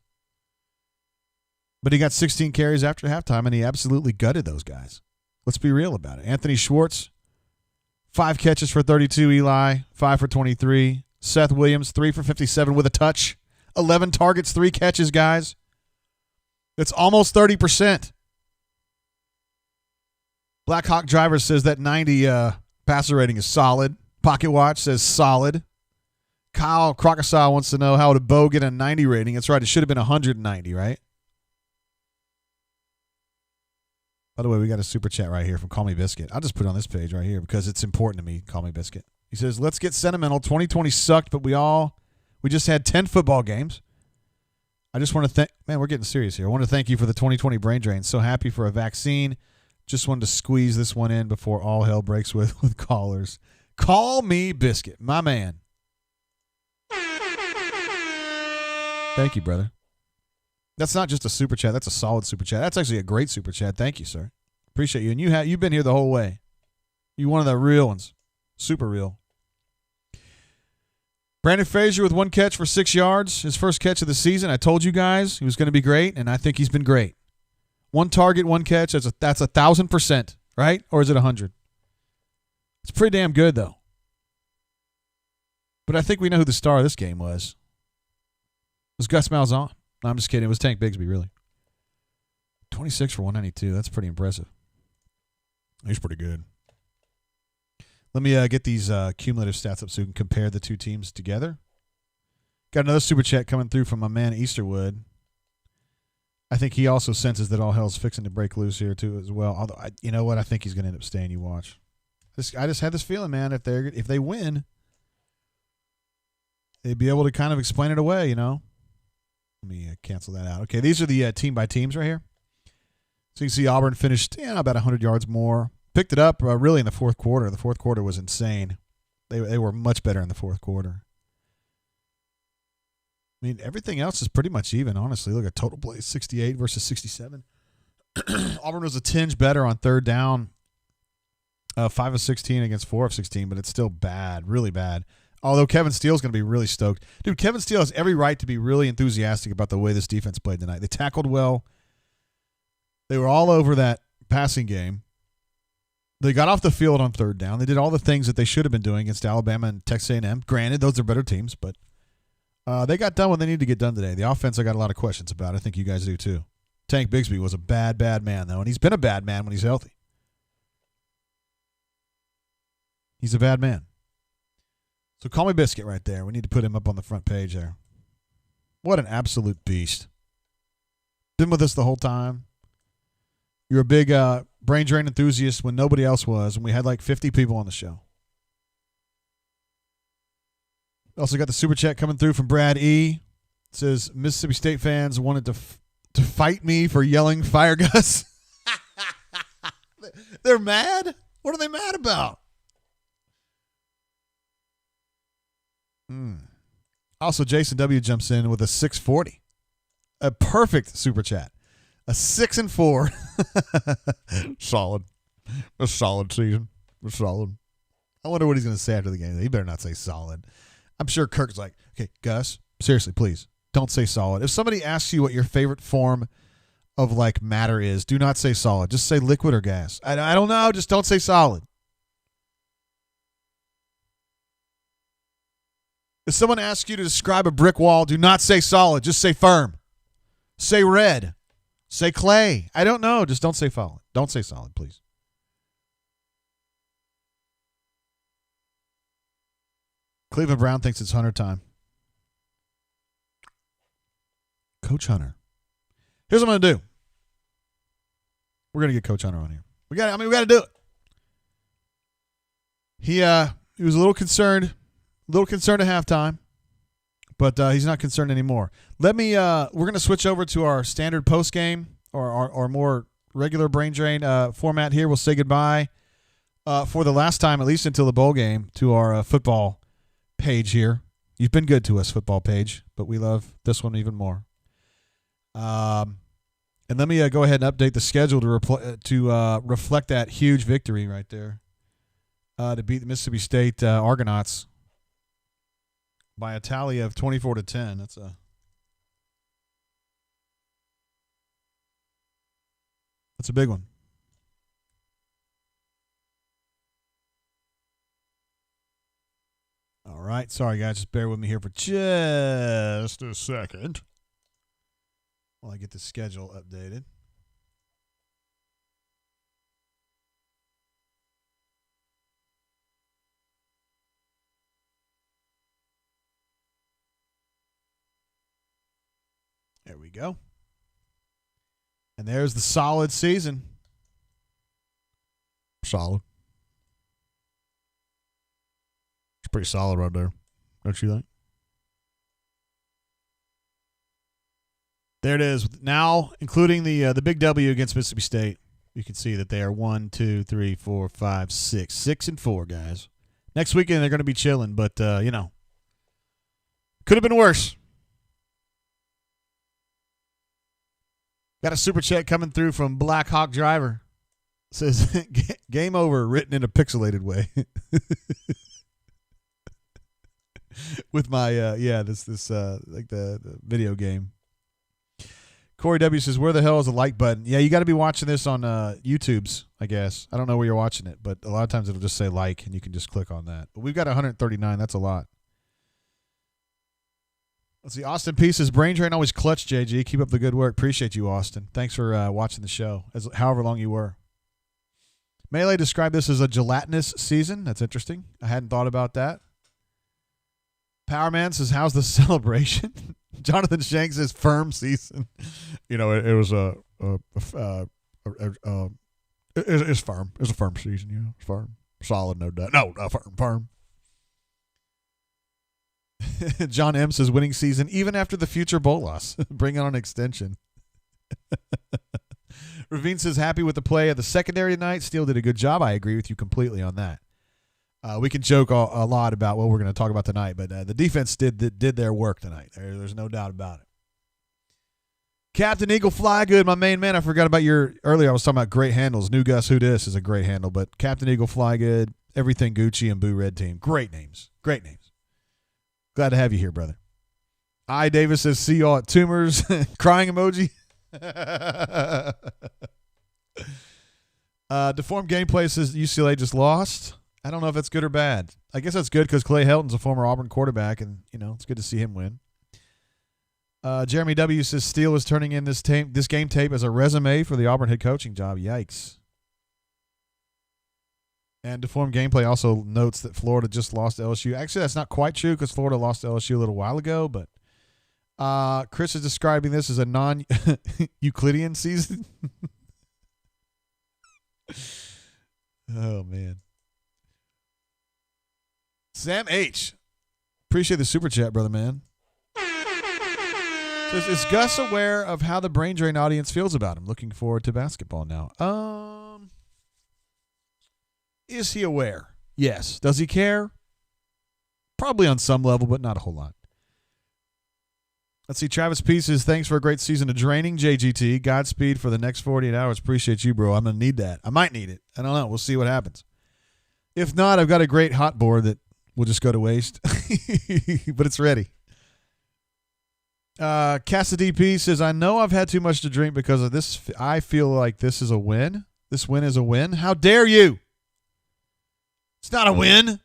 But he got 16 carries after halftime, and he absolutely gutted those guys. Let's be real about it. Anthony Schwartz, 5 catches for 32. Eli, 5 for 23. Seth Williams, 3 for 57 with a touch. 11 targets, 3 catches, guys. That's almost 30%. Black Hawk Driver says that 90 passer rating is solid. Pocket Watch says solid. Kyle Crocosile wants to know how did Bo get a 90 rating. That's right. It should have been 190, right? By the way, we got a super chat right here from Call Me Biscuit. I'll just put it on this page right here because it's important to me, Call Me Biscuit. He says, let's get sentimental. 2020 sucked, but we just had 10 football games. I just want to thank, man, we're getting serious here. I want to thank you for the 2020 brain drain. So happy for a vaccine. Just wanted to squeeze this one in before all hell breaks with callers. Call Me Biscuit, my man. Thank you, brother. That's not just a super chat. That's a solid super chat. That's actually a great super chat. Thank you, sir. Appreciate you. And you've been here the whole way. You're one of the real ones. Super real. Brandon Frazier with 1 catch for 6 yards. His first catch of the season. I told you guys he was going to be great, and I think he's been great. 1 target, 1 catch. That's 1,000%, right? Or is it 100? It's pretty damn good, though. But I think we know who the star of this game was. It was Gus Malzahn. No, I'm just kidding. It was Tank Bigsby, really. 26 for 192. That's pretty impressive. He's pretty good. Let me get these cumulative stats up so we can compare the two teams together. Got another super chat coming through from my man Easterwood. I think he also senses that all hell's fixing to break loose here too as well. Although, you know what? I think he's going to end up staying. You watch. I just had this feeling, man. If they win, they'd be able to kind of explain it away. You know. Let me cancel that out. Okay, these are the team by teams right here. So you can see Auburn finished about 100 yards more. Picked it up really in the fourth quarter. The fourth quarter was insane. They were much better in the fourth quarter. I mean, everything else is pretty much even, honestly. Look at total plays, 68 versus 67. Auburn was a tinge better on third down, 5 of 16 against 4 of 16, but it's still bad, really bad. Although Kevin Steele's going to be really stoked. Dude, Kevin Steele has every right to be really enthusiastic about the way this defense played tonight. They tackled well. They were all over that passing game. They got off the field on third down. They did all the things that they should have been doing against Alabama and Texas A&M. Granted, those are better teams, but they got done what they needed to get done today. The offense I got a lot of questions about. I think you guys do too. Tank Bigsby was a bad, bad man, though, and he's been a bad man when he's healthy. He's a bad man. So call me Biscuit right there. We need to put him up on the front page there. What an absolute beast. Been with us the whole time. You're a big brain drain enthusiast when nobody else was, and we had like 50 people on the show. Also got the super chat coming through from Brad E. It says, Mississippi State fans wanted to fight me for yelling Fire Gus. They're mad? What are they mad about? Also, Jason W. jumps in with a 640. A perfect super chat. A 6-4. Solid. A solid season. A solid. I wonder what he's going to say after the game. He better not say solid. I'm sure Kirk's like, okay, Gus, seriously, please, don't say solid. If somebody asks you what your favorite form of, like, matter is, do not say solid. Just say liquid or gas. I don't know. Just don't say solid. If someone asks you to describe a brick wall, do not say solid. Just say firm. Say red. Say clay. I don't know. Just don't say solid. Don't say solid, please. Cleveland Brown thinks it's Hunter time. Coach Hunter. Here's what I'm going to do. We're going to get Coach Hunter on here. We got to do it. He was a little concerned at halftime, but he's not concerned anymore. We're going to switch over to our standard post game or our more regular brain drain format here. We'll say goodbye for the last time, at least until the bowl game, to our football page here. You've been good to us, football page, but we love this one even more. And let me go ahead and update the schedule to reflect that huge victory right there to beat the Mississippi State Argonauts by a tally of 24-10. That's a big one. All right. Sorry, guys. Just bear with me here for just a second while I get the schedule updated. There we go. And there's the solid season. Solid. It's pretty solid right there. Don't you think? There it is. Now, including the big W against Mississippi State, you can see that they are 1, 2, 3, 4, 5, 6. 6-4, guys. Next weekend, they're going to be chilling, but, could have been worse. Got a super chat coming through from Black Hawk Driver. Says, game over, written in a pixelated way. With my, this like the video game. Corey W. says, where the hell is the like button? Yeah, you got to be watching this on YouTube's, I guess. I don't know where you're watching it, but a lot of times it'll just say like, and you can just click on that. But we've got 139. That's a lot. Let's see. Austin P says, brain drain always clutch, JG. Keep up the good work. Appreciate you, Austin. Thanks for watching the show, however long you were. Melee described this as a gelatinous season. That's interesting. I hadn't thought about that. Power Man says, how's the celebration? Jonathan Shanks says, firm season. You know, it was it's firm. It was a firm season, you know. It's firm. Solid, no doubt. No, firm. John M. says, winning season, even after the future bowl loss. Bring on an extension. Ravine says, happy with the play of the secondary tonight. Steele did a good job. I agree with you completely on that. We can joke a lot about what we're going to talk about tonight, but the defense did their work tonight. There's no doubt about it. Captain Eagle Fly Good, my main man. I forgot about earlier I was talking about great handles. New Gus Who Dis is a great handle, but Captain Eagle Fly Good, Everything Gucci, and Boo Red Team. Great names. Great names. Glad to have you here, brother. I. Davis says, see y'all at Tumors. Crying emoji. Deformed Gameplay says UCLA just lost. I don't know if that's good or bad. I guess that's good because Clay Helton's a former Auburn quarterback, and, you know, it's good to see him win. Jeremy W. says Steele is turning in this game tape as a resume for the Auburn head coaching job. Yikes. And Deformed Gameplay also notes that Florida just lost to LSU. Actually, that's not quite true because Florida lost to LSU a little while ago, but Chris is describing this as a non-Euclidean season. Oh, man. Sam H. Appreciate the super chat, brother, man. Says, is Gus aware of how the brain drain audience feels about him? Looking forward to basketball now. Is he aware? Yes. Does he care? Probably on some level, but not a whole lot. Let's see. Travis P says, thanks for a great season of draining, JGT. Godspeed for the next 48 hours. Appreciate you, bro. I'm going to need that. I might need it. I don't know. We'll see what happens. If not, I've got a great hot board that will just go to waste. But it's ready. Cassidy P says, I know I've had too much to drink because of this. I feel like this is a win. This win is a win. How dare you? It's not a win.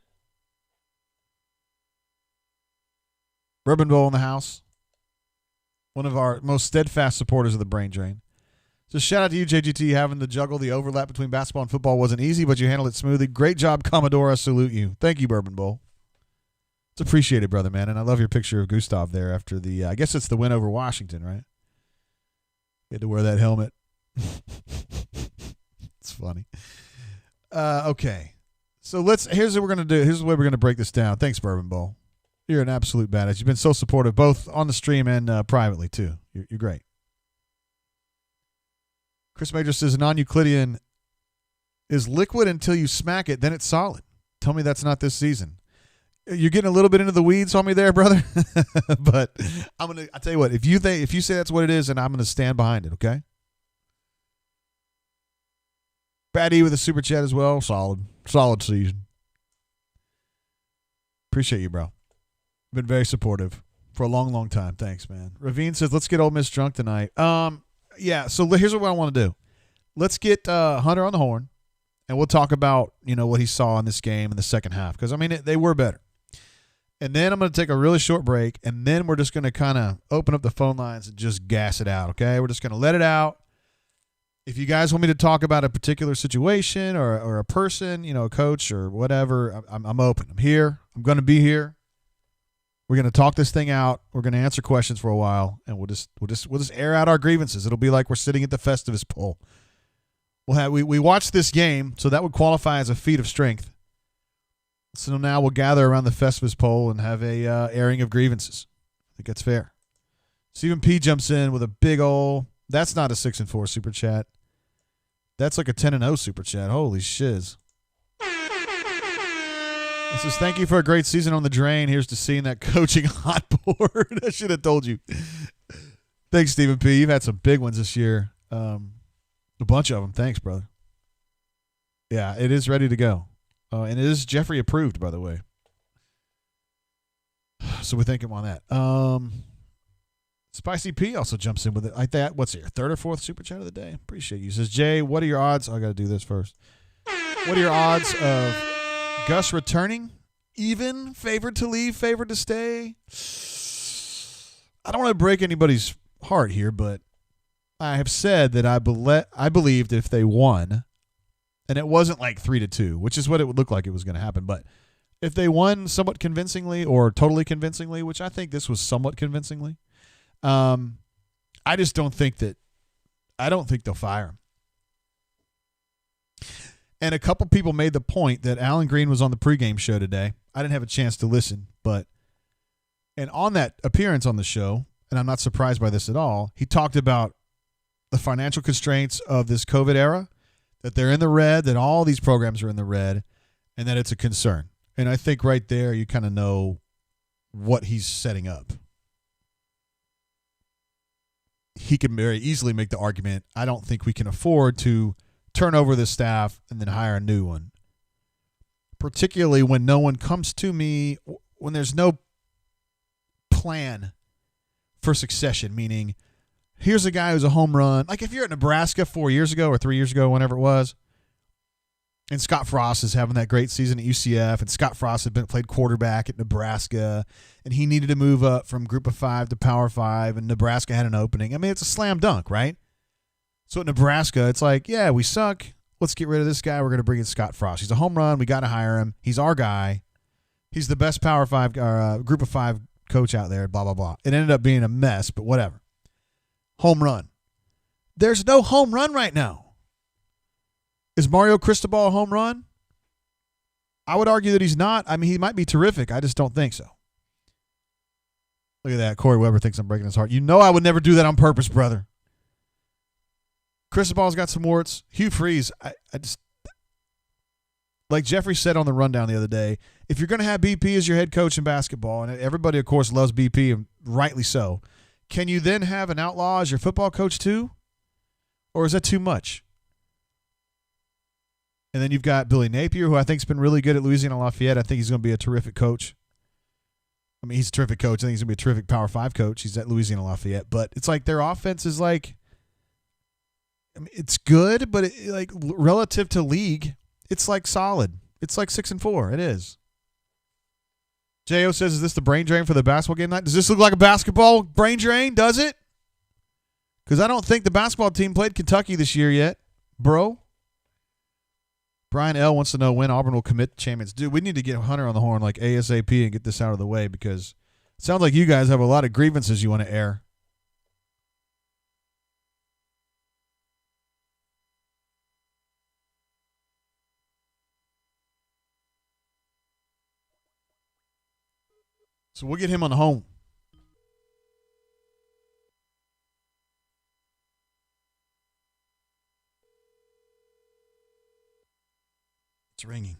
Bourbon Bowl in the house. One of our most steadfast supporters of the brain drain. So shout out to you, JGT. Having to juggle the overlap between basketball and football wasn't easy, but you handled it smoothly. Great job, Commodore. I salute you. Thank you, Bourbon Bowl. It's appreciated, brother, man. And I love your picture of Gustav there after the, I guess it's the win over Washington, right? You had to wear that helmet. It's funny. Okay. So here's what we're going to do. Here's the way we're going to break this down. Thanks, Bourbon Bowl. You're an absolute badass. You've been so supportive, both on the stream and privately, too. You're great. Chris Major says non-Euclidean is liquid until you smack it, then it's solid. Tell me that's not this season. You're getting a little bit into the weeds on me there, brother. But I tell you what, if you say that's what it is, and I'm gonna stand behind it, okay? Brad E with a super chat as well. Solid season. Appreciate you, bro. Been very supportive for a long, long time. Thanks, man. Ravine says, let's get Ole Miss drunk tonight. Yeah, so here's what I want to do. Let's get Hunter on the horn, and we'll talk about, what he saw in this game in the second half. Because, they were better. And then I'm going to take a really short break, and then we're just going to kind of open up the phone lines and just gas it out, okay? We're just going to let it out. If you guys want me to talk about a particular situation or a person, a coach or whatever, I'm open. I'm here. I'm going to be here. We're going to talk this thing out. We're going to answer questions for a while, and we'll just air out our grievances. It'll be like we're sitting at the Festivus pole. We watched this game, so that would qualify as a feat of strength. So now we'll gather around the Festivus pole and have a airing of grievances. I think that's fair. Stephen P jumps in with a big ol'. That's not a 6-4 super chat. That's like a 10-0 super chat. Holy shiz. It says, thank you for a great season on the drain. Here's to seeing that coaching hot board. I should have told you. Thanks, Stephen P. You've had some big ones this year. A bunch of them. Thanks, brother. Yeah, it is ready to go. And it is Jeffrey approved, by the way. So we thank him on that. Spicy P also jumps in with it like that. What's your third or fourth super chat of the day? Appreciate you. Says, Jay, what are your odds? I got to do this first. What are your odds of Gus returning? Even? Favored to leave? Favored to stay? I don't want to break anybody's heart here, but I have said that I believed if they won, and it wasn't like 3-2, which is what it would look like it was going to happen, but if they won somewhat convincingly or totally convincingly, which I think this was somewhat convincingly, I just don't think they'll fire him. And a couple people made the point that Alan Green was on the pregame show today. I didn't have a chance to listen, and on that appearance on the show, and I'm not surprised by this at all, he talked about the financial constraints of this COVID era, that they're in the red, that all these programs are in the red, and that it's a concern. And I think right there you kind of know what he's setting up. He can very easily make the argument, I don't think we can afford to turn over the staff and then hire a new one. Particularly when no one comes to me, when there's no plan for succession, meaning here's a guy who's a home run. Like if you're at Nebraska 4 years ago or 3 years ago, whenever it was, and Scott Frost is having that great season at UCF, and Scott Frost had played quarterback at Nebraska, and he needed to move up from Group of Five to Power Five, and Nebraska had an opening. I mean, it's a slam dunk, right? So at Nebraska, it's like, yeah, we suck. Let's get rid of this guy. We're going to bring in Scott Frost. He's a home run. We got to hire him. He's our guy. He's the best Power Five Group of Five coach out there, blah, blah, blah. It ended up being a mess, but whatever. Home run. There's no home run right now. Is Mario Cristobal a home run? I would argue that he's not. I mean, he might be terrific. I just don't think so. Look at that. Corey Weber thinks I'm breaking his heart. You know I would never do that on purpose, brother. Cristobal's got some warts. Hugh Freeze, I just, like Jeffrey said on the rundown the other day, if you're going to have BP as your head coach in basketball, and everybody, of course, loves BP, and rightly so, can you then have an outlaw as your football coach too? Or is that too much? And then you've got Billy Napier, who I think has been really good at Louisiana Lafayette. I think he's going to be a terrific coach. I mean, he's a terrific coach. I think he's going to be a terrific Power 5 coach. He's at Louisiana Lafayette. But it's like their offense is like, I mean, it's good, but like relative to league, it's like solid. It's like 6-4. It is. J.O. says, is this the brain drain for the basketball game night? Does this look like a basketball brain drain? Does it? Because I don't think the basketball team played Kentucky this year yet, bro. Brian L. wants to know when Auburn will commit champions. Dude, we need to get Hunter on the horn like ASAP and get this out of the way because it sounds like you guys have a lot of grievances you want to air. So we'll get him on the home. It's ringing.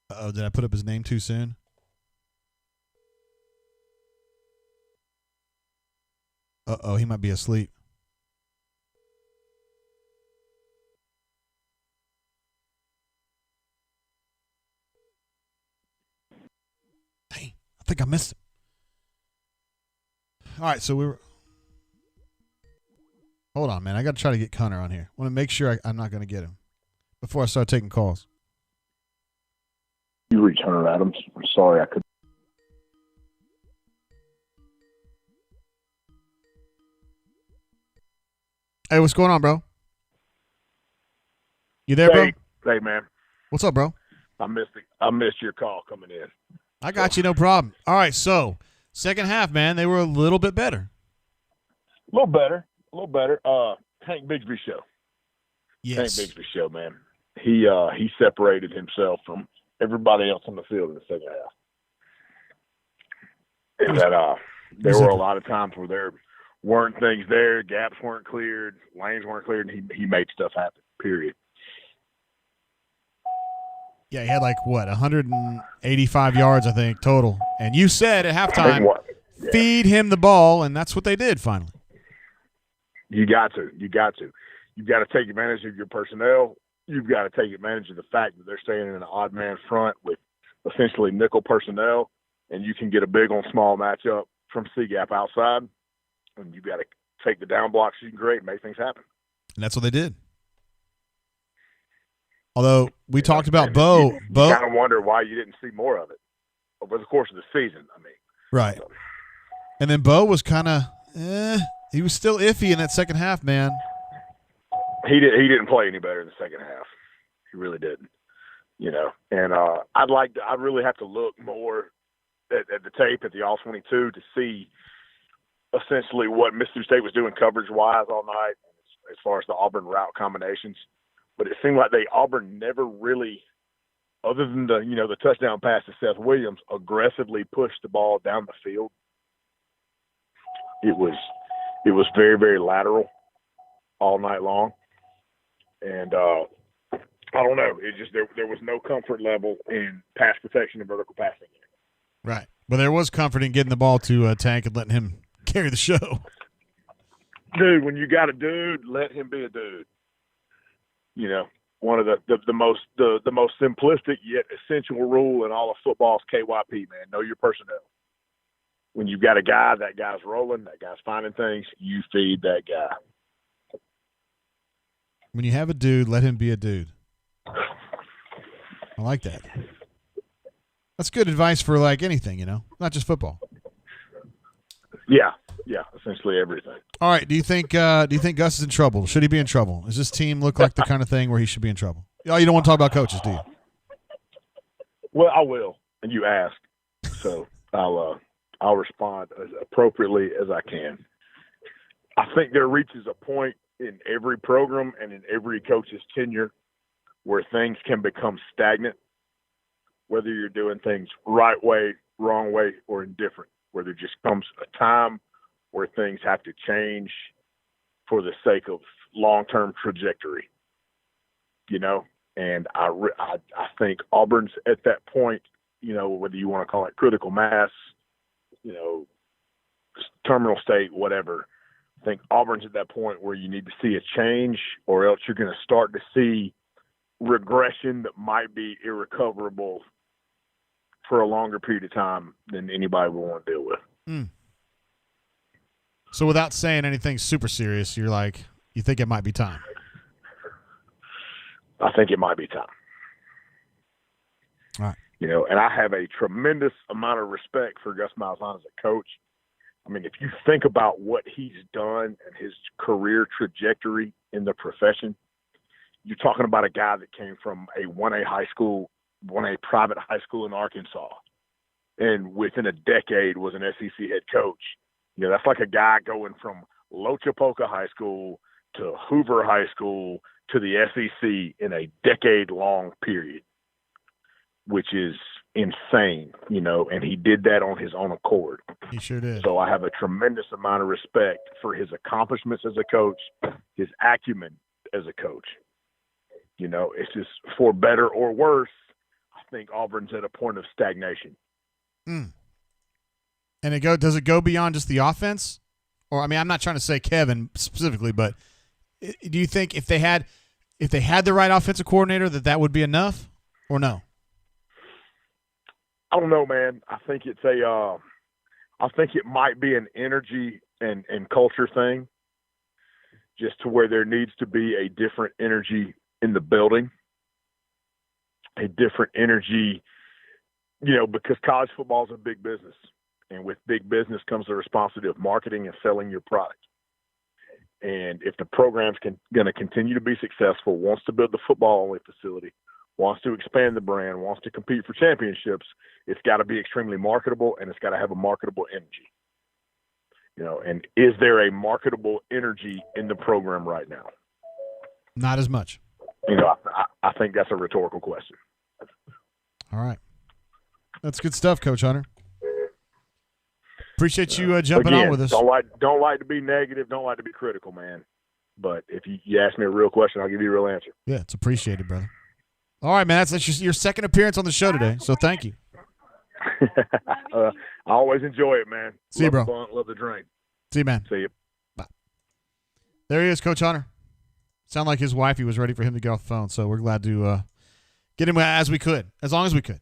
Uh-oh, did I put up his name too soon? Uh-oh, he might be asleep. Dang, I think I missed it. All right, so we were... Hold on, man. I got to try to get Connor on here. I want to make sure I'm not going to get him before I start taking calls.
You reach Hunter Adams. I'm sorry, I couldn't.
Hey, what's going on, bro? You there, bro?
Hey, man.
What's up, bro?
I missed your call coming in.
I got you, no problem. All right, so second half, man, they were a little bit better.
A little better. Hank Bigsby show.
Yes.
Hank Bigsby show, man. He separated himself from everybody else on the field in the second half. And that there were a lot of times where there weren't things there, gaps weren't cleared, lanes weren't cleared, and he made stuff happen. Period.
Yeah, he had 185 yards, I think, total. And you said at halftime, feed him the ball, and that's what they did finally.
You got to. You've got to take advantage of your personnel. You've got to take advantage of the fact that they're staying in an odd man front with essentially nickel personnel, and you can get a big on small matchup from C-gap outside, and you've got to take the down blocks you can create and make things happen.
And that's what they did. Although we talked about Bo.
You kind of wonder why you didn't see more of it over the course of the season.
Right. So. And then Bo was kind of, he was still iffy in that second half, man.
He didn't play any better in the second half. He really didn't. And I'd really have to look more at the tape at the All-22 to see essentially what Mississippi State was doing coverage-wise all night as far as the Auburn route combinations. But it seemed like Auburn never really, other than the touchdown pass to Seth Williams, aggressively pushed the ball down the field. It was very, very lateral all night long. And I don't know. It just there was no comfort level in pass protection and vertical passing.
Right. But there was comfort in getting the ball to Tank and letting him carry the show.
Dude, when you got a dude, let him be a dude. One of the most simplistic yet essential rule in all of football is KYP, man. Know your personnel. When you've got a guy, that guy's rolling, that guy's finding things, you feed that guy.
When you have a dude, let him be a dude. I like that. That's good advice for anything, not just football.
Yeah, essentially everything.
All right, do you think Gus is in trouble? Should he be in trouble? Does this team look like the kind of thing where he should be in trouble? Oh, you don't want to talk about coaches, do you?
Well, I will, and you asked, so I'll respond as appropriately as I can. I think there reaches a point in every program and in every coach's tenure where things can become stagnant, whether you're doing things right way, wrong way, or indifferent, where there just comes a time where things have to change for the sake of long-term trajectory, and I think Auburn's at that point, whether you want to call it critical mass, terminal state, whatever. I think Auburn's at that point where you need to see a change, or else you're going to start to see regression that might be irrecoverable for a longer period of time than anybody will want to deal with.
Mm. So without saying anything super serious, you think it might be time?
I think it might be time.
All right.
And I have a tremendous amount of respect for Gus Malzahn as a coach. I mean, if you think about what he's done and his career trajectory in the profession, you're talking about a guy that came from a 1A private high school in Arkansas, and within a decade was an SEC head coach. That's like a guy going from Lochapoka High School to Hoover High School to the SEC in a decade-long period, which is insane, and he did that on his own accord.
He sure did.
So I have a tremendous amount of respect for his accomplishments as a coach, his acumen as a coach. It's just, for better or worse, I think Auburn's at a point of stagnation.
Mm. And does it go beyond just the offense? Or, I'm not trying to say Kevin specifically, but do you think if they had the right offensive coordinator that would be enough, or no?
I don't know, man. I think it might be an energy and culture thing, just to where there needs to be a different energy in the building, a different energy, because college football is a big business, and with big business comes the responsibility of marketing and selling your product. And if the program's going to continue to be successful, wants to build the football-only facility, wants to expand the brand, wants to compete for championships, it's got to be extremely marketable, and it's got to have a marketable energy. And is there a marketable energy in the program right now?
Not as much.
I think that's a rhetorical question.
All right. That's good stuff, Coach Hunter. Appreciate you jumping on with us.
Don't like to be negative. Don't like to be critical, man. But if you ask me a real question, I'll give you a real answer.
Yeah, it's appreciated, brother. All right, man. That's your second appearance on the show today, so thank you.
I always enjoy it, man.
See you,
love
bro.
The fun, love the drink.
See you, man.
See you.
Bye. There he is, Coach Hunter. Sound like his wifey was ready for him to get off the phone, so we're glad to get him as long as we could.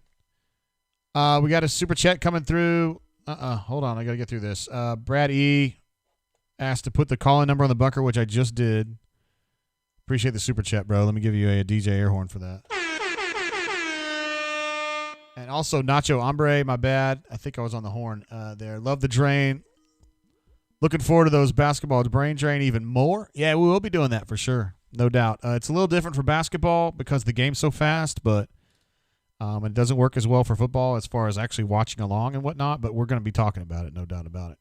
We got a super chat coming through. Hold on, I got to get through this. Brad E. asked to put the call-in number on the bunker, which I just did. Appreciate the super chat, bro. Let me give you a DJ air horn for that. And also Nacho Hombre, my bad. I think I was on the horn there. Love the drain. Looking forward to those basketball brain drain even more. Yeah, we will be doing that for sure. No doubt. It's a little different for basketball because the game's so fast, but it doesn't work as well for football as far as actually watching along and whatnot, but we're going to be talking about it, no doubt about it.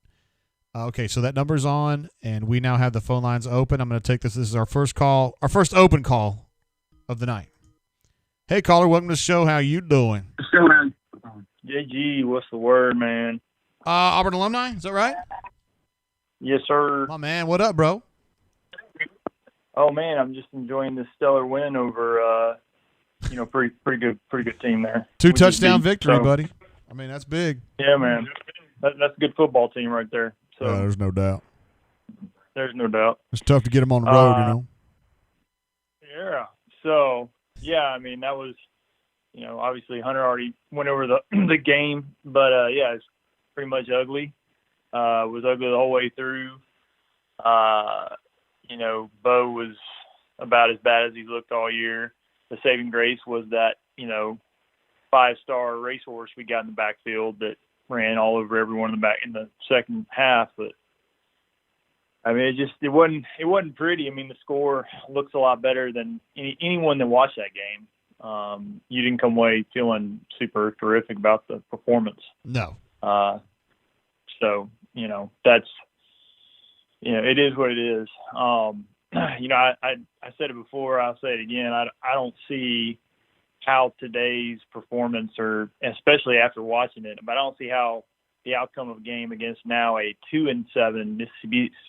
Okay, so that number's on, and we now have the phone lines open. I'm going to take this. This is our first call, our first open call of the night. Hey, caller, welcome to the show. How you doing?
JG, what's the word, man?
Auburn alumni, is that right?
Yes, sir.
My man, what up, bro?
Oh man, I'm just enjoying this stellar win over, pretty good team there.
2 touchdown victory, buddy. I mean, that's big.
Yeah, man, that's a good football team right there. So
there's no doubt.
There's no doubt.
It's tough to get them on the road, you know.
Yeah. So yeah, I mean that was, obviously Hunter already went over the game, but yeah, it's pretty much ugly. It was ugly the whole way through. Bo was about as bad as he's looked all year. The saving grace was that, 5-star racehorse we got in the backfield that ran all over everyone in the second half. But I mean, it wasn't pretty. I mean, the score looks a lot better than anyone that watched that game. You didn't come away feeling super terrific about the performance.
No.
So, that's, it is what it is. I said it before, I'll say it again. I don't see how today's performance, or especially after watching it, but I don't see how the outcome of a game against now a 2-7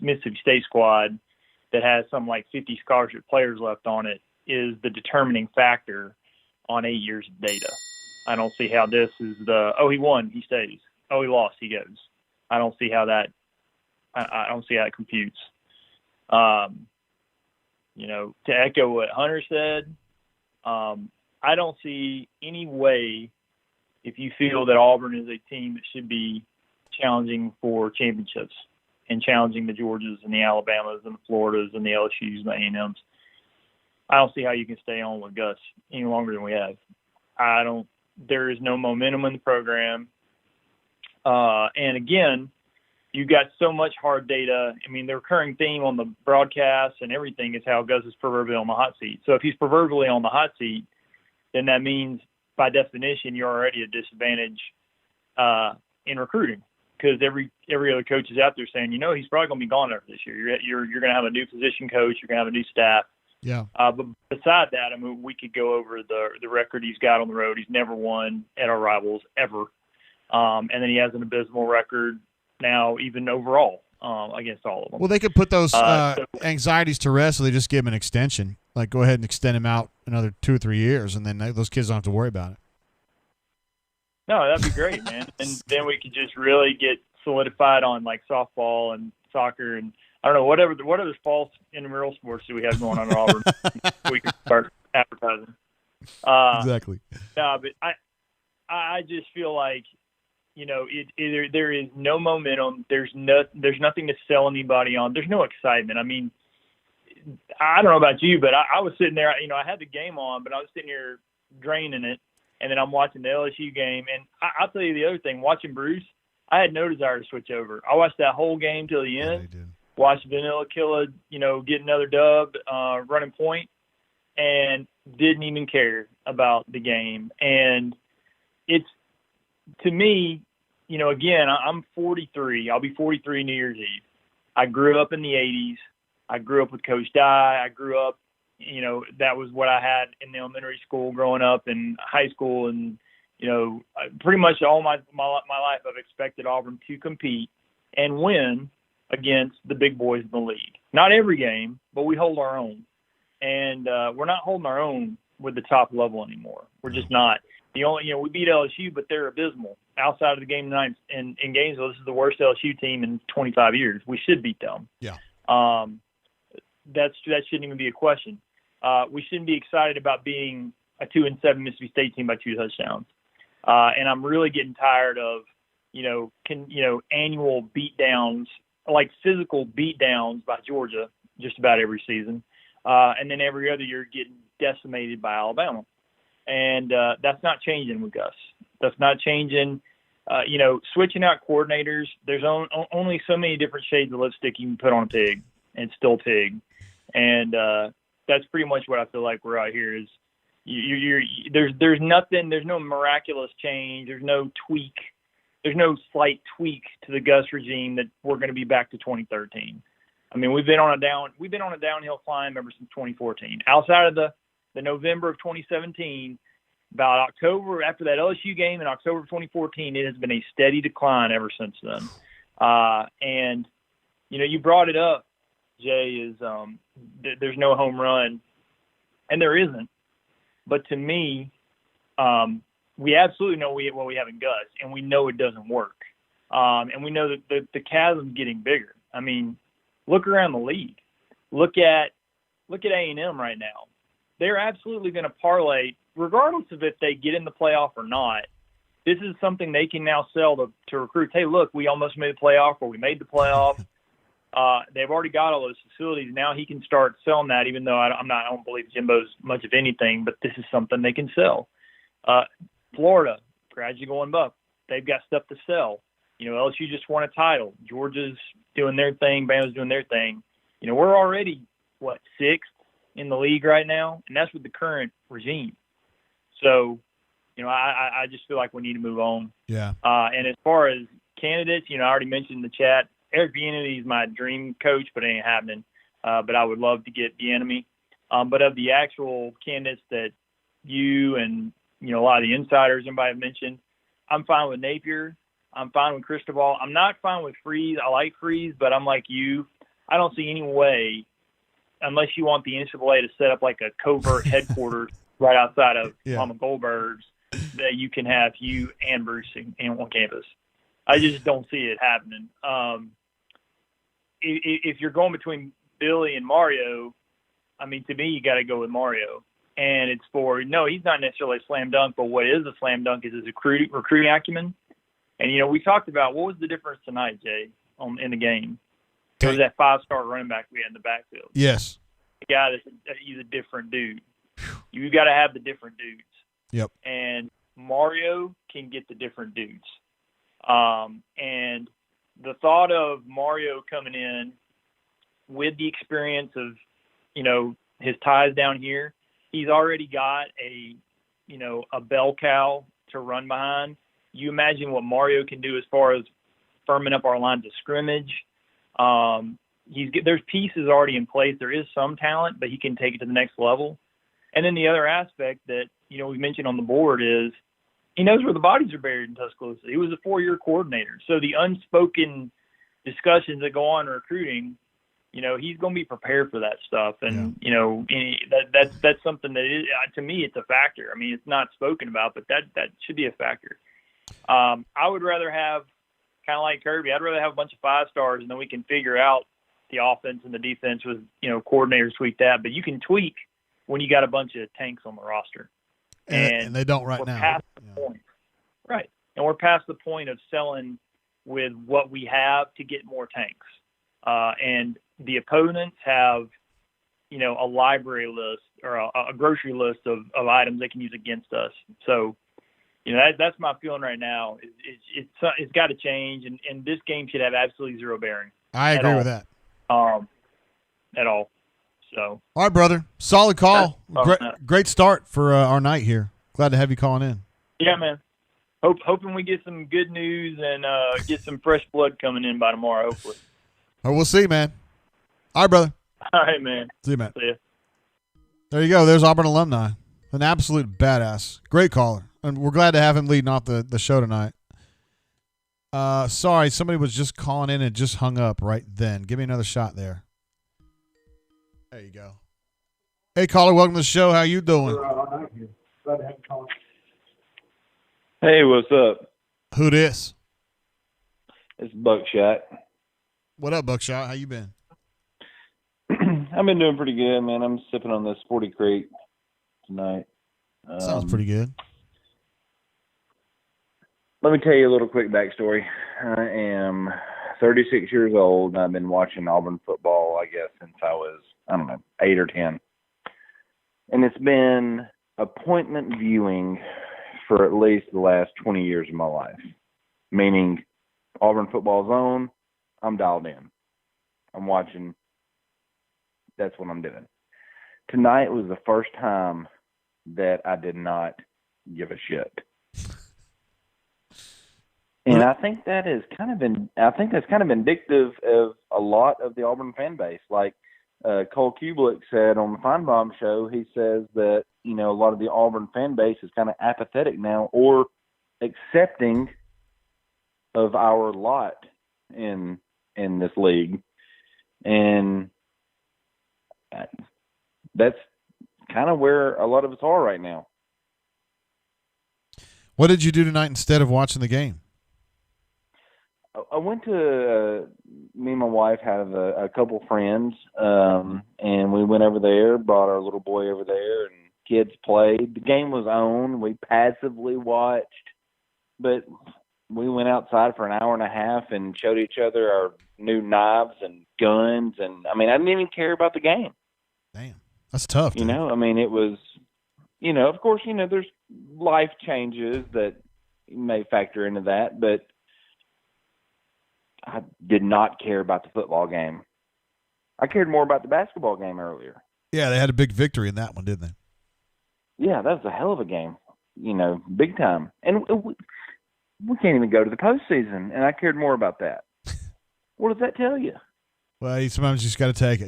Mississippi State squad that has something like 50 scholarship players left on it is the determining factor on 8 years of data. I don't see how this is he won, he stays. Oh, he lost, he goes. I don't see how that computes. To echo what Hunter said, I don't see any way, if you feel that Auburn is a team that should be challenging for championships and challenging the Georgias and the Alabamas and the Floridas and the LSUs and the A&Ms, I don't see how you can stay on with Gus any longer than we have. There is no momentum in the program. And again, you got so much hard data. I mean, the recurring theme on the broadcast and everything is how Gus is proverbially on the hot seat. So if he's proverbially on the hot seat, then that means by definition you're already at a disadvantage in recruiting, because every other coach is out there saying, he's probably going to be gone after this year. You're going to have a new position coach. You're going to have a new staff.
Yeah.
But beside that, I mean, we could go over the record he's got on the road. He's never won at our rivals ever. And then he has an abysmal record now, even overall, against all of them.
Well, they could put those anxieties to rest, so they just give him an extension. Like, go ahead and extend him out another 2 or 3 years, and then those kids don't have to worry about it.
No, that'd be great, man. And then we could just really get solidified on, like, softball and soccer and, I don't know, what other false intramural sports do we have going on in Auburn? We could start advertising.
Exactly.
No, but I just feel like, there is no momentum. There's nothing to sell anybody on. There's no excitement. I mean, I don't know about you, but I was sitting there, I had the game on, but I was sitting here draining it. And then I'm watching the LSU game. And I'll tell you the other thing, watching Bruce, I had no desire to switch over. I watched that whole game till the end.
Yeah,
watched Vanilla Killa, get another dub, running point, and didn't even care about the game. And it's, to me, again, I'm 43. I'll be 43 New Year's Eve. I grew up in the 80s. I grew up with Coach Dye. I grew up, that was what I had in the elementary school growing up, and high school, and, pretty much all my life I've expected Auburn to compete and win against the big boys in the league. Not every game, but we hold our own. And we're not holding our own with the top level anymore. We're just not. The only, we beat LSU, but they're abysmal. Outside of the game tonight in Gainesville, this is the worst LSU team in 25 years. We should beat them.
Yeah.
That shouldn't even be a question. We shouldn't be excited about being a 2-7 Mississippi State team by 2 touchdowns. And I'm really getting tired of, annual beatdowns, like physical beatdowns by Georgia just about every season. And then every other year getting decimated by Alabama. And that's not changing with Gus. That's not changing. Switching out coordinators, there's only so many different shades of lipstick you can put on a pig, and it's still pig. And that's pretty much what I feel like we're out here is there's nothing, there's no miraculous change, there's no tweak, there's no slight tweak to the Gus regime that we're going to be back to 2013. I mean, we've been on a downhill climb ever since 2014. Outside of the November of 2017, about October, after that LSU game in October of 2014, it has been a steady decline ever since then. And, you brought it up, Jay, is there's no home run, and there isn't. But to me, we absolutely know what we have in Gus, and we know it doesn't work. And we know that the chasm's getting bigger. I mean, look around the league. Look at A&M right now. They're absolutely going to parlay, regardless of if they get in the playoff or not. This is something they can now sell to recruits. Hey, look, we almost made the playoff, or we made the playoff. They've already got all those facilities. Now he can start selling that, even though I don't believe Jimbo's much of anything, but this is something they can sell. Florida, gradually going buck. They've got stuff to sell. LSU just won a title. Georgia's doing their thing. Bama's doing their thing. We're already, sixth in the league right now, and that's with the current regime. So, I just feel like we need to move on.
Yeah.
And as far as candidates, I already mentioned in the chat, Eric Bieniemy is my dream coach, but it ain't happening. But I would love to get Bieniemy. But of the actual candidates that you and, a lot of the insiders everybody have mentioned, I'm fine with Napier. I'm fine with Cristobal. I'm not fine with Freeze. I like Freeze, but I'm like you. I don't see any way, unless you want the NCAA to set up like a covert headquarters right outside of Mama Goldberg's, that you can have you and Bruce in one campus. I just don't see it happening. If you're going between Billy and Mario, I mean, to me, you got to go with Mario. And it's he's not necessarily a slam dunk, but what is a slam dunk is his recruiting acumen. And, we talked about what was the difference tonight, Jay, in the game. It was that 5-star running back we had in the backfield.
Yes.
The guy he's a different dude. You got to have the different dudes.
Yep.
And Mario can get the different dudes. And the thought of Mario coming in with the experience of, his ties down here, he's already got a bell cow to run behind. You imagine what Mario can do as far as firming up our lines of scrimmage. There's pieces already in place. There is some talent, but he can take it to the next level. And then the other aspect that, we mentioned on the board is he knows where the bodies are buried in Tuscaloosa. He was a 4-year coordinator. So the unspoken discussions that go on in recruiting, he's going to be prepared for that stuff. And, that's something that is, to me, it's a factor. I mean, it's not spoken about, but that should be a factor. I would rather have, kind of like Kirby, I'd rather have a bunch of 5-stars and then we can figure out the offense and the defense with, coordinators tweak that. But you can tweak when you got a bunch of tanks on the roster.
And they don't right now.
Past the point. Right. And we're past the point of selling with what we have to get more tanks. And the opponents have, a library list or a grocery list of items they can use against us. So, that's my feeling right now. It's got to change, and this game should have absolutely zero bearing.
I agree with that.
At all. So.
All right, brother. Solid call. Great start for our night here. Glad to have you calling in.
Yeah, man. Hoping we get some good news and get some fresh blood coming in by tomorrow, hopefully.
Oh, we'll see, man. All right, brother.
All right, man.
See you, man.
See ya.
There you go. There's Auburn alumni. An absolute badass. Great caller. And we're glad to have him leading off the show tonight. Sorry, somebody was just calling in and just hung up right then. Give me another shot there. There you go. Hey, caller, welcome to the show. How you doing?
Hey, what's up?
Who this?
It's Buckshot.
What up, Buckshot? How you been?
I've been doing pretty good, man. I'm sipping on this 40 Creek tonight.
Sounds pretty good.
Let me tell you a little quick backstory. I am 36 years old, and I've been watching Auburn football, I guess, since I was, 8 or 10. And it's been appointment viewing for at least the last 20 years of my life, meaning Auburn football is on, I'm dialed in. I'm watching. That's what I'm doing. Tonight was the first time that I did not give a shit. And I think that has kind of been, that's kind of indicative of a lot of the Auburn fan base. Like Cole Kubelik said on the Feinbaum show, he says that, a lot of the Auburn fan base is kind of apathetic now or accepting of our lot in this league. And that's kind of where a lot of us are right now.
What did you do tonight instead of watching the game?
I went to me and my wife have a couple friends, and we went over there, brought our little boy over there, and kids played. The game was on. We passively watched, but we went outside for an hour and a half and showed each other our new knives and guns. And, I didn't even care about the game.
Damn. That's tough. Dude.
It was, of course, there's life changes that may factor into that, but I did not care about the football game. I cared more about the basketball game earlier.
Yeah, they had a big victory in that one, didn't they?
Yeah, that was a hell of a game, big time. And we can't even go to the postseason, and I cared more about that. What does that tell you?
Well, sometimes you just got to take it,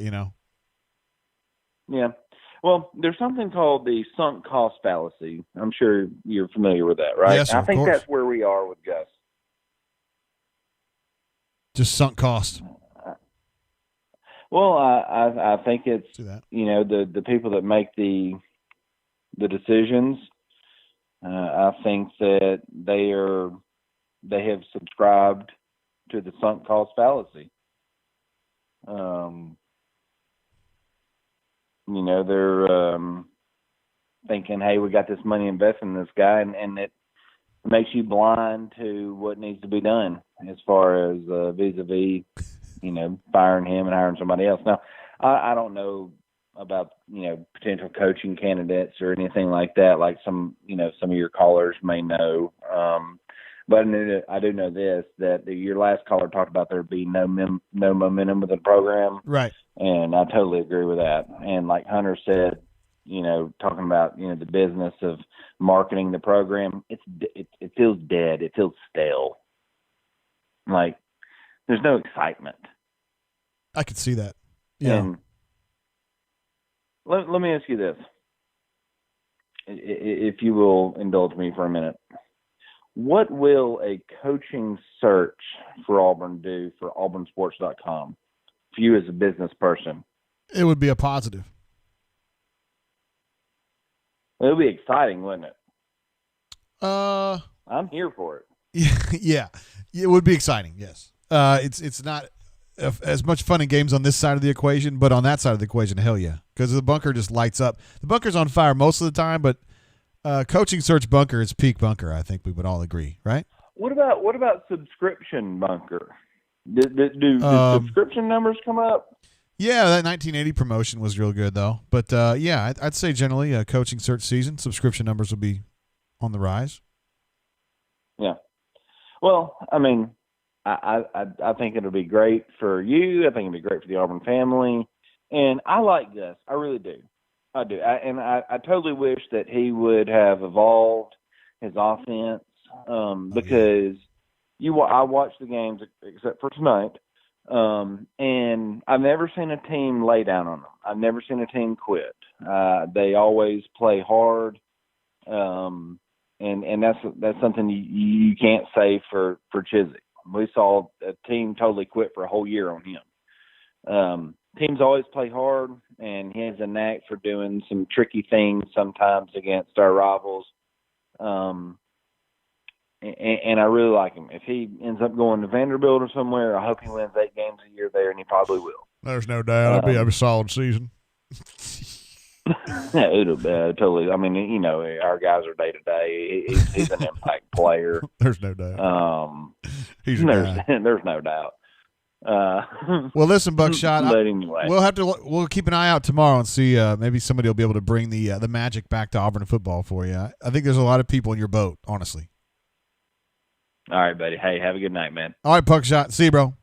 Yeah. Well, there's something called the sunk cost fallacy. I'm sure you're familiar with that, right?
Yes, sir,
I think
of course.
that's where we are with Gus.
Just sunk cost.
Well, I think it's
that.
The people that make the decisions. I think that they have subscribed to the sunk cost fallacy. They're thinking, hey, we got this money invested in this guy, and it makes you blind to what needs to be done as far as vis-a-vis, firing him and hiring somebody else. Now, I don't know about, potential coaching candidates or anything like that, like some of your callers may know. But I do know this, that your last caller talked about there being no momentum with the program.
Right.
And I totally agree with that. And like Hunter said, talking about, the business of marketing the program, it feels dead. It feels stale. Like there's no excitement.
I could see that. Yeah.
And let me ask you this, if you will indulge me for a minute. What will a coaching search for Auburn do for auburnsports.com for you as a business person?
It would be a positive.
It would be exciting, wouldn't it?
I'm
here for it.
Yeah. It would be exciting, yes. It's not as much fun and games on this side of the equation, but on that side of the equation, hell yeah. Because the bunker just lights up. The bunker's on fire most of the time, but coaching search bunker is peak bunker. I think we would all agree, right?
What about subscription bunker? Do subscription numbers come up?
Yeah, that 1980 promotion was real good though. But yeah, I'd say generally a coaching search season, subscription numbers will be on the rise.
Yeah. Well, I think it'll be great for you. I think it'll be great for the Auburn family. And I like Gus. I really do. I do. I totally wish that he would have evolved his offense because I watched the games except for tonight, and I've never seen a team lay down on them. I've never seen a team quit. They always play hard, and that's something you can't say for Chiswick. We saw a team totally quit for a whole year on him. teams always play hard, and he has a knack for doing some tricky things sometimes against our rivals. And I really like him. If he ends up going to Vanderbilt or somewhere, I hope he wins 8 games a year there, and he probably will.
There's no doubt. It'll be a solid season.
It'll totally. I mean, you know, our guys are day to day. He's an impact player.
There's no doubt. He's
there's no doubt.
Well, listen, Buckshot.
But anyway,
we'll keep an eye out tomorrow and see. Maybe somebody will be able to bring the magic back to Auburn football for you. I think there's a lot of people in your boat, honestly.
All right, buddy. Hey, have a good night, man.
All right, Buckshot. See you, bro.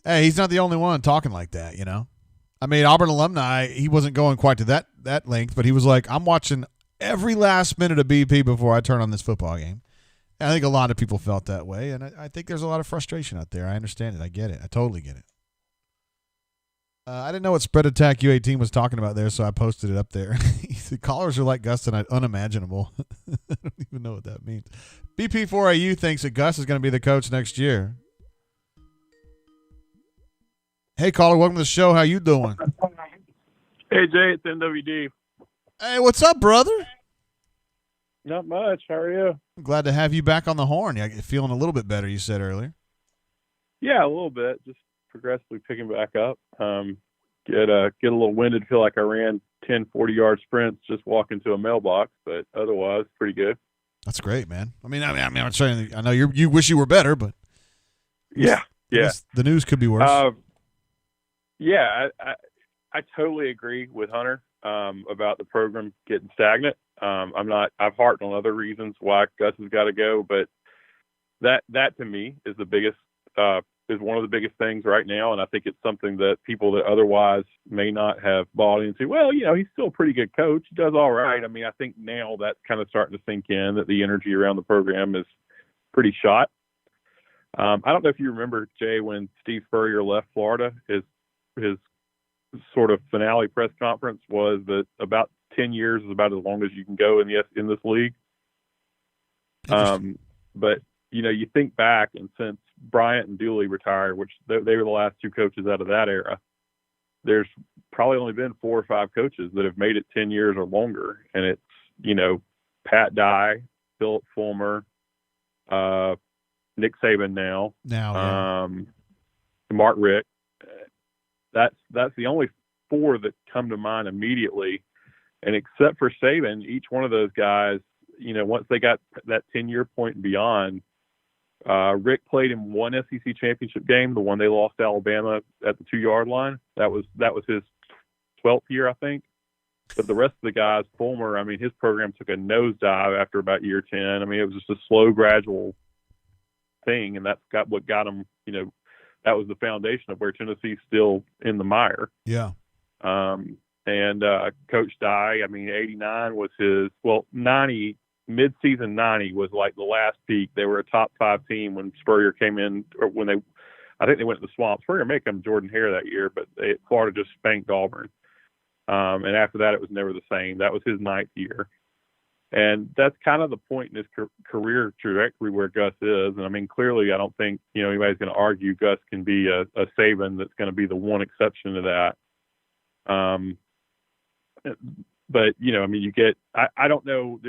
Hey, he's not the only one talking like that, you know. I mean, Auburn alumni, he wasn't going quite to that length, but he was like, I'm watching every last minute of BP before I turn on this football game. And I think a lot of people felt that way, and I think there's a lot of frustration out there. I understand it. I get it. I totally get it. I didn't know what Spread Attack U18 was talking about there, so I posted it up there. He said, callers are like Gus tonight, unimaginable. I don't even know what that means. BP4AU thinks that Gus is going to be the coach next year. Hey, caller, welcome to the show. How you doing?
Hey, Jay, it's NWD.
Hey, what's up, brother?
Not much. How are you?
I'm glad to have you back on the horn. You're feeling a little bit better, you said earlier.
Yeah, a little bit. Just progressively picking back up. Get a little winded. Feel like I ran 10 40-yard sprints just walking to a mailbox, but otherwise, pretty good.
That's great, man. I mean, I'm saying, I know you wish you were better, but
yeah.
The news could be worse.
Yeah, I totally agree with Hunter about the program getting stagnant. I've harped on other reasons why Gus has got to go, but that to me is the biggest is one of the biggest things right now, and I think it's something that people that otherwise may not have bought into. Well, you know, he's still a pretty good coach. He does all right. I mean, I think now that's kind of starting to sink in that the energy around the program is pretty shot. I don't know if you remember, Jay, when Steve Spurrier left Florida, his sort of finale press conference was that about 10 years is about as long as you can go in this league. But you know, you think back, and since Bryant and Dooley retired, which they were the last 2 coaches out of that era, there's probably only been 4 or 5 coaches that have made it 10 years or longer. And it's, you know, Pat Dye, Philip Fulmer, Nick Saban now, Mark Richt. That's the only 4 that come to mind immediately. And except for Saban, each one of those guys, you know, once they got that 10-year point and beyond, Rick played in 1 SEC championship game, the one they lost to Alabama at the 2-yard line. That was his 12th year, I think. But the rest of the guys, Fulmer, I mean, his program took a nosedive after about year 10. I mean, it was just a slow, gradual thing, and that's what got him, you know, that was the foundation of where Tennessee's still in the mire.
Yeah.
And Coach Dye, I mean, 89 was his, 90, mid-season 90 was like the last peak. They were a top 5 team when Spurrier came in, or when I think they went to the Swamp. Spurrier may come Jordan Hare that year, but Florida just spanked Auburn. And after that, it was never the same. That was his 9th year. And that's kind of the point in his career trajectory where Gus is. And I mean, clearly, I don't think, you know, anybody's going to argue Gus can be a Saban that's going to be the one exception to that. But, you know, I mean, I don't know,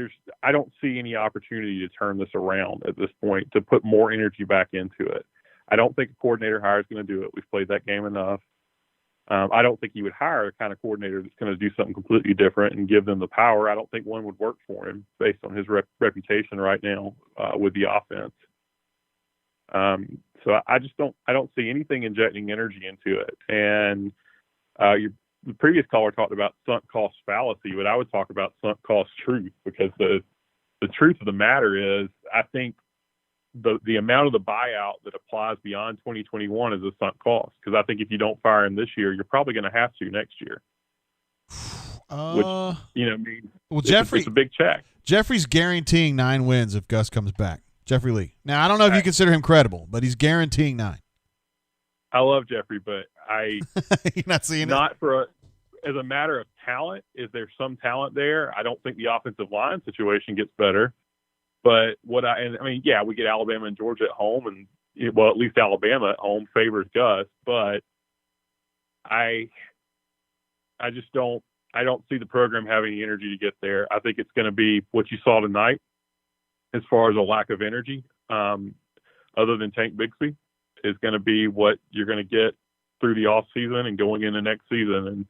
I don't see any opportunity to turn this around at this point, to put more energy back into it. I don't think a coordinator hire is going to do it. We've played that game enough. I don't think he would hire a kind of coordinator that's going to do something completely different and give them the power. I don't think one would work for him based on his reputation right now with the offense. So I don't see anything injecting energy into it. And the previous caller talked about sunk cost fallacy, but I would talk about sunk cost truth, because the truth of the matter is, I think the amount of the buyout that applies beyond 2021 is a sunk cost. Because I think if you don't fire him this year, you're probably going to have to next year. Which, you know, means it's a big check.
Jeffrey's guaranteeing 9 wins if Gus comes back. Jeffrey Lee. Now, I don't know if you consider him credible, but he's guaranteeing 9.
I love Jeffrey, but
you're not seeing
as a matter of talent. Is there some talent there? I don't think the offensive line situation gets better. But we get Alabama and Georgia at home, and at least Alabama at home favors Gus. But I just don't see the program having the energy to get there. I think it's going to be what you saw tonight as far as a lack of energy, other than Tank Bixby, is going to be what you're going to get through the off season and going into next season. And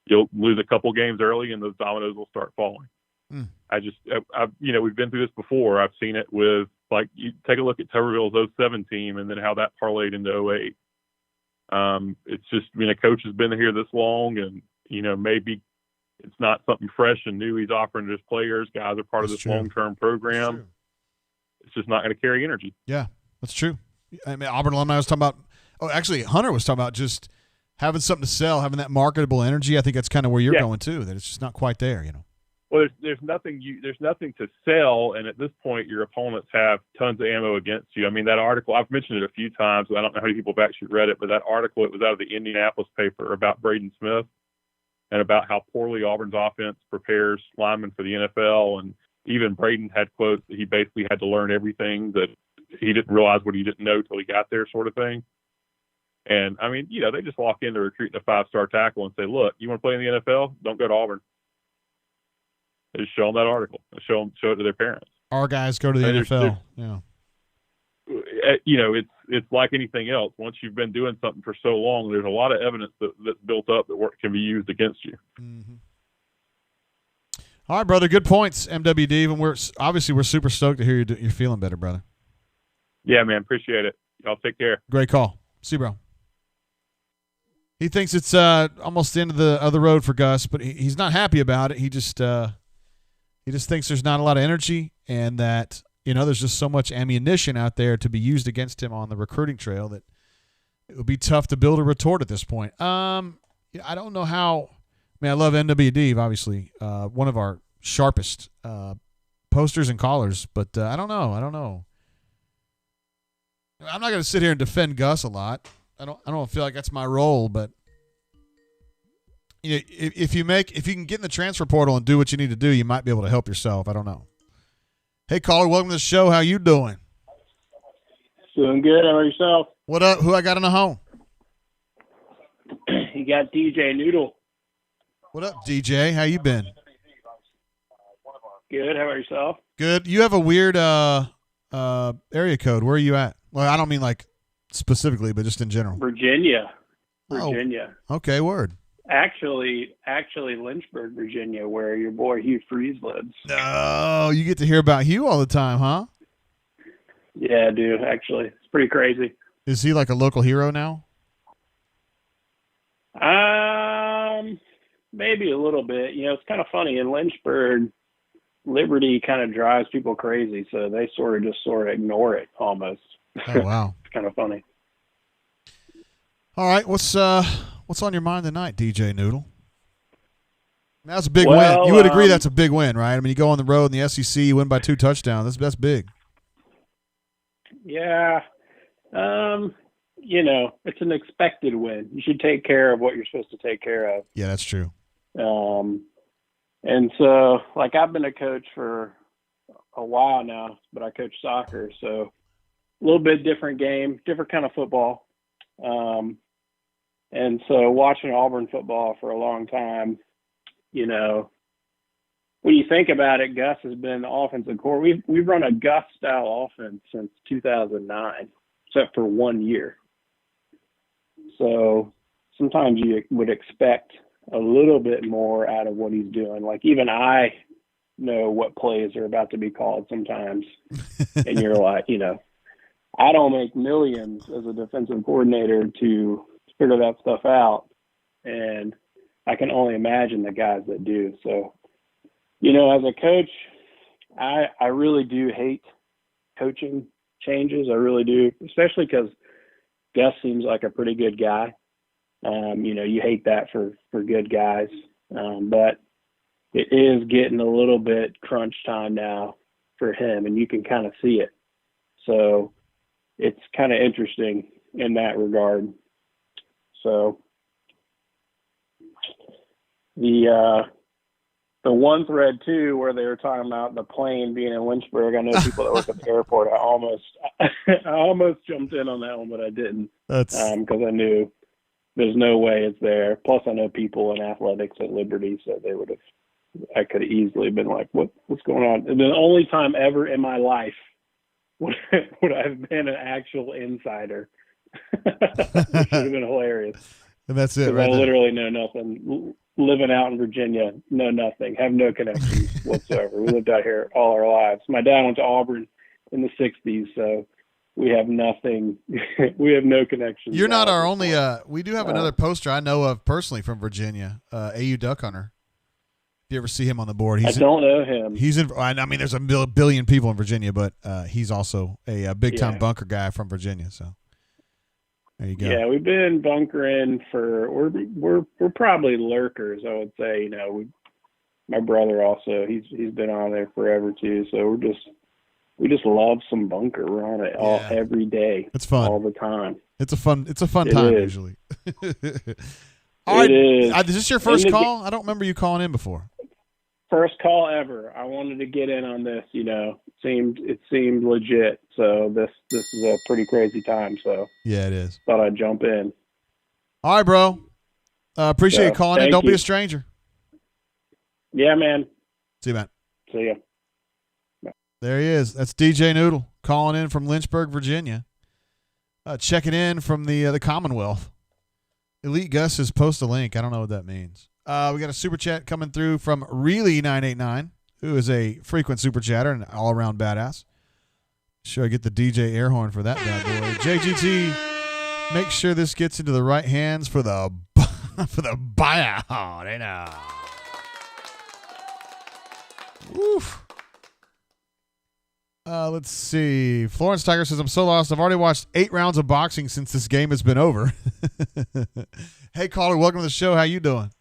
you'll lose a couple games early and those dominoes will start falling. We've been through this before. I've seen it with, like, you take a look at Tuberville's 07 team and then how that parlayed into 08. It's just, a coach has been here this long, and, maybe it's not something fresh and new he's offering to his players. Guys are part of this long-term program. It's just not going to carry energy.
Yeah, that's true. I mean, Auburn alumni was talking about Hunter was talking about just having something to sell, having that marketable energy. I think that's kind of where you're going too, that it's just not quite there,
Well, there's nothing to sell, and at this point, your opponents have tons of ammo against you. I mean, that article, I've mentioned it a few times, but I don't know how many people have actually read it, but that article, it was out of the Indianapolis paper about Braden Smith and about how poorly Auburn's offense prepares linemen for the NFL. And even Braden had quotes that he basically had to learn everything, that he didn't realize what he didn't know till he got there, sort of thing. And, I mean, they just walk in to recruit a 5-star tackle and say, look, you want to play in the NFL? Don't go to Auburn. They just show them that article. Show it to their parents.
Our guys go to the NFL.
It's like anything else. Once you've been doing something for so long, there's a lot of evidence that's built up that can be used against you.
Mm-hmm. All right, brother. Good points, MWD. And we're super stoked to hear you're feeling better, brother.
Yeah, man. Appreciate it. Y'all take care.
Great call. See you, bro. He thinks it's almost the end of the road for Gus, but he's not happy about it. He just thinks there's not a lot of energy, and that there's just so much ammunition out there to be used against him on the recruiting trail that it would be tough to build a retort at this point. I don't know how. I mean, I love NWD, obviously, one of our sharpest posters and callers, but I don't know. I'm not going to sit here and defend Gus a lot. I don't feel like that's my role, but if you can get in the transfer portal and do what you need to do, you might be able to help yourself. I don't know. Hey, caller, welcome to the show. How you doing?
Doing good. How about yourself?
What up? Who I got in the home?
You got DJ Noodle.
What up, DJ? How you been?
Good. How about yourself?
Good. You have a weird area code. Where are you at? Well, I don't mean like specifically, but just in general.
Virginia.
Oh, okay, word.
Actually, Lynchburg, Virginia, where your boy Hugh Freeze lives.
Oh, you get to hear about Hugh all the time, huh?
Yeah, dude. Actually, it's pretty crazy.
Is he like a local hero now?
Maybe a little bit. It's kind of funny. In Lynchburg, Liberty kind of drives people crazy, so they sort of ignore it almost.
Oh, wow.
It's kind of funny.
All right, what's on your mind tonight, DJ Noodle? That's a big win. You would agree that's a big win, right? I mean, you go on the road in the SEC, you win by 2 touchdowns. That's big.
Yeah. It's an expected win. You should take care of what you're supposed to take care of.
Yeah, that's true.
And so, like, I've been a coach for a while now, but I coach soccer, so a little bit different game, different kind of football. And so watching Auburn football for a long time, when you think about it, Gus has been the offensive core. We've run a Gus-style offense since 2009, except for 1 year. So sometimes you would expect a little bit more out of what he's doing. Like, even I know what plays are about to be called sometimes. And you're like, I don't make millions as a defensive coordinator to figure that stuff out. And I can only imagine the guys that do. So, as a coach, I really do hate coaching changes. I really do, especially because Gus seems like a pretty good guy. You hate that for good guys. But it is getting a little bit crunch time now for him, and you can kind of see it. So it's kind of interesting in that regard. So the one thread too, where they were talking about the plane being in Lynchburg, I know people that work at the airport. I almost jumped in on that one, but I didn't. Because I knew there's no way it's there. Plus, I know people in athletics at Liberty, so I could have easily been like, what's going on? And the only time ever in my life would I have been an actual insider. It should have been hilarious.
And that's it, right?
I literally know nothing. Living out in Virginia, know nothing, have no connections whatsoever. We lived out here all our lives. My dad went to Auburn in the 60s, so we have nothing. We have no connections.
You're not our only we do have another poster I know of personally from Virginia, AU Duck Hunter. If you ever see him on the board,
I don't know him.
He's in. I mean, there's a billion people in Virginia, but he's also a big time bunker guy from Virginia. So there you go.
Yeah, we've been bunkering we're probably lurkers, I would say. My brother also, he's been on there forever too. So we just love some bunker. We're on it every day.
It's fun
all the time.
It's a fun time usually. All right, is this your first call? I don't remember you calling in before.
First call ever. I wanted to get in on this. It seemed legit. So this is a pretty crazy time. So
yeah, it is.
Thought I'd jump in.
All right, bro. Appreciate you calling in. Don't be a stranger.
Yeah, man.
See you, man.
See ya.
There he is. That's DJ Noodle calling in from Lynchburg, Virginia. Checking in from the Commonwealth. Elite Gus has posted a link. I don't know what that means. We got a super chat coming through from Really989, who is a frequent super chatter and all-around badass. Sure, I get the DJ air horn for that bad boy. JGT, make sure this gets into the right hands for the buyout. Hey now. Woof. Let's see. Florence Tiger says, I'm so lost. I've already watched 8 rounds of boxing since this game has been over. Hey, caller, welcome to the show. How you doing?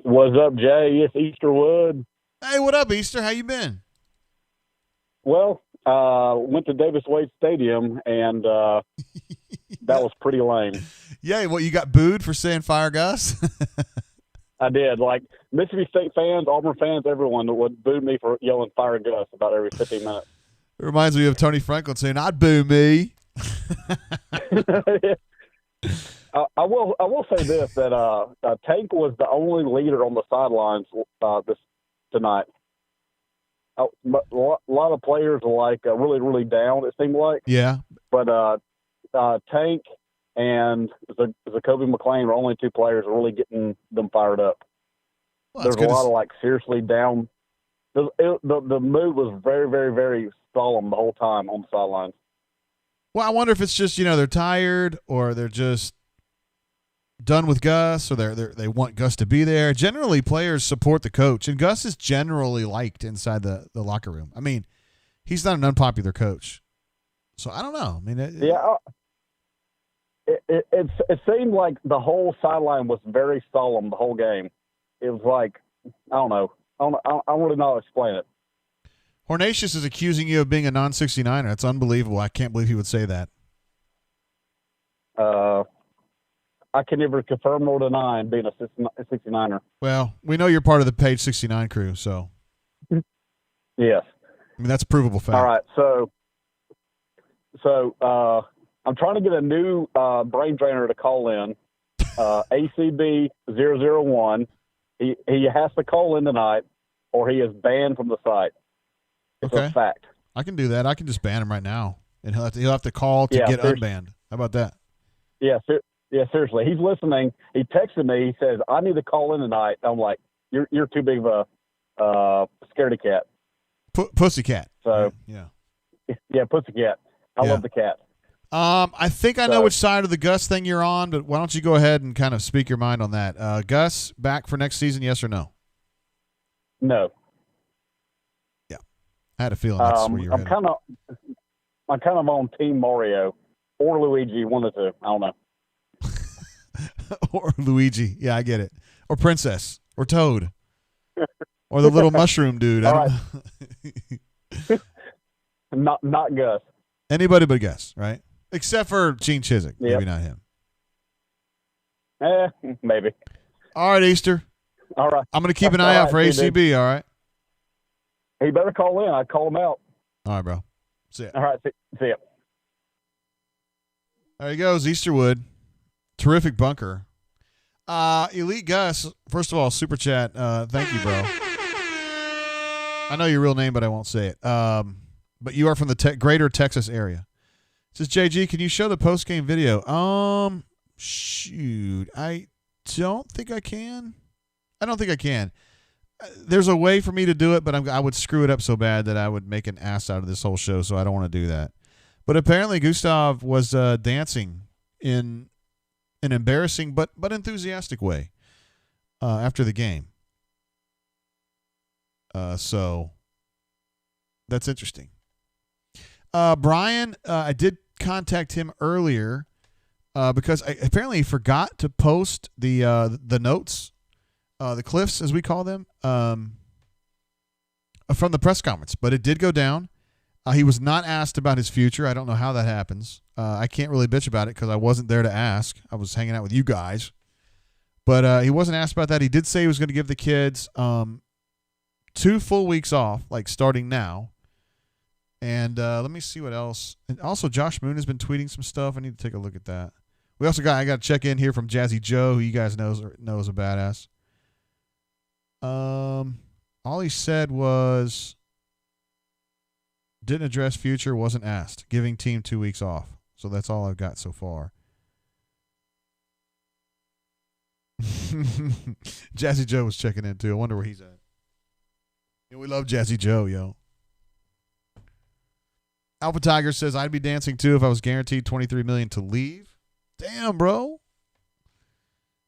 What's up, Jay? It's Easterwood.
Hey, what up, Easter? How you been?
Well, went to Davis Wade Stadium, and that was pretty lame.
Yeah, what, you got booed for saying Fire Gus?
I did. Like, Mississippi State fans, Auburn fans, everyone would boo me for yelling Fire Gus about every 15 minutes.
It reminds me of Tony Franklin saying, I'd boo me.
I will say this, that Tank was the only leader on the sidelines tonight. A lot of players were like really, really down, it seemed like.
Yeah.
But Tank and Zacoby McClain were only 2 players really getting them fired up.
Well,
There's a lot of like seriously down. The mood was very, very, very solemn the whole time on the sidelines.
Well, I wonder if it's just, they're tired or they're just done with Gus or they want Gus to be there. Generally, players support the coach, and Gus is generally liked inside the locker room. I mean, he's not an unpopular coach. So I don't know. I mean,
it seemed like the whole sideline was very solemn the whole game. It was like, I don't know. I don't really know how to explain it.
Hornatius is accusing you of being a non-69er. That's unbelievable. I can't believe he would say that.
I can neither confirm nor deny being a 69er.
Well, we know you're part of the Page 69 crew, so.
Yes.
I mean, that's a provable fact.
All right, so I'm trying to get a new brain drainer to call in, ACB001. He has to call in tonight, or he is banned from the site. It's a fact.
I can do that. I can just ban him right now, and he'll have to call to get unbanned. How about that?
Yeah, seriously. He's listening. He texted me. He says, I need to call in tonight. I'm like, you're too big of a scaredy cat.
Pussycat.
So
yeah,
pussycat. I love the cat.
I think I know which side of the Gus thing you're on, but why don't you go ahead and kind of speak your mind on that? Gus back for next season? Yes or no?
No.
Yeah, I had a feeling that's where you're
I'm kind of on Team Mario or Luigi, one of the two. I don't know.
Or Luigi. Yeah, I get it. Or Princess. Or Toad. Or the little mushroom dude.
Not Gus.
Anybody but Gus, right? Except for Gene Chizik.
Yep.
Maybe not him.
Maybe.
All right, Easter.
All right.
I'm going to keep an eye out for ACB, all right?
He better call in. I'd call him out.
All right, bro. See ya.
All right. See ya.
There he goes, Easterwood. Terrific bunker. Elite Gus, first of all, super chat. Thank you, bro. I know your real name, but I won't say it. But you are from the greater Texas area. It says, JG, can you show the post-game video? Shoot. I don't think I can. I don't think I can. There's a way for me to do it, but I would screw it up so bad that I would make an ass out of this whole show, so I don't want to do that. But apparently Gustav was dancing in an embarrassing but enthusiastic way after the game. So that's interesting. Brian, I did contact him earlier because apparently he forgot to post the notes, the cliffs as we call them, from the press conference. But it did go down. He was not asked about his future. I don't know how that happens. I can't really bitch about it because I wasn't there to ask. I was hanging out with you guys. But he wasn't asked about that. He did say he was going to give the kids 2 full weeks off, like starting now. And let me see what else. And also, Josh Moon has been tweeting some stuff. I need to take a look at that. I got to check in here from Jazzy Joe, who you guys knows a badass. All he said was didn't address future, wasn't asked, giving team 2 weeks off. So that's all I've got so far. Jazzy Joe was checking in too. I wonder where he's at. We love Jazzy Joe, yo. Alpha Tiger says I'd be dancing too if I was guaranteed $23 million to leave. Damn, bro.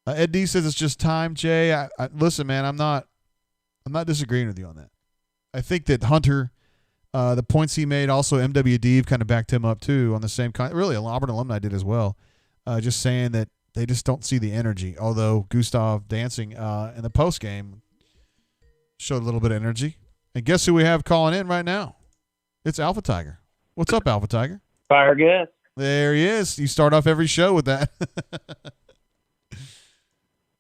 Ed D says it's just time. Jay, listen, man. I'm not disagreeing with you on that. I think that Hunter, the points he made, also MWD kind of backed him up too on the same kind. Really, Auburn alumni did as well. Just saying that they just don't see the energy. Although Gustav dancing in the post game showed a little bit of energy. And guess who we have calling in right now? It's Alpha Tiger. What's up, Alpha Tiger?
Fire Gus.
There he is. You start off every show with that.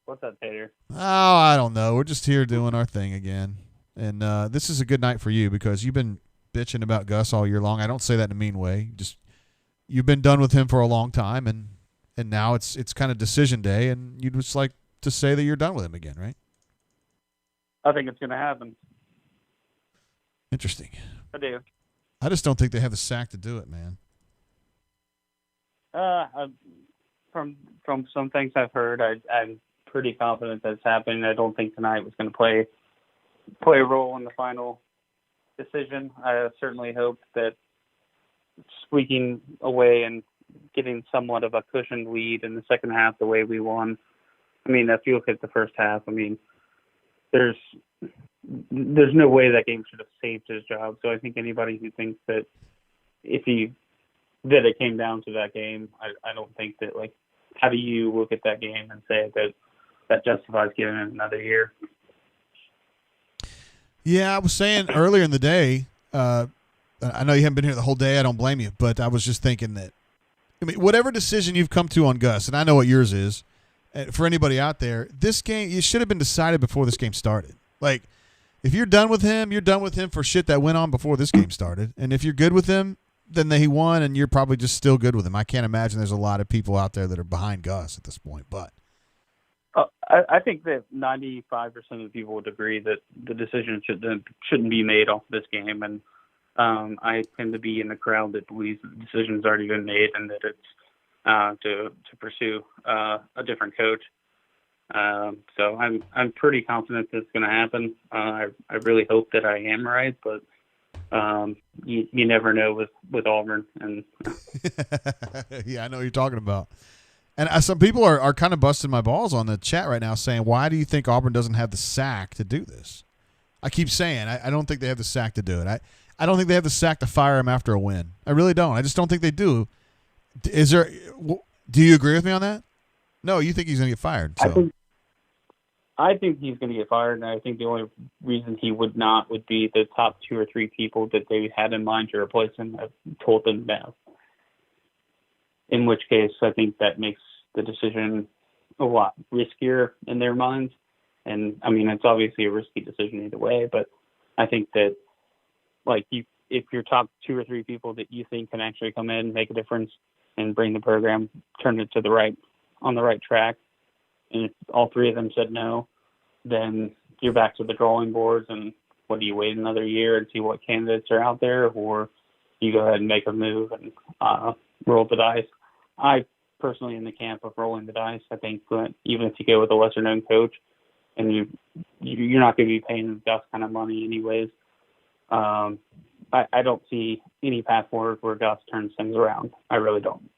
What's up, Tater?
Oh, I don't know. We're just here doing our thing again. And this is a good night for you because you've been bitching about Gus all year long. I don't say that in a mean way. Just you've been done with him for a long time, and now it's kind of decision day, and you'd just like to say that you're done with him again, right?
I think it's going to happen.
Interesting.
I do.
I just don't think they have the sack to do it, man.
From some things I've heard, I'm pretty confident that's happening. I don't think tonight was going to play a role in the final decision. I certainly hope that squeaking away and getting somewhat of a cushioned lead in the second half the way we won. I mean, if you look at the first half, I mean, there's no way that game should have saved his job. So I think anybody who thinks that that it came down to that game, I don't think that, like, how do you look at that game and say that justifies giving it another year?
Yeah, I was saying earlier in the day, I know you haven't been here the whole day. I don't blame you, but I was just thinking that, I mean, whatever decision you've come to on Gus, and I know what yours is, for anybody out there, this game, it should have been decided before this game started. Like, if you're done with him, you're done with him for shit that went on before this game started. And if you're good with him, then he won, and you're probably just still good with him. I can't imagine there's a lot of people out there that are behind Gus at this point. But
I think that 95% of the people would agree that the decision shouldn't be made off this game. And I tend to be in the crowd that believes the decision's already been made and that it's to pursue a different coach. So I'm pretty confident that it's going to happen. I really hope that I am right, but you never know with Auburn. And
yeah, I know what you're talking about. And some people are kind of busting my balls on the chat right now saying, why do you think Auburn doesn't have the sack to do this? I keep saying, I don't think they have the sack to do it. I don't think they have the sack to fire him after a win. I really don't. I just don't think they do. Do you agree with me on that? No, you think he's going to get fired. So.
I think he's going to get fired, and I think the only reason he would not would be the top 2 or 3 people that they had in mind to replace him have told them now. In which case, I think that makes the decision a lot riskier in their minds. And, I mean, it's obviously a risky decision either way, but I think that, like, if your top 2 or 3 people that you think can actually come in, make a difference, and bring the program, turn it to the right on the right track. And if all three of them said no, then you're back to the drawing boards. And what, do you wait another year and see what candidates are out there, or you go ahead and make a move and roll the dice? I personally in the camp of rolling the dice. I think that even if you go with a lesser known coach, and you're not going to be paying Gus kind of money anyways, I don't see any path forward where Gus turns things around. I really don't.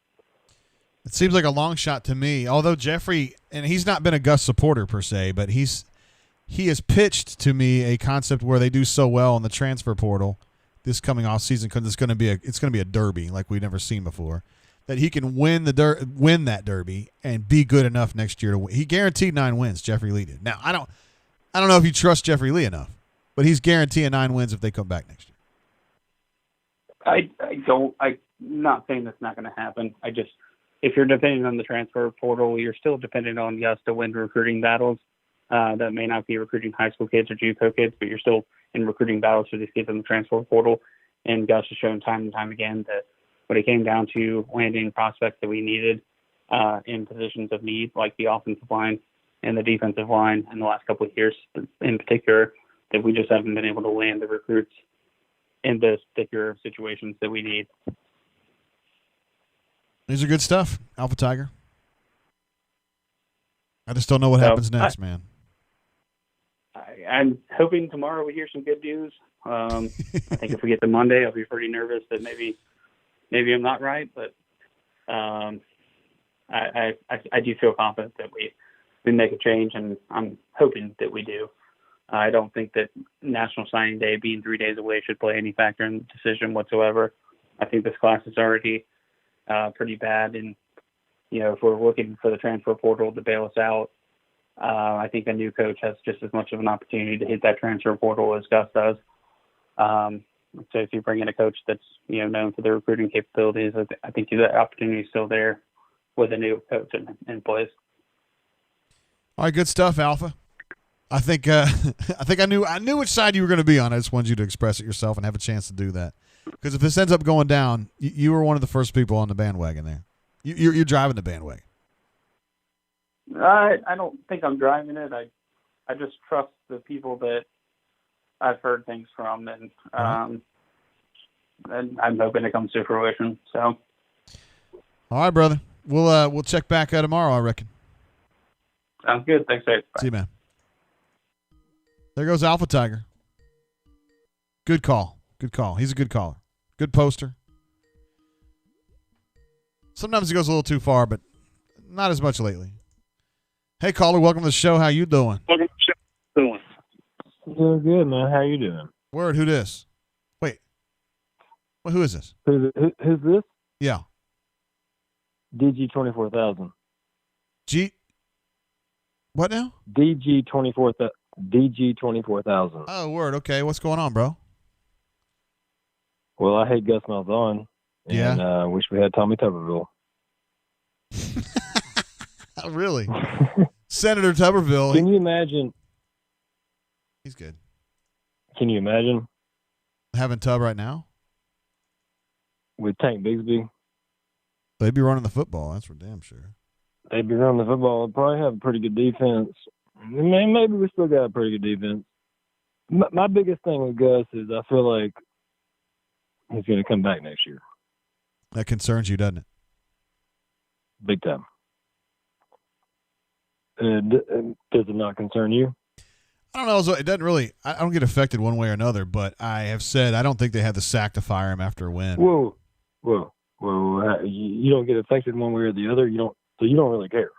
It seems like a long shot to me, although Jeffrey, and he's not been a Gus supporter per se, but he has pitched to me a concept where they do so well in the transfer portal this coming off season, because it's going to be a derby like we've never seen before, that he can win that derby and be good enough next year to win. He guaranteed 9 wins. Jeffrey Lee did. Now I don't know if you trust Jeffrey Lee enough, but he's guaranteeing 9 wins if they come back next year.
I'm not saying that's not going to happen. If you're depending on the transfer portal, you're still dependent on Gus to win recruiting battles. That may not be recruiting high school kids or JUCO kids, but you're still in recruiting battles for these kids in the transfer portal. And Gus has shown time and time again that when it came down to landing prospects that we needed in positions of need, like the offensive line and the defensive line in the last couple of years in particular, that we just haven't been able to land the recruits in those particular situations that we need.
These are good stuff, Alpha Tiger. I just don't know what happens next, man.
I'm hoping tomorrow we hear some good news. I think if we get to Monday, I'll be pretty nervous that maybe I'm not right, but I do feel confident that we make a change, and I'm hoping that we do. I don't think that National Signing Day being 3 days away should play any factor in the decision whatsoever. I think this class is already pretty bad, and if we're looking for the transfer portal to bail us out, I think a new coach has just as much of an opportunity to hit that transfer portal as Gus does. So if you bring in a coach that's known for their recruiting capabilities, I think that opportunity is still there with a new coach in place.
All right, good stuff, Alpha. I think I knew which side you were going to be on. I just wanted you to express it yourself and have a chance to do that. Because if this ends up going down, you were one of the first people on the bandwagon there. You're driving the bandwagon.
I don't think I'm driving it. I just trust the people that I've heard things from, and I'm hoping it comes to fruition. So,
all right, brother. We'll check back tomorrow, I reckon.
Sounds good. Thanks, Dave. Bye.
See you, man. There goes Alpha Tiger. Good call. Good call. He's a good caller. Good poster. Sometimes he goes a little too far, but not as much lately. Hey, caller, welcome to the show. How you doing?
Welcome to the show.
Doing good, man. How you doing?
Word, who this? Wait, who is this?
Who's this?
Yeah.
DG 24,000.
What now?
DG 24,000.
Oh, word. Okay, what's going on, bro?
Well, I hate Gus Malzahn. And
yeah.
Wish we had Tommy Tuberville.
Really? Senator Tuberville.
Can you imagine?
He's good.
Can you imagine
having Tub right now
with Tank Bigsby?
They'd be running the football. That's for damn sure.
They'd be running the football. They'd probably have a pretty good defense. Maybe we still got a pretty good defense. My biggest thing with Gus is I feel like he's going to come back next year.
That concerns you, doesn't it?
Big time. Does it not concern you?
I don't know. It doesn't really. I don't get affected one way or another, but I have said I don't think they had the sack to fire him after a win.
Whoa. You don't get affected one way or the other. So you don't really care.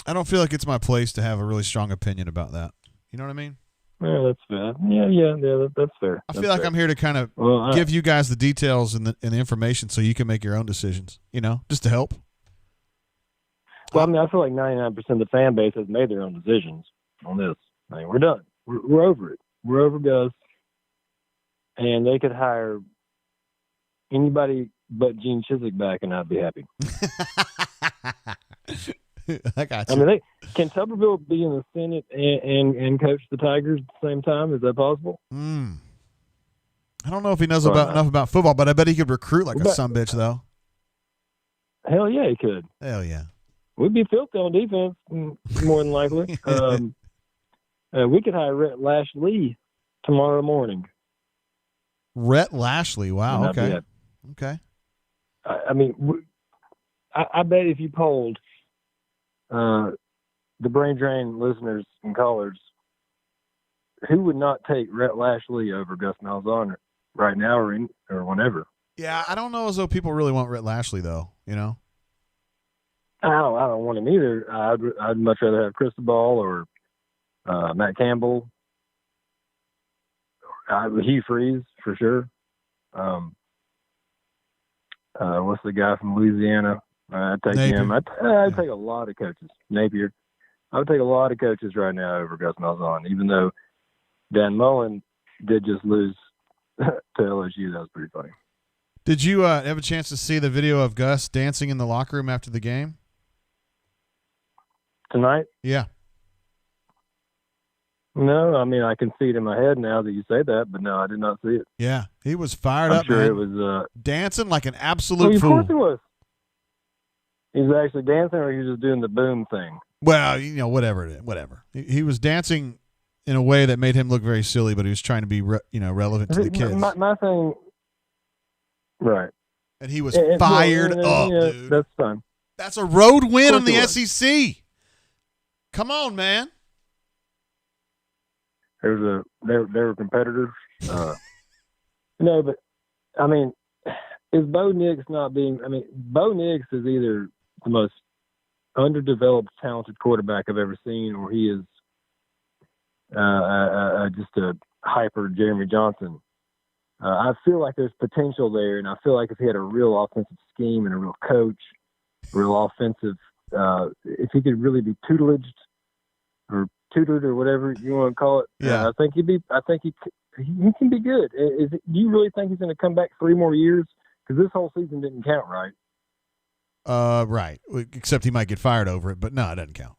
I don't feel like it's my place to have a really strong opinion about that. You know what I mean?
Yeah, that's fair. Yeah, that's fair.
I feel like I'm here to kind of give you guys the details and the information so you can make your own decisions. Just to help.
Well, I feel like 99% of the fan base has made their own decisions on this. We're done. We're over it. We're over Gus. And they could hire anybody but Gene Chizik back, and I'd be happy.
I got you.
Can Tuberville be in the Senate and coach the Tigers at the same time? Is that possible?
I don't know if he knows enough about football, but I bet he could recruit like a sumbitch, though.
Hell yeah, he could.
Hell yeah.
we'd be filthy on defense, more than likely. We could hire Rhett Lashley tomorrow morning.
Rhett Lashley. Wow. Okay. Okay.
I mean, I bet if you polled the Brain Drain listeners and callers, who would not take Rhett Lashley over Gus Malzahn right now or whenever?
Yeah, I don't know as though people really want Rhett Lashley, though, you know?
I don't want him either. I'd much rather have Cristobal or Matt Campbell. Hugh Freeze, for sure. What's the guy from Louisiana? I'd take
Napier.
him. I'd take a lot of coaches. Napier. I would take a lot of coaches right now over Gus Malzahn, even though Dan Mullen did just lose to LSU. That was pretty funny.
Did you have a chance to see the video of Gus dancing in the locker room after the game?
Tonight?
Yeah.
No, I mean, I can see it in my head now that you say that, but no, I did not see it.
Yeah, he was fired
I'm
up,
sure
man.
it was
dancing like an absolute
of
fool.
course he was. He was actually dancing, or he was just doing the boom thing.
Well, you know, whatever it is, whatever. He was dancing in a way that made him look very silly, but he was trying to be, relevant to the kids.
My thing, right?
And he was fired up, dude.
That's fine.
That's a road win on the
Of course
SEC. Come on, man.
They were competitors. No, but I mean, is Bo Nix not being? I mean, Bo Nix is either the most underdeveloped, talented quarterback I've ever seen, or he is just a hyper Jeremy Johnson. I feel like there's potential there, and I feel like if he had a real offensive scheme and a real coach, real offensive, if he could really be tutored or whatever you want to call it,
yeah.
I think he can be good. Do you really think he's going to come back 3 more years? Because this whole season didn't count, right?
Right. Except he might get fired over it, but no, it doesn't count.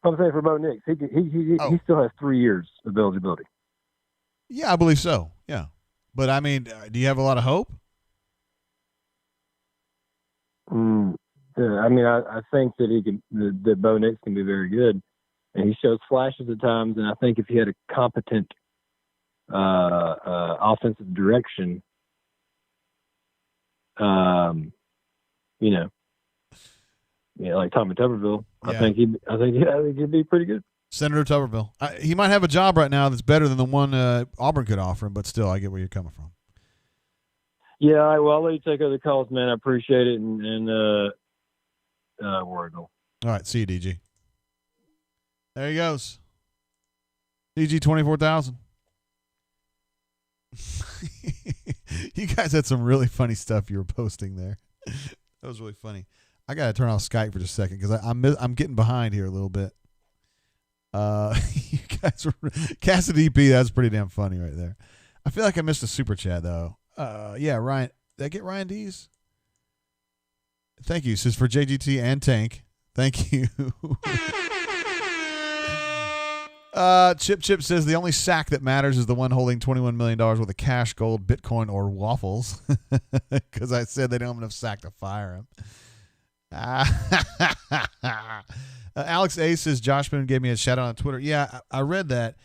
I'm saying for Bo Nix, he still has 3 years of eligibility.
Yeah, I believe so. Yeah. But, I mean, do you have a lot of hope?
I mean, I think that that Bo Nix can be very good, and he shows flashes at times. And I think if he had a competent offensive direction, like Tommy Tuberville,
yeah.
I think he'd be pretty good.
Senator Tuberville. He might have a job right now that's better than the one Auburn could offer him, but still, I get where you're coming from.
Yeah, I'll let you take other calls, man. I appreciate it, and Warrigal.
All right, see you, DG. There he goes. DG 24,000. You guys had some really funny stuff you were posting there. That was really funny. I got to turn off Skype for just a second because I'm getting behind here a little bit. You guys were Cassidy P. That's pretty damn funny right there. I feel like I missed a super chat though. Yeah, Ryan. Did I get Ryan D's? Thank you. This is for JGT and Tank. Thank you. Chip says the only sack that matters is the one holding $21 million worth of cash, gold, Bitcoin, or waffles. Because I said they don't have enough sack to fire him. Alex A says Josh Boone gave me a shout out on Twitter. Yeah, I read that.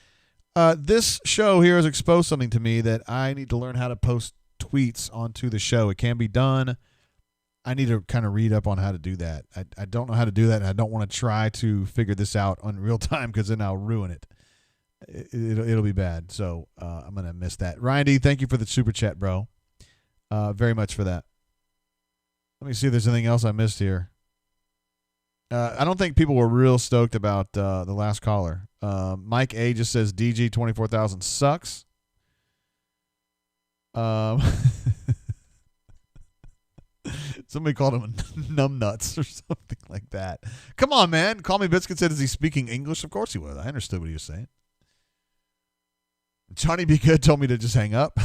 This show here has exposed something to me that I need to learn how to post tweets onto the show. It can be done. I need to kind of read up on how to do that. I don't know how to do that, and I don't want to try to figure this out on real time because then I'll ruin it. It'll be bad. So I'm going to miss that. Ryan D., thank you for the super chat, bro. Very much for that. Let me see if there's anything else I missed here. I don't think people were real stoked about the last caller. Mike A. just says DG 24,000 sucks. Somebody called him numbnuts or something like that. Come on, man. Call Me Biscuit said, is he speaking English? Of course he was. I understood what he was saying. Johnny Be Good told me to just hang up.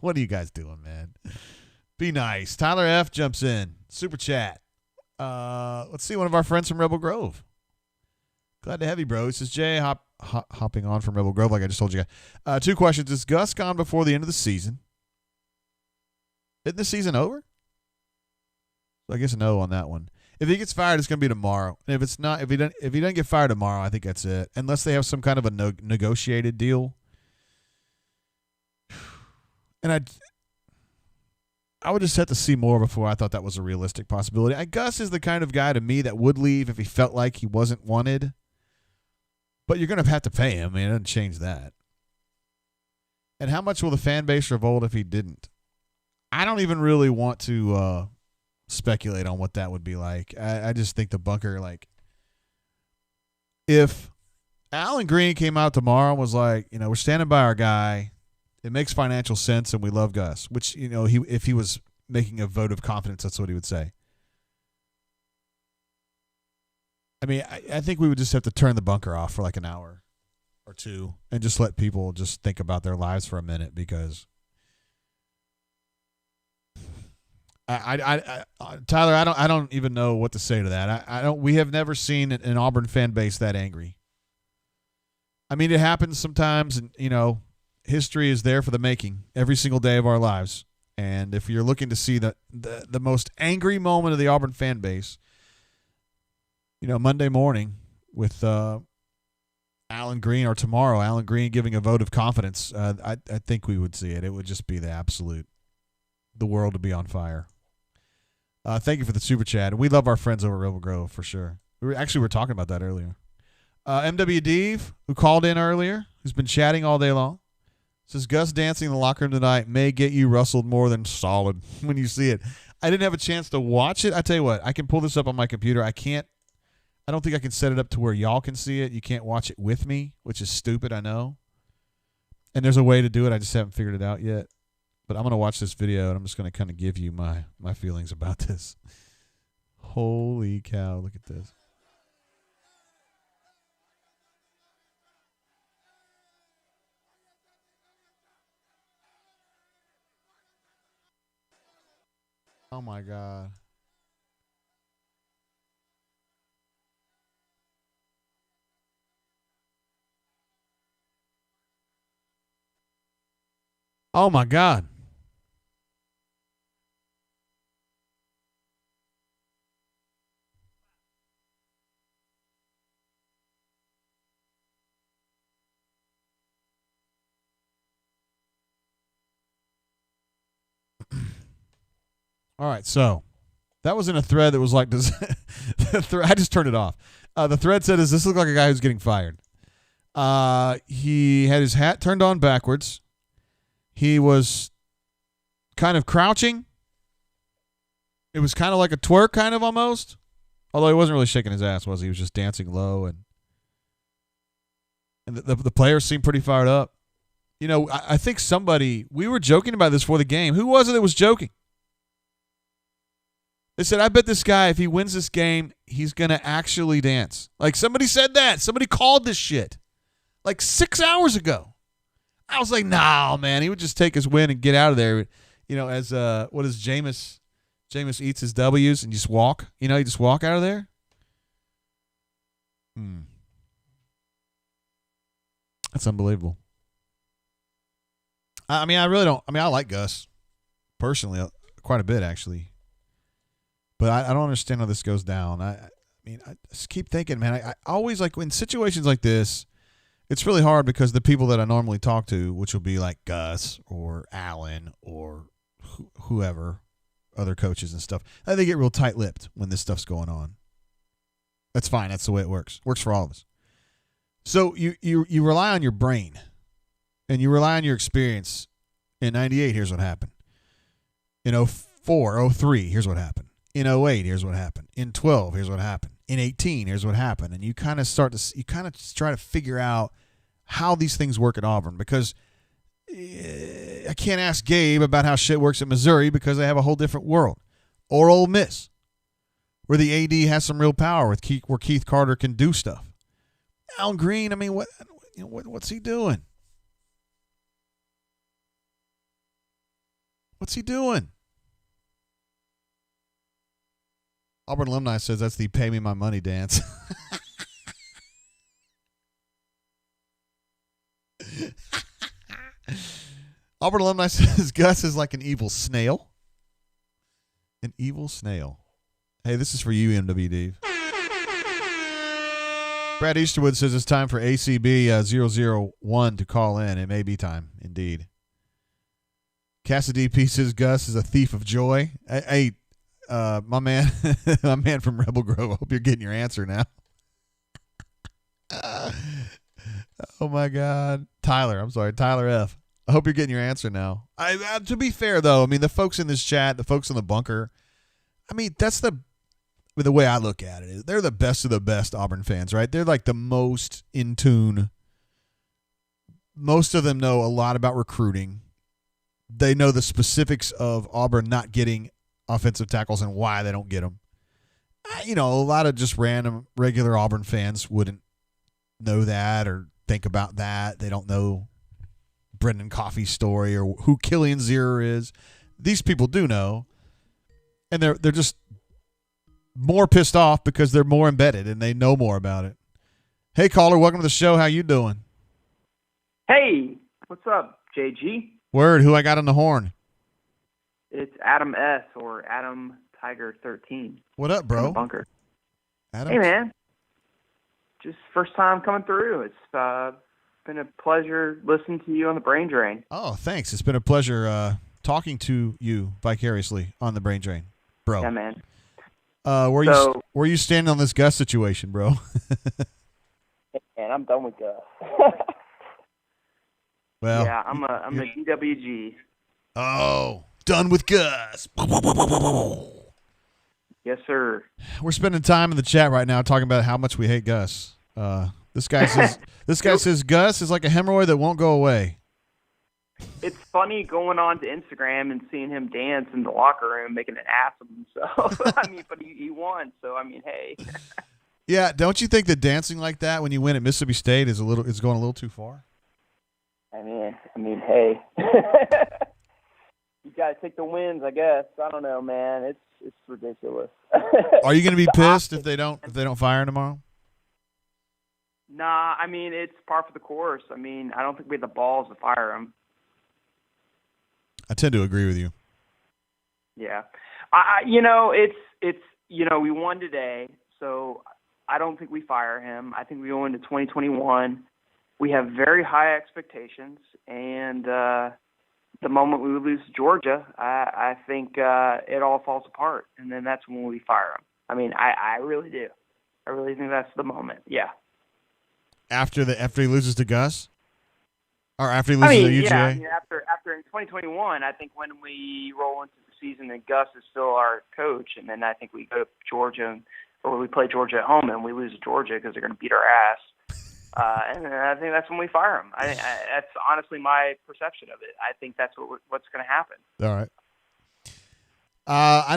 What are you guys doing, man? Be nice. Tyler F. jumps in. Super chat. Let's see, one of our friends from Rebel Grove. Glad to have you, bro. He says, Jay, hopping on from Rebel Grove like I just told you guys. 2 questions. Is Gus gone before the end of the season? Isn't the season over? So I guess no on that one. If he gets fired, it's going to be tomorrow. And if it's not, if he doesn't get fired tomorrow, I think that's it. Unless they have some kind of a negotiated deal. And I would just have to see more before I thought that was a realistic possibility. Gus is the kind of guy to me that would leave if he felt like he wasn't wanted. But you're going to have to pay him. I mean, it doesn't change that. And how much will the fan base revolt if he didn't? I don't even really want to speculate on what that would be like. I just think the bunker, like, if Alan Green came out tomorrow and was like, we're standing by our guy, it makes financial sense and we love Gus, which, if he was making a vote of confidence, that's what he would say. I mean, I think we would just have to turn the bunker off for like an hour or two and just let people just think about their lives for a minute, because Tyler, I don't even know what to say to that. We have never seen an Auburn fan base that angry. I mean, it happens sometimes, and history is there for the making every single day of our lives. And if you're looking to see the most angry moment of the Auburn fan base, Monday morning with Alan Green, or tomorrow, Alan Green giving a vote of confidence, I think we would see it. It would just be the world to be on fire. Thank you for the super chat. We love our friends over at Rebel Grove for sure. We were talking about that earlier. MW Dave, who called in earlier, who's been chatting all day long, says Gus dancing in the locker room tonight may get you rustled more than solid when you see it. I didn't have a chance to watch it. I tell you what, I can pull this up on my computer. I don't think I can set it up to where y'all can see it. You can't watch it with me, which is stupid, I know. And there's a way to do it. I just haven't figured it out yet. But I'm going to watch this video, and I'm just going to kind of give you my feelings about this. Holy cow, look at this. Oh, my God. Oh, my God. All right, so that was in a thread that was like, I just turned it off. The thread said, does this look like a guy who's getting fired? He had his hat turned on backwards. He was kind of crouching. It was kind of like a twerk, kind of almost. Although he wasn't really shaking his ass, was he? He was just dancing low. And the players seemed pretty fired up. I think we were joking about this before the game. Who was it that was joking? They said, I bet this guy, if he wins this game, he's going to actually dance. Like, somebody said that. Somebody called this shit like 6 hours ago. I was like, nah, man. He would just take his win and get out of there. As what is Jameis? Jameis eats his W's and just walk. You just walk out of there. That's unbelievable. I mean, I really don't. I mean, I like Gus personally quite a bit, actually. But I don't understand how this goes down. I mean, I just keep thinking, man, I always, like, in situations like this, it's really hard because the people that I normally talk to, which will be like Gus or Allen or whoever, other coaches and stuff, they get real tight-lipped when this stuff's going on. That's fine. That's the way it works. Works for all of us. So you rely on your brain and you rely on your experience. In 98, here's what happened. In 04, 03, here's what happened. In 08, here's what happened. In 12, here's what happened. In 18, here's what happened. And you kind of try to figure out how these things work at Auburn, because I can't ask Gabe about how shit works at Missouri because they have a whole different world. Or Ole Miss, where the AD has some real power, where Keith Carter can do stuff. Alan Green, I mean, what's he doing? What's he doing? Auburn alumni says that's the pay me my money dance. Auburn alumni says Gus is like an evil snail. An evil snail. Hey, this is for you, MWD. Brad Easterwood says it's time for ACB 001 to call in. It may be time, indeed. Cassidy P says Gus is a thief of joy. Hey, my man, my man from Rebel Grove. I hope you're getting your answer now. Oh my God, Tyler. I'm sorry, Tyler F. I hope you're getting your answer now. To be fair, though, I mean the folks in this chat, the folks in the bunker. I mean that's the way I look at it. They're the best of the best Auburn fans, right? They're like the most in tune. Most of them know a lot about recruiting. They know the specifics of Auburn not getting offensive tackles and why they don't get them. A lot of just random, regular Auburn fans wouldn't know that or think about that. They don't know Brendan Coffey's story or who Killian Zierer is. These people do know, and they're just more pissed off because they're more embedded and they know more about it. Hey, caller, welcome to the show. How you doing?
Hey, what's up, JG?
Word, who I got on the horn?
It's Adam S. or Adam Tiger 13.
What up, bro?
Bunker.
Adam?
Hey, man. Just first time coming through. It's been a pleasure listening to you on the Brain Drain.
Oh, thanks. It's been a pleasure talking to you vicariously on the Brain Drain, bro.
Yeah, man.
Where are you standing on this Gus situation, bro?
Man, I'm done with Gus.
Well,
yeah, I'm a DWG.
Oh, done with Gus.
Yes, sir.
We're spending time in the chat right now talking about how much we hate Gus. This guy says Gus is like a hemorrhoid that won't go away.
It's funny going on to Instagram and seeing him dance in the locker room, making an ass of himself. I mean, but he won, so I mean, hey.
Yeah, don't you think that dancing like that when you win at Mississippi State is going a little too far?
I mean, hey. You gotta take the wins, I guess. I don't know, man. It's ridiculous.
Are you going to be pissed if they don't fire him tomorrow?
Nah, I mean it's par for the course. I mean, I don't think we have the balls to fire him.
I tend to agree with you.
Yeah, it's we won today, so I don't think we fire him. I think we go into 2021. We have very high expectations, and the moment we lose to Georgia, I think it all falls apart, and then that's when we fire him. I mean, I really do. I really think that's the moment. Yeah.
After he loses to Gus, or after he loses to UGA.
Yeah. I mean, after in 2021, I think when we roll into the season and Gus is still our coach, and then I think we go to Georgia, or we play Georgia at home and we lose to Georgia because they're going to beat our ass. And I think that's when we fire him. That's honestly my perception of it. I think that's what's going to happen.
All right. I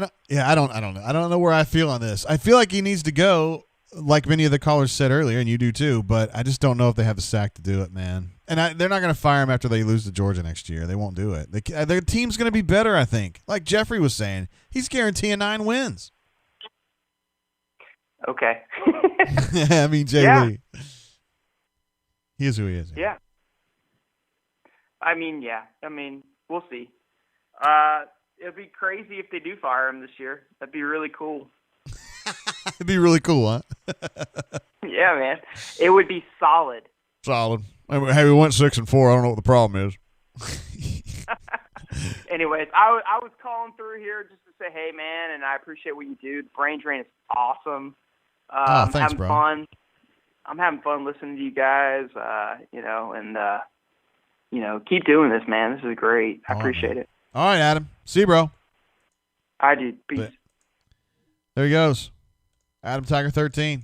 don't know. I don't know where I feel on this. I feel like he needs to go, like many of the callers said earlier, and you do too. But I just don't know if they have the sack to do it, man. And they're not going to fire him after they lose to Georgia next year. They won't do it. Their team's going to be better, I think. Like Jeffrey was saying, he's guaranteeing 9 wins.
Okay.
I mean, Jay Lee. He is who he is.
Yeah. I mean, we'll see. It'd be crazy if they do fire him this year. That'd be really cool.
It'd be really cool, huh?
Yeah, man. It would be solid.
Solid. Hey, we went 6-4. I don't know what the problem is.
Anyways, I was calling through here just to say, hey, man, and I appreciate what you do. The Brain Drain is awesome.
Thanks,
having
bro.
fun. I'm having fun listening to you guys, keep doing this, man. This is great. I appreciate it.
All right, Adam. See you, bro.
I do. Peace.
There he goes. Adam Tiger 13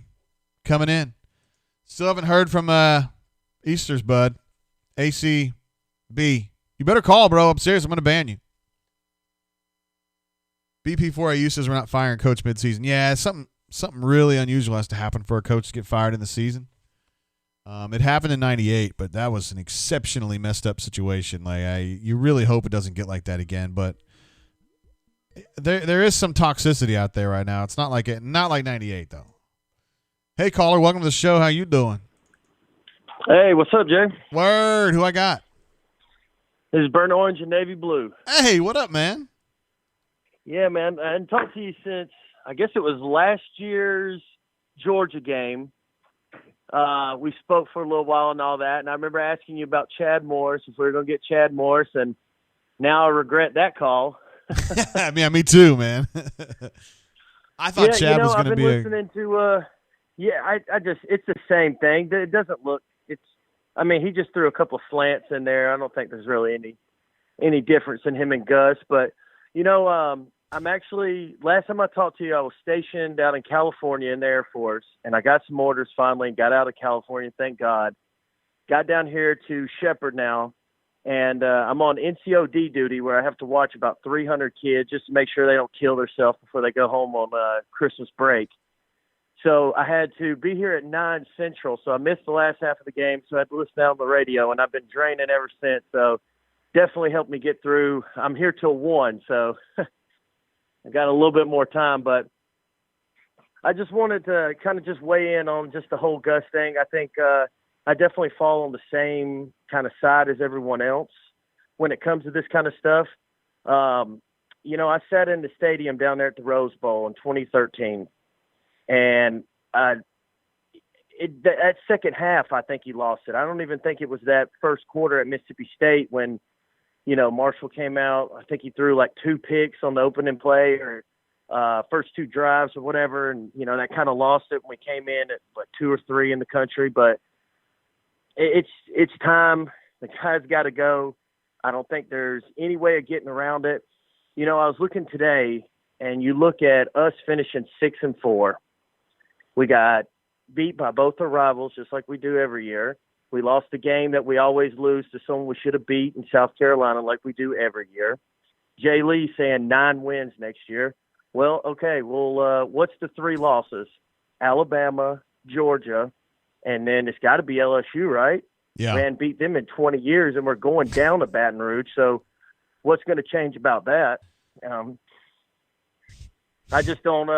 coming in. Still haven't heard from Easter's bud. ACB. You better call, bro. I'm serious. I'm going to ban you. BP4AU says we're not firing coach midseason. Yeah, something really unusual has to happen for a coach to get fired in the season. It happened in '98, but that was an exceptionally messed up situation. You really hope it doesn't get like that again. But there is some toxicity out there right now. It's not like '98 though. Hey caller, welcome to the show. How you doing?
Hey, what's up, Jay?
Word, who I got?
This is Burnt Orange and Navy Blue.
Hey, what up, man?
Yeah, man. I hadn't talked to you since
I guess it was last year's Georgia game. We spoke for a little while and all that, and I remember asking you about Chad Morris, if we were going to get Chad Morris, and now I regret that call.
Yeah, me too, man. I thought Chad was going to be
listening to I just, it's the same thing. It doesn't look, he just threw a couple of slants in there. I don't think there's really any difference in him and Gus, but I'm actually, last time I talked to you, I was stationed out in California in the Air Force, and I got some orders finally and got out of California, thank God. Got down here to Shepherd now, and I'm on NCOD duty where I have to watch about 300 kids just to make sure they don't kill themselves before they go home on Christmas break. So I had to be here at 9 Central, so I missed the last half of the game, so I had to listen out on the radio, and I've been draining ever since, so definitely helped me get through. I'm here till 1, so I got a little bit more time, but I just wanted to kind of just weigh in on just the whole Gus thing. I think I definitely fall on the same kind of side as everyone else when it comes to this kind of stuff. I sat in the stadium down there at the Rose Bowl in 2013, and that second half, I think he lost it. I don't even think it was that first quarter at Mississippi State when Marshall came out. I think he threw like 2 picks on the opening play or first 2 drives or whatever. And, that kind of lost it when we came in at 2 or 3 in the country. But it's time. The guy's got to go. I don't think there's any way of getting around it. I was looking today, and you look at us finishing 6-4. We got beat by both our rivals, just like we do every year. We lost the game that we always lose to someone we should have beat in South Carolina like we do every year. Jay Lee saying 9 wins next year. Well, okay, what's the 3 losses? Alabama, Georgia, and then it's got to be LSU, right?
Yeah.
We hadn't beat them in 20 years, and we're going down to Baton Rouge, so what's going to change about that? I just don't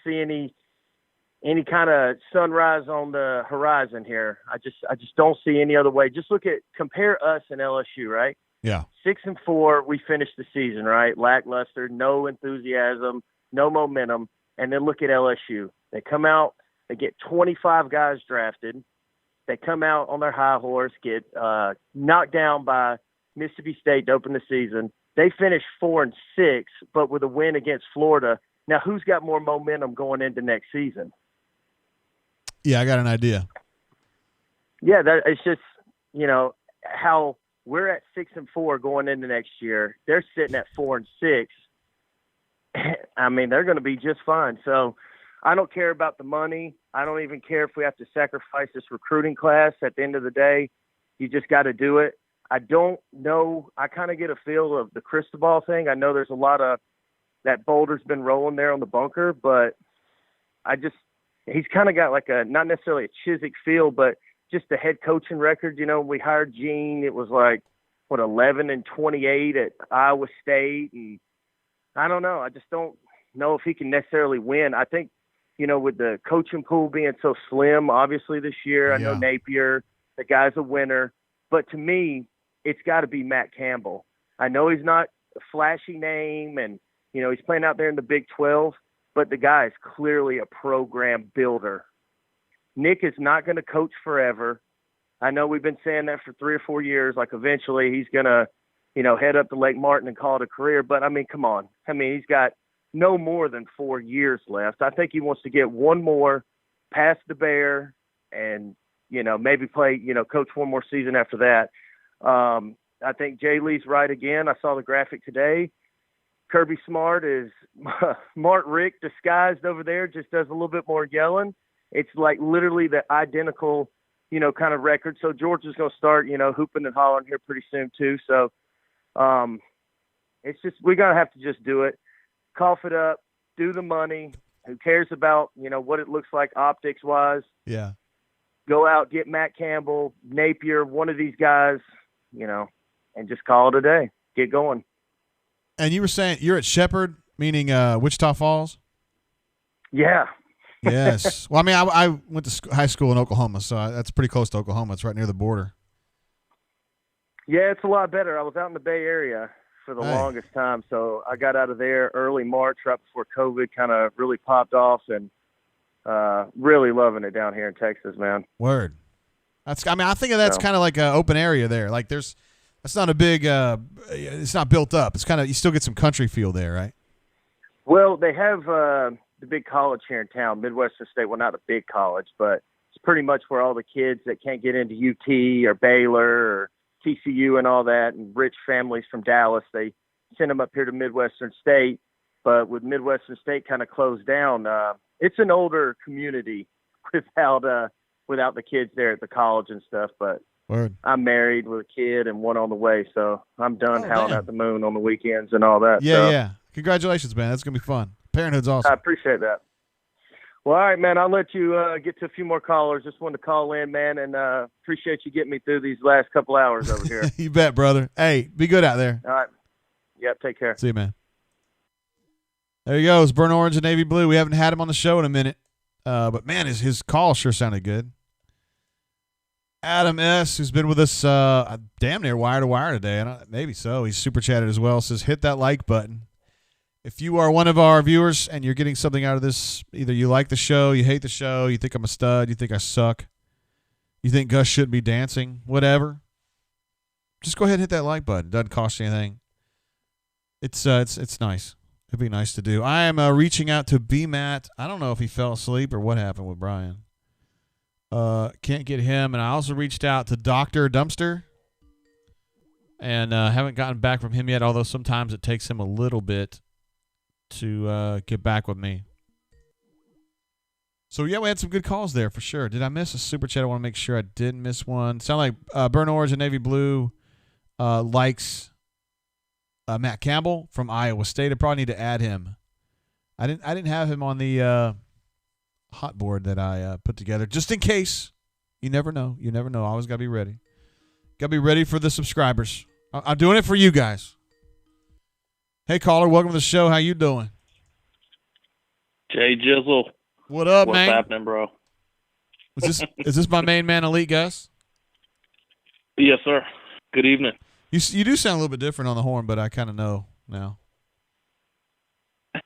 see any kind of sunrise on the horizon here. I just don't see any other way. Just compare us and LSU, right?
Yeah.
6-4, we finished the season, right? Lackluster, no enthusiasm, no momentum. And then look at LSU. They come out, they get 25 guys drafted. They come out on their high horse, get knocked down by Mississippi State to open the season. They finish 4-6, but with a win against Florida. Now, who's got more momentum going into next season?
Yeah, I got an idea.
Yeah, it's just, how we're at 6-4 going into next year. They're sitting at 4-6. They're going to be just fine. So I don't care about the money. I don't even care if we have to sacrifice this recruiting class. At the end of the day, you just got to do it. I don't know. I kind of get a feel of the crystal ball thing. I know there's a lot of that boulder's been rolling there on the bunker, but he's kind of got like not necessarily a Chiswick feel, but just the head coaching record. When we hired Gene, it was like, 11-28 at Iowa State. And I don't know. I just don't know if he can necessarily win. I think, with the coaching pool being so slim, obviously this year, I know Napier, the guy's a winner, but to me, it's got to be Matt Campbell. I know he's not a flashy name and, he's playing out there in the Big 12, but the guy is clearly a program builder. Nick is not going to coach forever. I know we've been saying that for 3 or 4 years. Like eventually he's going to, head up to Lake Martin and call it a career. But come on. He's got no more than 4 years left. I think he wants to get one more past the Bear and, maybe play, coach one more season after that. I think Jay Lee's right again. I saw the graphic today. Kirby Smart is Mart Rick disguised over there, just does a little bit more yelling. It's like literally the identical, kind of record. So Georgia's going to start, hooping and hollering here pretty soon too. So it's just, we're going to have to just do it. Cough it up, do the money. Who cares about, what it looks like optics wise?
Yeah.
Go out, get Matt Campbell, Napier, one of these guys, and just call it a day. Get going.
And you were saying you're at Shepherd, meaning Wichita Falls?
Yeah.
Yes. Well, I went to high school in Oklahoma, so that's pretty close to Oklahoma. It's right near the border.
Yeah, it's a lot better. I was out in the Bay Area for the longest time. So I got out of there early March, right before COVID kind of really popped off, and really loving it down here in Texas, man.
Word. I think of that's kind of like an open area there. Like it's not a big, it's not built up. It's kind of, you still get some country feel there, right?
Well, they have the big college here in town, Midwestern State. Well, not a big college, but it's pretty much where all the kids that can't get into UT or Baylor or TCU and all that, and rich families from Dallas, they send them up here to Midwestern State. But with Midwestern State kind of closed down, it's an older community without the kids there at the college and stuff. But
Word.
I'm married with a kid and one on the way, so I'm done howling at the moon on the weekends and all that.
Yeah. Congratulations, man. That's going to be fun. Parenthood's awesome.
I appreciate that. Well, all right, man, I'll let you get to a few more callers. Just wanted to call in, man, and appreciate you getting me through these last couple hours over here.
You bet, brother. Hey, be good out there.
All right. Yep, take care.
See you, man. There he goes, burnt orange and navy blue. We haven't had him on the show in a minute, but, man, his call sure sounded good. Adam S., who's been with us damn near wire to wire today. Maybe so. He's super chatted as well. Says, hit that like button. If you are one of our viewers and you're getting something out of this, either you like the show, you hate the show, you think I'm a stud, you think I suck, you think Gus shouldn't be dancing, whatever, just go ahead and hit that like button. It doesn't cost you anything. It's nice. It'd be nice to do. I am reaching out to B-Matt. I don't know if he fell asleep or what happened with Brian. Can't get him. And I also reached out to Dr. Dumpster and haven't gotten back from him yet, although sometimes it takes him a little bit to get back with me. So, yeah, we had some good calls there for sure. Did I miss a super chat? I want to make sure I didn't miss one. Sound like burnt orange and navy blue likes Matt Campbell from Iowa State. I probably need to add him. I didn't have him on the hot board that I put together, just in case. You never know. You never know. Always got to be ready. Got to be ready for the subscribers. I'm doing it for you guys. Hey, caller, welcome to the show. How you doing?
Jay Jizzle.
What up, man?
What's happening, bro?
Is this my main man, Elite Gus?
Yes, sir. Good evening.
You do sound a little bit different on the horn, but I kind of know now.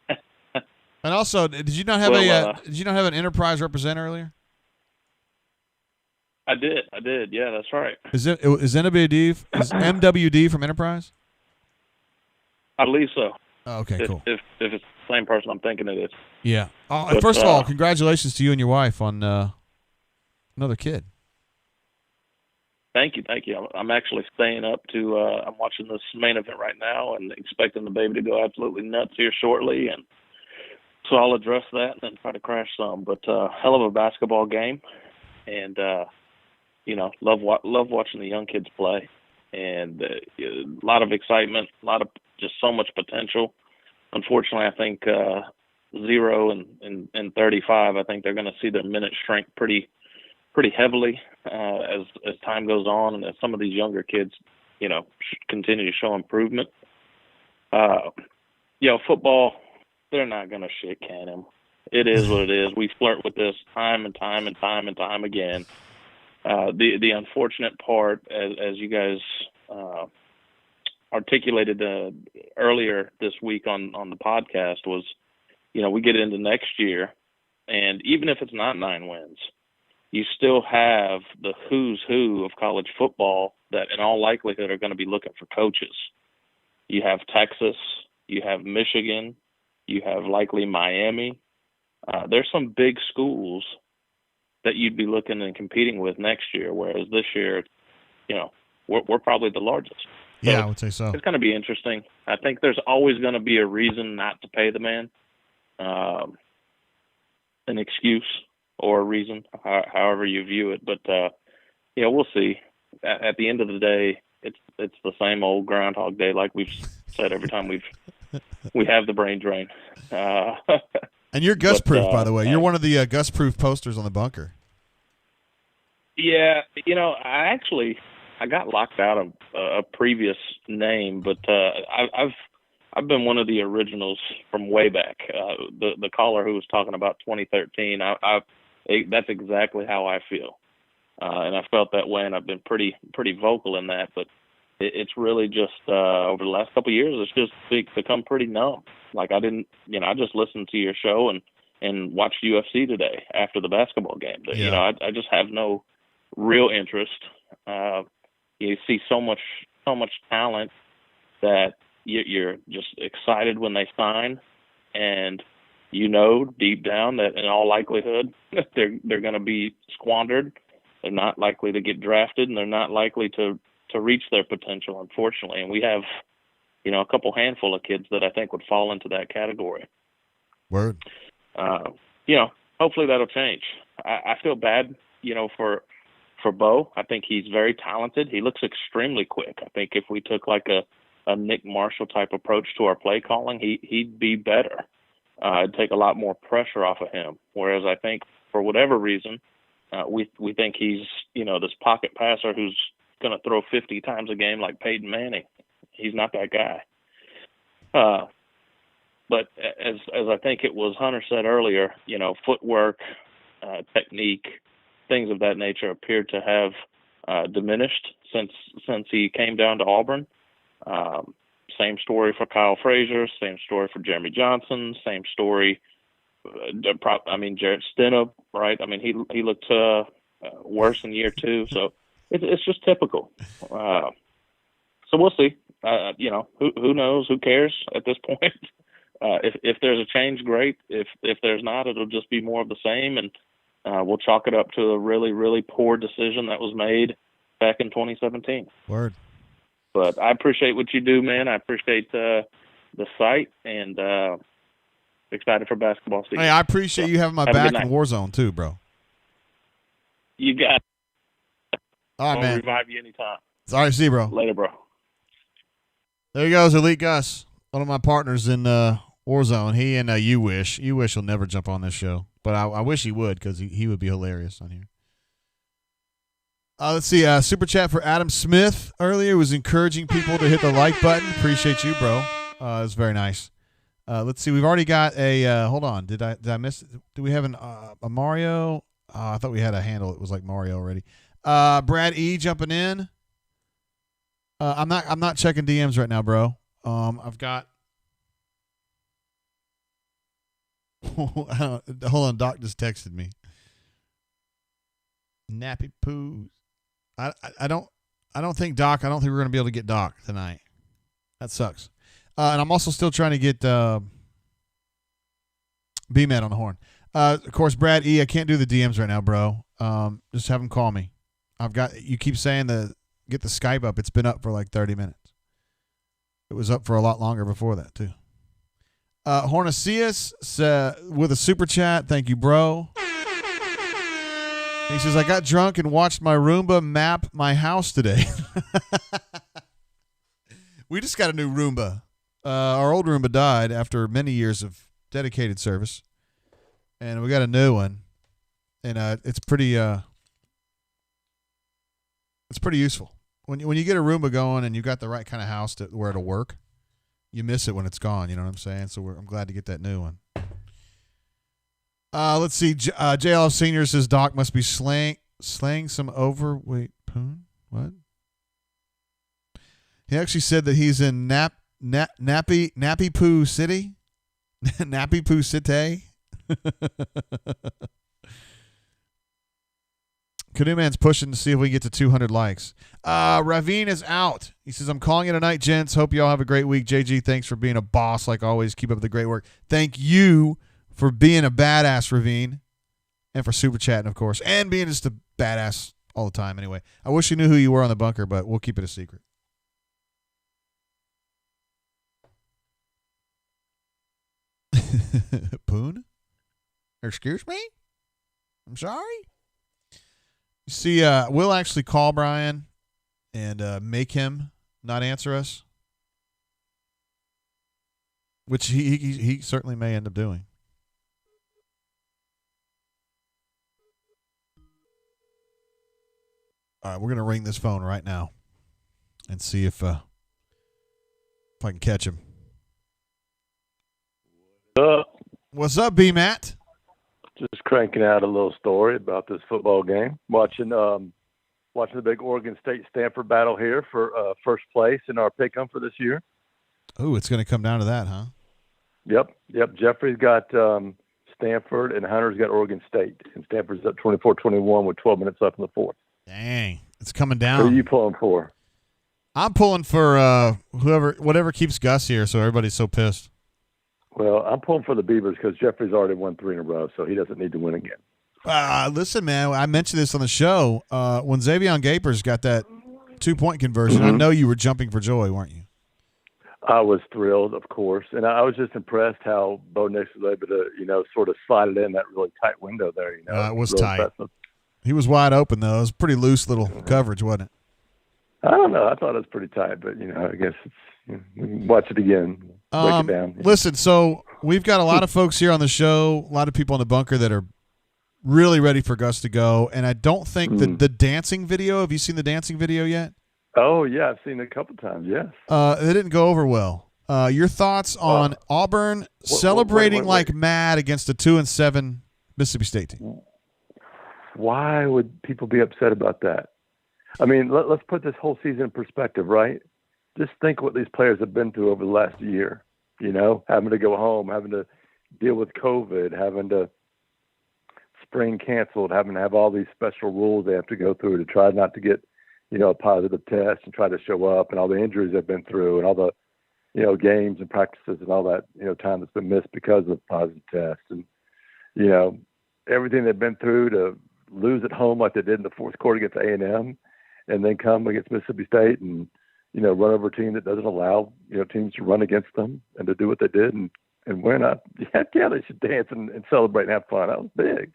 And also, did you not have an Enterprise represent earlier?
I did. Yeah, that's right.
Is MWD from Enterprise?
I believe so.
Oh, okay, cool.
If it's the same person I'm thinking it is.
Yeah. First of all, congratulations to you and your wife on another kid.
Thank you. I'm actually staying up to. I'm watching this main event right now and expecting the baby to go absolutely nuts here shortly, and so I'll address that and then try to crash some. But hell of a basketball game, and love watching the young kids play, and a lot of excitement, a lot of just so much potential. Unfortunately, I think 0 and 35. I think they're going to see their minutes shrink pretty heavily as time goes on, and as some of these younger kids, continue to show improvement. Football, they're not going to shit can him. It is what it is. We flirt with this time and time again. The unfortunate part, as you guys articulated earlier this week on the podcast, was, we get into next year, and even if it's not 9 wins, you still have the who's who of college football that in all likelihood are going to be looking for coaches. You have Texas, you have Michigan, you have likely Miami. There's some big schools that you'd be looking and competing with next year, whereas this year, we're probably the largest. So
yeah, I would say so.
It's going to be interesting. I think there's always going to be a reason not to pay the man, an excuse or a reason, however you view it. But we'll see. At the end of the day, it's the same old Groundhog Day, like we've said every time we have the brain drain.
And you're Gus-proof, by the way. You're one of the Gus-proof posters on the bunker.
Yeah, I got locked out of a previous name, but I've been one of the originals from way back. The caller who was talking about 2013, that's exactly how I feel, and I felt that way, and I've been pretty vocal in that. But it's really just over the last couple of years, it's just become pretty numb. Like I just listened to your show and watched UFC today after the basketball game.
Yeah.
I just have no real interest. You see so much talent that you're just excited when they sign, and deep down that in all likelihood they're going to be squandered. They're not likely to get drafted, and they're not likely to reach their potential, unfortunately. And we have, a handful of kids that I think would fall into that category.
Word.
Hopefully that'll change. I feel bad, for Bo. I think he's very talented. He looks extremely quick. I think if we took like a Nick Marshall type approach to our play calling, he'd be better. It'd take a lot more pressure off of him. Whereas I think for whatever reason, we think he's, this pocket passer who's going to throw 50 times a game like Peyton Manning. He's not that guy. But as I think it was Hunter said earlier, footwork, technique, things of that nature appeared to have diminished since he came down to Auburn. Same story for Kyle Frazier, same story for Jeremy Johnson, same story. Jarrett Stidham, right? He looked worse in year 2, so it's just typical. So we'll see. Who knows? Who cares at this point? If there's a change, great. If there's not, it'll just be more of the same, and we'll chalk it up to a really, really poor decision that was made back in 2017.
Word.
But I appreciate what you do, man. I appreciate the site, and excited for basketball season.
Hey, I appreciate you having my back in Warzone too, bro.
You got it.
All right,
I'll
man.
revive you anytime.
Sorry to see you, bro.
Later, bro.
There he goes, Elite Gus, one of my partners in Warzone. He and You Wish will never jump on this show, but I wish he would, because he would be hilarious on here. Let's see. Super chat for Adam Smith earlier was encouraging people to hit the like button. Appreciate you, bro. It's very nice. Let's see. We've already got a. Hold on. Did I miss? Do we have a Mario? I thought we had a handle. It was like Mario already. Brad E jumping in. I'm not checking DMs right now, bro. I've got. Hold on. Doc just texted me. Nappy poos. I don't think Doc. I don't think we're gonna be able to get Doc tonight. That sucks. And I'm also still trying to get B-Man on the horn. Of course, Brad E. I can't do the DMs right now, bro. Just have him call me. You keep saying get the Skype up. It's been up for like 30 minutes. It was up for a lot longer before that too. Hornacius with a super chat. Thank you, bro. He says, I got drunk and watched my Roomba map my house today. We just got a new Roomba. Our old Roomba died after many years of dedicated service, and we got a new one, and it's pretty useful. When you get a Roomba going and you got the right kind of house where it'll work, you miss it when it's gone. You know what I'm saying? So I'm glad to get that new one. Let's see. JL Senior says Doc must be slaying some overweight poon. What? He actually said that he's in Nappy Poo City. Nappy Poo City. Canoe Man's pushing to see if we get to 200 likes. Ravine is out. He says, I'm calling it a night, gents. Hope you all have a great week. JG, thanks for being a boss like always. Keep up the great work. Thank you for being a badass, Ravine, and for super chatting, of course, and being just a badass all the time anyway. I wish you knew who you were on the bunker, but we'll keep it a secret. Poon? Excuse me? I'm sorry? You see, we'll actually call Brian and make him not answer us, which he certainly may end up doing. All right, we're going to ring this phone right now and see if I can catch him. What's up, B-Matt?
Just cranking out a little story about this football game. Watching
watching the big Oregon State-Stanford battle here for first place in our pick-em for this year.
Oh, it's going to come down to that, huh?
Yep. Jeffrey's got Stanford, and Hunter's got Oregon State. And Stanford's up 24-21 with 12 minutes left in the fourth.
Dang, it's coming down.
Who are you pulling for?
I'm pulling for whatever keeps Gus here, so everybody's so pissed.
Well, I'm pulling for the Beavers because Jeffrey's already won 3 in a row, so he doesn't need to win again.
Listen, man, I mentioned this on the show. When Xavier Gapers got that 2-point conversion, I know you were jumping for joy, weren't you?
I was thrilled, of course, and I was just impressed how Bo Nix was able to, sort of slide it in that really tight window there.
It was
really
tight.
Impressive.
He was wide open, though. It was pretty loose little coverage, wasn't it?
I don't know. I thought it was pretty tight, but, I guess we can watch it again, break it down.
Listen, so we've got a lot of folks here on the show, a lot of people in the bunker that are really ready for Gus to go, and I don't think the dancing video, have you seen the dancing video yet?
Oh, yeah, I've seen it a couple times, yes.
It didn't go over well. Your thoughts on Auburn celebrating like mad against a 2-7 Mississippi State team?
Why would people be upset about that? I mean, let's put this whole season in perspective, right? Just think what these players have been through over the last year, having to go home, having to deal with COVID, having to spring canceled, having to have all these special rules they have to go through to try not to get, a positive test and try to show up, and all the injuries they've been through and all the, games and practices and all that, time that's been missed because of positive tests. And, everything they've been through to lose at home like they did in the fourth quarter against A&M and then come against Mississippi State and, run over a team that doesn't allow, teams to run against them and to do what they did and win up. Yeah, they should dance and celebrate and have fun. That was big.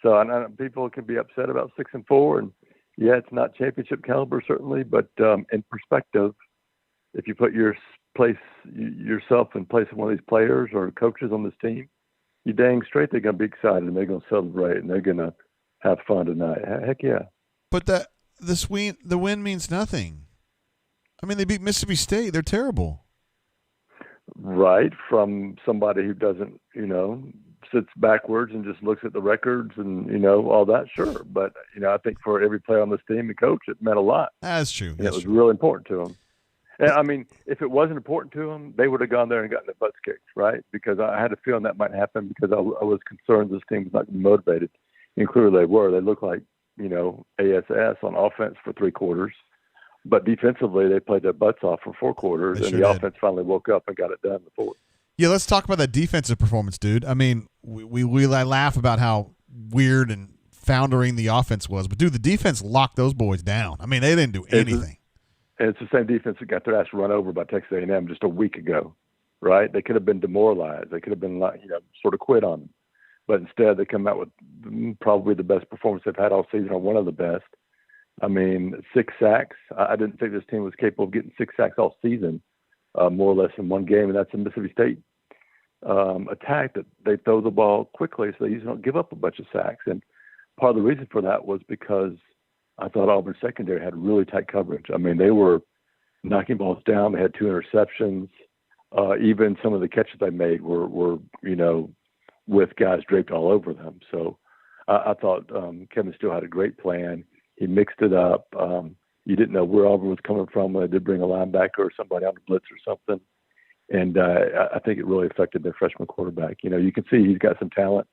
So I know people can be upset about 6-4, and yeah, it's not championship caliber certainly, but in perspective, if you put yourself in place of one of these players or coaches on this team, you dang straight they're going to be excited and they're going to celebrate and they're going to have fun tonight. Heck yeah!
But the win means nothing. I mean, they beat Mississippi State. They're terrible.
Right, from somebody who doesn't, sits backwards and just looks at the records and, all that, sure. But, I think for every player on this team and coach, it meant a lot.
That's true.
And it was really important to them. And, I mean, if it wasn't important to them, they would have gone there and gotten their butts kicked, right? Because I had a feeling that might happen because I was concerned this team was not motivated. And clearly they were. They looked like, ASS on offense for 3 quarters. But defensively, they played their butts off for 4 quarters, and the offense finally woke up and got it done in the fourth.
Yeah, let's talk about that defensive performance, dude. I mean, we laugh about how weird and foundering the offense was, but, dude, the defense locked those boys down. I mean, they didn't do anything.
And it's the same defense that got their ass run over by Texas A&M just a week ago, right? They could have been demoralized. They could have been, sort of quit on them. But instead, they come out with probably the best performance they've had all season, or one of the best. I mean, 6 sacks. I didn't think this team was capable of getting 6 sacks all season, more or less in one game, and that's a Mississippi State attack that they throw the ball quickly so they usually don't give up a bunch of sacks. And part of the reason for that was because I thought Auburn secondary had really tight coverage. I mean, they were knocking balls down. They had 2 interceptions. Even some of the catches they made were with guys draped all over them. So I thought Kevin Steele had a great plan. He mixed it up. You didn't know where Auburn was coming from when they did bring a linebacker or somebody on the blitz or something. And I think it really affected their freshman quarterback. You can see he's got some talent,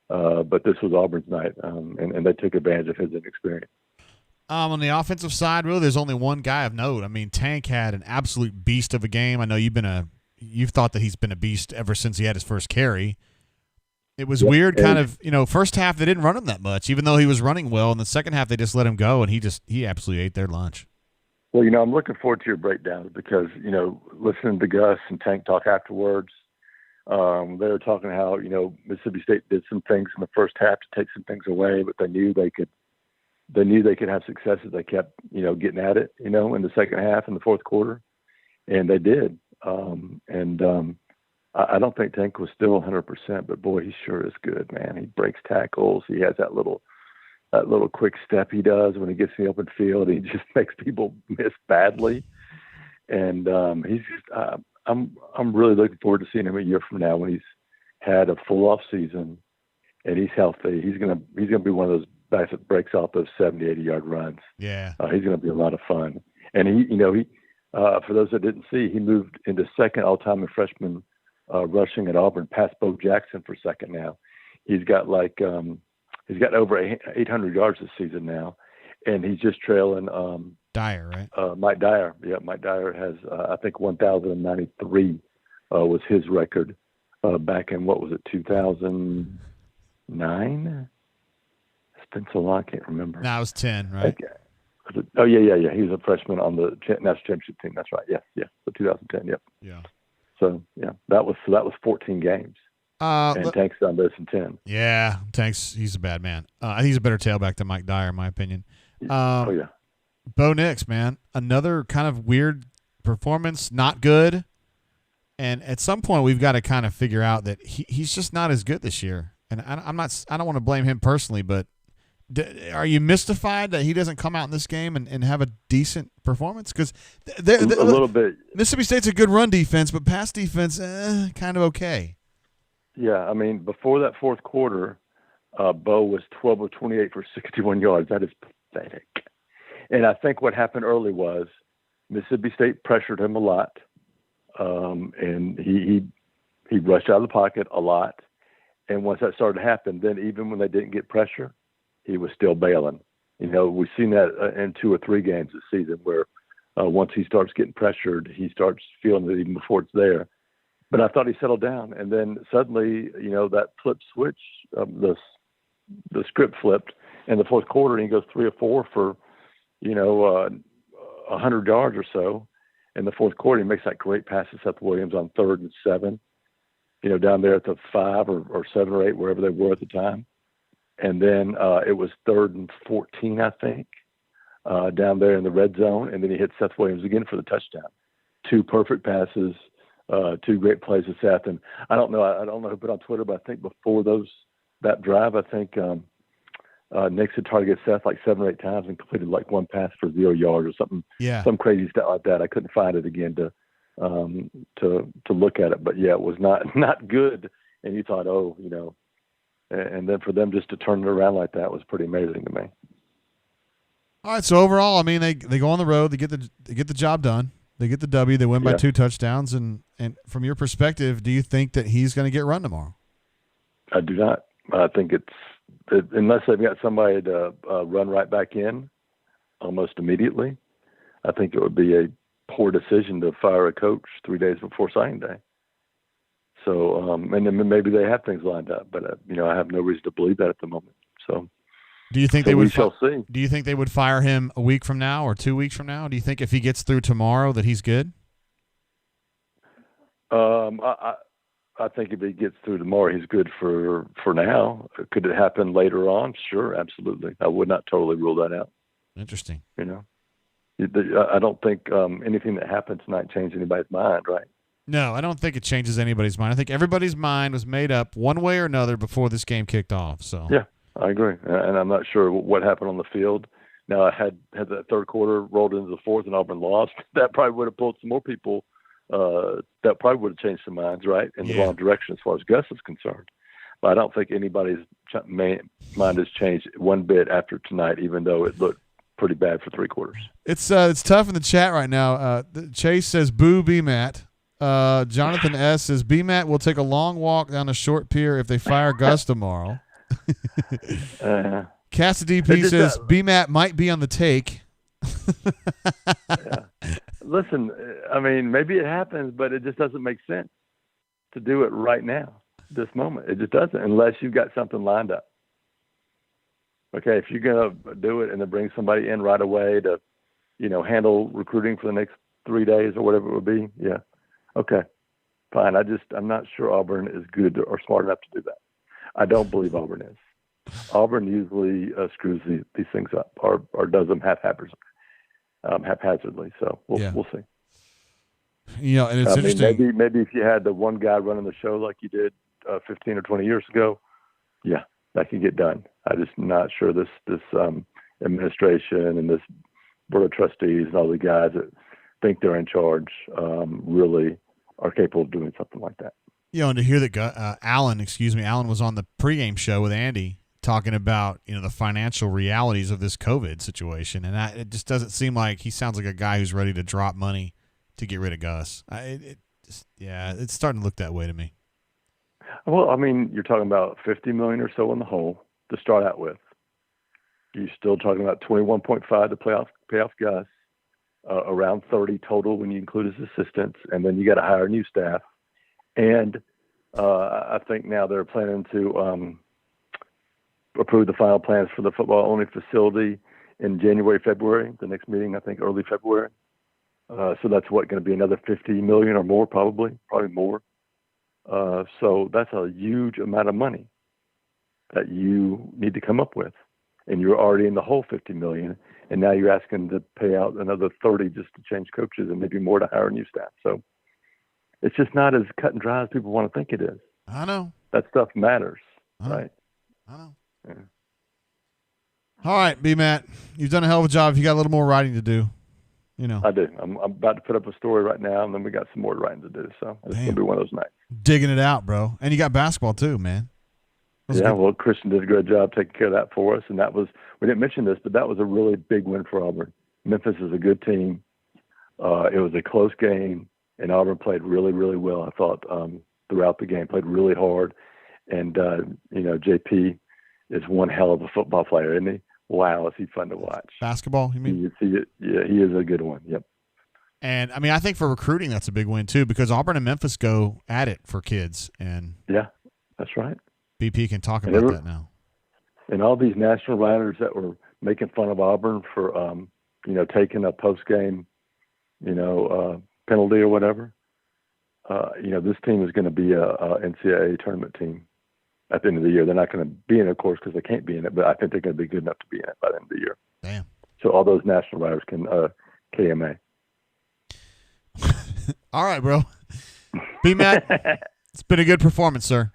but this was Auburn's night, and they took advantage of his inexperience.
On the offensive side, really, there's only one guy of note. I mean, Tank had an absolute beast of a game. I know you've thought that he's been a beast ever since he had his first carry. It was weird, kind of, first half they didn't run him that much, even though he was running well. In the second half, they just let him go, and he absolutely ate their lunch.
Well, I'm looking forward to your breakdowns because, listening to Gus and Tank talk afterwards, they were talking how, Mississippi State did some things in the first half to take some things away, but they knew they could have success if they kept, getting at it, in the second half and the fourth quarter, and they did. I don't think Tank was still 100%, but boy, he sure is good, man. He breaks tackles. He has that little quick step he does when he gets in the open field. He just makes people miss badly. And I'm really looking forward to seeing him a year from now when he's had a full off season and he's healthy. He's gonna be one of those
breaks off those 70, 80-yard runs.
Yeah.
He's going to be a lot of fun. And he for those that didn't see, he moved into second all-time in freshman rushing at Auburn, past Bo Jackson for second now. He's got he's got over 800 yards this season now, and he's just trailing
Dyer, right?
Mike Dyer. Yeah, Mike Dyer has I think 1,093 was his record back in, what was it, 2009? It's been so long, I can't remember.
Now it was 10, right?
Oh yeah. He was a freshman on the national championship team. That's right. Yes. The 2010. Yep.
Yeah.
So yeah, that was 14 games. And Tank's done this in 10.
Yeah, Tank's, he's a bad man. He's a better tailback than Mike Dyer, in my opinion.
Oh yeah.
Bo Nix, man, another kind of weird performance, not good. And at some point, we've got to kind of figure out that he's just not as good this year. And I don't want to blame him personally, but are you mystified that he doesn't come out in this game and have a decent performance? Because
a little bit.
Mississippi State's a good run defense, but pass defense, kind of okay.
Yeah, I mean, before that fourth quarter, Bo was 12 of 28 for 61 yards. That is pathetic. And I think what happened early was Mississippi State pressured him a lot, and he rushed out of the pocket a lot. And once that started to happen, then even when they didn't get pressure, he was still bailing. We've seen that in 2 or 3 games this season where once he starts getting pressured, he starts feeling it even before it's there. But I thought he settled down, and then suddenly, that flip switch, the script flipped in the fourth quarter, and he goes 3 or 4 for, 100 yards or so. In the fourth quarter, he makes that great pass to Seth Williams on 3rd and 7, down there at the 5 or 7 or 8, wherever they were at the time. And then it was 3rd and 14, I think, down there in the red zone, and then he hit Seth Williams again for the touchdown. 2 perfect passes. 2 great plays with Seth, and I don't know who put on Twitter, but I think before that drive, I think Nix had targeted Seth like 7 or 8 times and completed like 1 pass for 0 yards or something.
Yeah,
some crazy stat like that. I couldn't find it again to look at it, but yeah, it was not good. And you thought, and then for them just to turn it around like that was pretty amazing to me.
All right, so overall, I mean, they go on the road, they get the job done. They get the W. They win by 2 touchdowns. And from your perspective, do you think that he's going to get run tomorrow?
I do not. I think unless they've got somebody to run right back in almost immediately, I think it would be a poor decision to fire a coach 3 days before signing day. So, and then maybe they have things lined up, but I have no reason to believe that at the moment. So.
Do you think
we shall see.
Do you think they would fire him a week from now or 2 weeks from now? Do you think if he gets through tomorrow that he's good?
I think if he gets through tomorrow, he's good for now. Could it happen later on? Sure, absolutely. I would not totally rule that out.
Interesting.
I don't think anything that happened tonight changed anybody's mind, right?
No, I don't think it changes anybody's mind. I think everybody's mind was made up one way or another before this game kicked off. So
yeah. I agree, and I'm not sure what happened on the field. Now, had that third quarter rolled into the fourth and Auburn lost, that probably would have pulled some more people. That probably would have changed some minds, right, in the wrong direction as far as Gus is concerned. But I don't think anybody's mind has changed one bit after tonight, even though it looked pretty bad for 3 quarters.
It's tough in the chat right now. Chase says, "Boo, B-Matt." Jonathan S. says, "B-Matt will take a long walk down a short pier if they fire Gus tomorrow." Cassidy P says B-Matt might be on the take.
Yeah. Listen, I mean, maybe it happens, but it just doesn't make sense to do it right now, this moment. It just doesn't, unless you've got something lined up. Okay, if you're going to do it and then bring somebody in right away to, handle recruiting for the next 3 days or whatever it would be, yeah, okay, fine. I'm not sure Auburn is good or smart enough to do that. I don't believe Auburn is. Auburn usually screws these things up or does them haphazardly. So we'll see.
And it's interesting.
Maybe if you had the one guy running the show like you did 15 or 20 years ago, yeah, that can get done. I'm just not sure this administration and this board of trustees and all the guys that think they're in charge really are capable of doing something like that.
And to hear that Alan was on the pregame show with Andy talking about, the financial realities of this COVID situation. And it just doesn't seem like he sounds like a guy who's ready to drop money to get rid of Gus. It's starting to look that way to me.
Well, I mean, you're talking about $50 million or so in the hole to start out with. You're still talking about 21.5 to pay off Gus, around 30 total when you include his assistants, and then you got to hire new staff. And I think now they're planning to approve the final plans for the football-only facility in January, February. The next meeting, I think, early February. So that's going to be another $50 million or more, probably more. So that's a huge amount of money that you need to come up with, and you're already in the whole $50 million, and now you're asking to pay out another 30 just to change coaches and maybe more to hire new staff. So it's just not as cut and dry as people want to think it is.
I know
that stuff matters, right?
I know.
Yeah.
All right, B-Matt, you've done a hell of a job. You got a little more writing to do.
I do. I'm about to put up a story right now, and then we got some more writing to do. So it's going to be one of those nights.
Digging it out, bro. And you got basketball too, man.
Yeah, well, Christian did a good job taking care of that for us, and that was, we didn't mention this, but that was a really big win for Auburn. Memphis is a good team. It was a close game, and Auburn played really, really well, I thought, throughout the game, played really hard. And, JP is one hell of a football player, isn't he? Wow, is he fun to watch.
Basketball, you mean?
Yeah, he is a good one, yep.
And, I think for recruiting, that's a big win, too, because Auburn and Memphis go at it for kids. And
yeah, that's right.
BP can talk about that now.
And all these national writers that were making fun of Auburn for, taking a post-game, penalty or whatever, this team is going to be a NCAA tournament team at the end of the year. They're not going to be in it, of course, because they can't be in it, but I think they're going to be good enough to be in it by the end of the year.
Damn.
So all those national writers can KMA.
All right, bro. B-Matt, it's been a good performance, sir.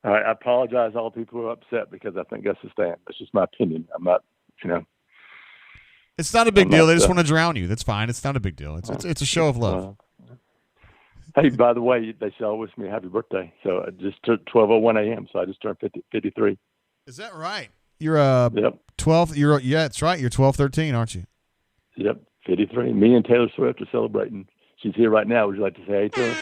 All right, I apologize to all people who are upset because I think Gus is staying. That's just my opinion. I'm not,
It's not a big deal. They just want to drown you. That's fine. It's not a big deal. It's a show of love.
Hey, by the way, they should all wish me a happy birthday. So I just turned 12:01 a.m. So I just turned 53.
Is that right? You're 12. That's right. You're 12, 13, aren't you?
Yep, 53. Me and Taylor Swift are celebrating. She's here right now. Would you like to say hey to her?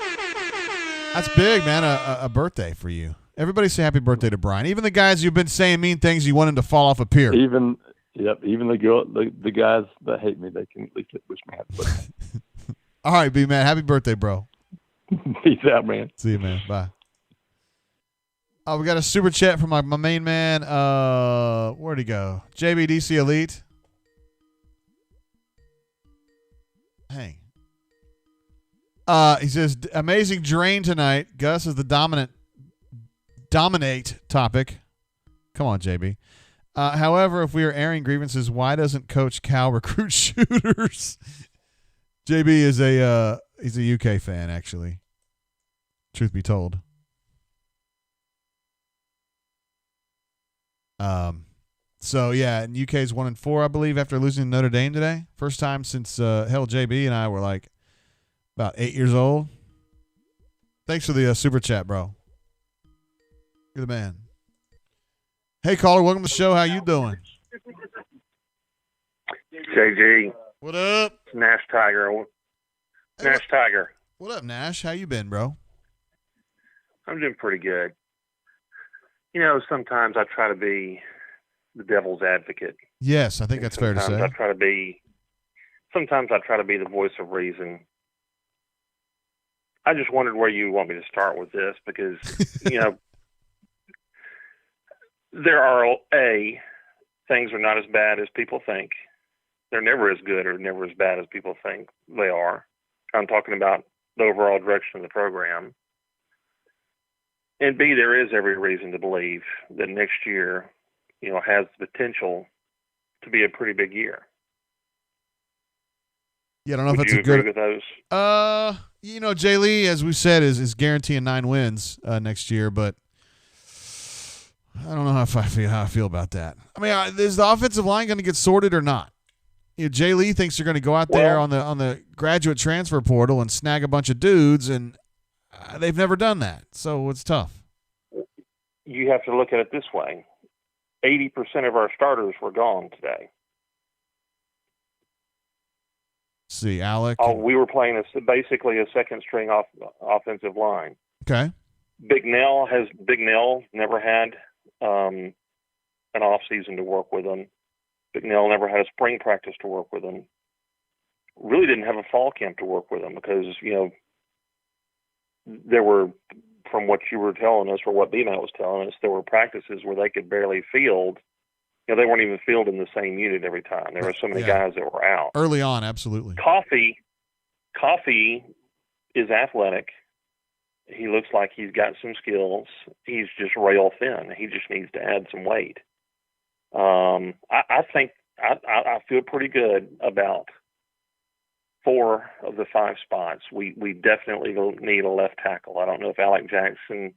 That's big, man. A birthday for you. Everybody say happy birthday to Brian. Even the guys you've been saying mean things, you want him to fall off a pier.
Even the guys that hate me, they can at least wish me happy birthday.
All right, B-Man. Happy birthday, bro.
Peace out, man.
See you, man. Bye. We got a super chat from my main man. Where'd he go? JBDC Elite. Hey. He says, amazing drain tonight. Gus is the dominate topic. Come on, JB. However, if we are airing grievances, why doesn't Coach Cal recruit shooters? JB is he's a UK fan, actually. Truth be told. So yeah, and UK is 1-4, I believe, after losing to Notre Dame today. First time since JB and I were like about 8 years old. Thanks for the super chat, bro. You're the man. Hey, caller, welcome to the show. How you doing?
JG.
What up?
Nash Tiger. Nash Tiger.
What up, Nash? How you been, bro?
I'm doing pretty good. Sometimes I try to be the devil's advocate.
Yes, I think that's fair to say.
Sometimes I try to be the voice of reason. I just wondered where you want me to start with this because, there are, things are not as bad as people think. They're never as good or never as bad as people think they are. I'm talking about the overall direction of the program. And B, there is every reason to believe that next year, has the potential to be a pretty big year.
Yeah, I don't know
Would
if that's
you
a good.
agree with those?
Jay Lee, as we said, is guaranteeing 9 wins next year, but I don't know how I feel about that. I mean, is the offensive line going to get sorted or not? Jay Lee thinks they're going to go out there on the graduate transfer portal and snag a bunch of dudes, and they've never done that, so it's tough.
You have to look at it this way. 80% of our starters were gone today.
Let's see, Alec.
Oh, we were playing basically a second string offensive line.
Okay.
Big Nell never had an off season to work with him. Big Nell never had a spring practice to work with him. Really didn't have a fall camp to work with him because, there were, from what you were telling us or what B-Matt was telling us, there were practices where they could barely field. They weren't even fielding the same unit every time. There were so many guys that were out.
Early on, absolutely.
Coffee is athletic. He looks like he's got some skills. He's just rail thin. He just needs to add some weight. I think I feel pretty good about 4 of the 5 spots. We definitely need a left tackle. I don't know if Alec Jackson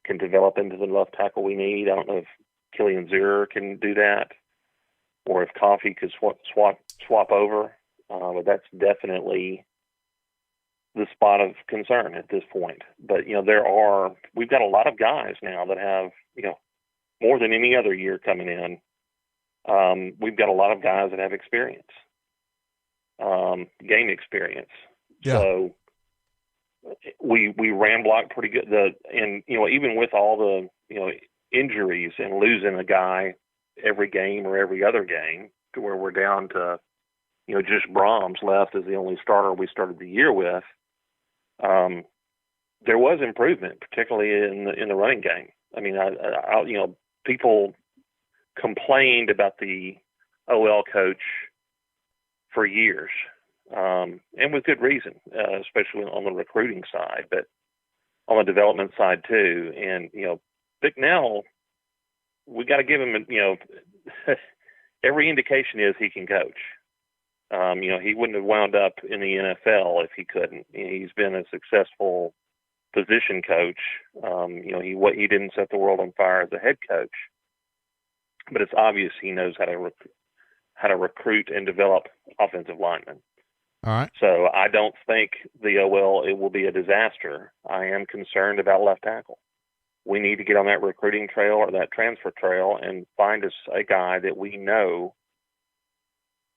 can develop into the left tackle we need. I don't know if Killian Zurer can do that, or if Coffee could swap over. But that's definitely the spot of concern at this point. But we've got a lot of guys now that have more than any other year coming in. We've got a lot of guys that have experience, game experience.
Yeah.
So we ran block pretty good. Even with all the injuries and losing a guy every game or every other game to where we're down to just Brahms left as the only starter we started the year with, there was improvement, particularly in the running game. I mean, people complained about the OL coach for years, and with good reason, especially on the recruiting side, but on the development side too. And Vic Nell, we got to give him every indication is he can coach. He wouldn't have wound up in the NFL if he couldn't. He's been a successful position coach. He didn't set the world on fire as a head coach, but it's obvious he knows how to recruit and develop offensive linemen.
All right.
So I don't think the OL it will be a disaster. I am concerned about left tackle. We need to get on that recruiting trail or that transfer trail and find us a guy that we know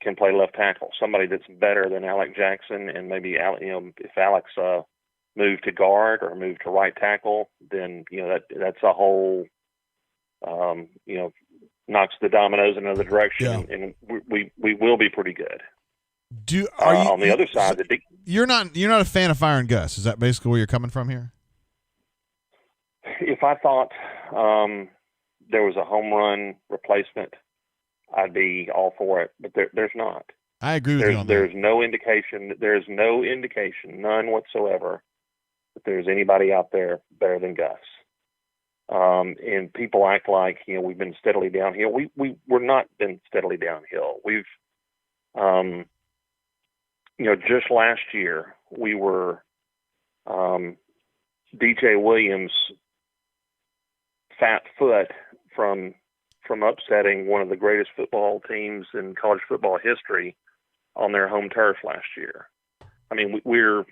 can play left tackle, somebody that's better than Alec Jackson, and maybe if Alex moved to guard or moved to right tackle, then that's a whole knocks the dominoes in another direction, and we will be pretty good. On the other side,
you're not a fan of firing Gus. Is that basically where you're coming from here?
If I thought there was a home run replacement, I'd be all for it, but there's not.
I agree with you on that.
There's no indication. There's no indication, none whatsoever, that there's anybody out there better than Gus. And people act like we've been steadily downhill. We're not been steadily downhill. We've just last year we were DJ Williams' fat foot from upsetting one of the greatest football teams in college football history on their home turf last year. I mean, we're,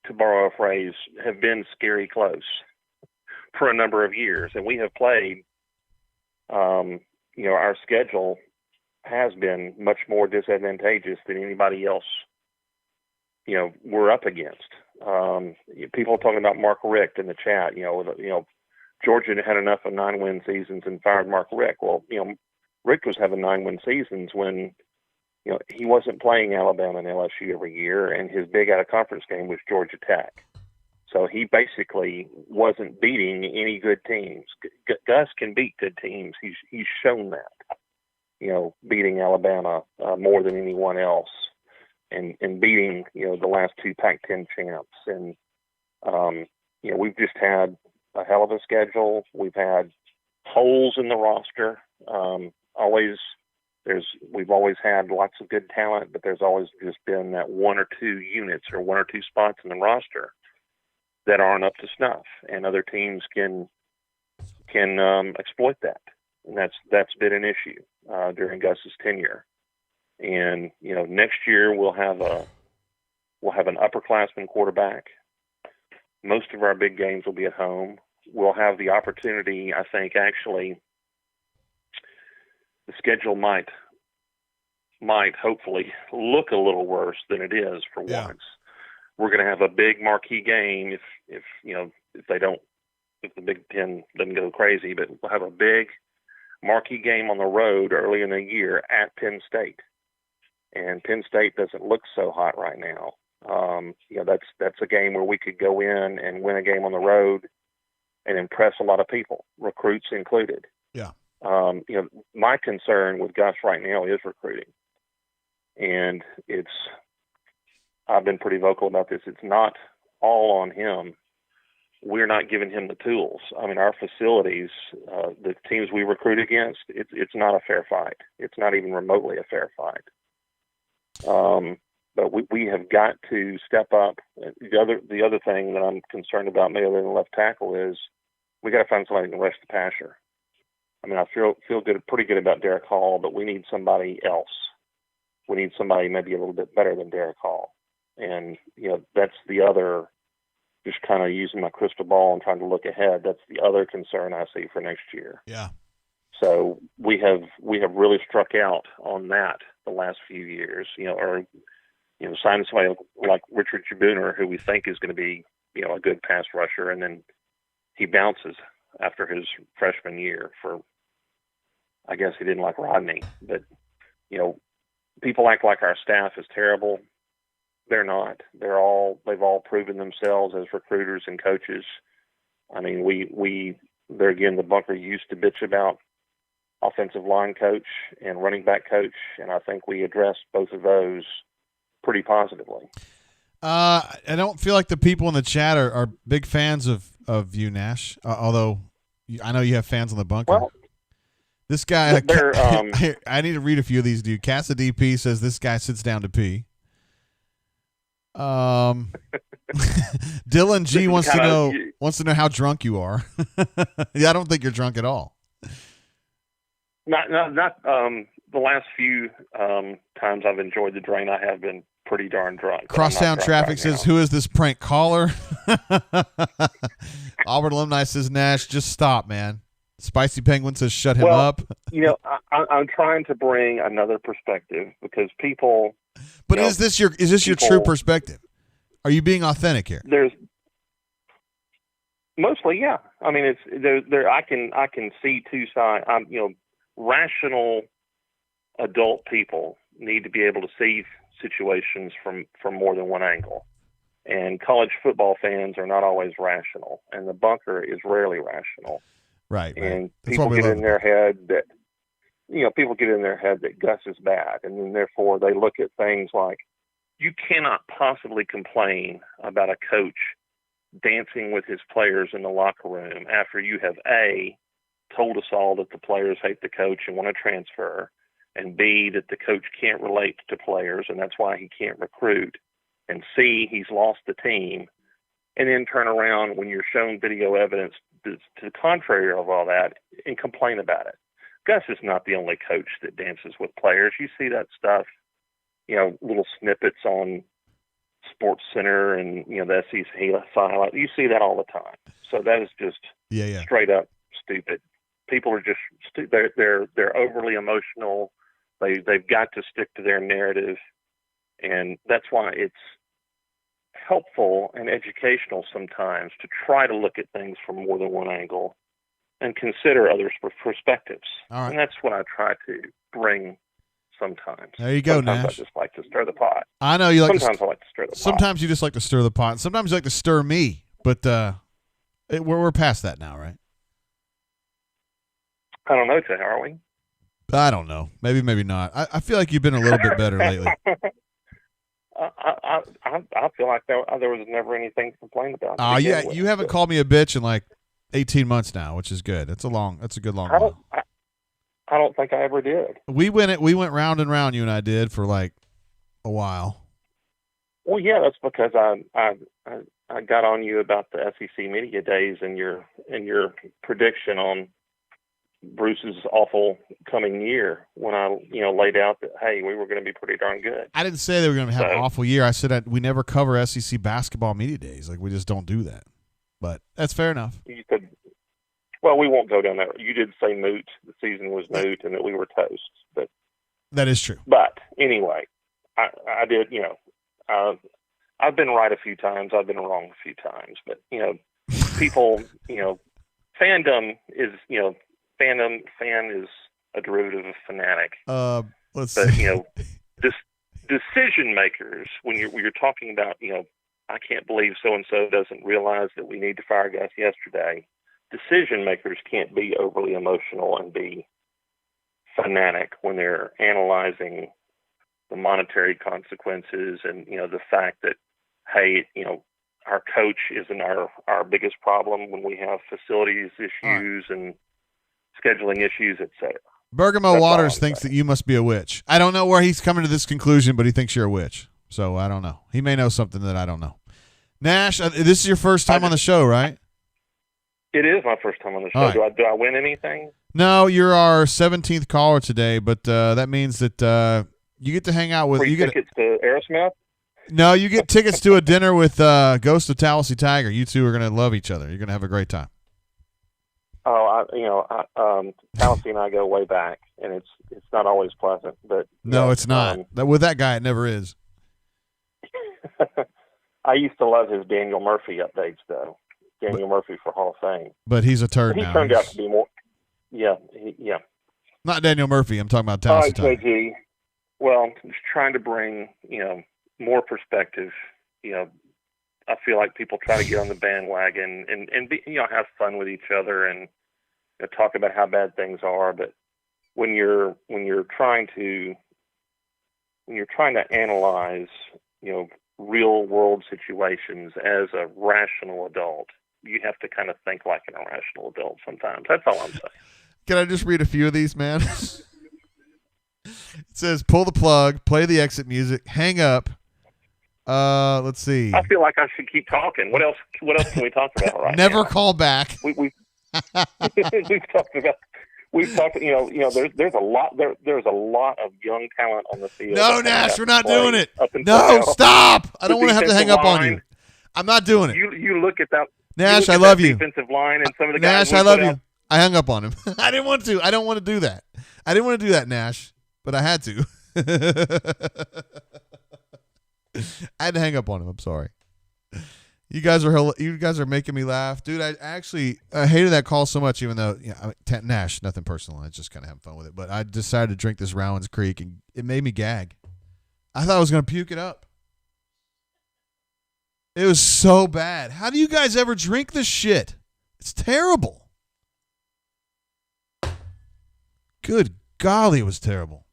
to borrow a phrase, have been scary close for a number of years, and we have played. Our schedule has been much more disadvantageous than anybody else. We're up against. People talking about Mark Richt in the chat. Georgia had enough of 9-win seasons and fired Mark Richt. Well, Richt was having 9-win seasons when he wasn't playing Alabama and LSU every year, and his big out-of-conference game was Georgia Tech. So he basically wasn't beating any good teams. Gus can beat good teams. He's shown that, beating Alabama more than anyone else, and beating the last 2 Pac-10 champs. And we've just had a hell of a schedule. We've had holes in the roster. We've always had lots of good talent, but there's always just been that 1 or 2 units or 1 or 2 spots in the roster that aren't up to snuff, and other teams can exploit that. And that's been an issue during Gus's tenure. And next year we'll have an upperclassman quarterback. Most of our big games will be at home. We'll have the opportunity, I think, actually, the schedule might hopefully look a little worse than it is for once. We're going to have a big marquee game if the Big Ten doesn't go crazy, but we'll have a big marquee game on the road early in the year at Penn State. And Penn State doesn't look so hot right now. That's a game where we could go in and win a game on the road and impress a lot of people, recruits included.
Yeah.
My concern with Gus right now is recruiting. And I've been pretty vocal about this. It's not all on him. We're not giving him the tools. I mean, our facilities, the teams we recruit against, it's not a fair fight. It's not even remotely a fair fight. But we have got to step up. The other thing that I'm concerned about, maybe other than left tackle, is we got to find somebody who can rush the passer. I mean, I feel pretty good about Derek Hall, but we need somebody else. We need somebody maybe a little bit better than Derek Hall. And, that's the other, just kind of using my crystal ball and trying to look ahead, that's the other concern I see for next year.
Yeah.
So we have really struck out on that the last few years, signing somebody like Richard Jabuner, who we think is going to be, a good pass rusher, and then he bounces after his freshman year for, I guess he didn't like Rodney, but, people act like our staff is terrible. They're not. They've all proven themselves as recruiters and coaches. I mean, they're again, the bunker used to bitch about offensive line coach and running back coach, and I think we addressed both of those pretty positively.
I don't feel like the people in the chat are big fans of you, Nash, although I know you have fans on the bunker.
Well,
this guy, I need to read a few of these, dude. Casa DP says this guy sits down to pee. Dylan G wants to know how drunk you are. Yeah, I don't think you're drunk at all.
Not the last few times I've enjoyed the drain, I have been pretty darn drunk.
Crosstown Traffic says, "Who is this prank caller?" Auburn Alumni says, "Nash, just stop, man." Spicy Penguin says, "Shut him up."
I'm trying to bring another perspective because people.
But is this your true perspective? Are you being authentic here?
There's mostly, yeah. I mean, it's there. I can see two sides. Rational adult people need to be able to see situations from more than one angle. And college football fans are not always rational, and the bunker is rarely rational.
Right.
And people get in their head that Gus is bad, and then therefore they look at things like, you cannot possibly complain about a coach dancing with his players in the locker room after you have A, told us all that the players hate the coach and want to transfer, and B, that the coach can't relate to players and that's why he can't recruit, and C, he's lost the team, and then turn around when you're shown video evidence to the contrary of all that and complain about it. Gus is not the only coach that dances with players. You see that stuff, little snippets on Sports Center and, the SEC highlight. You see that all the time. So that is just straight up stupid. People are just they're overly emotional. They've got to stick to their narrative, and that's why it's helpful and educational sometimes to try to look at things from more than one angle and consider others' perspectives.
All right.
And that's what I try to bring sometimes.
There you go,
sometimes
Nash.
I just like to stir the pot.
I know you like.
Sometimes I like to stir the pot.
Sometimes you just like to stir the pot. Sometimes you like to stir me. But we're past that now, right?
I don't know, Jay. Are we?
I don't know. Maybe not. I feel like you've been a little bit better lately.
I feel like there was never anything to complain about.
Yeah, you haven't called me a bitch in like 18 months now, which is good. That's a good long while.
I don't think I ever did.
We went round and round, you and I did, for like a while.
Well, yeah, that's because I got on you about the SEC media days and your prediction on Bruce's awful coming year when I laid out that, hey, we were going to be pretty darn good.
I didn't say they were going to have an awful year. I said we never cover SEC basketball media days. Like, we just don't do that. But that's fair enough.
You said, Well, we won't go down that. You did say moot. The season was moot, and that we were toast. But
that is true.
But anyway, I did. I've been right a few times. I've been wrong a few times. But people, fandom is, fan is a derivative of fanatic.
Let's see.
Decision makers, when you're talking about, I can't believe so and so doesn't realize that we need to fire Gus yesterday. Decision makers can't be overly emotional and be fanatic when they're analyzing the monetary consequences and the fact that, hey, our coach isn't our biggest problem when we have facilities issues and scheduling issues, etc.
Bergamo Waters thinks that you must be a witch. I don't know where he's coming to this conclusion, but he thinks you're a witch. So I don't know. He may know something that I don't know. Nash, this is your first time on the show, right?
It is my first time on the show. Right. Do I win anything?
No, you're our 17th caller today, but that means that you get to hang out with.
You get tickets to Aerosmith?
No, you get tickets to a dinner with Ghost of Tallahassee Tiger. You two are going to love each other. You're going to have a great time.
Oh, Tallahassee and I go way back, and it's not always pleasant. But
no, it's not. With that guy, it never is.
I used to love his Daniel Murphy updates, though. Daniel Murphy for Hall of Fame.
But he's a turd now.
He turned out to be more. Yeah.
Not Daniel Murphy. I'm talking about Tallahassee Tiger.
JG. Well, just trying to bring more perspective. I feel like people try to get on the bandwagon and be, have fun with each other and talk about how bad things are. But when you're trying to analyze, real world situations as a rational adult, you have to kind of think like an irrational adult sometimes. That's all I'm saying.
Can I just read a few of these, man? It says, pull the plug, play the exit music, hang up. Let's see.
I feel like I should keep talking. What else can we talk about right
Never
now?
Call back.
We've talked about. There's a lot of young talent on the field.
No, Nash, we're not doing it. No, stop. I don't want to have to hang up on you. I'm not doing it.
You look at that.
Nash, I love you.
Defensive line and some of the guys.
Nash, I love you. I hung up on him. I didn't want to. I don't want to do that. I didn't want to do that, Nash, but I had to. I had to hang up on him. I'm sorry. You guys are making me laugh, dude. I hated that call so much, even though Nash, nothing personal. I was just kind of having fun with it, but I decided to drink this Rowan's Creek, and it made me gag. I thought I was gonna puke it up. It was so bad. How do you guys ever drink this shit? It's terrible. Good golly, it was terrible.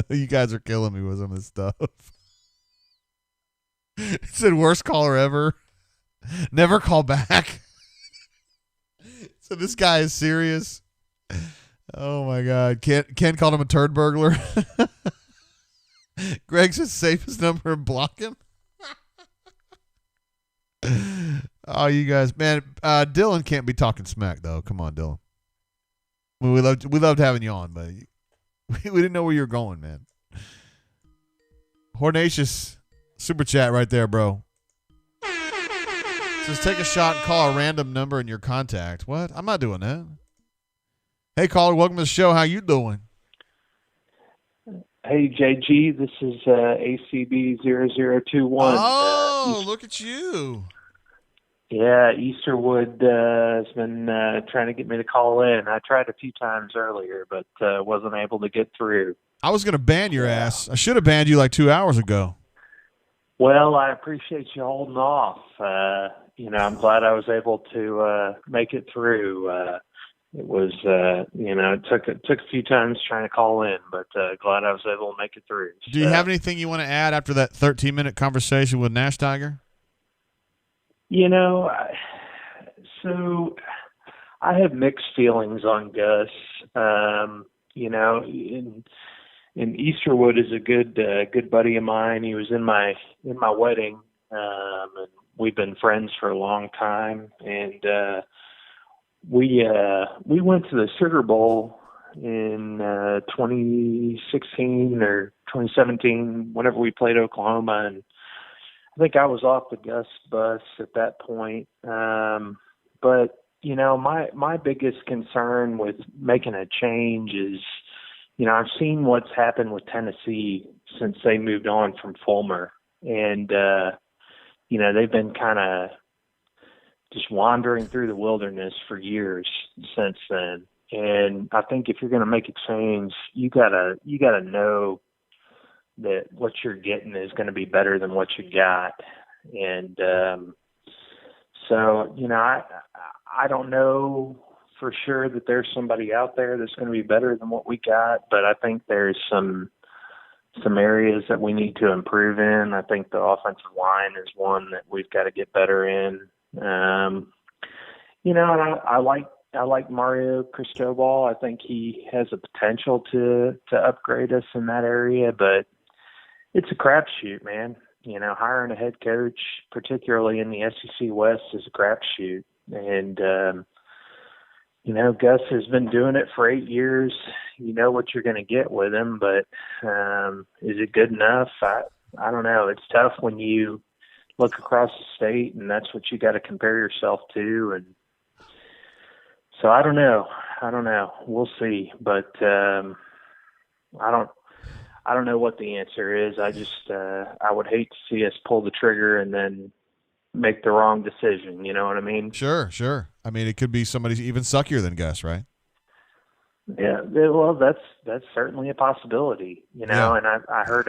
You guys are killing me with some of this stuff. It said worst caller ever. Never call back. So this guy is serious. Oh my God. Ken called him a turd burglar. Greg says save his number and block him. Oh, you guys, man. Dylan can't be talking smack though. Come on, Dylan. We loved having you on, but we didn't know where you were going, man. Hornacious super chat right there, bro. Says take a shot and call a random number in your contact. What? I'm not doing that. Hey, caller, welcome to the show. How you doing?
Hey, JG, this is ACB0021.
Oh, look at you.
Yeah, Easterwood has been trying to get me to call in. I tried a few times earlier, but wasn't able to get through.
I was going to ban your ass. I should have banned you like 2 hours ago.
Well, I appreciate you holding off. I'm glad I was able to make it through. It was, it took a few times trying to call in, but glad I was able to make it through.
Do you have anything you want to add after that 13-minute conversation with Nash Tiger?
So I have mixed feelings on Gus. And Easterwood is a good buddy of mine. He was in my wedding, and we've been friends for a long time. And we went to the Sugar Bowl in 2016 or 2017, whenever we played Oklahoma, and think I was off the Gus bus at that point. But you know, my biggest concern with making a change is, you know, I've seen what's happened with Tennessee since they moved on from Fulmer, and you know, they've been kind of just wandering through the wilderness for years since then. And I think if you're going to make a change, you gotta know that what you're getting is going to be better than what you got. And so, you know, I don't know for sure that there's somebody out there that's going to be better than what we got, but I think there's some areas that we need to improve in. I think the offensive line is one that we've got to get better in. You know, and I like Mario Cristobal. I think he has a potential to upgrade us in that area, but it's a crapshoot, man. You know, hiring a head coach, particularly in the SEC West, is a crapshoot. And, you know, Gus has been doing it for 8 years. You know what you're going to get with him, but is it good enough? I don't know. It's tough when you look across the state and that's what you got to compare yourself to. And so I don't know. We'll see. But I don't know what the answer is. I just I would hate to see us pull the trigger and then make the wrong decision. You know what I mean?
Sure. I mean, it could be somebody even suckier than Gus, right?
Yeah. Well, that's certainly a possibility. You know,
Yeah.
And I heard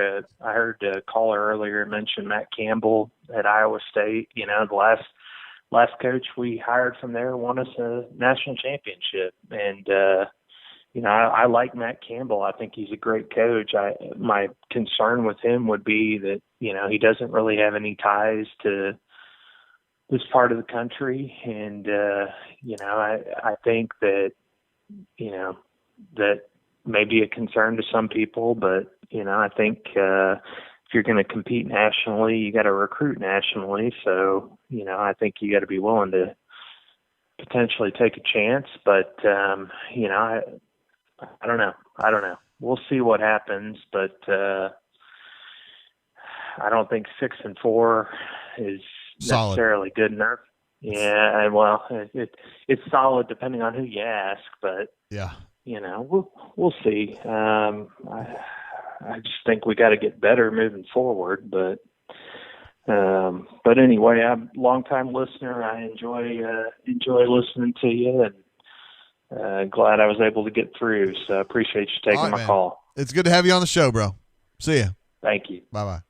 a caller earlier mention Matt Campbell at Iowa State. You know, the last coach we hired from there won us a national championship, and you know, I like Matt Campbell. I think he's a great coach. My concern with him would be that, you know, he doesn't really have any ties to this part of the country. And, you know, I think that, you know, that may be a concern to some people, but, you know, I think if you're going to compete nationally, you got to recruit nationally. So, you know, I think you got to be willing to potentially take a chance, but, you know, I don't know. We'll see what happens, but I don't think 6-4 is
Solid.
necessarily good enough. Yeah, well, it's solid depending on who you ask, but
yeah,
you know, we'll see. I just think we got to get better moving forward, but anyway, I'm a longtime listener. I enjoy listening to you, and glad I was able to get through. So I appreciate you taking my call.
It's good to have you on the show, bro. See ya.
Thank you.
Bye-bye.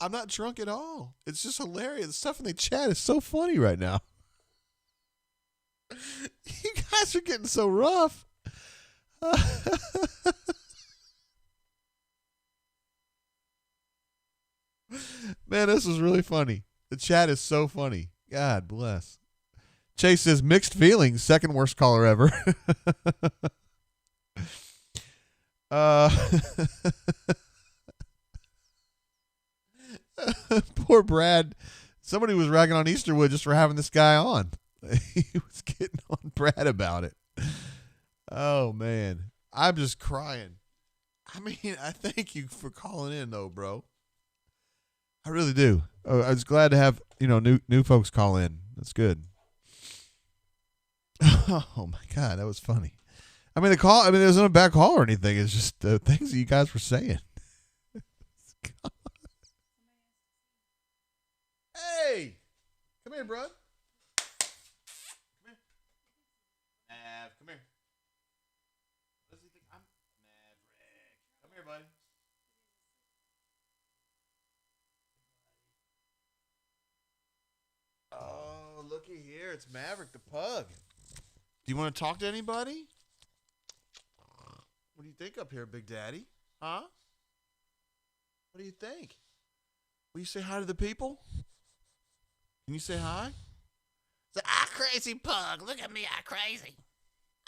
I'm not drunk at all. It's just hilarious. The stuff in the chat is so funny right now. You guys are getting so rough. Man, this was really funny. The chat is so funny. God bless. Chase says mixed feelings. Second worst caller ever. Poor Brad. Somebody was ragging on Easterwood just for having this guy on. He was getting on Brad about it. Oh, man. I'm just crying. I mean, I thank you for calling in, though, bro. I really do. I was glad to have, you know, new folks call in. That's good. Oh, my God. That was funny. I mean, it wasn't a bad call or anything. It's just the things that you guys were saying. God. Hey, come here, bro. Come here. Come here. What does he think? I'm Maverick. Come here, buddy. Oh, looky here. It's Maverick the pug. Do you want to talk to anybody? What do you think up here, Big Daddy? Huh? What do you think? Will you say hi to the people? Can you say hi?
Say, I'm crazy pug. Look at me, I'm crazy.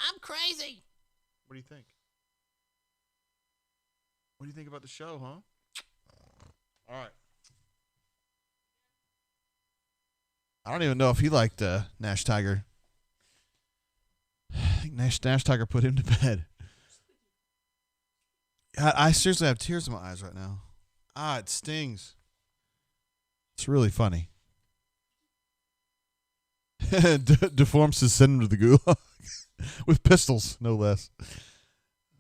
I'm crazy.
What do you think? What do you think about the show, huh? All right. I don't even know if he liked Nash Tiger. I think Nash Tiger put him to bed. I seriously have tears in my eyes right now. It stings. It's really funny. Deforms to send him to the gulag with pistols, no less.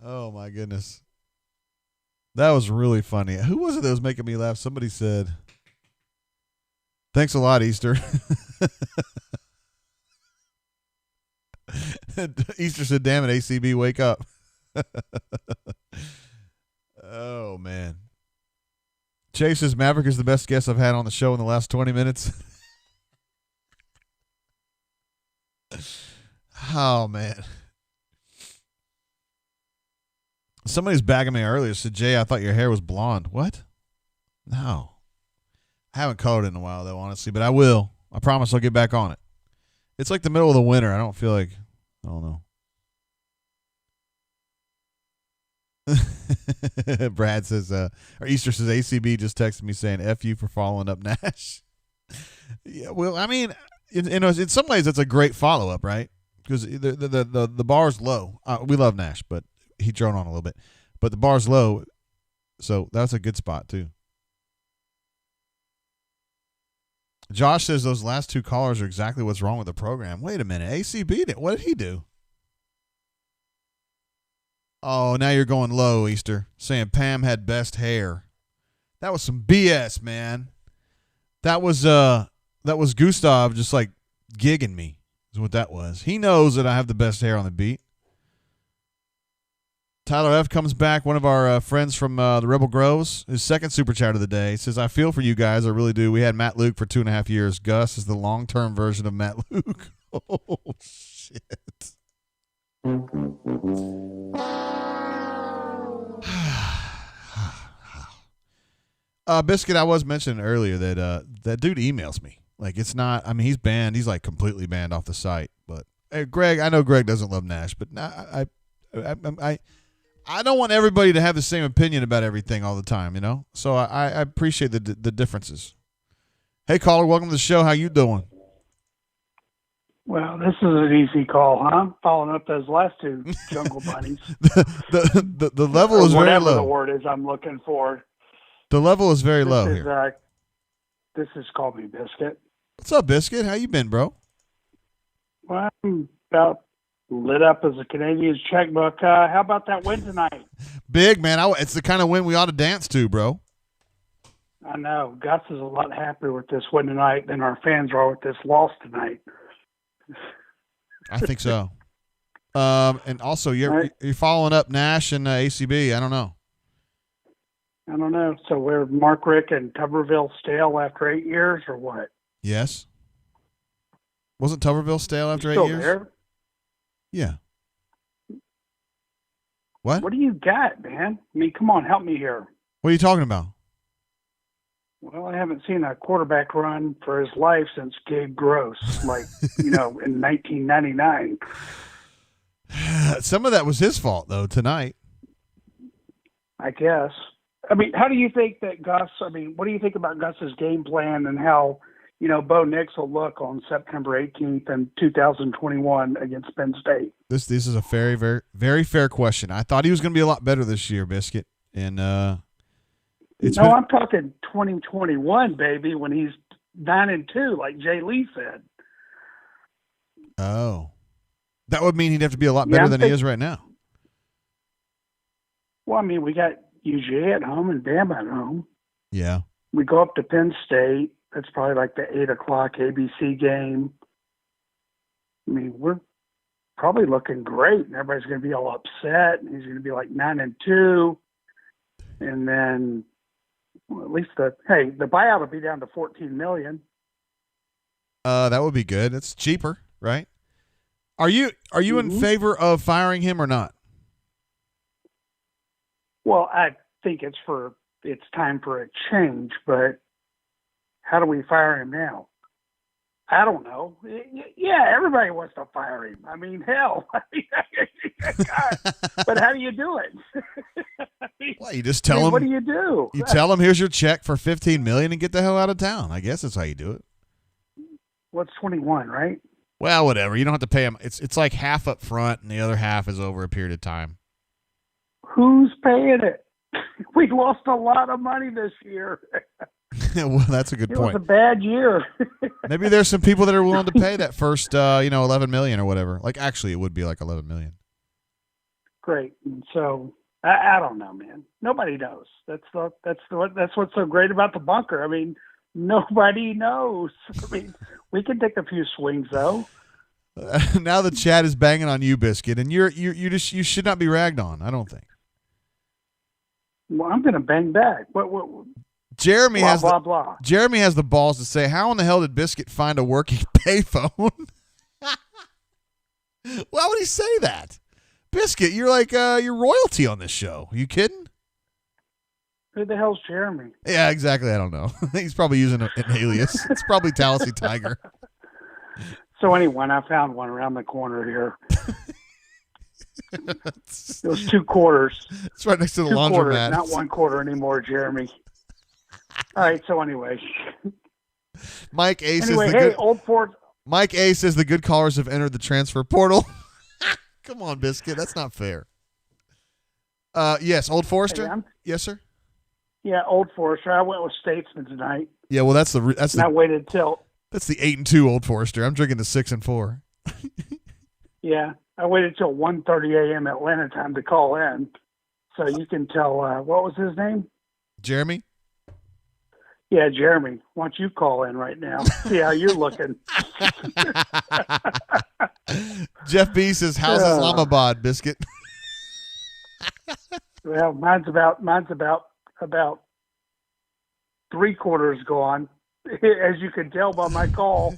Oh my goodness, that was really funny. Who was it that was making me laugh? Somebody said, "Thanks a lot, Easter." Easter said, "Damn it, ACB, wake up." Oh man. Chase says Maverick is the best guest I've had on the show in the last 20 minutes. Oh, man. Somebody's bagging me earlier. Said, Jay, I thought your hair was blonde. What? No. I haven't colored it in a while, though, honestly, but I will. I promise I'll get back on it. It's like the middle of the winter. I don't feel like, I don't know. Brad says, or Easter says, ACB just texted me saying, F you for following up Nash. Yeah, well, I mean, in some ways, that's a great follow up, right? Because the bar's low. We love Nash, but he droned on a little bit. But the bar's low, so that's a good spot, too. Josh says those last two callers are exactly what's wrong with the program. Wait a minute. ACB, what did he do? Oh, now you're going low, Easter, saying Pam had best hair. That was some BS, man. That was Gustav just like gigging me is what that was. He knows that I have the best hair on the beat. Tyler F. comes back, one of our friends from the Rebel Groves, his second super chat of the day. He says, I feel for you guys. I really do. We had Matt Luke for 2.5 years. Gus is the long-term version of Matt Luke. Oh, shit. Biscuit, I was mentioning earlier that that dude emails me. Like, it's not, I mean, he's banned. He's like completely banned off the site. But hey, Greg, I know Greg doesn't love Nash, but I don't want everybody to have the same opinion about everything all the time, you know? So I appreciate the differences. Hey, caller, welcome to the show. How you doing?
Well, this is an easy call, huh? Following up those last two jungle bunnies.
the level is very low.
Whatever the word is I'm looking for.
The level is very low here.
This is Call Me Biscuit.
What's up, Biscuit? How you been, bro?
Well, I'm about lit up as a Canadian's checkbook. How about that win tonight?
Big, man. It's the kind of win we ought to dance to, bro.
I know. Gus is a lot happier with this win tonight than our fans are with this loss tonight.
I think so. And also, you're following up Nash and ACB. I don't know.
So we're Mark Rick and Tuberville stale after 8 years or what?
Yes. Wasn't Tuberville stale after 8 years?
There?
Yeah. What?
What do you got, man? I mean, come on, help me here.
What are you talking about?
Well, I haven't seen a quarterback run for his life since Gabe Gross, like, in 1999.
Some of that was his fault, though, tonight.
I guess. I mean, how do you think that what do you think about Gus's game plan and how, Bo Nix will look on September 18th in 2021 against Penn State?
This is a very, very, very fair question. I thought he was going to be a lot better this year, Biscuit. And I'm
talking 2021, baby, when he's 9-2, like Jay Lee said.
Oh. That would mean he'd have to be a lot better than he is right now.
Well, I mean, we got UGA at home and Bama at home.
Yeah.
We go up to Penn State. That's probably like the 8 o'clock ABC game. I mean, we're probably looking great, and everybody's going to be all upset, and he's going to be like 9-2. And then, well, at least the buyout will be down to $14 million.
That would be good. It's cheaper, right? Are you in favor of firing him or not?
Well, I think it's time for a change, but how do we fire him now? I don't know. Yeah, everybody wants to fire him. I mean, hell. God. But how do you do it? I mean,
Well, you just tell him.
What do you do?
You tell him, here's your check for $15 million and get the hell out of town. I guess that's how you do it.
What's 21, right?
Well, whatever. You don't have to pay him. It's like half up front and the other half is over a period of time.
Who's paying it? We lost a lot of money this year.
Well, that's a good point.
It was a bad year.
Maybe there's some people that are willing to pay that first, $11 million or whatever. Like, actually, it would be like $11 million.
Great. And so I don't know, man. Nobody knows. That's what's so great about the bunker. I mean, nobody knows. I mean, we can take a few swings though.
Now the chat is banging on you, Biscuit, and you should not be ragged on. I don't think.
Well, I'm going to bang back. What?
Jeremy
blah,
has
blah, blah.
Jeremy has the balls to say, "How in the hell did Biscuit find a working payphone?" Why would he say that? Biscuit, you're like you're royalty on this show. Are you kidding?
Who the hell's Jeremy?
Yeah, exactly. I don't know. He's probably using an alias. It's probably Tallahassee Tiger.
So anyway, I found one around the corner here. Those 2 quarters.
It's right next to the
2
laundromat.
quarters, not 1 quarter anymore, Jeremy. All right. So anyway,
Mike A
anyway,
says
hey, Old Fort.
Mike A says the good callers have entered the transfer portal. Come on, Biscuit. That's not fair. Yes, Old Forester.
Hey,
yes, sir.
Yeah, Old Forester. I went with Statesman tonight.
Yeah, well, that's
I waited till.
That's the 8-2 Old Forester. I'm drinking the 6-4.
Yeah, I waited till 1:30 a.m. Atlanta time to call in, so you can tell. What was his name?
Jeremy.
Yeah, Jeremy. Why don't you call in right now? See how you're looking.
Jeff B says, "How's Islamabad, Biscuit?"
Well, mine's about 3 quarters gone, as you can tell by my call.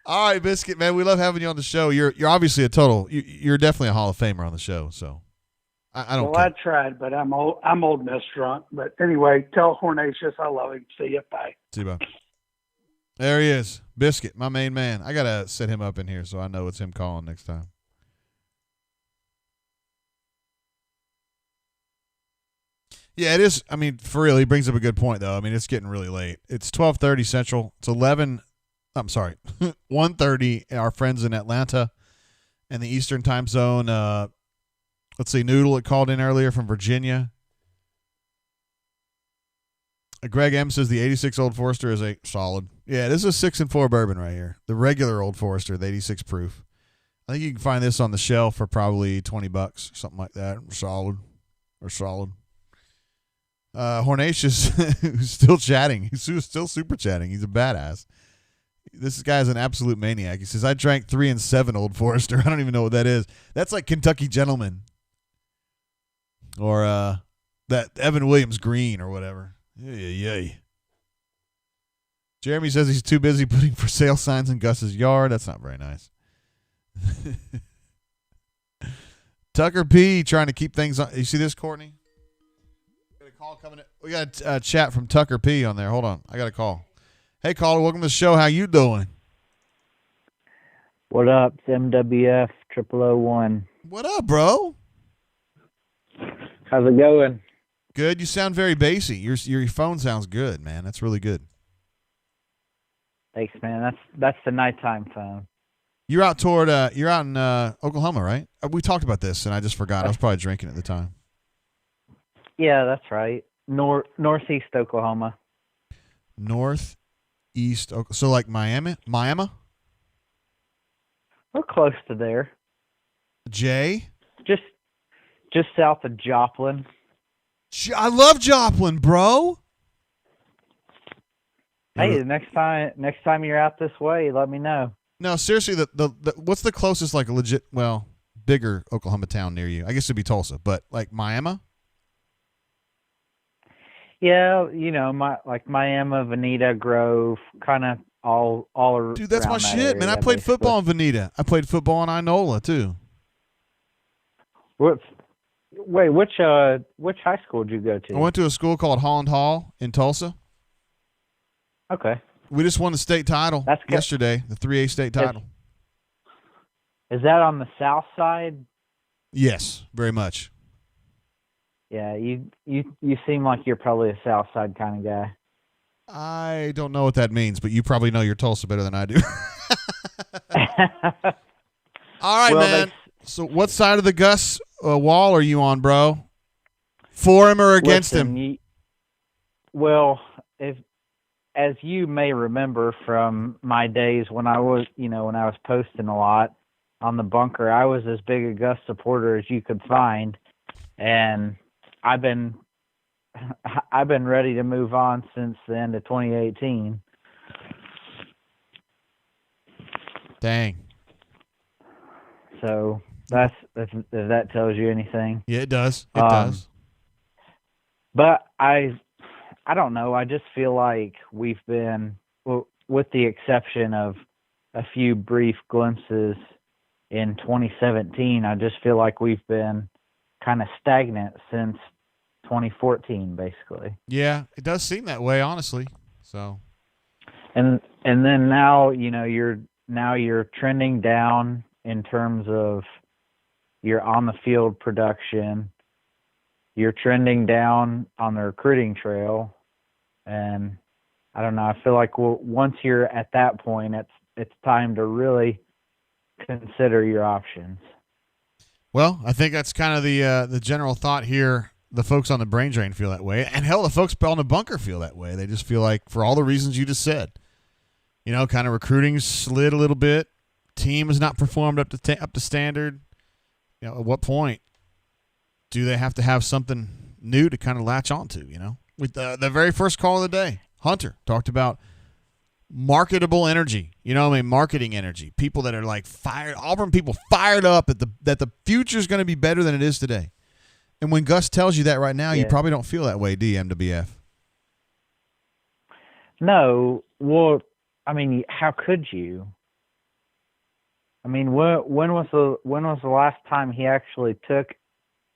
All right, Biscuit, man, we love having you on the show. You're obviously you're definitely a Hall of Famer on the show. So I don't.
Well, I tried, but I'm Old Miss drunk. But anyway, tell Hornatius I love him. See you. Bye.
See you, bye. There he is, Biscuit, my main man. I gotta set him up in here so I know it's him calling next time. Yeah, it is. I mean, for real, he brings up a good point, though. I mean, it's getting really late. It's 12:30 Central. It's 1:30. Our friends in Atlanta and the Eastern time zone. Let's see, Noodle had called in earlier from Virginia. Greg M says the 86 Old Forester is a solid. Yeah, this is a 6-4 bourbon right here. The regular Old Forester, the 86 proof. I think you can find this on the shelf for probably $20, something like that. Solid. Hornatius, who's still chatting. He's still super chatting. He's a badass. This guy's an absolute maniac. He says, I drank 3 and 7 Old Forester. I don't even know what that is. That's like Kentucky Gentleman. Or that Evan Williams Green or whatever. Yay. Jeremy says he's too busy putting for sale signs in Gus's yard. That's not very nice. Tucker P. trying to keep things on. You see this, Courtney? We got a call coming in. We got a chat from Tucker P. on there. Hold on. I got a call. Hey, caller. Welcome to the show. How you doing?
What up? It's MWF 0001.
What up, bro?
How's it going?
Good. You sound very bassy. Your phone sounds good, man. That's really good.
Thanks, man. That's the nighttime phone.
You're out in Oklahoma, right? We talked about this, and I just forgot. I was probably drinking at the time.
Yeah, that's right. Northeast Oklahoma.
Northeast, so like Miami?
We're close to there.
Jay?
Just south of Joplin.
I love Joplin, bro.
Hey, the next time you're out this way, let me know.
No, seriously, the what's the closest like legit, bigger Oklahoma town near you? I guess it'd be Tulsa, but like Miami?
Yeah, Miami, Veneta, Grove, kind of all around.
Dude, that's my shit, man. I played football in Veneta. I played football in Inola too.
Wait, which high school did you go to?
I went to a school called Holland Hall in Tulsa.
Okay.
We just won the state title yesterday, the 3A state title.
Is that on the south side?
Yes, very much.
Yeah, you seem like you're probably a south side kind of guy.
I don't know what that means, but you probably know your Tulsa better than I do. All right, man. So what side of the Gus wall are you on, bro? For him or against him?
Well, as you may remember from my days when I was, when I was posting a lot on the bunker, I was as big a Gus supporter as you could find, and I've been ready to move on since the end of 2018.
Dang.
So if that tells you anything.
Yeah, it does. It does.
But I don't know. I just feel like we've been, well, with the exception of a few brief glimpses in 2017, I just feel like we've been kind of stagnant since 2014, basically.
Yeah, it does seem that way, honestly. So.
And then now, you're trending down in terms of your on the field production. You're trending down on the recruiting trail, and I don't know. I feel like once you're at that point, it's time to really consider your options.
Well, I think that's kind of the general thought here. The folks on the brain drain feel that way, and hell, the folks on the bunker feel that way. They just feel like, for all the reasons you just said, kind of recruiting slid a little bit. Team has not performed up to standard. At what point do they have to have something new to kind of latch onto? With the very first call of the day, Hunter talked about marketable energy. Marketing energy. People that are like fired, Auburn people fired up that the future is going to be better than it is today. And when Gus tells you that right now, you probably don't feel that way, do you, MWF?
No. Well, how could you? When was the last time he actually took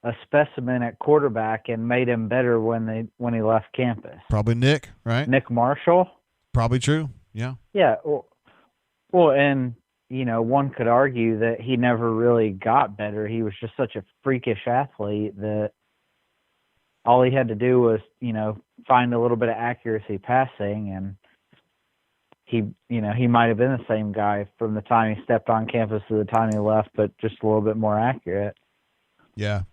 a specimen at quarterback and made him better when he left campus?
Probably Nick, right?
Nick Marshall?
Probably true. Yeah.
Yeah. Well, and one could argue that he never really got better. He was just such a freakish athlete that all he had to do was, find a little bit of accuracy passing, and he might have been the same guy from the time he stepped on campus to the time he left, but just a little bit more accurate.
Yeah.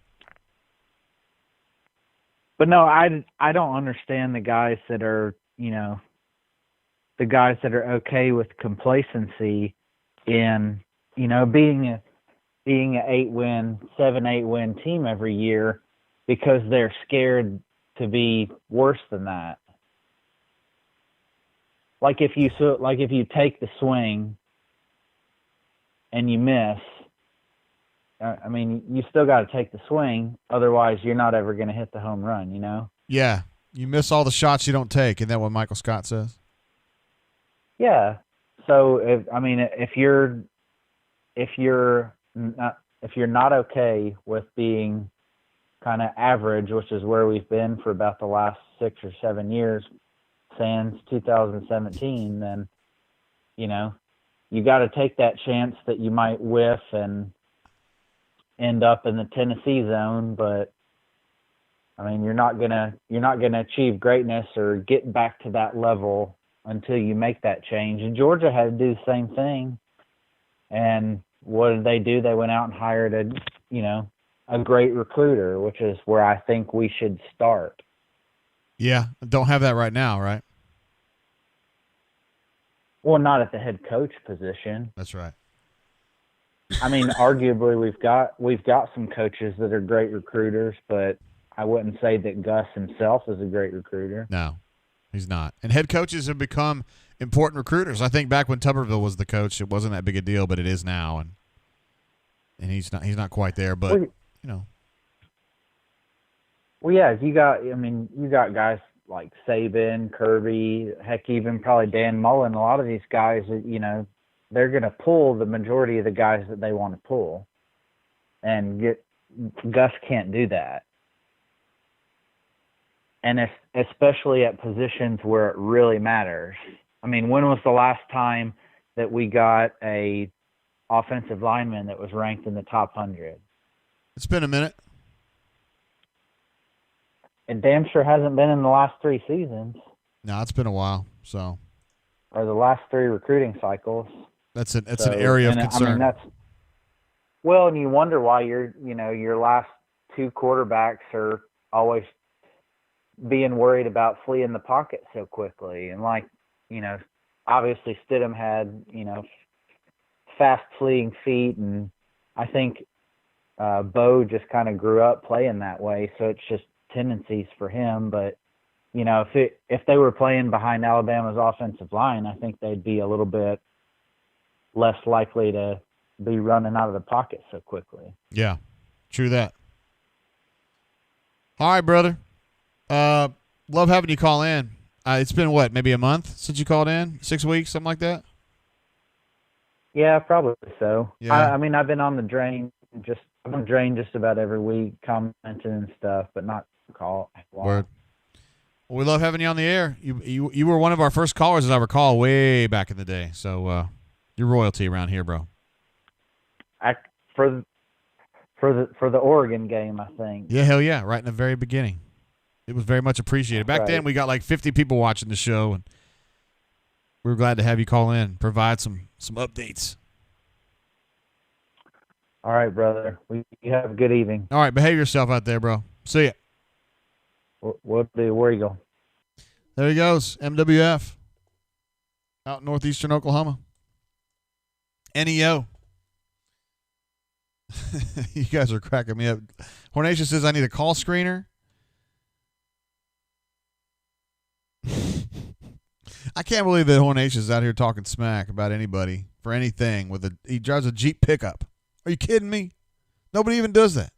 But no, I don't understand the guys that are, okay with complacency in, being a 7-8 win team every year because they're scared to be worse than that. Like if you take the swing and you miss, you still got to take the swing. Otherwise, you're not ever going to hit the home run,
Yeah. You miss all the shots you don't take. Isn't that what Michael Scott says?
Yeah. So if you're not okay with being kind of average, which is where we've been for about the last 6 or 7 years, sans 2017, then you got to take that chance that you might whiff and end up in the Tennessee zone. But you're not gonna achieve greatness or get back to that level until you make that change. And Georgia had to do the same thing. And what did they do? They went out and hired a great recruiter, which is where I think we should start.
Yeah, don't have that right now, right?
Well, not at the head coach position.
That's right.
Arguably we've got some coaches that are great recruiters, but I wouldn't say that Gus himself is a great recruiter.
No, he's not. And head coaches have become important recruiters. I think back when Tuberville was the coach, it wasn't that big a deal, but it is now, and he's not quite there, but
Well, yeah, you got guys like Saban, Kirby, heck, even probably Dan Mullen. A lot of these guys, they're going to pull the majority of the guys that they want to pull, and Gus can't do that. And especially at positions where it really matters. I mean, when was the last time that we got a offensive lineman that was ranked in the top 100?
It's been a minute.
And damn sure hasn't been in the last 3 seasons.
No, it's been a while. So,
or the last 3 recruiting cycles.
That's an area of concern.
I mean, well, and you wonder why your last 2 quarterbacks are always being worried about fleeing the pocket so quickly. And obviously Stidham had, fast fleeing feet, and I think Bo just kind of grew up playing that way, so it's just tendencies for him. But if they were playing behind Alabama's offensive line, I think they'd be a little bit less likely to be running out of the pocket so quickly.
Yeah, true that. All right, brother. Love having you call in. It's been maybe a month since you called in? 6 weeks, something like that?
Yeah, probably so.
Yeah.
I mean, I've been on the drain just about every week, commenting and stuff, but not call.
Word. Well, we love having you on the air. You were one of our first callers, as I recall, way back in the day. So you're royalty around here, bro.
For the Oregon game, I think.
Yeah, hell yeah, right in the very beginning. It was very much appreciated. Back then, we got like 50 people watching the show, and we were glad to have you call in, provide some updates.
All right, brother. You have a good evening.
All right, behave yourself out there, bro. See ya.
What do? Where you go?
There he goes, MWF, out in northeastern Oklahoma. NEO. You guys are cracking me up. Hornatius says I need a call screener. I can't believe that Hornatius is out here talking smack about anybody for anything. He drives a Jeep pickup. Are you kidding me? Nobody even does that.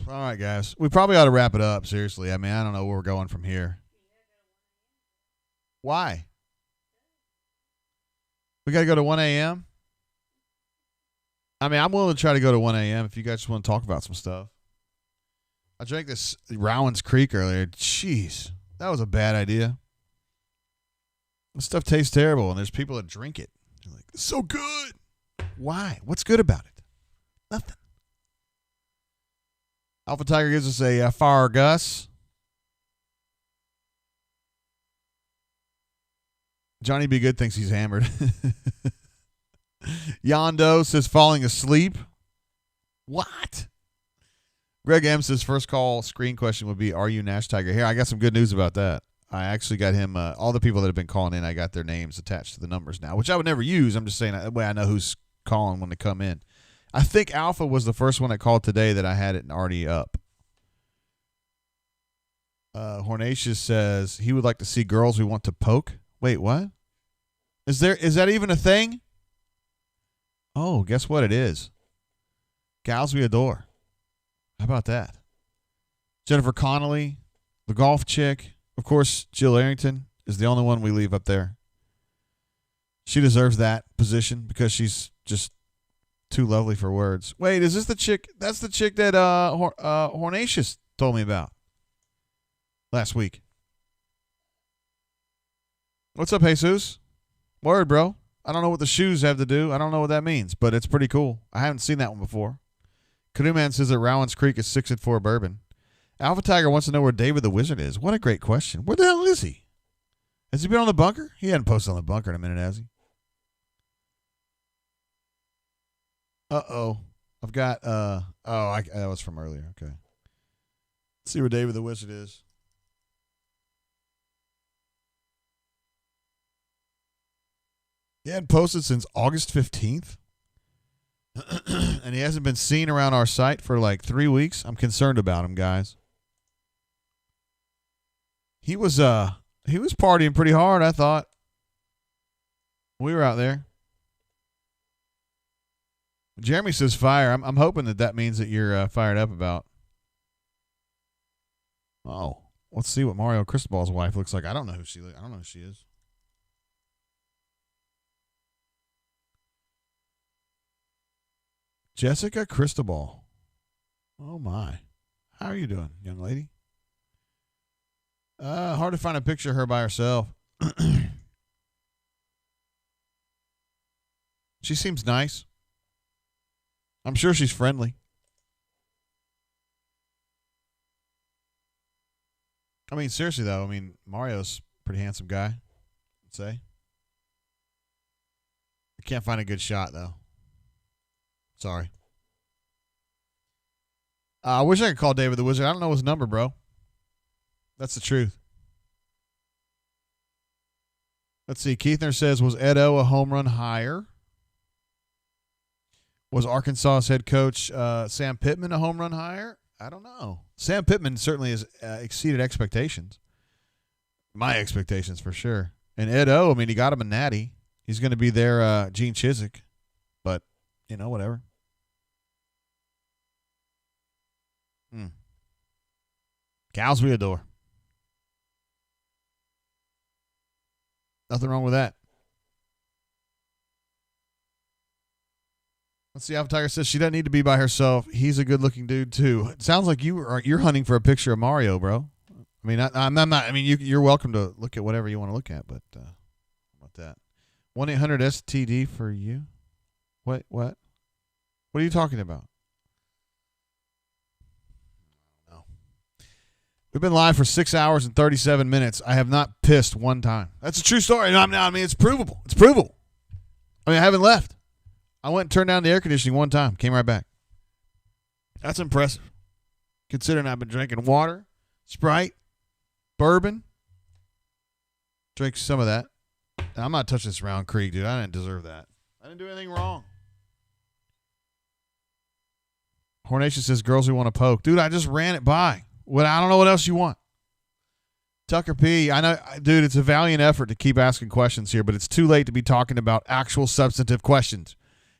All right, guys. We probably ought to wrap it up, seriously. I mean, I don't know where we're going from here. Why? We got to go to 1 a.m.? I mean, I'm willing to try to go to 1 a.m. if you guys just want to talk about some stuff. I drank this Rowan's Creek earlier. Jeez, that was a bad idea. This stuff tastes terrible, and there's people that drink it. They're like, it's so good. Why? What's good about it? Nothing. Alpha Tiger gives us a fire Gus. Johnny B. Good thinks he's hammered. Yondo says falling asleep. What? Greg M says first call screen question would be, are you Nash Tiger? Here, I got some good news about that. I actually got him, all the people that have been calling in, I got their names attached to the numbers now, which I would never use. I'm just saying that way I know who's calling when they come in. I think Alpha was the first one that called today that I had it already up. Hornatius says he would like to see girls we want to poke. Wait, what? Is that even a thing? Oh, guess what it is? Gals we adore. How about that? Jennifer Connolly, the golf chick. Of course, Jill Arrington is the only one we leave up there. She deserves that position because she's just too lovely for words. Wait, is this the chick? That's the chick that Hornatius told me about last week. What's up, Jesus? Word, bro. I don't know what the shoes have to do. I don't know what that means, but it's pretty cool. I haven't seen that one before. Canoe Man says that Rowan's Creek is 6-4 bourbon. Alpha Tiger wants to know where David the Wizard is. What a great question. Where the hell is he? Has he been on the bunker? He hadn't posted on the bunker in a minute, has he? Uh-oh. I've got, that was from earlier. Okay. Let's see where David the Wizard is. He hadn't posted since August 15th. And he hasn't been seen around our site for like 3 weeks. I'm concerned about him, guys. He was partying pretty hard, I thought. We were out there. Jeremy says fire. I'm hoping that means that you're fired up about. Oh, let's see what Mario Cristobal's wife looks like. I don't know who she is. Jessica Cristobal. Oh my. How are you doing, young lady? Hard to find a picture of her by herself. She seems nice. I'm sure she's friendly. I mean, seriously, though, Mario's a pretty handsome guy, I'd say. I can't find a good shot, though. Sorry. I wish I could call David the Wizard. I don't know his number, bro. That's the truth. Let's see. Keithner says, was Edo a home run hire? Was Arkansas's head coach Sam Pittman a home run hire? I don't know. Sam Pittman certainly has exceeded expectations. My expectations, for sure. And Edo, he got him a natty. He's going to be their Gene Chizik. But, whatever. Gals we adore. Nothing wrong with that. Let's see. Alpha Tiger says she doesn't need to be by herself. He's a good-looking dude too. It sounds like you're hunting for a picture of Mario, bro. I'm not. You're welcome to look at whatever you want to look at, but how about that? 1-800-STD for you. What? What are you talking about? No. We've been live for 6 hours and 37 minutes. I have not pissed one time. That's a true story. It's provable. It's provable. I haven't left. I went and turned down the air conditioning one time. Came right back. That's impressive. Considering I've been drinking water, Sprite, bourbon. Drink some of that. Now, I'm not touching this Round Creek, dude. I didn't deserve that. I didn't do anything wrong. Hornation says, girls we want to poke. Dude, I just ran it by. I don't know what else you want. Tucker P., I know, dude, it's a valiant effort to keep asking questions here, but it's too late to be talking about actual substantive questions.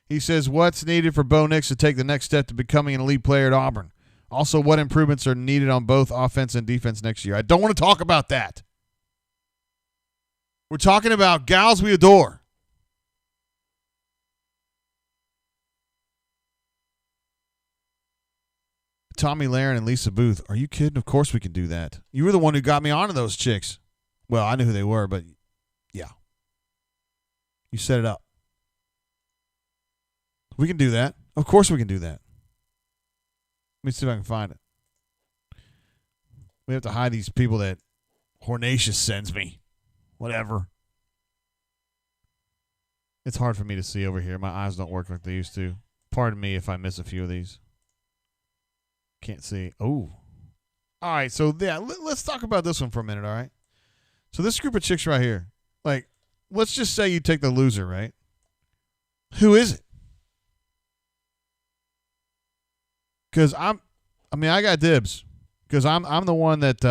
He says, what's needed for Bo Nix to take the next step to becoming an elite player at Auburn? Also, what improvements are needed on both offense and defense next year? I don't want to talk about that. We're talking about gals we adore. Tommy Lahren and Lisa Booth. Are you kidding? Of course we can do that. You were the one who got me onto those chicks. Well, I knew who they were, but yeah. You set it up. We can do that. Of course we can do that. Let me see if I can find it. We have to hide these people that Hornatius sends me. Whatever. It's hard for me to see over here. My eyes don't work like they used to. Pardon me if I miss a few of these. Can't see. Oh. All right, so yeah, let's talk about this one for a minute, all right? So this group of chicks right here, let's just say you take the loser, right? Who is it? Because I got dibs. Because I'm the one that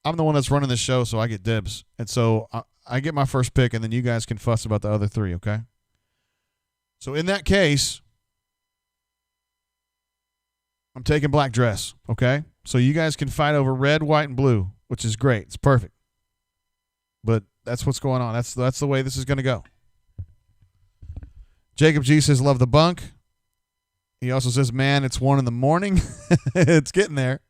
I'm the one that's running the show, so I get dibs, and so I get my first pick, and then you guys can fuss about the other three, okay? So in that case, I'm taking black dress, okay? So you guys can fight over red, white, and blue, which is great. It's perfect. But that's what's going on. That's the way this is going to go. Jacob G says, love the bunk. He also says, man, it's 1 a.m. It's getting there.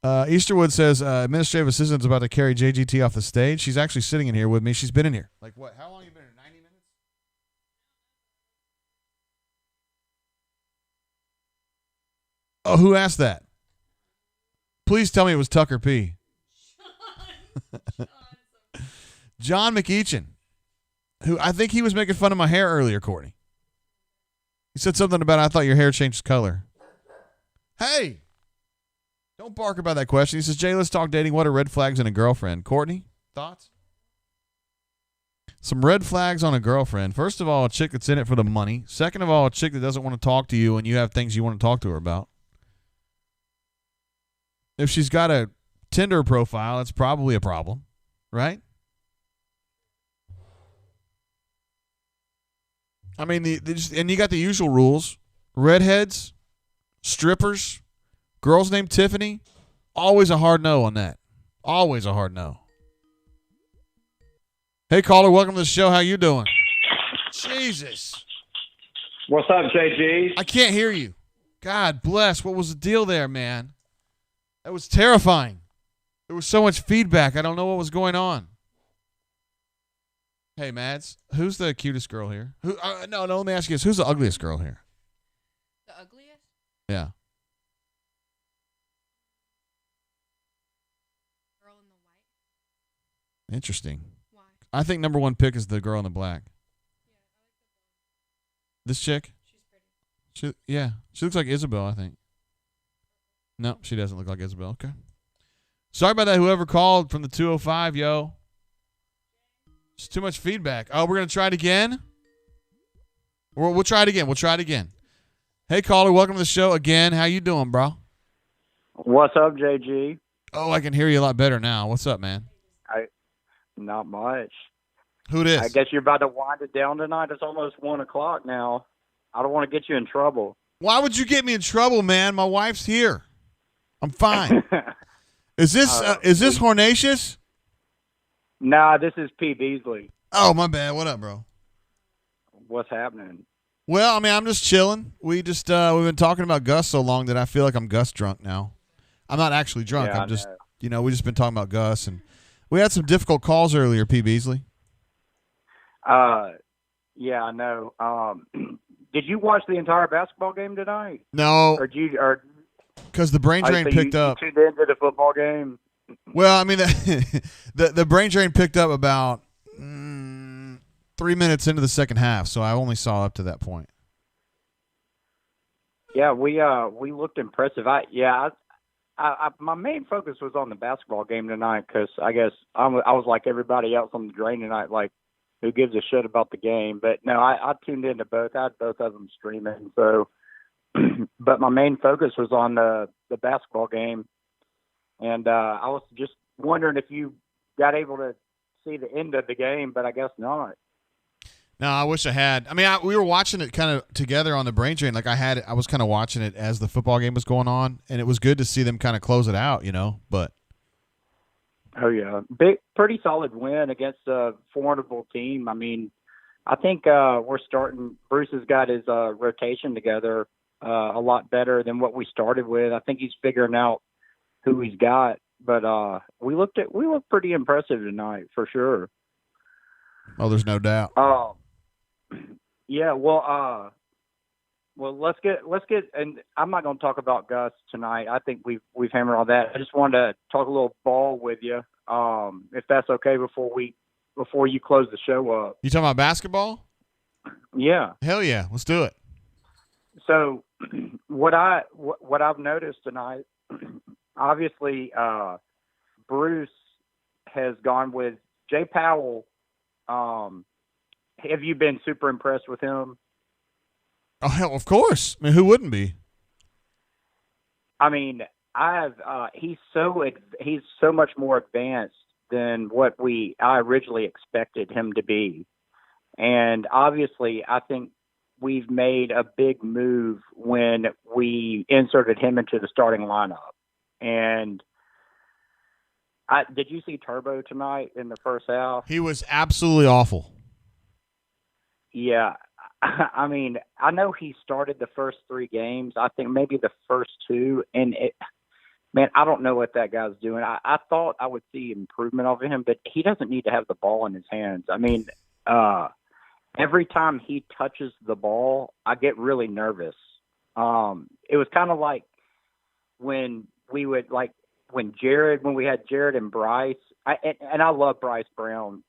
Easterwood says, administrative assistant's about to carry JGT off the stage. She's actually sitting in here with me. She's been in here. Like what? How long have you been here? 90 minutes? Oh, who asked that? Please tell me it was Tucker P. John McEachin, who I think he was making fun of my hair earlier, Courtney. He said something about, I thought your hair changed color. Hey, don't bark about that question. He says, Jay, let's talk dating. What are red flags in a girlfriend? Courtney, thoughts? Some red flags on a girlfriend. First of all, a chick that's in it for the money. Second of all, a chick that doesn't want to talk to you and you have things you want to talk to her about. If she's got a Tinder profile, it's probably a problem, right? I mean, and you got the usual rules. Redheads, strippers, girls named Tiffany, always a hard no on that. Always a hard no. Hey, caller, welcome to the show. How you doing? Jesus.
What's up, JG?
I can't hear you. God bless. What was the deal there, man? That was terrifying. There was so much feedback. I don't know what was going on. Hey, Mads, who's the cutest girl here? No, let me ask you this. Who's the ugliest girl here?
The ugliest?
Yeah.
Girl in the white.
Interesting. Why? I think number one pick is the girl in the black. Yeah, I like the blonde. This chick? She's pretty. She looks like Isabel, I think. No, she doesn't look like Isabel. Okay. Sorry about that, whoever called from the 205, yo. It's too much feedback. Oh, we're going to try it again? We'll try it again. Hey, caller, welcome to the show again. How you doing, bro?
What's up, JG?
Oh, I can hear you a lot better now. What's up, man?
Not much.
Who it is?
I guess you're about to wind it down tonight. It's almost 1 o'clock now. I don't want to get you in trouble.
Why would you get me in trouble, man? My wife's here. I'm fine. Is this Hornatius?
Nah, this is P. Beasley.
Oh, my bad. What up, bro?
What's happening?
Well, I mean, I'm just chilling. We've been talking about Gus so long that I feel like I'm Gus drunk now. I'm not actually drunk.
Yeah,
I'm just, we just been talking about Gus, and we had some difficult calls earlier, P. Beasley.
Yeah, I know. Did you watch the entire basketball game tonight?
No. Because the brain drain picked up.
You tuned into the football game?
Well, I mean, the brain drain picked up about 3 minutes into the second half, so I only saw up to that point.
Yeah, we looked impressive. My main focus was on the basketball game tonight because I guess I was like everybody else on the drain tonight, like who gives a shit about the game. But no, I tuned into both. I had both of them streaming. So, but my main focus was on the basketball game, and I was just wondering if you got able to see the end of the game, but I guess not.
No, I wish I had. I mean, we were watching it kind of together on the brain drain. Like I was kind of watching it as the football game was going on, and it was good to see them kind of close it out, But
oh yeah, pretty solid win against a formidable team. I mean, I think we're starting. Bruce has got his rotation together a lot better than what we started with. I think he's figuring out who he's got. But we looked pretty impressive tonight for sure.
Oh, there's no doubt.
Yeah, well, let's get, and I'm not going to talk about Gus tonight. I think we've hammered all that. I just wanted to talk a little ball with you, if that's okay before you close the show up.
You talking about basketball?
Yeah.
Hell yeah, let's do it.
So, what I've noticed tonight, obviously, Bruce has gone with Jay Powell. Have you been super impressed with him?
Oh, hell, of course. I mean, who wouldn't be?
I mean, he's so much more advanced than what I originally expected him to be. And obviously, I think we've made a big move when we inserted him into the starting lineup. And did you see Turbo tonight in the first half?
He was absolutely awful.
Yeah. I mean, I know he started the first 3 games. I think maybe the first 2. And, I don't know what that guy's doing. I thought I would see improvement of him, but he doesn't need to have the ball in his hands. I mean, every time he touches the ball, I get really nervous. It was kind of like when we would when we had Jared and Bryce, and I love Bryce Brown,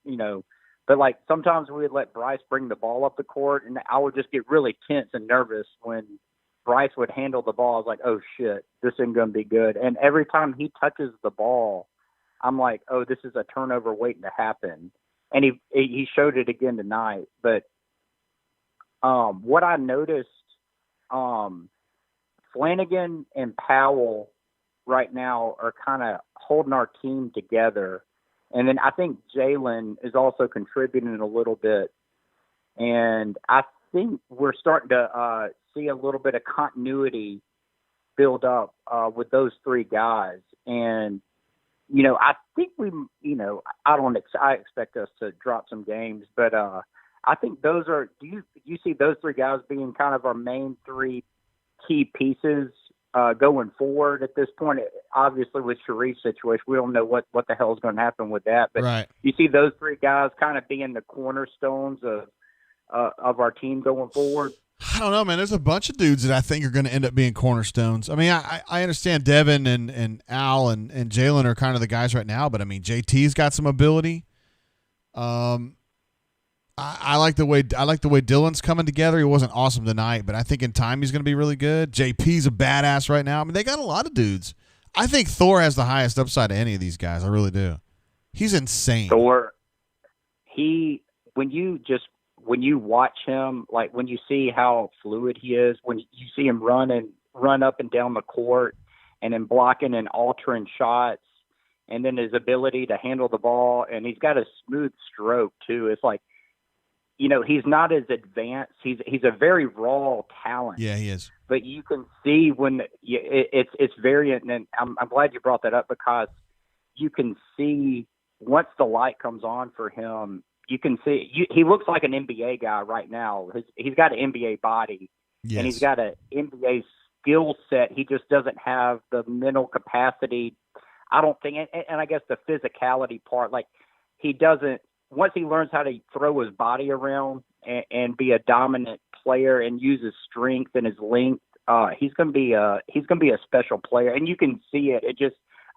but sometimes we would let Bryce bring the ball up the court, and I would just get really tense and nervous when Bryce would handle the ball. I was like, oh shit, this isn't going to be good. And every time he touches the ball, I'm like, oh, this is a turnover waiting to happen. And he showed it again tonight. But what I noticed, Flanagan and Powell right now are kind of holding our team together. And then I think Jalen is also contributing a little bit. And I think we're starting to see a little bit of continuity build up with those 3 guys. And, I think I expect us to drop some games, but I think those are, do you see those 3 guys being kind of our main 3 key pieces going forward at this point. Obviously, with Sharif's situation, we don't know what the hell is going to happen with that. But
Right.
you see those three guys kind of being the cornerstones of our team going forward.
I don't know, man. There's a bunch of dudes that I think are going to end up being cornerstones. I mean, I understand Devin and Al and Jalen are kind of the guys right now, but I mean, JT's got some ability. I like the way Dylan's coming together. He wasn't awesome tonight, but I think in time he's going to be really good. JP's a badass right now. I mean, they got a lot of dudes. I think Thor has the highest upside of any of these guys. I really do. He's insane.
Thor, when you watch him, like when you see how fluid he is, when you see him run up and down the court and then blocking and altering shots, and then his ability to handle the ball, and he's got a smooth stroke too. It's like, you know, he's not as advanced. He's a very raw talent.
Yeah, he is.
But you can see when it's very, and I'm glad you brought that up, because you can see once the light comes on for him, you can see he looks like an NBA guy right now. He's got an NBA body,
yes,
and he's got an NBA skill set. He just doesn't have the mental capacity, I don't think, and I guess the physicality part. Like, he doesn't. Once he learns how to throw his body around and be a dominant player and use his strength and his length, he's gonna be a special player, and you can see it.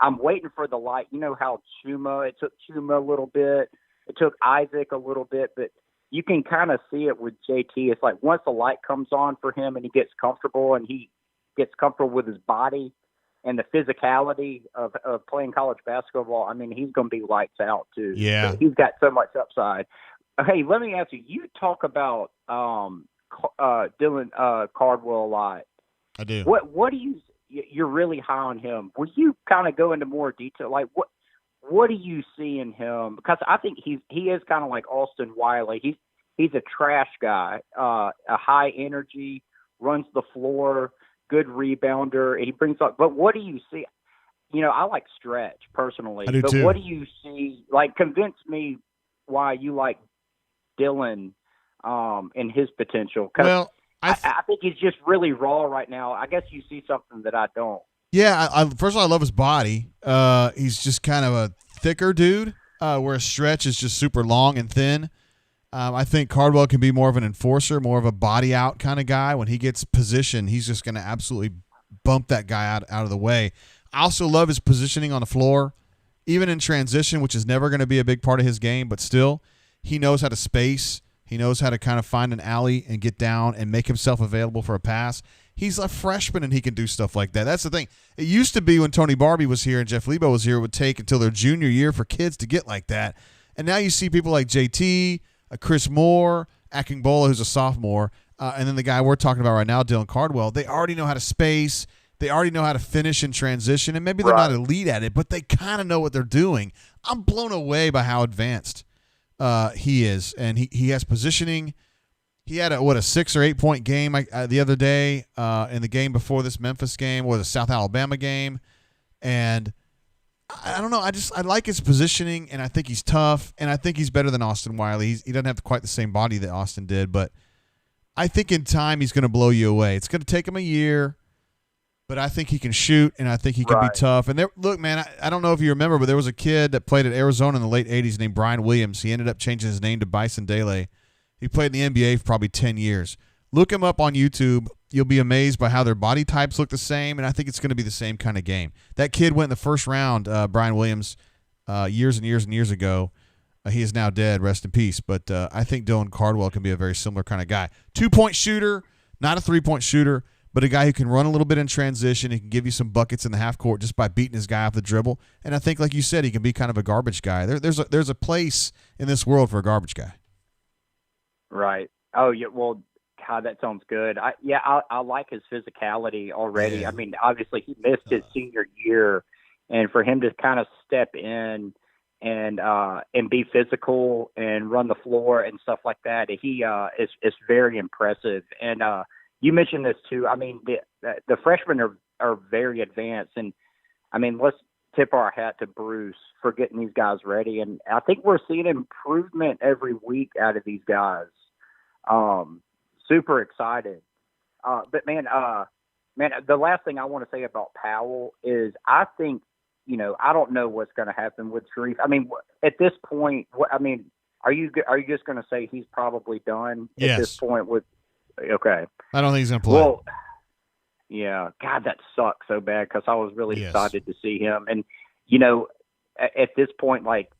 I'm waiting for the light. You know how it took Chuma a little bit, it took Isaac a little bit, but you can kind of see it with JT. It's like once the light comes on for him and he gets comfortable with his body and the physicality of playing college basketball, I mean, he's going to be lights out too.
Yeah.
So he's got so much upside. Hey, let me ask you, you talk about Dylan Cardwell a lot.
I do.
What do you're really high on him. Will you kind of go into more detail? Like what do you see in him? Because I think he is kind of like Austin Wiley. He's a trash guy, a high energy, runs the floor, good rebounder. He brings up. But what do you see? You know, I like Stretch personally.
I do
but
too.
What do you see? Like, convince me why you like Dylan and his potential.
Well,
I think he's just really raw right now. I guess you see something that I don't.
Yeah, first of all, I love his body. He's just kind of a thicker dude, whereas Stretch is just super long and thin. I think Cardwell can be more of an enforcer, more of a body out kind of guy. When he gets positioned, he's just going to absolutely bump that guy out of the way. I also love his positioning on the floor, even in transition, which is never going to be a big part of his game, but still, he knows how to space. He knows how to kind of find an alley and get down and make himself available for a pass. He's a freshman, and he can do stuff like that. That's the thing. It used to be when Tony Barbie was here and Jeff Lebo was here, it would take until their junior year for kids to get like that. And now you see people like JT, Chris Moore, Akingbola, who's a sophomore, and then the guy we're talking about right now, Dylan Cardwell. They already know how to space. They already know how to finish in transition, and maybe they're not elite at it, but they kind of know what they're doing. I'm blown away by how advanced he is, and he has positioning. He had a 6 or 8 point game the other day in the game before this Memphis game or the South Alabama game, and I don't know. I like his positioning, and I think he's tough, and I think he's better than Austin Wiley. He doesn't have quite the same body that Austin did, but I think in time he's going to blow you away. It's going to take him a year, but I think he can shoot, and I think he can be tough. And look, man, I don't know if you remember, but there was a kid that played at Arizona in the late 80s named Brian Williams. He ended up changing his name to Bison Dele. He played in the NBA for probably 10 years. Look him up on YouTube. You'll be amazed by how their body types look the same, and I think it's going to be the same kind of game. That kid went in the first round, Brian Williams, years and years and years ago. He is now dead, rest in peace. But I think Dylan Cardwell can be a very similar kind of guy. 2-point shooter, not a 3-point shooter, but a guy who can run a little bit in transition. He can give you some buckets in the half court just by beating his guy off the dribble. And I think, like you said, he can be kind of a garbage guy. There's a place in this world for a garbage guy.
Right. Oh, yeah. Well, God, that sounds good. I like his physicality already.
Yeah.
I mean, obviously he missed his senior year, and for him to kind of step in and be physical and run the floor and stuff like that, he is very impressive. And you mentioned this too. I mean, the freshmen are very advanced, and I mean, let's tip our hat to Bruce for getting these guys ready. And I think we're seeing improvement every week out of these guys. Super excited. But man, man, the last thing I want to say about Powell is I think, I don't know what's going to happen with Sharif. I mean, at this point, are you just going to say he's probably done
Yes.
at this point with? Okay.
I don't think he's going to play.
Well, yeah, God, that sucks so bad because I was really excited to see him. And, at this point, like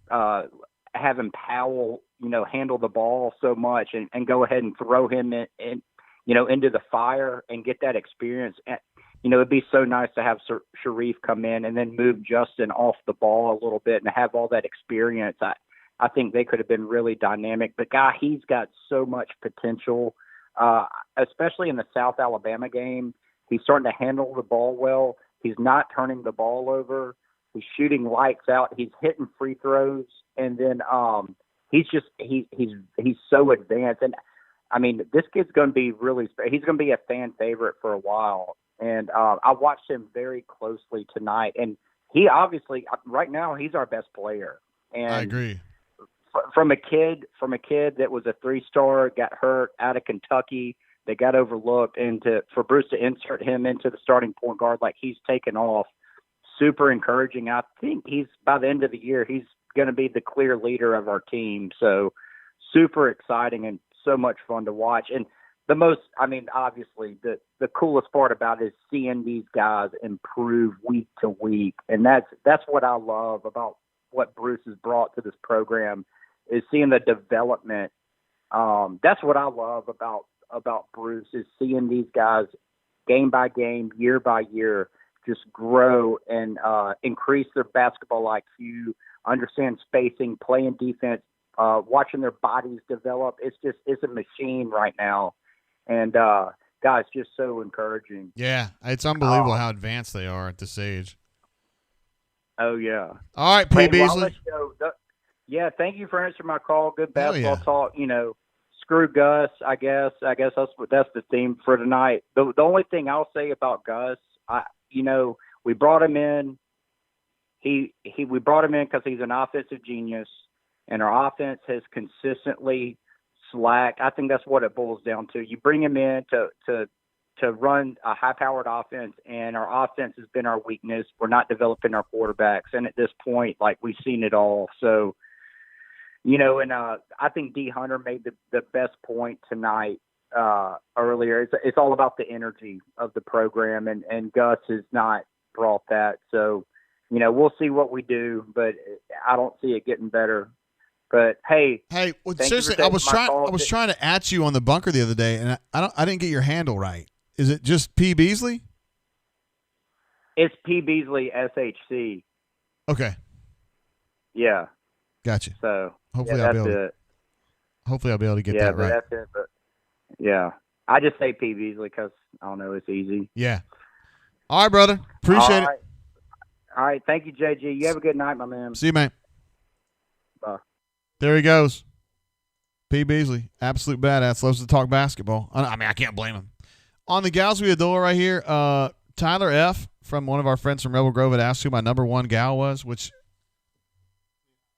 having Powell, handle the ball so much and go ahead and throw him in into the fire and get that experience. It'd be so nice to have Sharif come in and then move Justin off the ball a little bit and have all that experience. I think they could have been really dynamic. But, God, he's got so much potential, especially in the South Alabama game. He's starting to handle the ball well. He's not turning the ball over. He's shooting lights out. He's hitting free throws. And then he's so advanced. And, I mean, this kid's going to be he's going to be a fan favorite for a while. And I watched him very closely tonight. And he obviously, right now, he's our best player. And
I agree.
From a kid that was a 3-star, got hurt out of Kentucky, they got overlooked, and for Bruce to insert him into the starting point guard like he's taken off, super encouraging. I think by the end of the year, he's going to be the clear leader of our team. So super exciting and so much fun to watch. And obviously the coolest part about it is seeing these guys improve week to week. And that's what I love about what Bruce has brought to this program is seeing the development. That's what I love about Bruce is seeing these guys game by game, year by year, just grow and increase their basketball IQ, understand spacing, playing defense, watching their bodies develop. It's a machine right now. And guys, just so encouraging.
Yeah, it's unbelievable how advanced they are at this age.
Oh, yeah.
All right, P. Beasley.
Well, I'll let you go. Yeah, thank you for answering my call. Good basketball talk. Screw Gus, I guess. That's the theme for tonight. The only thing I'll say about Gus, we brought him in. We brought him in because he's an offensive genius, and our offense has consistently slacked. I think that's what it boils down to. You bring him in to run a high-powered offense, and our offense has been our weakness. We're not developing our quarterbacks, and at this point, we've seen it all. So, I think D. Hunter made the best point tonight earlier. It's all about the energy of the program, and Gus has not brought that. So, we'll see what we do, but I don't see it getting better. But hey,
well, seriously, I was trying to at you on the bunker the other day, and I didn't get your handle right. Is it just P. Beasley?
It's P. Beasley SHC.
Okay.
Yeah.
Gotcha.
So
hopefully I'll be able to get that right.
That's it. But yeah, I just say P. Beasley because I don't know, it's easy.
Yeah. All right, brother. Appreciate it.
All right. Thank you, JG. You have a good night, my man.
See you, man.
Bye.
There he goes. P. Beasley, absolute badass. Loves to talk basketball. I can't blame him. On the gals we adore right here, Tyler F. from one of our friends from Rebel Grove had asked who my number one gal was, which,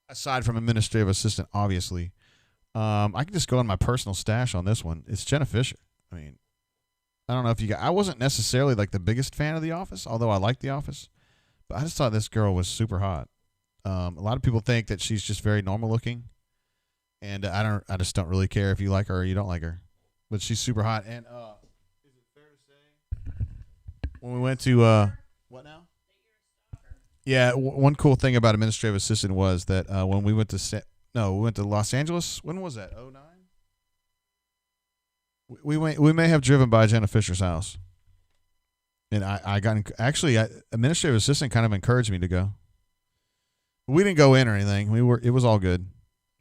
aside from administrative assistant, obviously, I can just go on my personal stash on this one. It's Jenna Fisher. I mean, I don't know if you got – I wasn't necessarily the biggest fan of The Office, although I like The Office, but I just thought this girl was super hot. A lot of people think that she's just very normal looking, and I just don't really care if you like her or you don't like her, but she's super hot. And is it fair to say when we went to what now? Yeah, one cool thing about administrative assistant was that when we went to Los Angeles. When was that? 2009. We may have driven by Jenna Fisher's house, and I got administrative assistant kind of encouraged me to go. We didn't go in or anything. It was all good.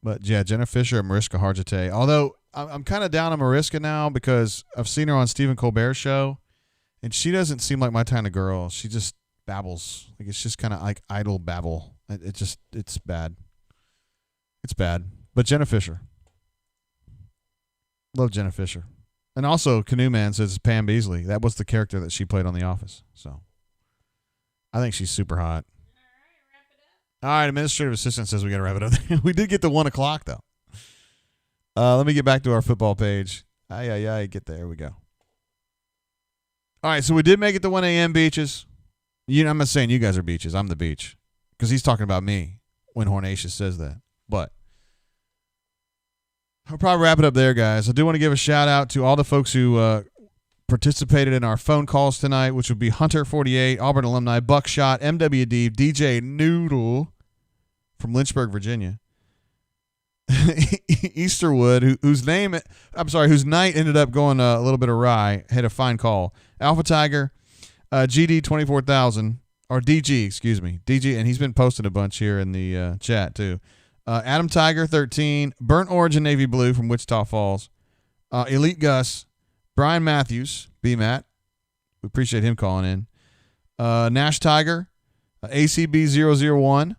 But yeah, Jenna Fisher and Mariska Hargitay. Although I'm kind of down on Mariska now because I've seen her on Stephen Colbert's show, and she doesn't seem like my kind of girl. She just babbles. It's just kind of like idle babble. It's bad. It's bad. But Jenna Fisher. Love Jenna Fisher. And also, Canoe Man says Pam Beasley. That was the character that she played on The Office. So I think she's super hot. All right, administrative assistant says we got to wrap it up. We did get to 1 o'clock, though. Let me get back to our football page. Get there. We go. All right, so we did make it to 1 a.m. beaches. I'm not saying you guys are beaches. I'm the beach because he's talking about me when Hornatius says that. But I'll probably wrap it up there, guys. I do want to give a shout-out to all the folks who participated in our phone calls tonight, which would be Hunter48, Auburn alumni, Buckshot, MWD, DJ Noodle from Lynchburg, Virginia, Easterwood, whose night ended up going a little bit awry, had a fine call. Alpha Tiger, GD 24,000 or DG, excuse me, DG, and he's been posting a bunch here in the chat too. Adam Tiger 13, Burnt Orange and Navy Blue from Wichita Falls, Elite Gus, Brian Matthews, B-Matt, we appreciate him calling in. Nash Tiger, ACB 001,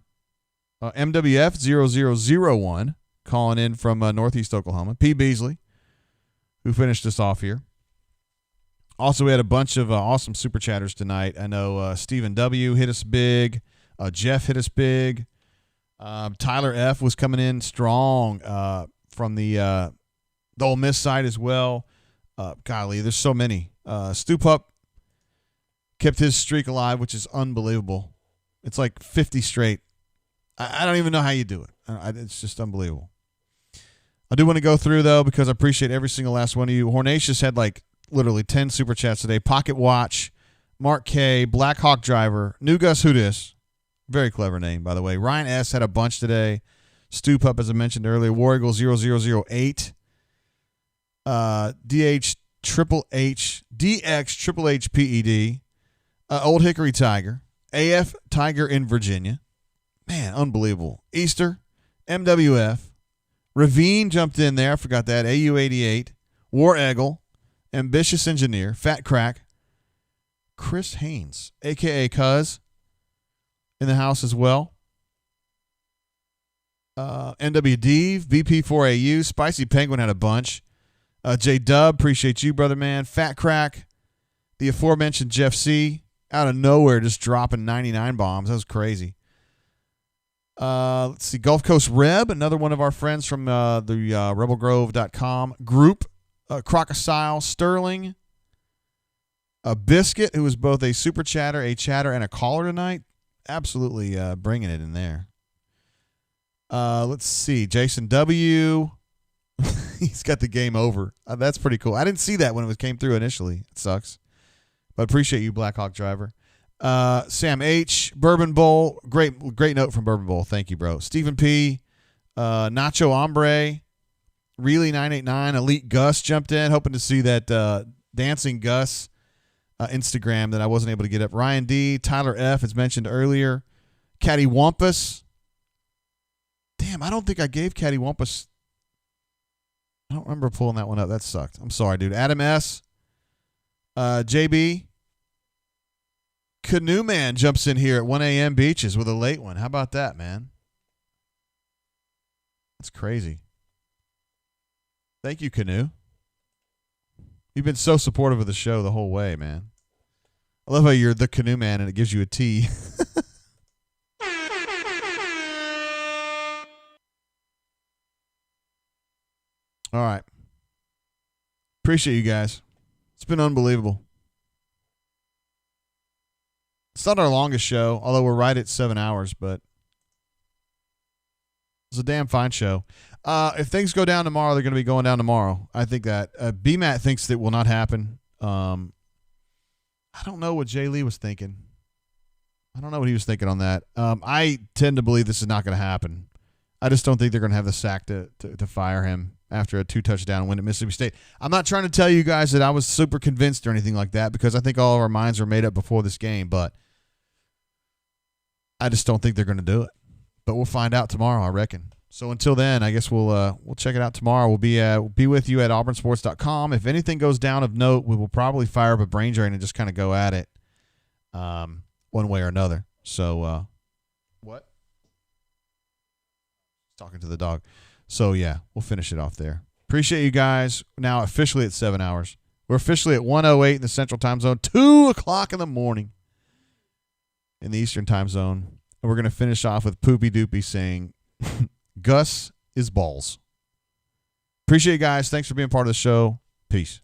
MWF 0001. Calling in from Northeast Oklahoma. P. Beasley, who finished us off here. Also, we had a bunch of awesome super chatters tonight. I know Stephen W. hit us big. Jeff hit us big. Tyler F. was coming in strong from the Ole Miss side as well. Golly, there's so many. Stu Pup kept his streak alive, which is unbelievable. It's like 50 straight. I don't even know how you do it. It's just unbelievable. I do want to go through, though, because I appreciate every single last one of you. Hornatius had like literally 10 super chats today. Pocket Watch, Mark K, Black Hawk Driver, New Gus Who Dis. Very clever name, by the way. Ryan S. had a bunch today. Stu Pup, as I mentioned earlier. War Eagle 0008. DH Triple H, DX Triple H PED. Old Hickory Tiger. AF Tiger in Virginia. Man, unbelievable. Easter, MWF. Ravine jumped in there. I forgot that. AU88. War Eagle. Ambitious Engineer. Fat Crack. Chris Haynes, a.k.a. Cuz, in the house as well. NWD, VP4AU. Spicy Penguin had a bunch. J-Dub, appreciate you, brother man. Fat Crack. The aforementioned Jeff C. Out of nowhere just dropping 99 bombs. That was crazy. Let's see. Gulf Coast Reb, another one of our friends from the rebelgrove.com group. Crocodile Sterling. A Biscuit, who was both a super chatter, a chatter, and a caller tonight. Absolutely bringing it in there. Let's see. Jason W. He's got the game over. That's pretty cool. I didn't see that when it came through initially. It sucks. But appreciate you, Black Hawk Driver. Sam H. Bourbon Bowl. Great note from Bourbon Bowl. Thank you, bro. Stephen P. Nacho Hombre. Really 989. Elite Gus jumped in. Hoping to see that Dancing Gus Instagram that I wasn't able to get up. Ryan D. Tyler F. as mentioned earlier. Caddy Wampus. Damn, I don't think I gave Caddy Wampus. I don't remember pulling that one up. That sucked. I'm sorry, dude. Adam S. JB. Canoe Man jumps in here at 1 a.m. beaches with a late one. How about that, man? That's crazy. Thank you, Canoe. You've been so supportive of the show the whole way, man. I love how you're the Canoe Man and it gives you a T. All right. Appreciate you guys. It's been unbelievable. It's not our longest show, although we're right at 7 hours, but it's a damn fine show. If things go down tomorrow, they're going to be going down tomorrow. I think that. B-Matt thinks that will not happen. I don't know what Jay Lee was thinking. I don't know what he was thinking on that. I tend to believe this is not going to happen. I just don't think they're going to have the sack to fire him after a 2-touchdown win at Mississippi State. I'm not trying to tell you guys that I was super convinced or anything like that because I think all of our minds were made up before this game, but I just don't think they're going to do it. But we'll find out tomorrow, I reckon. So until then, I guess we'll check it out tomorrow. We'll be with you at auburnsports.com. If anything goes down of note, we will probably fire up a brain drain and just kind of go at it one way or another. So what? Talking to the dog. So, yeah, we'll finish it off there. Appreciate you guys. Now officially at 7 hours. We're officially at 1:08 in the Central Time Zone, 2 o'clock in the morning in the Eastern Time Zone. And we're going to finish off with Poopy Doopy saying, Gus is balls. Appreciate you guys. Thanks for being part of the show. Peace.